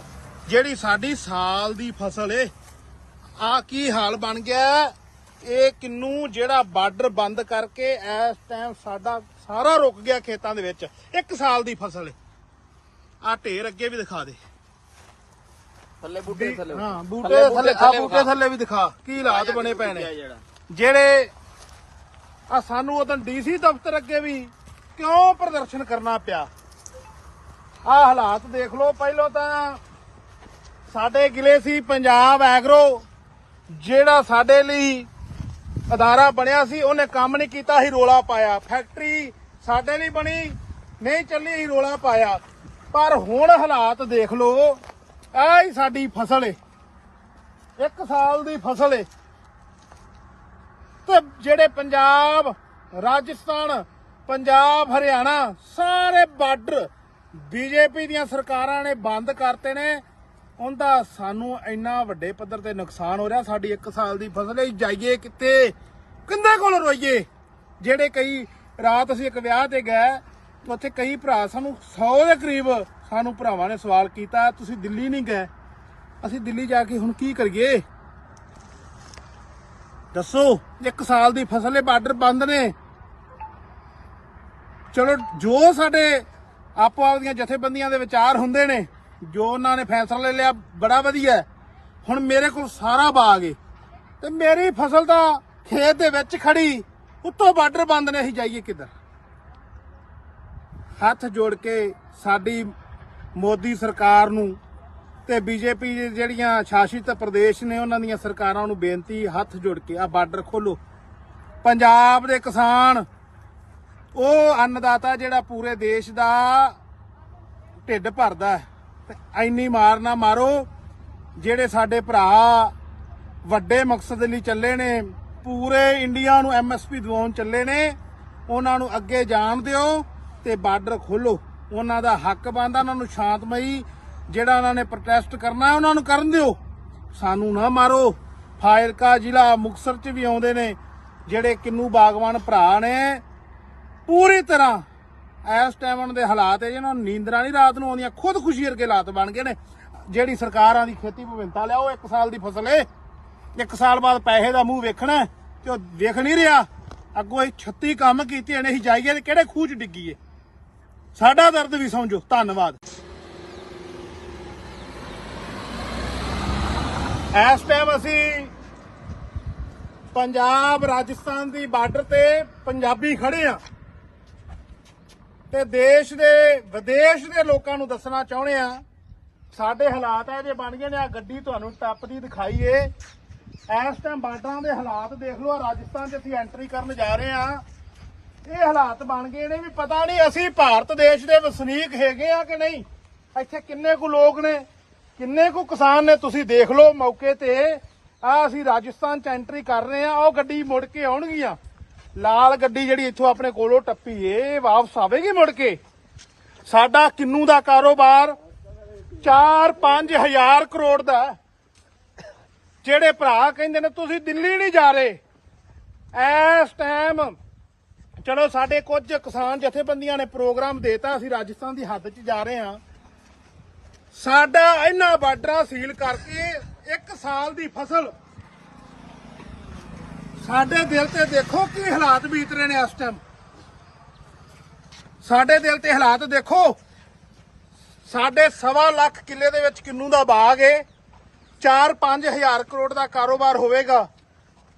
ਜਿਹੜੀ ਸਾਡੀ ਸਾਲ ਦੀ ਫਸਲ ਏ ਆ ਕੀ ਹਾਲ ਬਣ ਗਿਆ। ਇਹ ਕਿੰਨੂ ਜਿਹੜਾ ਬਾਰਡਰ ਬੰਦ ਕਰਕੇ ਇਸ ਟਾਈਮ ਸਾਡਾ ਸਾਰਾ ਰੁਕ ਗਿਆ ਖੇਤਾਂ ਦੇ ਵਿੱਚ। 1 ਸਾਲ ਦੀ ਫਸਲ ਏ। ਆ ਢੇਰ ਅੱਗੇ ਵੀ ਦਿਖਾ ਦੇ, ਥੱਲੇ ਬੂਟੇ ਥੱਲੇ। ਹਾਂ ਬੂਟੇ ਥੱਲੇ, ਆ ਬੂਟੇ ਥੱਲੇ ਵੀ ਦਿਖਾ ਕੀ ਹਾਲਾਤ ਬਣੇ ਪਏ ਨੇ। ਜਿਹੜੇ ਆ ਸਾਨੂੰ ਉਦੋਂ ਡੀਸੀ ਦਫ਼ਤਰ ਅੱਗੇ ਵੀ ਕਿਉਂ ਪ੍ਰਦਰਸ਼ਨ ਕਰਨਾ ਪਿਆ। ਆ ਹਾਲਾਤ ਦੇਖ ਲਓ। ਪਹਿਲਾਂ ਤਾਂ ਸਾਡੇ ਗਿਲੇ ਸੀ ਪੰਜਾਬ ਐਗਰੋ, ਜਿਹੜਾ ਸਾਡੇ ਲਈ ਅਦਾਰਾ ਬਣਿਆ ਸੀ, ਉਹਨੇ ਕੰਮ ਨਹੀਂ ਕੀਤਾ ਸੀ, ਰੋਲਾ ਪਾਇਆ। ਫੈਕਟਰੀ ਸਾਡੇ ਲਈ ਬਣੀ ਨਹੀਂ ਚੱਲੀ ਸੀ, ਰੋਲਾ ਪਾਇਆ। ਪਰ ਹੁਣ ਹਾਲਾਤ ਦੇਖ ਲਓ। ਆਹ ਹੀ ਸਾਡੀ ਫਸਲ ਏ, 1 ਸਾਲ ਦੀ ਫਸਲ ਏ। ਤੇ ਜਿਹੜੇ ਪੰਜਾਬ, ਰਾਜਸਥਾਨ, ਪੰਜਾਬ, ਹਰਿਆਣਾ ਸਾਰੇ ਬਾਰਡਰ ਬੀਜੇਪੀ ਦੀਆਂ ਸਰਕਾਰਾਂ ਨੇ ਬੰਦ ਕਰਤੇ ਨੇ। ਉਹਦਾ ਸਾਨੂੰ ਇੰਨਾ ਵੱਡੇ ਪੱਧਰ ਤੇ ਨੁਕਸਾਨ ਹੋ ਰਿਹਾ। ਸਾਡੀ 1 ਸਾਲ ਦੀ ਫਸਲ ਹੈ। ਜਾਈਏ ਕਿੱਥੇ, ਕਿੰਦੇ ਕੋਲ ਰੋਈਏ? ਜਿਹੜੇ ਕਈ ਰਾਤ ਅਸੀਂ ਇੱਕ ਵਿਆਹ ਤੇ ਗਏ, ਉੱਥੇ ਕਈ ਭਰਾ ਸਾਨੂੰ 100 ਦੇ ਕਰੀਬ ਸਾਨੂੰ ਭਰਾਵਾਂ ਨੇ ਸਵਾਲ ਕੀਤਾ ਤੁਸੀਂ ਦਿੱਲੀ ਨਹੀਂ ਗਏ। ਅਸੀਂ ਦਿੱਲੀ ਜਾ ਕੇ ਹੁਣ ਕੀ ਕਰੀਏ ਦੱਸੋ? 1 ਸਾਲ ਦੀ ਫਸਲ ਹੈ, ਬਾਰਡਰ ਬੰਦ ਨੇ। ਚਲੋ ਜੋ ਸਾਡੇ ਆਪੋ ਆਪਦੀਆਂ ਜਥੇਬੰਦੀਆਂ ਦੇ ਵਿਚਾਰ ਹੁੰਦੇ ਨੇ, ਜੋ ਉਹਨਾਂ ਨੇ ਫੈਸਲਾ ਲੈ ਲਿਆ, ਬੜਾ ਵਧੀਆ। ਹੁਣ ਮੇਰੇ ਕੋਲ ਸਾਰਾ ਬਾਗ ਏ ਤੇ ਮੇਰੀ ਫਸਲ ਤਾਂ ਖੇਤ ਦੇ ਵਿੱਚ ਖੜੀ, ਉੱਤੋਂ ਬਾਰਡਰ ਬੰਦ ਨੇ। ਅਸੀਂ ਜਾਈਏ ਕਿੱਧਰ? ਹੱਥ ਜੋੜ ਕੇ ਸਾਡੀ ਮੋਦੀ ਸਰਕਾਰ ਨੂੰ ਤੇ ਬੀਜੇਪੀ ਜਿਹੜੀਆਂ ਸ਼ਾਸਿਤ ਪ੍ਰਦੇਸ਼ ਨੇ ਉਹਨਾਂ ਦੀਆਂ ਸਰਕਾਰਾਂ ਨੂੰ ਬੇਨਤੀ, ਹੱਥ ਜੋੜ ਕੇ ਆ ਬਾਰਡਰ ਖੋਲੋ। ਪੰਜਾਬ ਦੇ ਕਿਸਾਨ ਉਹ ਅੰਨਦਾਤਾ ਜਿਹੜਾ ਪੂਰੇ ਦੇਸ਼ ਦਾ ਢਿੱਡ ਭਰਦਾ, ਤੇ ਇੰਨੀ ਮਾਰ ਨਾ ਮਾਰੋ। ਜਿਹੜੇ ਸਾਡੇ ਭਰਾ ਵੱਡੇ ਮਕਸਦ ਲਈ ਚੱਲੇ ਨੇ, ਪੂਰੇ ਇੰਡੀਆ ਨੂੰ ਐਮਐਸਪੀ ਦਿਵਾਉਣ ਚੱਲੇ ਨੇ, ਉਹਨਾਂ ਨੂੰ ਅੱਗੇ ਜਾਣ ਦਿਓ ਤੇ ਬਾਰਡਰ ਖੋਲੋ। ਉਹਨਾਂ ਦਾ ਹੱਕ ਬਣਦਾ, ਉਹਨਾਂ ਨੂੰ ਸ਼ਾਂਤਮਈ ਜਿਹੜਾ ਉਹਨਾਂ ਨੇ ਪ੍ਰੋਟੈਸਟ ਕਰਨਾ ਉਹਨਾਂ ਨੂੰ ਕਰਨ ਦਿਓ, ਸਾਨੂੰ ਨਾ ਮਾਰੋ। ਫਾਜ਼ਿਲਕਾ ਜ਼ਿਲ੍ਹਾ ਮੁਕਤਸਰ 'ਚ ਵੀ ਆਉਂਦੇ ਨੇ ਜਿਹੜੇ ਕਿੰਨੂ ਬਾਗਵਾਨ ਭਰਾ ਨੇ। ਪੂਰੀ ਤਰ੍ਹਾਂ ਇਸ ਟਾਈਮ ਉਹਨਾਂ ਦੇ ਹਾਲਾਤ ਹੈ ਜਿਹਨਾਂ ਨੂੰ ਨੀਂਦਰਾਂ ਨਹੀਂ ਰਾਤ ਨੂੰ ਆਉਂਦੀਆਂ, ਖੁਦਕੁਸ਼ੀ ਵਰਗੇ ਹਾਲਾਤ ਬਣ ਗਏ ਨੇ। ਜਿਹੜੀ ਸਰਕਾਰਾਂ ਦੀ ਖੇਤੀ ਵਿਭਿੰਨਤਾ ਲਿਆਓ, 1 ਸਾਲ ਦੀ ਫਸਲ ਏ, 1 ਸਾਲ ਬਾਅਦ ਪੈਸੇ ਦਾ ਮੂੰਹ ਵੇਖਣਾ ਤੇ ਉਹ ਵੇਖ ਨਹੀਂ ਰਿਹਾ। ਅੱਗੋਂ ਇਹ 36 ਕੰਮ ਕੀਤੇ ਨੇ, ਅਸੀਂ ਜਾਈਏ ਤੇ ਕਿਹੜੇ ਖੂਹ 'ਚ ਡਿੱਗੀਏ? ਸਾਡਾ ਦਰਦ ਵੀ ਸਮਝੋ। ਧੰਨਵਾਦ। ਇਸ ਟਾਈਮ ਅਸੀਂ ਪੰਜਾਬ ਰਾਜਸਥਾਨ ਦੀ ਬਾਰਡਰ ਤੇ ਪੰਜਾਬੀ ਖੜੇ ਆ ਤੇ ਦੇਸ਼ ਦੇ ਵਿਦੇਸ਼ ਦੇ ਲੋਕਾਂ ਨੂੰ ਦੱਸਣਾ ਚਾਹੁੰਦੇ ਆ ਸਾਡੇ ਹਾਲਾਤ ਇਹ ਜੇ ਬਣ ਗਏ ਨੇ। ਆ ਗੱਡੀ ਤੁਹਾਨੂੰ ਟੱਪਦੀ ਦਿਖਾਈਏ। ਇਸ ਟਾਈਮ ਬਾਰਡਰਾਂ ਦੇ ਹਾਲਾਤ ਦੇਖ ਲਓ। ਰਾਜਸਥਾਨ 'ਚ ਅਸੀਂ ਐਂਟਰੀ ਕਰਨ ਜਾ ਰਹੇ ਆ। ਇਹ ਹਾਲਾਤ ਬਣ ਗਏ ਨੇ ਵੀ ਪਤਾ ਨਹੀਂ ਅਸੀਂ ਭਾਰਤ ਦੇਸ਼ ਦੇ ਵਸਨੀਕ ਹੈਗੇ ਆ ਕਿ ਨਹੀਂ। ਇੱਥੇ ਕਿੰਨੇ ਕੁ ਲੋਕ ਨੇ, ਕਿੰਨੇ ਕੁ ਕਿਸਾਨ ਨੇ, ਤੁਸੀਂ ਦੇਖ ਲਓ ਮੌਕੇ ਤੇ। ਆ ਅਸੀਂ ਰਾਜਸਥਾਨ 'ਚ ਐਂਟਰੀ ਕਰ ਰਹੇ ਆ। ਉਹ ਗੱਡੀ ਮੁੜ ਕੇ ਆਉਣਗੀਆਂ। ਲਾਲ ਗੱਡੀ ਜਿਹੜੀ ਇੱਥੋਂ ਆਪਣੇ ਕੋਲੋਂ ਟੱਪੀ ਏ ਵਾਪਸ ਆਵੇਗੀ ਮੁੜ ਕੇ। ਸਾਡਾ ਕਿੰਨੂ ਦਾ ਕਾਰੋਬਾਰ 4-5 ਹਜ਼ਾਰ ਕਰੋੜ ਦਾ। ਜਿਹੜੇ ਭਰਾ ਕਹਿੰਦੇ ਨੇ ਤੁਸੀਂ ਦਿੱਲੀ ਨਹੀਂ ਜਾ ਰਹੇ, ਇਸ ਟਾਈਮ ਚਲੋ ਸਾਡੇ ਕੁਝ ਕਿਸਾਨ ਜਥੇਬੰਦੀਆਂ ਨੇ ਪ੍ਰੋਗਰਾਮ ਦੇਤਾ ਅਸੀਂ ਰਾਜਸਥਾਨ ਦੀ ਹੱਦ 'ਚ ਜਾ ਰਹੇ ਹਾਂ। ਸਾਡਾ ਇਹਨਾਂ ਬਾਰਡਰਾਂ ਸੀਲ ਕਰਕੇ 1 ਸਾਲ ਦੀ ਫਸਲ, ਸਾਡੇ ਦਿਲ ਤੇ ਦੇਖੋ ਕੀ ਹਾਲਾਤ ਬੀਤ ਰਹੇ ਨੇ ਇਸ ਟਾਈਮ। ਸਾਡੇ ਦਿਲ ਤੇ ਹਾਲਾਤ ਦੇਖੋ। ਸਾਡੇ 1.25 ਲੱਖ ਕਿੱਲੇ ਦੇ ਵਿੱਚ ਕਿੰਨੂ ਦਾ ਬਾਗ ਏ। 4-5 ਹਜ਼ਾਰ ਕਰੋੜ ਦਾ ਕਾਰੋਬਾਰ ਹੋਵੇਗਾ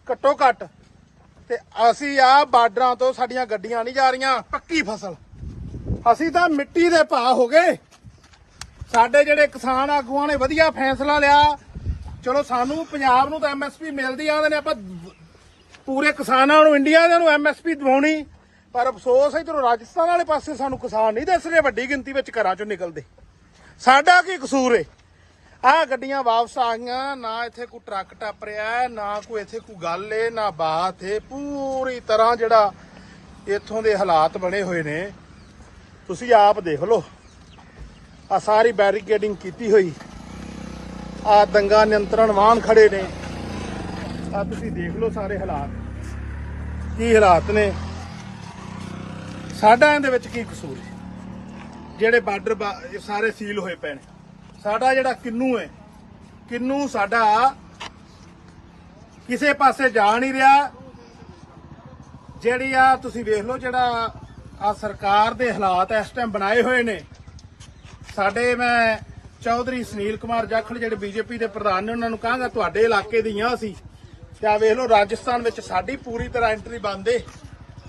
ਘੱਟੋ ਘੱਟ। ਤੇ ਅਸੀਂ ਆ ਬਾਰਡਰਾਂ ਤੋਂ ਸਾਡੀਆਂ ਗੱਡੀਆਂ ਨਹੀਂ ਜਾ ਰਹੀਆਂ। ਪੱਕੀ ਫਸਲ ਅਸੀਂ ਤਾਂ ਮਿੱਟੀ ਦੇ ਭਾਅ ਹੋ ਗਏ। ਸਾਡੇ ਜਿਹੜੇ ਕਿਸਾਨ ਆਗੂਆਂ ਨੇ ਵਧੀਆ ਫੈਸਲਾ ਲਿਆ। ਚਲੋ ਸਾਨੂੰ ਪੰਜਾਬ ਨੂੰ ਤਾਂ ਐਮਐਸਪੀ ਮਿਲਦੀ ਆਂਦੇ ਨੇ, ਆਪਾਂ ਪੂਰੇ ਕਿਸਾਨਾਂ ਨੂੰ ਇੰਡੀਆ ਦੇ ਨੂੰ ਐਮਐਸਪੀ ਦਿਵਾਉਣੀ। ਪਰ ਅਫਸੋਸ ਇਧਰੋਂ ਰਾਜਸਥਾਨ ਵਾਲੇ ਪਾਸੇ ਸਾਨੂੰ ਕਿਸਾਨ ਨਹੀਂ ਦਿਸ ਰਹੇ ਵੱਡੀ ਗਿਣਤੀ ਵਿੱਚ ਘਰਾਂ ਚੋਂ ਨਿਕਲਦੇ। ਸਾਡਾ ਕੀ ਕਸੂਰ ਏ। ਆਹ ਗੱਡੀਆਂ ਵਾਪਸ ਆ ਗਈਆਂ। ਨਾ ਇੱਥੇ ਕੋਈ ਟਰੱਕ ਟੱਪ ਰਿਹਾ, ਨਾ ਕੋਈ ਇੱਥੇ ਕੋਈ ਗੱਲ ਏ, ਨਾ ਬਾਤ ਏ। ਪੂਰੀ ਤਰ੍ਹਾਂ ਜਿਹੜਾ ਇੱਥੋਂ ਦੇ ਹਾਲਾਤ ਬਣੇ ਹੋਏ ਨੇ ਤੁਸੀਂ ਆਪ ਦੇਖ ਲਓ। ਆ ਸਾਰੀ ਬੈਰੀਕੇਡਿੰਗ ਕੀਤੀ ਹੋਈ। ਆ ਦੰਗਾ ਨਿਯੰਤਰਣ ਵਾਹਨ ਖੜੇ ਨੇ। ਆ ਤੁਸੀਂ ਦੇਖ ਲਓ ਸਾਰੇ ਹਾਲਾਤ ਕੀ ਹਾਲਾਤ ਨੇ। ਸਾਡਾ ਇਹਦੇ ਵਿੱਚ ਕੀ ਕਸੂਰ ਹੈ। ਜਿਹੜੇ ਬਾਰਡਰ ਸਾਰੇ ਸੀਲ ਹੋਏ ਪਏ ਨੇ। ਸਾਡਾ ਜਿਹੜਾ ਕਿੰਨੂ ਹੈ, ਕਿੰਨੂ ਸਾਡਾ ਕਿਸੇ ਪਾਸੇ ਜਾ ਨਹੀਂ ਰਿਹਾ। ਜਿਹੜੀ ਆ ਤੁਸੀਂ ਵੇਖ ਲਓ ਜਿਹੜਾ ਆ ਸਰਕਾਰ ਦੇ ਹਾਲਾਤ ਇਸ ਟਾਈਮ ਬਣਾਏ ਹੋਏ ਨੇ। ਸਾਡੇ ਮੈਂ ਚੌਧਰੀ ਸੁਨੀਲ ਕੁਮਾਰ ਜਾਖੜ ਜਿਹੜੇ ਬੀਜੇਪੀ ਦੇ ਪ੍ਰਧਾਨ ਨੇ ਉਹਨਾਂ ਨੂੰ ਕਹਾਂਗਾ ਤੁਹਾਡੇ ਇਲਾਕੇ ਦੀਆਂ ਅਸੀਂ ਤੇ ਆ ਵੇਖ ਲਓ ਰਾਜਸਥਾਨ ਵਿੱਚ ਸਾਡੀ ਪੂਰੀ ਤਰ੍ਹਾਂ ਐਂਟਰੀ ਬੰਦ ਏ।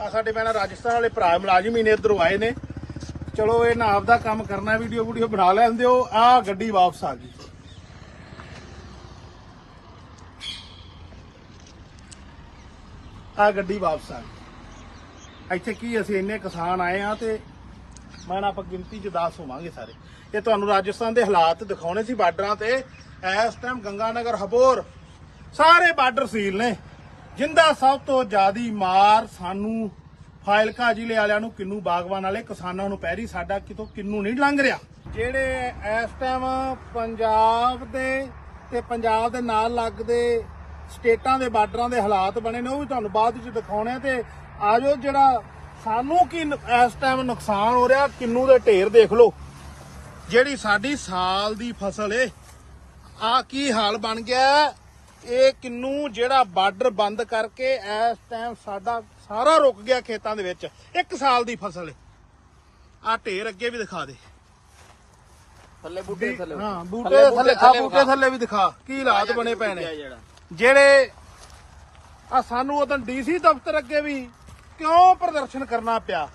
ਆ ਸਾਡੇ ਮੈਂ ਰਾਜਸਥਾਨ ਵਾਲੇ ਭਰਾ ਮੁਲਾਜ਼ਮ ਹੀ ਨੇ ਇੱਧਰੋਂ ਆਏ ਨੇ। ਚਲੋ ਇਹ ਨਾ ਆਪਦਾ ਕੰਮ ਕਰਨਾ, ਵੀਡੀਓ ਬਣਾ ਲੈਂਦੇ ਹੋ। ਆ ਗੱਡੀ ਵਾਪਸ ਆ ਗਈ। ਆ ਗੱਡੀ ਵਾਪਸ ਆ ਗਈ। ਇੱਥੇ ਕੀ ਅਸੀਂ ਇੰਨੇ ਕਿਸਾਨ ਆਏ ਆ ਤੇ ਮੈਂ ਆਪਾਂ ਗਿਣਤੀ 'ਚ 10 ਹੋਵਾਂਗੇ ਸਾਰੇ। ਇਹ ਤੁਹਾਨੂੰ ਰਾਜਸਥਾਨ ਦੇ ਹਾਲਾਤ ਦਿਖਾਉਣੇ ਸੀ ਬਾਰਡਰਾਂ ਤੇ। ਇਸ ਟਾਈਮ ਗੰਗਾਨਗਰ ਹਬੋਰ ਸਾਰੇ ਬਾਰਡਰ ਸੀਲ ਨੇ। ਜਿੰਦਾ ਸਭ ਤੋਂ ਜ਼ਿਆਦੀ ਮਾਰ ਸਾਨੂੰ ਫਾਇਲਕਾ ਜ਼ਿਲ੍ਹੇ ਵਾਲਿਆਂ ਨੂੰ, ਕਿੰਨੂ ਬਾਗਵਾਨ ਵਾਲੇ ਕਿਸਾਨਾਂ ਨੂੰ ਪੈ ਰਹੀ। ਸਾਡਾ ਕਿਤੋਂ ਕਿੰਨੂ ਨਹੀਂ ਲੰਘ ਰਿਹਾ। ਜਿਹੜੇ ਇਸ ਟਾਈਮ ਪੰਜਾਬ ਦੇ ਤੇ ਪੰਜਾਬ ਦੇ ਨਾਲ ਲੱਗਦੇ ਸਟੇਟਾਂ ਦੇ ਬਾਰਡਰਾਂ ਦੇ ਹਾਲਾਤ ਬਣੇ ਨੇ ਉਹ ਵੀ ਤੁਹਾਨੂੰ ਬਾਅਦ ਵਿੱਚ ਦਿਖਾਉਣੇ। ਤੇ ਆਜੋ ਜਿਹੜਾ ਸਾਨੂੰ ਕੀ ਇਸ ਟਾਈਮ ਨੁਕਸਾਨ ਹੋ ਰਿਹਾ। ਕਿੰਨੂ ਦੇ ਢੇਰ ਦੇਖ ਲਓ। ਜਿਹੜੀ ਸਾਡੀ ਸਾਲ ਦੀ ਫਸਲ ਏ ਆ ਕੀ ਹਾਲ ਬਣ ਗਿਆ। ਇਹ ਕਿੰਨੂ ਜਿਹੜਾ ਬਾਰਡਰ ਬੰਦ ਕਰਕੇ ਇਸ ਟਾਈਮ ਸਾਡਾ ਸਾਰਾ ਰੁਕ ਗਿਆ ਖੇਤਾਂ ਦੇ ਵਿੱਚ। 1 ਸਾਲ ਦੀ ਫਸਲ ਏ। ਆ ਢੇਰ ਅੱਗੇ ਵੀ ਦਿਖਾ ਦੇ ਥੱਲੇ ਬੂਟੇ ਥੱਲੇ। ਹਾਂ ਬੂਟੇ ਥੱਲੇ, ਆ ਬੂਟੇ ਥੱਲੇ ਵੀ ਦਿਖਾ ਕੀ ਹਾਲਾਤ ਬਣੇ ਪਏ ਨੇ। ਜਿਹੜੇ ਆ ਸਾਨੂੰ ਉਦੋਂ ਡੀਸੀ ਦਫ਼ਤਰ ਅੱਗੇ ਵੀ ਕਿਉਂ ਪ੍ਰਦਰਸ਼ਨ ਕਰਨਾ ਪਿਆ।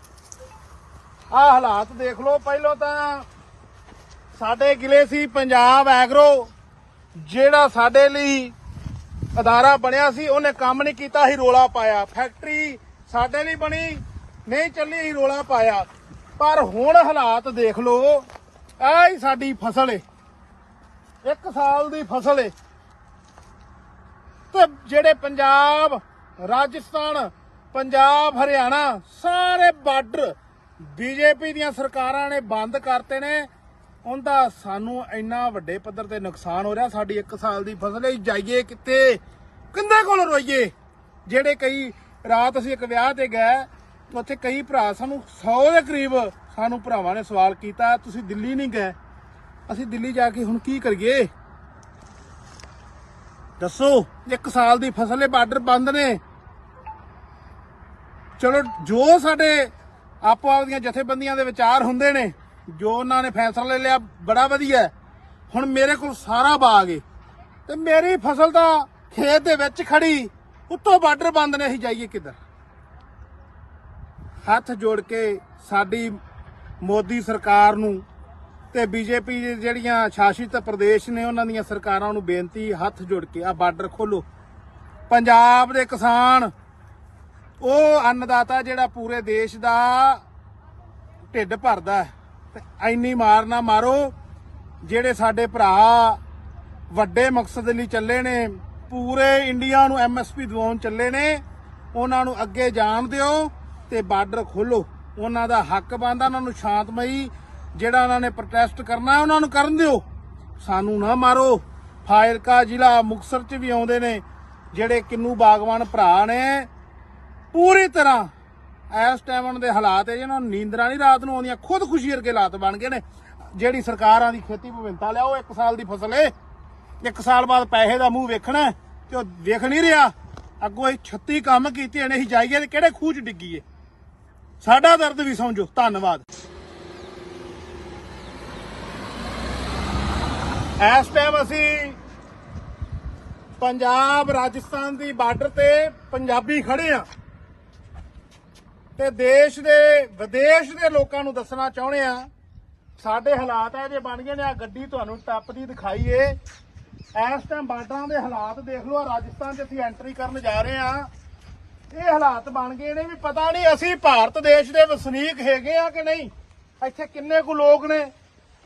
ਆ ਹਾਲਾਤ ਦੇਖ ਲਓ। ਪਹਿਲਾਂ ਤਾਂ ਸਾਡੇ ਗਿਲੇ ਸੀ ਪੰਜਾਬ ਐਗਰੋ ਜਿਹੜਾ ਸਾਡੇ ਲਈ ਅਦਾਰਾ ਬਣਿਆ ਸੀ, ਉਹਨੇ ਕੰਮ ਨਹੀਂ ਕੀਤਾ ਹੀ ਰੋਲਾ ਪਾਇਆ। ਫੈਕਟਰੀ ਸਾਡੇ ਲਈ ਬਣੀ ਨਹੀਂ ਚੱਲੀ ਹੀ ਰੋਲਾ ਪਾਇਆ। ਪਰ ਹੁਣ ਹਾਲਾਤ ਦੇਖ ਲਓ। ਆਹ ਹੀ ਸਾਡੀ ਫਸਲ ਏ, 1 ਸਾਲ ਦੀ ਫਸਲ ਏ। ਤੇ ਜਿਹੜੇ ਪੰਜਾਬ, ਰਾਜਸਥਾਨ, ਪੰਜਾਬ, ਹਰਿਆਣਾ ਸਾਰੇ ਬਾਰਡਰ ਬੀਜੇਪੀ ਦੀਆਂ ਸਰਕਾਰਾਂ ਨੇ ਬੰਦ ਕਰਤੇ ਨੇ। ਉਹਦਾ ਸਾਨੂੰ ਇੰਨਾ ਵੱਡੇ ਪੱਧਰ ਤੇ ਨੁਕਸਾਨ ਹੋ ਰਿਹਾ। ਸਾਡੀ 1 ਸਾਲ ਦੀ ਫਸਲ ਹੈ। ਜਾਈਏ ਕਿੱਥੇ, ਕਿੰਦੇ ਕੋਲ ਰੋਈਏ। ਜਿਹੜੇ ਕਈ ਰਾਤ ਅਸੀਂ ਇੱਕ ਵਿਆਹ ਤੇ ਗਏ, ਉੱਥੇ ਕਈ ਭਰਾ ਸਾਨੂੰ 100 ਦੇ ਕਰੀਬ ਸਾਨੂੰ ਭਰਾਵਾਂ ਨੇ ਸਵਾਲ ਕੀਤਾ ਤੁਸੀਂ ਦਿੱਲੀ ਨਹੀਂ ਗਏ। ਅਸੀਂ ਦਿੱਲੀ ਜਾ ਕੇ ਹੁਣ ਕੀ ਕਰੀਏ ਦੱਸੋ। 1 ਸਾਲ ਦੀ ਫਸਲ ਹੈ, ਬਾਰਡਰ ਬੰਦ ਨੇ। ਚਲੋ ਜੋ ਸਾਡੇ ਆਪੋ ਆਪਦੀਆਂ ਜਥੇਬੰਦੀਆਂ ਦੇ ਵਿਚਾਰ ਹੁੰਦੇ ਨੇ, ਜੋ ਉਹਨਾਂ ਨੇ ਫੈਸਲਾ ਲੈ ਲਿਆ ਬੜਾ ਵਧੀਆ। ਹੁਣ ਮੇਰੇ ਕੋਲ ਸਾਰਾ ਬਾਗ ਏ, ਤੇ ਮੇਰੀ ਫਸਲ ਤਾਂ ਖੇਤ ਦੇ ਵਿੱਚ ਖੜੀ, ਉੱਤੋਂ ਬਾਰਡਰ ਬੰਦ ਨੇ, ਅਸੀਂ ਜਾਈਏ ਕਿੱਧਰ? ਹੱਥ ਜੋੜ ਕੇ ਸਾਡੀ ਮੋਦੀ ਸਰਕਾਰ ਨੂੰ ਤੇ ਬੀਜੇਪੀ ਜਿਹੜੀਆਂ ਸ਼ਾਸਿਤ ਪ੍ਰਦੇਸ਼ ਨੇ ਉਹਨਾਂ ਦੀਆਂ ਸਰਕਾਰਾਂ ਨੂੰ ਬੇਨਤੀ, ਹੱਥ ਜੋੜ ਕੇ ਆ ਬਾਰਡਰ ਖੋਲੋ। ਪੰਜਾਬ ਦੇ ਕਿਸਾਨ ਉਹ ਅੰਨਦਾਤਾ ਜਿਹੜਾ ਪੂਰੇ ਦੇਸ਼ ਦਾ ਢਿੱਡ ਭਰਦਾ ਹੈ, ਤੇ ਐਨੀ ਮਾਰ ਨਾ ਮਾਰੋ। ਜਿਹੜੇ ਸਾਡੇ ਭਰਾ ਵੱਡੇ ਮਕਸਦ ਲਈ ਚੱਲੇ ਨੇ, ਪੂਰੇ ਇੰਡੀਆ ਨੂੰ MSP ਦਿਵਾਉਣ ਚੱਲੇ ਨੇ, ਉਹਨਾਂ ਨੂੰ ਅੱਗੇ ਜਾਣ ਦਿਓ ਤੇ ਬਾਰਡਰ ਖੋਲੋ। ਉਹਨਾਂ ਦਾ ਹੱਕ ਬਣਦਾ, ਉਹਨਾਂ ਨੂੰ ਸ਼ਾਂਤਮਈ ਜਿਹੜਾ ਉਹਨਾਂ ਨੇ ਪ੍ਰੋਟੈਸਟ ਕਰਨਾ ਉਹਨਾਂ ਨੂੰ ਕਰਨ ਦਿਓ, ਸਾਨੂੰ ਨਾ ਮਾਰੋ। ਫਾਜ਼ਿਲਕਾ ਜ਼ਿਲ੍ਹਾ ਮੁਕਤਸਰ 'ਚ ਵੀ ਆਉਂਦੇ ਨੇ ਜਿਹੜੇ ਕਿੰਨੂ ਬਾਗਵਾਨ ਭਰਾ ਨੇ, ਪੂਰੀ ਤਰ੍ਹਾਂ ਇਸ ਟਾਈਮ ਉਹਨਾਂ ਦੇ ਹਾਲਾਤ ਹੈ ਜਿਹਨਾਂ ਨੂੰ ਨੀਂਦਰਾਂ ਨਹੀਂ ਰਾਤ ਨੂੰ ਆਉਂਦੀਆਂ, ਖੁਦਕੁਸ਼ੀ ਵਰਗੇ ਹਾਲਾਤ ਬਣ ਗਏ ਨੇ। ਜਿਹੜੀ ਸਰਕਾਰਾਂ ਦੀ ਖੇਤੀ ਵਿਭਿੰਨਤਾ ਲਿਆਓ, 1 ਸਾਲ ਦੀ ਫਸਲ ਏ, 1 ਸਾਲ ਬਾਅਦ ਪੈਸੇ ਦਾ ਮੂੰਹ ਵੇਖਣਾ ਤੇ ਉਹ ਵੇਖ ਨਹੀਂ ਰਿਹਾ। ਅੱਗੋਂ ਇਹ 36 ਕੰਮ ਕੀਤੇ ਨੇ, ਅਸੀਂ ਜਾਈਏ ਤੇ ਕਿਹੜੇ ਖੂਹ 'ਚ ਡਿੱਗੀਏ? ਸਾਡਾ ਦਰਦ ਵੀ ਸਮਝੋ। ਧੰਨਵਾਦ। ਇਸ ਟਾਈਮ ਅਸੀਂ ਪੰਜਾਬ ਰਾਜਸਥਾਨ ਦੀ ਬਾਰਡਰ ਤੇ ਪੰਜਾਬੀ ਖੜੇ ਆ ਤੇ ਦੇਸ਼ ਦੇ ਵਿਦੇਸ਼ ਦੇ ਲੋਕਾਂ ਨੂੰ ਦੱਸਣਾ ਚਾਹੁੰਦੇ ਆ ਸਾਡੇ ਹਾਲਾਤ ਇਹ ਜੇ ਬਣ ਗਏ ਨੇ। ਆ ਗੱਡੀ ਤੁਹਾਨੂੰ ਟੱਪਦੀ ਦਿਖਾਈਏ। ਇਸ ਟਾਈਮ ਬਾਰਡਰਾਂ ਦੇ ਹਾਲਾਤ ਦੇਖ ਲਓ। ਰਾਜਸਥਾਨ 'ਚ ਅਸੀਂ ਐਂਟਰੀ ਕਰਨ ਜਾ ਰਹੇ ਆ, ਇਹ ਹਾਲਾਤ ਬਣ ਗਏ ਨੇ ਵੀ ਪਤਾ ਨਹੀਂ ਅਸੀਂ ਭਾਰਤ ਦੇਸ਼ ਦੇ ਵਸਨੀਕ ਹੈਗੇ ਆ ਕਿ ਨਹੀਂ। ਇੱਥੇ ਕਿੰਨੇ ਕੁ ਲੋਕ ਨੇ,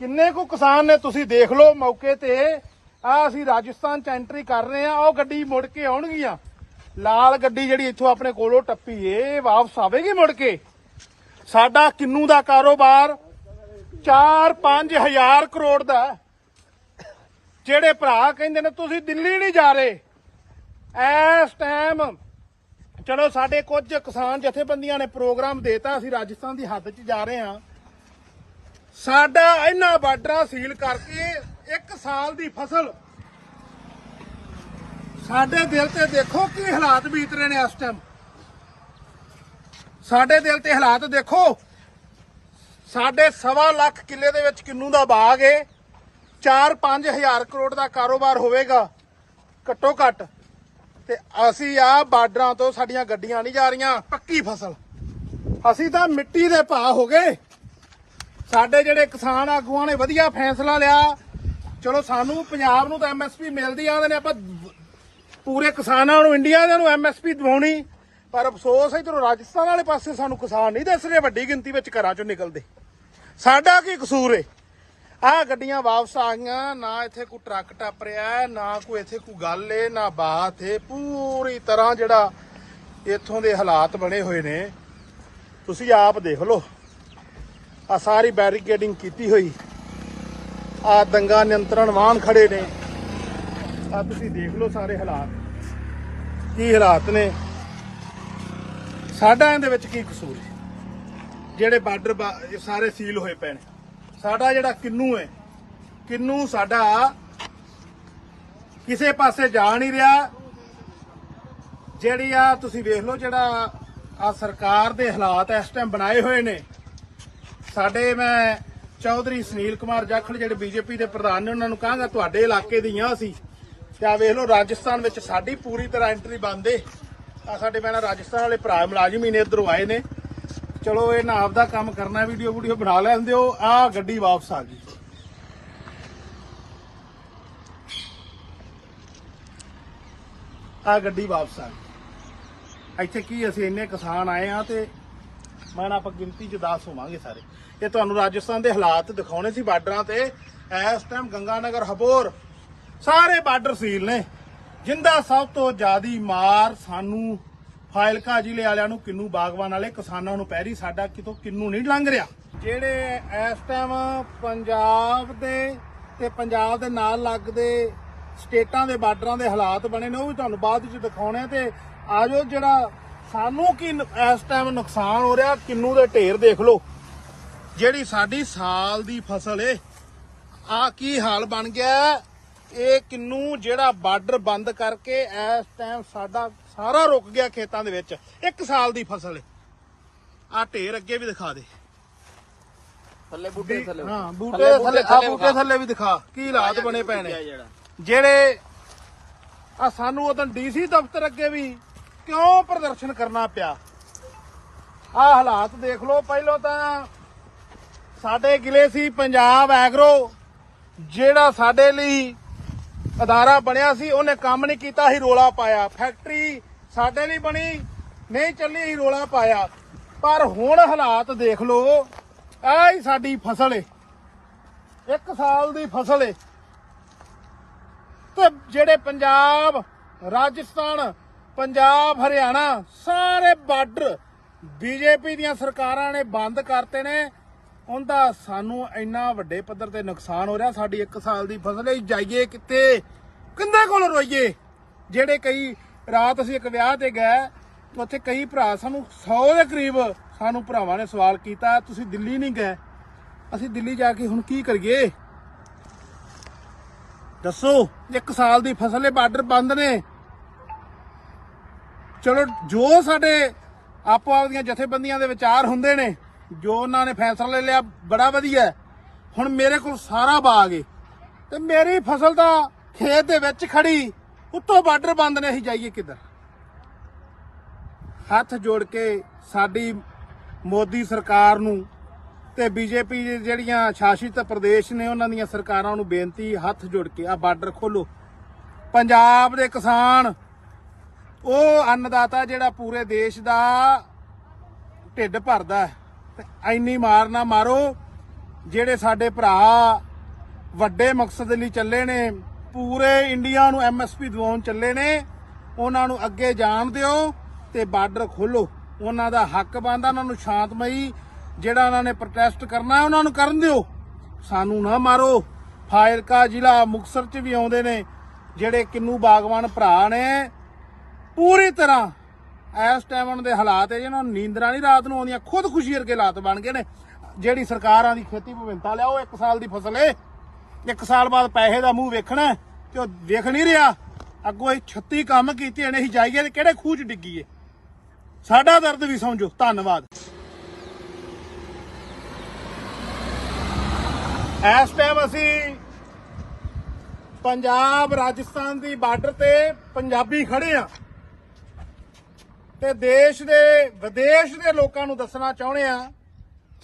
ਕਿੰਨੇ ਕੁ ਕਿਸਾਨ ਨੇ, ਤੁਸੀਂ ਦੇਖ ਲਓ ਮੌਕੇ ਤੇ। ਆ ਅਸੀਂ ਰਾਜਸਥਾਨ 'ਚ ਐਂਟਰੀ ਕਰ ਰਹੇ ਆ, ਉਹ ਗੱਡੀ ਮੁੜ ਕੇ ਆਉਣਗੀਆਂ। ਲਾਲ ਗੱਡੀ ਜਿਹੜੀ ਇੱਥੋਂ ਆਪਣੇ ਕੋਲੋਂ ਟੱਪੀ ਏ ਵਾਪਸ ਆਵੇਗੀ ਮੁੜ ਕੇ। ਸਾਡਾ ਕਿੰਨੂ ਦਾ ਕਾਰੋਬਾਰ 4-5 ਹਜ਼ਾਰ ਕਰੋੜ ਦਾ। ਜਿਹੜੇ ਭਰਾ ਕਹਿੰਦੇ ਨੇ ਤੁਸੀਂ ਦਿੱਲੀ ਨਹੀਂ ਜਾ ਰਹੇ, ਇਸ ਟਾਈਮ ਚਲੋ ਸਾਡੇ ਕੁਝ ਕਿਸਾਨ ਜਥੇਬੰਦੀਆਂ ਨੇ ਪ੍ਰੋਗਰਾਮ ਦੇਤਾ, ਅਸੀਂ ਰਾਜਸਥਾਨ ਦੀ ਹੱਦ 'ਚ ਜਾ ਰਹੇ ਹਾਂ। ਸਾਡਾ ਇਹਨਾਂ ਬਾਰਡਰਾਂ ਸੀਲ ਕਰਕੇ 1 ਸਾਲ ਦੀ ਫਸਲ, ਸਾਡੇ ਦਿਲ ਤੇ ਦੇਖੋ ਕੀ ਹਾਲਾਤ ਬੀਤ ਰਹੇ ਨੇ ਇਸ ਟਾਈਮ। ਸਾਡੇ ਦਿਲ ਤੇ ਹਾਲਾਤ ਦੇਖੋ। ਸਾਡੇ 1.25 ਲੱਖ ਕਿੱਲੇ ਦੇ ਵਿੱਚ ਕਿੰਨੂ ਦਾ ਬਾਗ ਏ, 4-5 ਹਜ਼ਾਰ ਕਰੋੜ ਦਾ ਕਾਰੋਬਾਰ ਹੋਵੇਗਾ ਘੱਟੋ ਘੱਟ। ਤੇ ਅਸੀਂ ਆ ਬਾਰਡਰਾਂ ਤੋਂ ਸਾਡੀਆਂ ਗੱਡੀਆਂ ਨਹੀਂ ਜਾ ਰਹੀਆਂ। ਪੱਕੀ ਫਸਲ, ਅਸੀਂ ਤਾਂ ਮਿੱਟੀ ਦੇ ਭਾਅ ਹੋ ਗਏ। ਸਾਡੇ ਜਿਹੜੇ ਕਿਸਾਨ ਆਗੂਆਂ ਨੇ ਵਧੀਆ ਫੈਸਲਾ ਲਿਆ। ਚਲੋ ਸਾਨੂੰ ਪੰਜਾਬ ਨੂੰ ਤਾਂ MSP ਮਿਲਦੀ ਆਂਦੇ ਨੇ, ਆਪਾਂ ਪੂਰੇ ਕਿਸਾਨਾਂ ਨੂੰ ਇੰਡੀਆ ਦੇ ਨੂੰ MSP ਦਿਵਾਉਣੀ। ਪਰ ਅਫਸੋਸ ਇਧਰੋਂ ਰਾਜਸਥਾਨ ਵਾਲੇ ਪਾਸੇ ਸਾਨੂੰ ਕਿਸਾਨ ਨਹੀਂ ਦਿਸ ਰਹੇ ਵੱਡੀ ਗਿਣਤੀ ਵਿੱਚ ਘਰਾਂ ਚੋਂ ਨਿਕਲਦੇ। ਸਾਡਾ ਕੀ ਕਸੂਰ ਏ? ਆਹ ਗੱਡੀਆਂ ਵਾਪਸ ਆ ਗਈਆਂ, ਨਾ ਇੱਥੇ ਕੋਈ ਟਰੱਕ ਟੱਪ ਰਿਹਾ, ਨਾ ਕੋਈ ਇੱਥੇ ਕੋਈ ਗੱਲ ਏ, ਨਾ ਬਾਤ ਏ। ਪੂਰੀ ਤਰ੍ਹਾਂ ਜਿਹੜਾ ਇੱਥੋਂ ਦੇ ਹਾਲਾਤ ਬਣੇ ਹੋਏ ਨੇ ਤੁਸੀਂ ਆਪ ਦੇਖ ਲਓ। ਆ ਸਾਰੀ ਬੈਰੀਕੇਡਿੰਗ ਕੀਤੀ ਹੋਈ, ਆ ਦੰਗਾ ਨਿਯੰਤਰਣ ਵਾਹਨ ਖੜੇ ਨੇ, ਆ ਤੁਸੀਂ ਦੇਖ ਲਓ ਸਾਰੇ ਹਾਲਾਤ ਕੀ ਹਾਲਾਤ ਨੇ। ਸਾਡਾ ਇਹਦੇ ਵਿੱਚ ਕੀ ਕਸੂਰ ਹੈ? ਜਿਹੜੇ ਬਾਰਡਰ ਸਾਰੇ ਸੀਲ ਹੋਏ ਪਏ ਨੇ। ਸਾਡਾ ਜਿਹੜਾ ਕਿੰਨੂ ਹੈ, ਕਿੰਨੂ ਸਾਡਾ ਕਿਸੇ ਪਾਸੇ ਜਾ ਨਹੀਂ ਰਿਹਾ। ਜਿਹੜੀ ਆ ਤੁਸੀਂ ਵੇਖ ਲਓ ਜਿਹੜਾ ਆ ਸਰਕਾਰ ਦੇ ਹਾਲਾਤ ਇਸ ਟਾਈਮ ਬਣਾਏ ਹੋਏ ਨੇ। ਸਾਡੇ ਮੈਂ ਚੌਧਰੀ ਸੁਨੀਲ ਕੁਮਾਰ ਜਾਖੜ ਜਿਹੜੇ BJP ਦੇ ਪ੍ਰਧਾਨ ਨੇ ਉਹਨਾਂ ਨੂੰ ਕਹਾਂਗਾ ਤੁਹਾਡੇ ਇਲਾਕੇ ਦੀਆਂ ਸੀ ਤੇ ਆ ਵੇਖ ਲਓ ਰਾਜਸਥਾਨ ਵਿੱਚ ਸਾਡੀ ਪੂਰੀ ਤਰ੍ਹਾਂ ਐਂਟਰੀ ਬੰਦ ਏ। ਆ ਸਾਡੇ ਮੈਂ ਰਾਜਸਥਾਨ ਵਾਲੇ ਭਰਾ ਮੁਲਾਜ਼ਮ ਹੀ ਨੇ ਇੱਧਰੋਂ ਆਏ ਨੇ। ਚਲੋ ਇਹਨਾਂ ਆਪਦਾ ਕੰਮ ਕਰਨਾ, ਵੀਡੀਓ ਬਣਾ ਲੈਂਦੇ ਹੋ। ਆ ਗੱਡੀ ਵਾਪਸ ਆ ਗਈ। ਆ ਗੱਡੀ ਵਾਪਸ ਆ ਗਈ। ਇੱਥੇ ਕੀ ਅਸੀਂ ਇੰਨੇ ਕਿਸਾਨ ਆਏ ਆ ਤੇ ਮੈਂ ਆਪਾਂ ਗਿਣਤੀ 'ਚ 10 ਹੋਵਾਂਗੇ ਸਾਰੇ। ਇਹ ਤੁਹਾਨੂੰ ਰਾਜਸਥਾਨ ਦੇ ਹਾਲਾਤ ਦਿਖਾਉਣੇ ਸੀ ਬਾਰਡਰਾਂ ਤੇ। ਇਸ ਟਾਈਮ ਗੰਗਾਨਗਰ ਹਬੋਰ ਸਾਰੇ ਬਾਰਡਰ ਸੀਲ ਨੇ। ਜਿੰਦਾ ਸਭ ਤੋਂ ਜ਼ਿਆਦੀ ਮਾਰ ਸਾਨੂੰ ਫਾਜ਼ਿਲਕਾ ਜ਼ਿਲ੍ਹੇ ਵਾਲਿਆਂ ਨੂੰ, ਕਿੰਨੂ ਬਾਗਵਾਨ ਵਾਲੇ ਕਿਸਾਨਾਂ ਨੂੰ ਪੈ ਰਹੀ। ਸਾਡਾ ਕਿਤੋਂ ਕਿੰਨੂ ਨਹੀਂ ਲੰਘ ਰਿਹਾ। ਜਿਹੜੇ ਇਸ ਟਾਈਮ ਪੰਜਾਬ ਦੇ ਤੇ ਪੰਜਾਬ ਦੇ ਨਾਲ ਲੱਗਦੇ ਸਟੇਟਾਂ ਦੇ ਬਾਰਡਰਾਂ ਦੇ ਹਾਲਾਤ ਬਣੇ ਨੇ ਉਹ ਵੀ ਤੁਹਾਨੂੰ ਬਾਅਦ ਵਿੱਚ ਦਿਖਾਉਣੇ। ਤੇ ਆਜੋ ਜਿਹੜਾ ਸਾਨੂੰ ਕੀ ਇਸ ਟਾਈਮ ਨੁਕਸਾਨ ਹੋ ਰਿਹਾ, ਕਿੰਨੂ ਦੇ ਢੇਰ ਦੇਖ ਲਓ। ਜਿਹੜੀ ਸਾਡੀ ਸਾਲ ਦੀ ਫਸਲ ਏ, ਆ ਕੀ ਹਾਲ ਬਣ ਗਿਆ। ਇਹ ਕਿੰਨੂ ਜਿਹੜਾ ਬਾਰਡਰ ਬੰਦ ਕਰਕੇ ਇਸ ਟਾਈਮ ਸਾਡਾ ਸਾਰਾ ਰੁਕ ਗਿਆ ਖੇਤਾਂ ਦੇ ਵਿੱਚ। 1 ਸਾਲ ਦੀ ਫਸਲ ਏ। ਆ ਢੇਰ ਅੱਗੇ ਵੀ ਦਿਖਾ ਦੇ, ਥੱਲੇ ਬੂਟੇ ਥੱਲੇ। ਹਾਂ ਬੂਟੇ ਥੱਲੇ, ਆ ਬੂਟੇ ਥੱਲੇ ਵੀ ਦਿਖਾ ਕੀ ਹਾਲਾਤ ਬਣੇ ਪਏ ਨੇ। ਜਿਹੜੇ ਆ ਸਾਨੂੰ ਉਦੋਂ ਡੀਸੀ ਦਫ਼ਤਰ ਅੱਗੇ ਵੀ ਕਿਉਂ ਪ੍ਰਦਰਸ਼ਨ ਕਰਨਾ ਪਿਆ। ਆ ਹਾਲਾਤ ਦੇਖ ਲਓ। ਪਹਿਲਾਂ ਤਾਂ ਸਾਡੇ ਗਿਲੇ ਸੀ ਪੰਜਾਬ ਐਗਰੋ, ਜਿਹੜਾ ਸਾਡੇ ਲਈ ਅਦਾਰਾ ਬਣਿਆ ਸੀ, ਉਹਨੇ ਕੰਮ ਨਹੀਂ ਕੀਤਾ, ਹੀ ਰੋਲਾ ਪਾਇਆ। ਫੈਕਟਰੀ ਸਾਡੇ ਲਈ ਬਣੀ ਨਹੀਂ ਚੱਲੀ, ਹੀ ਰੋਲਾ ਪਾਇਆ। ਪਰ ਹੁਣ ਹਾਲਾਤ ਦੇਖ ਲਓ। ਆਹ ਹੀ ਸਾਡੀ ਫਸਲ ਏ, 1 ਸਾਲ ਦੀ ਫਸਲ ਏ। ਤੇ ਜਿਹੜੇ ਪੰਜਾਬ, ਰਾਜਸਥਾਨ, ਪੰਜਾਬ, ਹਰਿਆਣਾ ਸਾਰੇ ਬਾਰਡਰ ਬੀਜੇਪੀ ਦੀਆਂ ਸਰਕਾਰਾਂ ਨੇ ਬੰਦ ਕਰਤੇ ਨੇ। ਉਹਦਾ ਸਾਨੂੰ ਇੰਨਾ ਵੱਡੇ ਪੱਧਰ ਤੇ ਨੁਕਸਾਨ ਹੋ ਰਿਹਾ। ਸਾਡੀ 1 ਸਾਲ ਦੀ ਫਸਲ ਹੈ, ਜਾਈਏ ਕਿੱਥੇ, ਕਿੰਦੇ ਕੋਲ ਰੋਈਏ। ਜਿਹੜੇ ਕਈ ਰਾਤ ਅਸੀਂ ਇੱਕ ਵਿਆਹ ਤੇ ਗਏ, ਉੱਥੇ ਕਈ ਭਰਾ ਸਾਨੂੰ 100 ਦੇ ਕਰੀਬ ਸਾਨੂੰ ਭਰਾਵਾਂ ਨੇ ਸਵਾਲ ਕੀਤਾ, ਤੁਸੀਂ ਦਿੱਲੀ ਨਹੀਂ ਗਏ। ਅਸੀਂ ਦਿੱਲੀ ਜਾ ਕੇ ਹੁਣ ਕੀ ਕਰੀਏ ਦੱਸੋ। 1 ਸਾਲ ਦੀ ਫਸਲ ਹੈ, ਬਾਰਡਰ ਬੰਦ ਨੇ। ਚਲੋ ਜੋ ਸਾਡੇ ਆਪੋ ਆਪਦੀਆਂ ਜਥੇਬੰਦੀਆਂ ਦੇ ਵਿਚਾਰ ਹੁੰਦੇ ਨੇ, ਜੋ ਉਹਨਾਂ ਨੇ ਫੈਸਲਾ ਲੈ ਲਿਆ, ਬੜਾ ਵਧੀਆ। ਹੁਣ ਮੇਰੇ ਕੋਲ ਸਾਰਾ ਬਾਗ ਏ ਤੇ ਮੇਰੀ ਫਸਲ ਤਾਂ ਖੇਤ ਦੇ ਵਿੱਚ ਖੜੀ, ਉੱਤੋਂ ਬਾਰਡਰ ਬੰਦ ਨੇ, ਅਸੀਂ ਜਾਈਏ ਕਿੱਧਰ। ਹੱਥ ਜੋੜ ਕੇ ਸਾਡੀ ਮੋਦੀ ਸਰਕਾਰ ਨੂੰ ਤੇ ਬੀਜੇਪੀ ਜਿਹੜੀਆਂ ਸ਼ਾਸਿਤ ਪ੍ਰਦੇਸ਼ ਨੇ ਉਹਨਾਂ ਦੀਆਂ ਸਰਕਾਰਾਂ ਨੂੰ ਬੇਨਤੀ, ਹੱਥ ਜੋੜ ਕੇ ਆ ਬਾਰਡਰ ਖੋਲੋ। ਪੰਜਾਬ ਦੇ ਕਿਸਾਨ ਉਹ ਅੰਨਦਾਤਾ ਜਿਹੜਾ ਪੂਰੇ ਦੇਸ਼ ਦਾ ਢਿੱਡ ਭਰਦਾ ਹੈ, ਤੇ ਐਨੀ ਮਾਰ ਨਾ ਮਾਰੋ। ਜਿਹੜੇ ਸਾਡੇ ਭਰਾ ਵੱਡੇ ਮਕਸਦ ਲਈ ਚੱਲੇ ਨੇ, ਪੂਰੇ ਇੰਡੀਆ ਨੂੰ MSP ਦਿਵਾਉਣ ਚੱਲੇ ਨੇ, ਉਹਨਾਂ ਨੂੰ ਅੱਗੇ ਜਾਣ ਦਿਓ ਤੇ ਬਾਰਡਰ ਖੋਲੋ। ਉਹਨਾਂ ਦਾ ਹੱਕ ਬਣਦਾ, ਉਹਨਾਂ ਨੂੰ ਸ਼ਾਂਤਮਈ ਜਿਹੜਾ ਉਹਨਾਂ ਨੇ ਪ੍ਰੋਟੈਸਟ ਕਰਨਾ ਉਹਨਾਂ ਨੂੰ ਕਰਨ ਦਿਓ, ਸਾਨੂੰ ਨਾ ਮਾਰੋ। ਫਾਜ਼ਿਲਕਾ ਜ਼ਿਲ੍ਹਾ ਮੁਕਤਸਰ 'ਚ ਵੀ ਆਉਂਦੇ ਨੇ ਜਿਹੜੇ ਕਿੰਨੂ ਬਾਗਵਾਨ ਭਰਾ ਨੇ, ਪੂਰੀ ਤਰ੍ਹਾਂ ਇਸ ਟਾਈਮ ਉਹਨਾਂ ਦੇ ਹਾਲਾਤ ਹੈ ਜਿਹਨਾਂ ਨੂੰ ਨੀਂਦਰਾਂ ਨਹੀਂ ਰਾਤ ਨੂੰ ਆਉਂਦੀਆਂ, ਖੁਦਕੁਸ਼ੀ ਵਰਗੇ ਹਾਲਾਤ ਬਣ ਗਏ ਨੇ। ਜਿਹੜੀ ਸਰਕਾਰਾਂ ਦੀ ਖੇਤੀ ਵਿਭਿੰਨਤਾ ਲਿਆਓ, 1 ਸਾਲ ਦੀ ਫਸਲ ਏ, 1 ਸਾਲ ਬਾਅਦ ਪੈਸੇ ਦਾ ਮੂੰਹ ਵੇਖਣਾ ਤੇ ਉਹ ਵੇਖ ਨਹੀਂ ਰਿਹਾ। ਅੱਗੋਂ ਇਹ 36 ਕੰਮ ਕੀਤੇ ਨੇ, ਅਸੀਂ ਜਾਈਏ ਤੇ ਕਿਹੜੇ ਖੂਹ 'ਚ ਡਿੱਗੀਏ। ਸਾਡਾ ਦਰਦ ਵੀ ਸਮਝੋ। ਧੰਨਵਾਦ। ਇਸ ਟਾਈਮ ਅਸੀਂ ਪੰਜਾਬ ਰਾਜਸਥਾਨ ਦੀ ਬਾਰਡਰ ਤੇ ਪੰਜਾਬੀ ਖੜੇ ਆ ਤੇ ਦੇਸ਼ ਦੇ ਵਿਦੇਸ਼ ਦੇ ਲੋਕਾਂ ਨੂੰ ਦੱਸਣਾ ਚਾਹੁੰਦੇ ਆ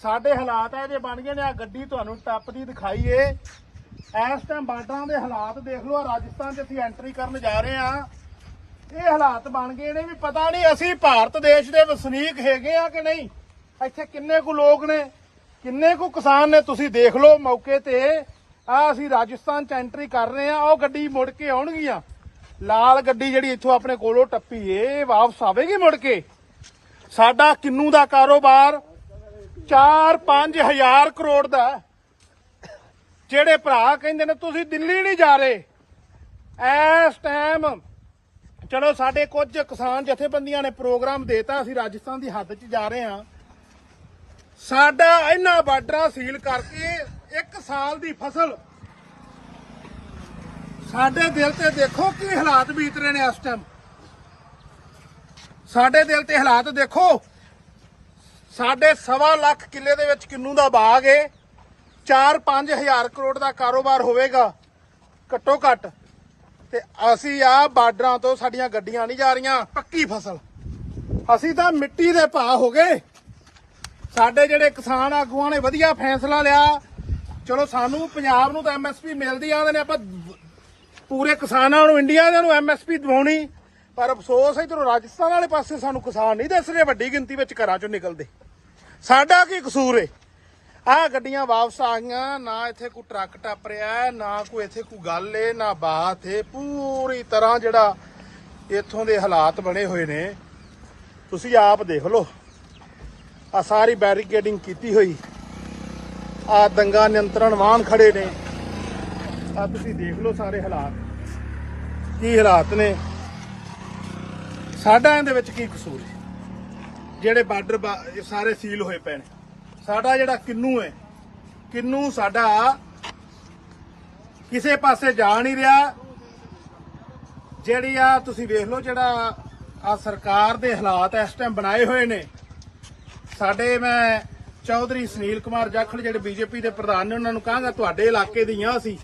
ਸਾਡੇ ਹਾਲਾਤ ਇਹ ਜੇ ਬਣ ਗਏ ਨੇ। ਆ ਗੱਡੀ ਤੁਹਾਨੂੰ ਟੱਪਦੀ ਦਿਖਾਈਏ। ਇਸ ਟਾਈਮ ਬਾਰਡਰਾਂ ਦੇ ਹਾਲਾਤ ਦੇਖ ਲਓ। ਰਾਜਸਥਾਨ 'ਚ ਅਸੀਂ ਐਂਟਰੀ ਕਰਨ ਜਾ ਰਹੇ ਆ, ਇਹ ਹਾਲਾਤ ਬਣ ਗਏ ਨੇ ਵੀ ਪਤਾ ਨਹੀਂ ਅਸੀਂ ਭਾਰਤ ਦੇਸ਼ ਦੇ ਵਸਨੀਕ ਹੈਗੇ ਆ ਕਿ ਨਹੀਂ। ਇੱਥੇ ਕਿੰਨੇ ਕੁ ਲੋਕ ਨੇ, ਕਿੰਨੇ ਕੁ ਕਿਸਾਨ ਨੇ, ਤੁਸੀਂ ਦੇਖ ਲਓ ਮੌਕੇ ਤੇ। ਆ ਅਸੀਂ ਰਾਜਸਥਾਨ 'ਚ ਐਂਟਰੀ ਕਰ ਰਹੇ ਆ, ਉਹ ਗੱਡੀ ਮੁੜ ਕੇ ਆਉਣਗੀਆਂ। ਲਾਲ ਗੱਡੀ ਜਿਹੜੀ ਇੱਥੋਂ ਆਪਣੇ ਕੋਲੋਂ ਟੱਪੀ ਏ ਵਾਪਸ ਆਵੇਗੀ ਮੁੜ ਕੇ। ਸਾਡਾ ਕਿੰਨੂ ਦਾ ਕਾਰੋਬਾਰ 4-5 ਹਜ਼ਾਰ ਕਰੋੜ ਦਾ। ਜਿਹੜੇ ਭਰਾ ਕਹਿੰਦੇ ਨੇ ਤੁਸੀਂ ਦਿੱਲੀ ਨਹੀਂ ਜਾ ਰਹੇ, ਇਸ ਟਾਈਮ ਚਲੋ ਸਾਡੇ ਕੁਝ ਕਿਸਾਨ ਜਥੇਬੰਦੀਆਂ ਨੇ ਪ੍ਰੋਗਰਾਮ ਦੇਤਾ, ਅਸੀਂ ਰਾਜਸਥਾਨ ਦੀ ਹੱਦ 'ਚ ਜਾ ਰਹੇ ਹਾਂ। ਸਾਡਾ ਇਹਨਾਂ ਬਾਰਡਰਾਂ ਸੀਲ ਕਰਕੇ 1 ਸਾਲ ਦੀ ਫਸਲ, ਸਾਡੇ ਦਿਲ ਤੇ ਦੇਖੋ ਕੀ ਹਾਲਾਤ ਬੀਤ ਰਹੇ ਨੇ ਇਸ ਟਾਈਮ। ਸਾਡੇ ਦਿਲ ਤੇ ਹਾਲਾਤ ਦੇਖੋ। ਸਾਡੇ 1.25 ਲੱਖ ਕਿੱਲੇ ਦੇ ਵਿੱਚ ਕਿੰਨੂ ਦਾ ਬਾਗ ਏ, 4-5 ਹਜ਼ਾਰ ਕਰੋੜ ਦਾ ਕਾਰੋਬਾਰ ਹੋਵੇਗਾ ਘੱਟੋ ਘੱਟ। ਤੇ ਅਸੀਂ ਆ ਬਾਰਡਰਾਂ ਤੋਂ ਸਾਡੀਆਂ ਗੱਡੀਆਂ ਨਹੀਂ ਜਾ ਰਹੀਆਂ। ਪੱਕੀ ਫਸਲ, ਅਸੀਂ ਤਾਂ ਮਿੱਟੀ ਦੇ ਭਾਅ ਹੋ ਗਏ। ਸਾਡੇ ਜਿਹੜੇ ਕਿਸਾਨ ਆਗੂਆਂ ਨੇ ਵਧੀਆ ਫੈਸਲਾ ਲਿਆ। ਚਲੋ ਸਾਨੂੰ ਪੰਜਾਬ ਨੂੰ ਤਾਂ MSP ਮਿਲਦੀ ਆਂਦੇ ਨੇ, ਆਪਾਂ ਪੂਰੇ ਕਿਸਾਨਾਂ ਨੂੰ ਇੰਡੀਆ ਦੇ ਨੂੰ MSP ਦਿਵਾਉਣੀ। ਪਰ ਅਫਸੋਸ ਇਧਰੋਂ ਰਾਜਸਥਾਨ ਵਾਲੇ ਪਾਸੇ ਸਾਨੂੰ ਕਿਸਾਨ ਨਹੀਂ ਦਿਸ ਰਹੇ ਵੱਡੀ ਗਿਣਤੀ ਵਿੱਚ ਘਰਾਂ ਚੋਂ ਨਿਕਲਦੇ। ਸਾਡਾ ਕੀ ਕਸੂਰ ਏ। ਆਹ ਗੱਡੀਆਂ ਵਾਪਸ ਆ ਗਈਆਂ, ਨਾ ਇੱਥੇ ਕੋਈ ਟਰੱਕ ਟੱਪ ਰਿਹਾ, ਨਾ ਕੋਈ ਇੱਥੇ ਕੋਈ ਗੱਲ ਏ, ਨਾ ਬਾਤ ਏ। ਪੂਰੀ ਤਰ੍ਹਾਂ ਜਿਹੜਾ ਇੱਥੋਂ ਦੇ ਹਾਲਾਤ ਬਣੇ ਹੋਏ ਨੇ ਤੁਸੀਂ ਆਪ ਦੇਖ ਲਓ। ਆ ਸਾਰੀ ਬੈਰੀਕੇਡਿੰਗ ਕੀਤੀ ਹੋਈ, ਆ ਦੰਗਾ ਨਿਯੰਤਰਣ ਵਾਹਨ ਖੜੇ ਨੇ। ਆ ਤੁਸੀਂ ਦੇਖ ਲਓ ਸਾਰੇ ਹਾਲਾਤ ਕੀ ਹਾਲਾਤ ਨੇ। ਸਾਡਾ ਇਹਦੇ ਵਿੱਚ ਕੀ ਕਸੂਰ ਹੈ। ਜਿਹੜੇ ਬਾਰਡਰ ਸਾਰੇ ਸੀਲ ਹੋਏ ਪਏ ਨੇ। ਸਾਡਾ ਜਿਹੜਾ ਕਿੰਨੂ ਹੈ, ਕਿੰਨੂ ਸਾਡਾ ਕਿਸੇ ਪਾਸੇ ਜਾ ਨਹੀਂ ਰਿਹਾ। ਜਿਹੜੀ ਆ ਤੁਸੀਂ ਵੇਖ ਲਓ ਜਿਹੜਾ ਆ ਸਰਕਾਰ ਦੇ ਹਾਲਾਤ ਇਸ ਟਾਈਮ ਬਣਾਏ ਹੋਏ ਨੇ। ਸਾਡੇ ਮੈਂ ਚੌਧਰੀ ਸੁਨੀਲ ਕੁਮਾਰ ਜਾਖੜ ਜਿਹੜੇ ਬੀਜੇਪੀ ਦੇ ਪ੍ਰਧਾਨ ਨੇ ਉਹਨਾਂ ਨੂੰ ਕਹਾਂਗਾ ਤੁਹਾਡੇ ਇਲਾਕੇ ਦੀਆਂ ਅਸੀਂ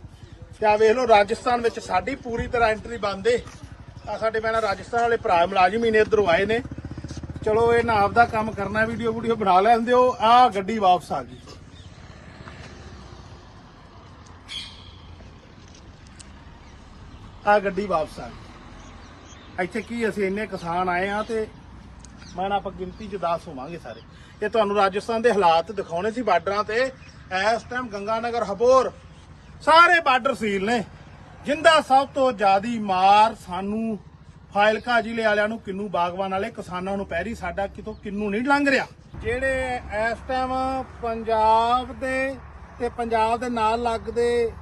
ਤੇ ਆ ਵੇਖ ਲਓ ਰਾਜਸਥਾਨ ਵਿੱਚ ਸਾਡੀ ਪੂਰੀ ਤਰ੍ਹਾਂ ਐਂਟਰੀ ਬੰਦ ਏ। ਆ ਸਾਡੇ ਭੈਣਾਂ ਰਾਜਸਥਾਨ ਵਾਲੇ ਭਰਾ ਮੁਲਾਜ਼ਮ ਹੀ ਨੇ ਇੱਧਰੋਂ ਆਏ ਨੇ। ਚਲੋ ਇਹਨਾਂ ਆਪਦਾ ਕੰਮ ਕਰਨਾ, ਵੀਡੀਓ ਬਣਾ ਲੈਂਦੇ ਹੋ। ਆ ਗੱਡੀ ਵਾਪਸ ਆ ਗਈ। ਆ ਗੱਡੀ ਵਾਪਸ ਆ ਗਈ। ਇੱਥੇ ਕੀ ਅਸੀਂ ਇੰਨੇ ਕਿਸਾਨ ਆਏ ਆ ਤੇ ਮੈਂ ਨਾ ਆਪਾਂ ਗਿਣਤੀ ਚ 10 ਹੋਵਾਂਗੇ ਸਾਰੇ। ਇਹ ਤੁਹਾਨੂੰ ਰਾਜਸਥਾਨ ਦੇ ਹਾਲਾਤ ਦਿਖਾਉਣੇ ਸੀ ਬਾਰਡਰਾਂ ਤੇ। ਇਸ ਟਾਈਮ ਗੰਗਾਨਗਰ ਹਬੋਰ ਸਾਰੇ ਬਾਰਡਰ ਸੀਲ ਨੇ। ਜਿੰਦਾ ਸਭ ਤੋਂ ਜ਼ਿਆਦੀ ਮਾਰ ਸਾਨੂੰ ਫਾਜ਼ਿਲਕਾ ਜ਼ਿਲ੍ਹੇ ਵਾਲਿਆਂ ਨੂੰ, ਕਿੰਨੂ ਬਾਗਵਾਨ ਵਾਲੇ ਕਿਸਾਨਾਂ ਨੂੰ ਪੈ ਰਹੀ। ਸਾਡਾ ਕਿਤੋਂ ਕਿੰਨੂ ਨਹੀਂ ਲੰਘ ਰਿਹਾ। ਜਿਹੜੇ ਇਸ ਟਾਈਮ ਪੰਜਾਬ ਦੇ ਤੇ ਪੰਜਾਬ ਦੇ ਨਾਲ ਲੱਗਦੇ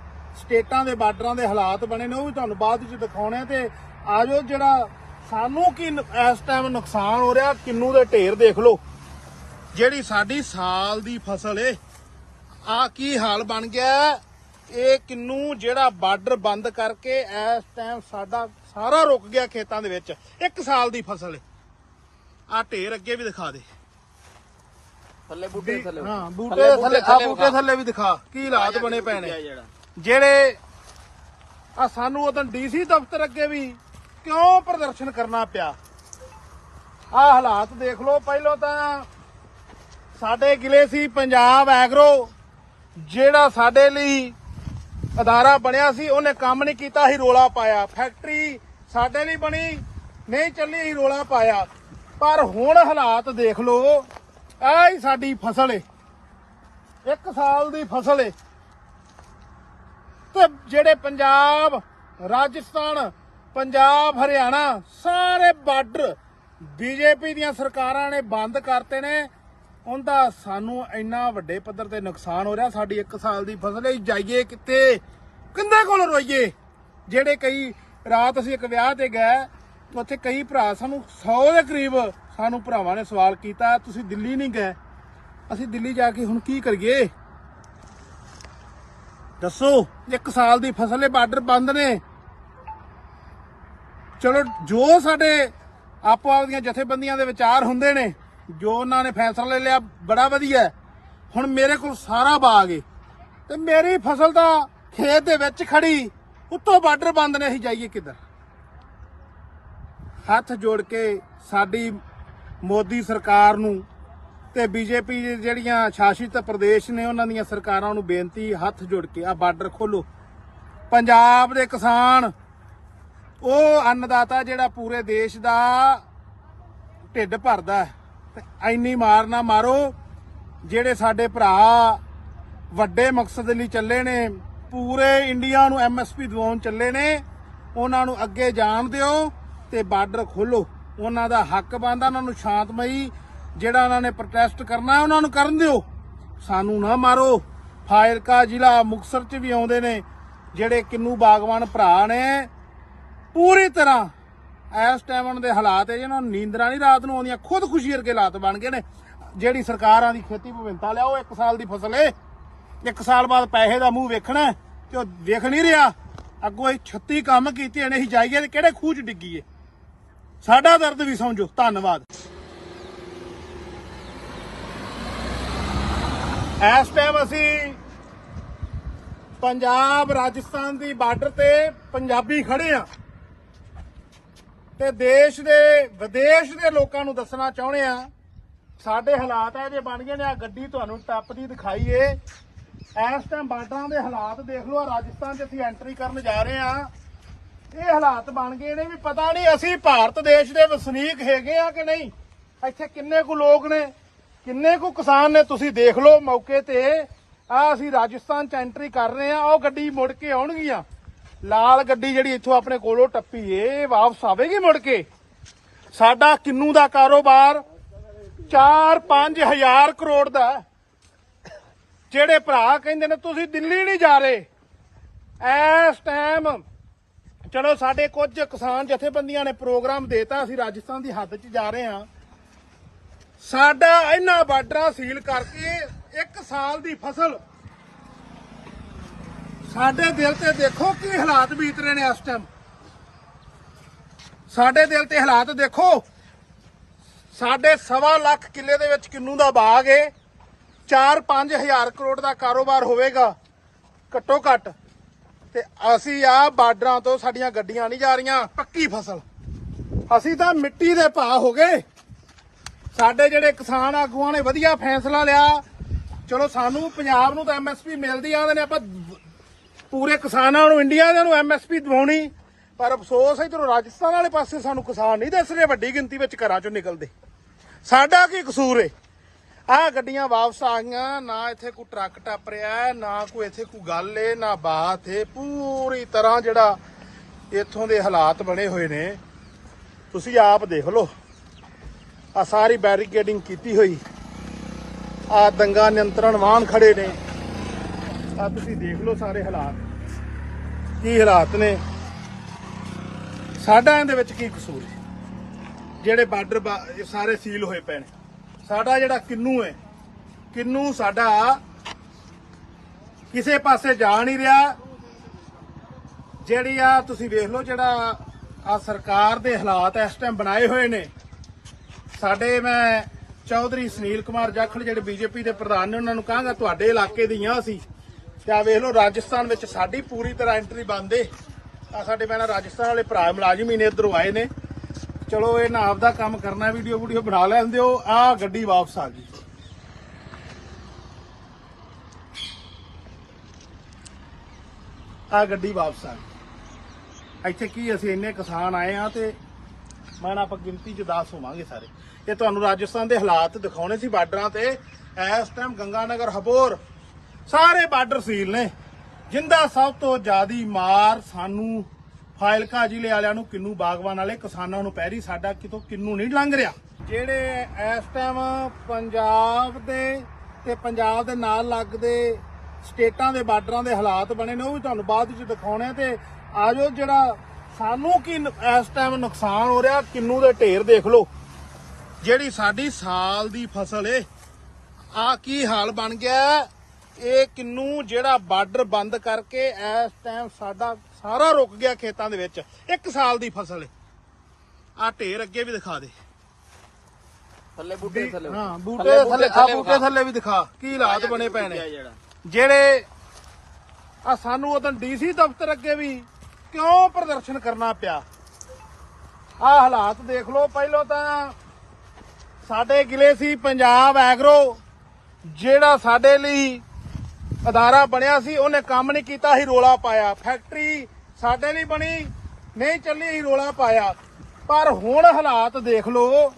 ਸਟੇਟਾਂ ਦੇ ਬਾਰਡਰਾਂ ਦੇ ਹਾਲਾਤ ਬਣੇ ਨੇ, ਉਹ ਵੀ ਤੁਹਾਨੂੰ ਬਾਅਦ ਵਿੱਚ ਦਿਖਾਉਣੇ। ਤੇ ਆਜੋ ਜਿਹੜਾ ਸਾਨੂੰ ਕੀ ਇਸ ਟਾਈਮ ਨੁਕਸਾਨ ਹੋ ਰਿਹਾ, ਕਿੰਨੂ ਦੇ ਢੇਰ ਦੇਖ ਲਓ। ਜਿਹੜੀ ਸਾਡੀ ਸਾਲ ਦੀ ਫਸਲ ਏ, ਆ ਕੀ ਹਾਲ ਬਣ ਗਿਆ। ਇਹ ਕਿੰਨੂ ਜਿਹੜਾ ਬਾਰਡਰ ਬੰਦ ਕਰਕੇ ਇਸ ਟਾਈਮ ਸਾਡਾ ਸਾਰਾ ਰੁਕ ਗਿਆ ਖੇਤਾਂ ਦੇ ਵਿੱਚ। 1 ਸਾਲ ਦੀ ਫਸਲ ਏ। ਆ ਢੇਰ ਅੱਗੇ ਵੀ ਦਿਖਾ ਦੇ, ਥੱਲੇ ਬੂਟੇ ਥੱਲੇ। ਹਾਂ ਬੂਟੇ ਥੱਲੇ, ਆ ਬੂਟੇ ਥੱਲੇ ਵੀ ਦਿਖਾ ਕੀ ਹਾਲਾਤ ਬਣੇ ਪਏ ਨੇ। ਜਿਹੜੇ ਆ ਸਾਨੂੰ ਉਦੋਂ ਡੀਸੀ ਦਫ਼ਤਰ ਅੱਗੇ ਵੀ ਕਿਉਂ ਪ੍ਰਦਰਸ਼ਨ ਕਰਨਾ ਪਿਆ। ਆ ਹਾਲਾਤ ਦੇਖ ਲਓ। ਪਹਿਲਾਂ ਤਾਂ ਸਾਡੇ ਗਿਲੇ ਸੀ ਪੰਜਾਬ ਐਗਰੋ, ਜਿਹੜਾ ਸਾਡੇ ਲਈ ਅਦਾਰਾ ਬਣਿਆ ਸੀ, ਉਹਨੇ ਕੰਮ ਨਹੀਂ ਕੀਤਾ ਸੀ, ਰੋਲਾ ਪਾਇਆ। ਫੈਕਟਰੀ ਸਾਡੇ ਲਈ ਬਣੀ ਨਹੀਂ ਚੱਲੀ ਸੀ, ਰੋਲਾ ਪਾਇਆ। ਪਰ ਹੁਣ ਹਾਲਾਤ ਦੇਖ ਲਓ। ਆਹ ਹੀ ਸਾਡੀ ਫਸਲ ਏ, 1 ਸਾਲ ਦੀ ਫਸਲ ਏ। ਤੇ ਜਿਹੜੇ ਪੰਜਾਬ, ਰਾਜਸਥਾਨ, ਪੰਜਾਬ, ਹਰਿਆਣਾ ਸਾਰੇ ਬਾਰਡਰ ਬੀਜੇਪੀ ਦੀਆਂ ਸਰਕਾਰਾਂ ਨੇ ਬੰਦ ਕਰਤੇ ਨੇ। ਉਹਦਾ ਸਾਨੂੰ ਇੰਨਾ ਵੱਡੇ ਪੱਧਰ ਤੇ ਨੁਕਸਾਨ ਹੋ ਰਿਹਾ। ਸਾਡੀ 1 ਸਾਲ ਦੀ ਫਸਲ ਹੈ, ਜਾਈਏ ਕਿੱਥੇ, ਕਿੰਦੇ ਕੋਲ ਰੋਈਏ। ਜਿਹੜੇ ਕਈ ਰਾਤ ਅਸੀਂ ਇੱਕ ਵਿਆਹ ਤੇ ਗਏ, ਉੱਥੇ ਕਈ ਭਰਾ ਸਾਨੂੰ 100 ਦੇ ਕਰੀਬ ਸਾਨੂੰ ਭਰਾਵਾਂ ਨੇ ਸਵਾਲ ਕੀਤਾ, ਤੁਸੀਂ ਦਿੱਲੀ ਨਹੀਂ ਗਏ। ਅਸੀਂ ਦਿੱਲੀ ਜਾ ਕੇ ਹੁਣ ਕੀ ਕਰੀਏ ਦੱਸੋ। 1 ਸਾਲ ਦੀ ਫਸਲ ਹੈ, ਬਾਰਡਰ ਬੰਦ ਨੇ। ਚਲੋ ਜੋ ਸਾਡੇ ਆਪੋ ਆਪਦੀਆਂ ਜਥੇਬੰਦੀਆਂ ਦੇ ਵਿਚਾਰ ਹੁੰਦੇ ਨੇ, ਜੋ ਉਹਨਾਂ ਨੇ ਫੈਸਲਾ ਲੈ ਲਿਆ, ਬੜਾ ਵਧੀਆ। ਹੁਣ ਮੇਰੇ ਕੋਲ ਸਾਰਾ ਬਾਗ ਏ ਤੇ ਮੇਰੀ ਫਸਲ ਤਾਂ ਖੇਤ ਦੇ ਵਿੱਚ ਖੜੀ, ਉੱਤੋਂ ਬਾਰਡਰ ਬੰਦ ਨੇ, ਅਸੀਂ ਜਾਈਏ ਕਿੱਧਰ। ਹੱਥ ਜੋੜ ਕੇ ਸਾਡੀ ਮੋਦੀ ਸਰਕਾਰ ਨੂੰ ਤੇ ਬੀਜੇਪੀ ਜਿਹੜੀਆਂ ਸ਼ਾਸਿਤ ਪ੍ਰਦੇਸ਼ ਨੇ ਉਹਨਾਂ ਦੀਆਂ ਸਰਕਾਰਾਂ ਨੂੰ ਬੇਨਤੀ, ਹੱਥ ਜੋੜ ਕੇ ਆ ਬਾਰਡਰ ਖੋਲੋ। ਪੰਜਾਬ ਦੇ ਕਿਸਾਨ ਉਹ ਅੰਨਦਾਤਾ ਜਿਹੜਾ ਪੂਰੇ ਦੇਸ਼ ਦਾ ਢਿੱਡ ਭਰਦਾ, ਤੇ ਇੰਨੀ ਮਾਰ ਨਾ ਮਾਰੋ। ਜਿਹੜੇ ਸਾਡੇ ਭਰਾ ਵੱਡੇ ਮਕਸਦ ਲਈ ਚੱਲੇ ਨੇ, ਪੂਰੇ ਇੰਡੀਆ ਨੂੰ MSP ਦਿਵਾਉਣ ਚੱਲੇ ਨੇ, ਉਹਨਾਂ ਨੂੰ ਅੱਗੇ ਜਾਣ ਦਿਓ ਤੇ ਬਾਰਡਰ ਖੋਲੋ। ਉਹਨਾਂ ਦਾ ਹੱਕ ਬਣਦਾ, ਉਹਨਾਂ ਨੂੰ ਸ਼ਾਂਤਮਈ ਜਿਹੜਾ ਉਹਨਾਂ ਨੇ ਪ੍ਰੋਟੈਸਟ ਕਰਨਾ ਉਹਨਾਂ ਨੂੰ ਕਰਨ ਦਿਓ, ਸਾਨੂੰ ਨਾ ਮਾਰੋ। ਫਾਜ਼ਿਲਕਾ ਜ਼ਿਲ੍ਹਾ ਮੁਕਤਸਰ 'ਚ ਵੀ ਆਉਂਦੇ ਨੇ ਜਿਹੜੇ ਕਿੰਨੂ ਬਾਗਵਾਨ ਭਰਾ ਨੇ, ਪੂਰੀ ਤਰ੍ਹਾਂ ਇਸ ਟਾਈਮ ਉਹਨਾਂ ਦੇ ਹਾਲਾਤ ਹੈ ਜਿਹਨਾਂ ਨੂੰ ਨੀਂਦਰਾਂ ਨਹੀਂ ਰਾਤ ਨੂੰ ਆਉਂਦੀਆਂ, ਖੁਦਕੁਸ਼ੀ ਵਰਗੇ ਹਾਲਾਤ ਬਣ ਗਏ ਨੇ। ਜਿਹੜੀ ਸਰਕਾਰਾਂ ਦੀ ਖੇਤੀ ਵਿਭਿੰਨਤਾ ਲਿਆਓ, 1 ਸਾਲ ਦੀ ਫਸਲ ਏ, 1 ਸਾਲ ਬਾਅਦ ਪੈਸੇ ਦਾ ਮੂੰਹ ਵੇਖਣਾ ਤੇ ਉਹ ਵੇਖ ਨਹੀਂ ਰਿਹਾ। ਅੱਗੋਂ ਇਹ 36 ਕੰਮ ਕੀਤੇ ਨੇ, ਅਸੀਂ ਜਾਈਏ ਤੇ ਕਿਹੜੇ ਖੂਹ 'ਚ ਡਿੱਗੀਏ। ਸਾਡਾ ਦਰਦ ਵੀ ਸਮਝੋ। ਧੰਨਵਾਦ। ਇਸ ਟਾਈਮ ਅਸੀਂ ਪੰਜਾਬ ਰਾਜਸਥਾਨ ਦੀ ਬਾਰਡਰ ਤੇ ਪੰਜਾਬੀ ਖੜੇ ਆ ਤੇ ਦੇਸ਼ ਦੇ ਵਿਦੇਸ਼ ਦੇ ਲੋਕਾਂ ਨੂੰ ਦੱਸਣਾ ਚਾਹੁੰਦੇ ਆ ਸਾਡੇ ਹਾਲਾਤ ਇਹ ਜੇ ਬਣ ਗਏ ਨੇ। ਆ ਗੱਡੀ ਤੁਹਾਨੂੰ ਟੱਪਦੀ ਦਿਖਾਈਏ। ਇਸ ਟਾਈਮ ਬਾਰਡਰਾਂ ਦੇ ਹਾਲਾਤ ਦੇਖ ਲਓ। ਰਾਜਸਥਾਨ 'ਚ ਅਸੀਂ ਐਂਟਰੀ ਕਰਨ ਜਾ ਰਹੇ ਆ, ਇਹ ਹਾਲਾਤ ਬਣ ਗਏ ਨੇ ਵੀ ਪਤਾ ਨਹੀਂ ਅਸੀਂ ਭਾਰਤ ਦੇਸ਼ ਦੇ ਵਸਨੀਕ ਹੈਗੇ ਆ ਕਿ ਨਹੀਂ। ਇੱਥੇ ਕਿੰਨੇ ਕੁ ਲੋਕ ਨੇ, ਕਿੰਨੇ ਕੁ ਕਿਸਾਨ ਨੇ, ਤੁਸੀਂ ਦੇਖ ਲਓ ਮੌਕੇ ਤੇ। ਆ ਅਸੀਂ ਰਾਜਸਥਾਨ 'ਚ ਐਂਟਰੀ ਕਰ ਰਹੇ ਆ, ਉਹ ਗੱਡੀ ਮੁੜ ਕੇ ਆਉਣਗੀਆਂ। ਲਾਲ ਗੱਡੀ ਜਿਹੜੀ ਇੱਥੋਂ ਆਪਣੇ ਕੋਲੋਂ ਟੱਪੀ ਏ, ਵਾਪਸ ਆਵੇਗੀ ਮੁੜ ਕੇ। ਸਾਡਾ ਕਿੰਨੂ ਦਾ ਕਾਰੋਬਾਰ 4-5 ਹਜ਼ਾਰ ਕਰੋੜ ਦਾ। ਜਿਹੜੇ ਭਰਾ ਕਹਿੰਦੇ ਨੇ ਤੁਸੀਂ ਦਿੱਲੀ ਨਹੀਂ ਜਾ ਰਹੇ, ਇਸ ਟਾਈਮ ਚਲੋ ਸਾਡੇ ਕੁਝ ਕਿਸਾਨ ਜਥੇਬੰਦੀਆਂ ਨੇ ਪ੍ਰੋਗਰਾਮ ਦੇਤਾ, ਅਸੀਂ ਰਾਜਸਥਾਨ ਦੀ ਹੱਦ 'ਚ ਜਾ ਰਹੇ ਹਾਂ। ਸਾਡਾ ਇਹਨਾਂ ਬਾਰਡਰਾਂ ਸੀਲ ਕਰਕੇ 1 ਸਾਲ ਦੀ ਫਸਲ, ਸਾਡੇ ਦਿਲ ਤੇ ਦੇਖੋ ਕੀ ਹਾਲਾਤ ਬੀਤ ਰਹੇ ਨੇ ਇਸ ਟਾਈਮ। ਸਾਡੇ ਦਿਲ ਤੇ ਹਾਲਾਤ ਦੇਖੋ। ਸਾਡੇ 1.25 ਲੱਖ ਕਿੱਲੇ ਦੇ ਵਿੱਚ ਕਿੰਨੂ ਦਾ ਬਾਗ ਏ, 4-5 ਹਜ਼ਾਰ ਕਰੋੜ ਦਾ ਕਾਰੋਬਾਰ ਹੋਵੇਗਾ ਘੱਟੋ ਘੱਟ। ਤੇ ਅਸੀਂ ਆ ਬਾਰਡਰਾਂ ਤੋਂ ਸਾਡੀਆਂ ਗੱਡੀਆਂ ਨਹੀਂ ਜਾ ਰਹੀਆਂ, ਪੱਕੀ ਫਸਲ। ਅਸੀਂ ਤਾਂ ਮਿੱਟੀ ਦੇ ਭਾਅ ਹੋ ਗਏ। ਸਾਡੇ ਜਿਹੜੇ ਕਿਸਾਨ ਆਗੂਆਂ ਨੇ ਵਧੀਆ ਫੈਸਲਾ ਲਿਆ। ਚਲੋ ਸਾਨੂੰ ਪੰਜਾਬ ਨੂੰ ਤਾਂ ਐਮਐਸਪੀ ਮਿਲਦੀ ਆਂਦੇ ਨੇ, ਆਪਾਂ ਪੂਰੇ ਕਿਸਾਨਾਂ ਨੂੰ ਇੰਡੀਆ ਦੇ ਨੂੰ ਐਮਐਸਪੀ ਦਿਵਾਉਣੀ, ਪਰ ਅਫਸੋਸ ਇਧਰੋਂ ਰਾਜਸਥਾਨ ਵਾਲੇ ਪਾਸੇ ਸਾਨੂੰ ਕਿਸਾਨ ਨਹੀਂ ਦਿਸ ਰਹੇ ਵੱਡੀ ਗਿਣਤੀ ਵਿੱਚ ਘਰਾਂ ਚੋਂ ਨਿਕਲਦੇ। ਸਾਡਾ ਕੀ ਕਸੂਰ ਏ? ਆਹ ਗੱਡੀਆਂ ਵਾਪਸ ਆ ਗਈਆਂ, ਨਾ ਇੱਥੇ ਕੋਈ ਟਰੱਕ ਟੱਪ ਰਿਹਾ, ਨਾ ਕੋਈ ਇੱਥੇ ਕੋਈ ਗੱਲ ਏ, ਨਾ ਬਾਤ ਏ। ਪੂਰੀ ਤਰ੍ਹਾਂ ਜਿਹੜਾ ਇੱਥੋਂ ਦੇ ਹਾਲਾਤ ਬਣੇ ਹੋਏ ਨੇ ਤੁਸੀਂ ਆਪ ਦੇਖ ਲਓ। ਆ ਸਾਰੀ ਬੈਰੀਕੇਡਿੰਗ ਕੀਤੀ ਹੋਈ, ਆ ਦੰਗਾ ਨਿਯੰਤਰਣ ਵਾਹਨ ਖੜੇ ਨੇ, ਆ ਤੁਸੀਂ ਦੇਖ ਲਓ ਸਾਰੇ ਹਾਲਾਤ ਕੀ ਹਾਲਾਤ ਨੇ। ਸਾਡਾ ਇਹਦੇ ਵਿੱਚ ਕੀ ਕਸੂਰ ਹੈ? ਜਿਹੜੇ ਬਾਰਡਰ ਸਾਰੇ ਸੀਲ ਹੋਏ ਪਏ ਨੇ। ਸਾਡਾ ਜਿਹੜਾ ਕਿੰਨੂ ਹੈ, ਕਿੰਨੂ ਸਾਡਾ ਕਿਸੇ ਪਾਸੇ ਜਾ ਨਹੀਂ ਰਿਹਾ। ਜਿਹੜੀ ਆ ਤੁਸੀਂ ਵੇਖ ਲਓ, ਜਿਹੜਾ ਆ ਸਰਕਾਰ ਦੇ ਹਾਲਾਤ ਇਸ ਟਾਈਮ ਬਣਾਏ ਹੋਏ ਨੇ। ਸਾਡੇ ਮੈਂ ਚੌਧਰੀ ਸੁਨੀਲ ਕੁਮਾਰ ਜਾਖੜ ਜਿਹੜੇ ਬੀਜੇਪੀ ਦੇ ਪ੍ਰਧਾਨ ਨੇ, ਉਹਨਾਂ ਨੂੰ ਕਹਾਂਗਾ ਤੁਹਾਡੇ ਇਲਾਕੇ ਦੀਆਂ ਅਸੀਂ ਤੇ ਆ ਵੇਖ ਲਓ ਰਾਜਸਥਾਨ ਵਿੱਚ ਸਾਡੀ ਪੂਰੀ ਤਰ੍ਹਾਂ ਐਂਟਰੀ ਬੰਦ ਏ। ਆ ਸਾਡੇ ਮੈਂ ਰਾਜਸਥਾਨ ਵਾਲੇ ਭਰਾ ਮੁਲਾਜ਼ਮ ਹੀ ਨੇ, ਇੱਧਰੋਂ ਆਏ ਨੇ। ਚਲੋ ਇਹ ਨਾ ਆਪਦਾ ਕੰਮ ਕਰਨਾ, ਵੀਡੀਓ ਬਣਾ ਲੈਂਦੇ ਹੋ। ਆ ਗੱਡੀ ਵਾਪਸ ਆ ਗਈ। ਆ ਗੱਡੀ ਵਾਪਸ ਆ ਗਈ। ਇੱਥੇ ਕੀ ਅਸੀਂ ਇੰਨੇ ਕਿਸਾਨ ਆਏ ਆ ਤੇ ਮੈਂ ਆਪਾਂ ਗਿਣਤੀ ਚ 10 ਹੋਵਾਂਗੇ ਸਾਰੇ। ਇਹ ਤੁਹਾਨੂੰ ਰਾਜਸਥਾਨ ਦੇ ਹਾਲਾਤ ਦਿਖਾਉਣੇ ਸੀ ਬਾਰਡਰਾਂ ਤੇ। ਇਸ ਟਾਈਮ ਗੰਗਾਨਗਰ ਹਬੋਰ ਸਾਰੇ ਬਾਰਡਰ ਸੀਲ ਨੇ। ਜਿੰਦਾ ਸਭ ਤੋਂ ਜ਼ਿਆਦੀ ਮਾਰ ਸਾਨੂੰ ਫਾਇਲਕਾ ਜ਼ਿਲ੍ਹੇ ਵਾਲਿਆਂ ਨੂੰ, ਕਿੰਨੂ ਬਾਗਵਾਨ ਵਾਲੇ ਕਿਸਾਨਾਂ ਨੂੰ ਪੈ ਰਹੀ। ਸਾਡਾ ਕਿਤੋਂ ਕਿੰਨੂ ਨਹੀਂ ਲੰਘ ਰਿਹਾ। ਜਿਹੜੇ ਇਸ ਟਾਈਮ ਪੰਜਾਬ ਦੇ ਤੇ ਪੰਜਾਬ ਦੇ ਨਾਲ ਲੱਗਦੇ ਸਟੇਟਾਂ ਦੇ ਬਾਰਡਰਾਂ ਦੇ ਹਾਲਾਤ ਬਣੇ ਨੇ, ਉਹ ਵੀ ਤੁਹਾਨੂੰ ਬਾਅਦ ਵਿੱਚ ਦਿਖਾਉਣੇ। ਤੇ ਆਜੋ ਜਿਹੜਾ ਸਾਨੂੰ ਕੀ ਇਸ ਟਾਈਮ ਨੁਕਸਾਨ ਹੋ ਰਿਹਾ, ਕਿੰਨੂ ਦੇ ਢੇਰ ਦੇਖ ਲਓ। ਜਿਹੜੀ ਸਾਡੀ ਸਾਲ ਦੀ ਫਸਲ ਏ, ਆ ਕੀ ਹਾਲ ਬਣ ਗਿਆ। ਇਹ ਕਿੰਨੂ ਜਿਹੜਾ ਬਾਰਡਰ ਬੰਦ ਕਰਕੇ ਇਸ ਟਾਈਮ ਸਾਡਾ ਸਾਰਾ ਰੁਕ ਗਿਆ ਖੇਤਾਂ ਦੇ ਵਿੱਚ। 1 ਸਾਲ ਦੀ ਫਸਲ ਏ। ਆ ਢੇਰ ਅੱਗੇ ਵੀ ਦਿਖਾ ਦੇ, ਥੱਲੇ ਬੂਟੇ ਥੱਲੇ। ਹਾਂ ਬੂਟੇ ਥੱਲੇ, ਆ ਬੂਟੇ ਥੱਲੇ ਵੀ ਦਿਖਾ ਕੀ ਹਾਲਾਤ ਬਣੇ ਪਏ ਨੇ। ਜਿਹੜੇ ਆ ਸਾਨੂੰ ਉਦੋਂ ਡੀਸੀ ਦਫ਼ਤਰ ਅੱਗੇ ਵੀ ਕਿਉਂ ਪ੍ਰਦਰਸ਼ਨ ਕਰਨਾ ਪਿਆ। ਆ ਹਾਲਾਤ ਦੇਖ ਲਓ। ਪਹਿਲਾਂ ਤਾਂ ਸਾਡੇ ਗਿਲੇ ਸੀ ਪੰਜਾਬ ਐਗਰੋ, ਜਿਹੜਾ ਸਾਡੇ ਲਈ ਅਦਾਰਾ ਬਣਿਆ ਸੀ, ਉਹਨੇ ਕੰਮ ਨਹੀਂ ਕੀਤਾ ਸੀ, ਰੋਲਾ ਪਾਇਆ। ਫੈਕਟਰੀ ਸਾਡੇ ਲਈ ਬਣੀ, ਨਹੀਂ ਚੱਲੀ, ਰੋਲਾ ਪਾਇਆ। ਪਰ ਹੁਣ ਹਾਲਾਤ ਦੇਖ ਲਓ।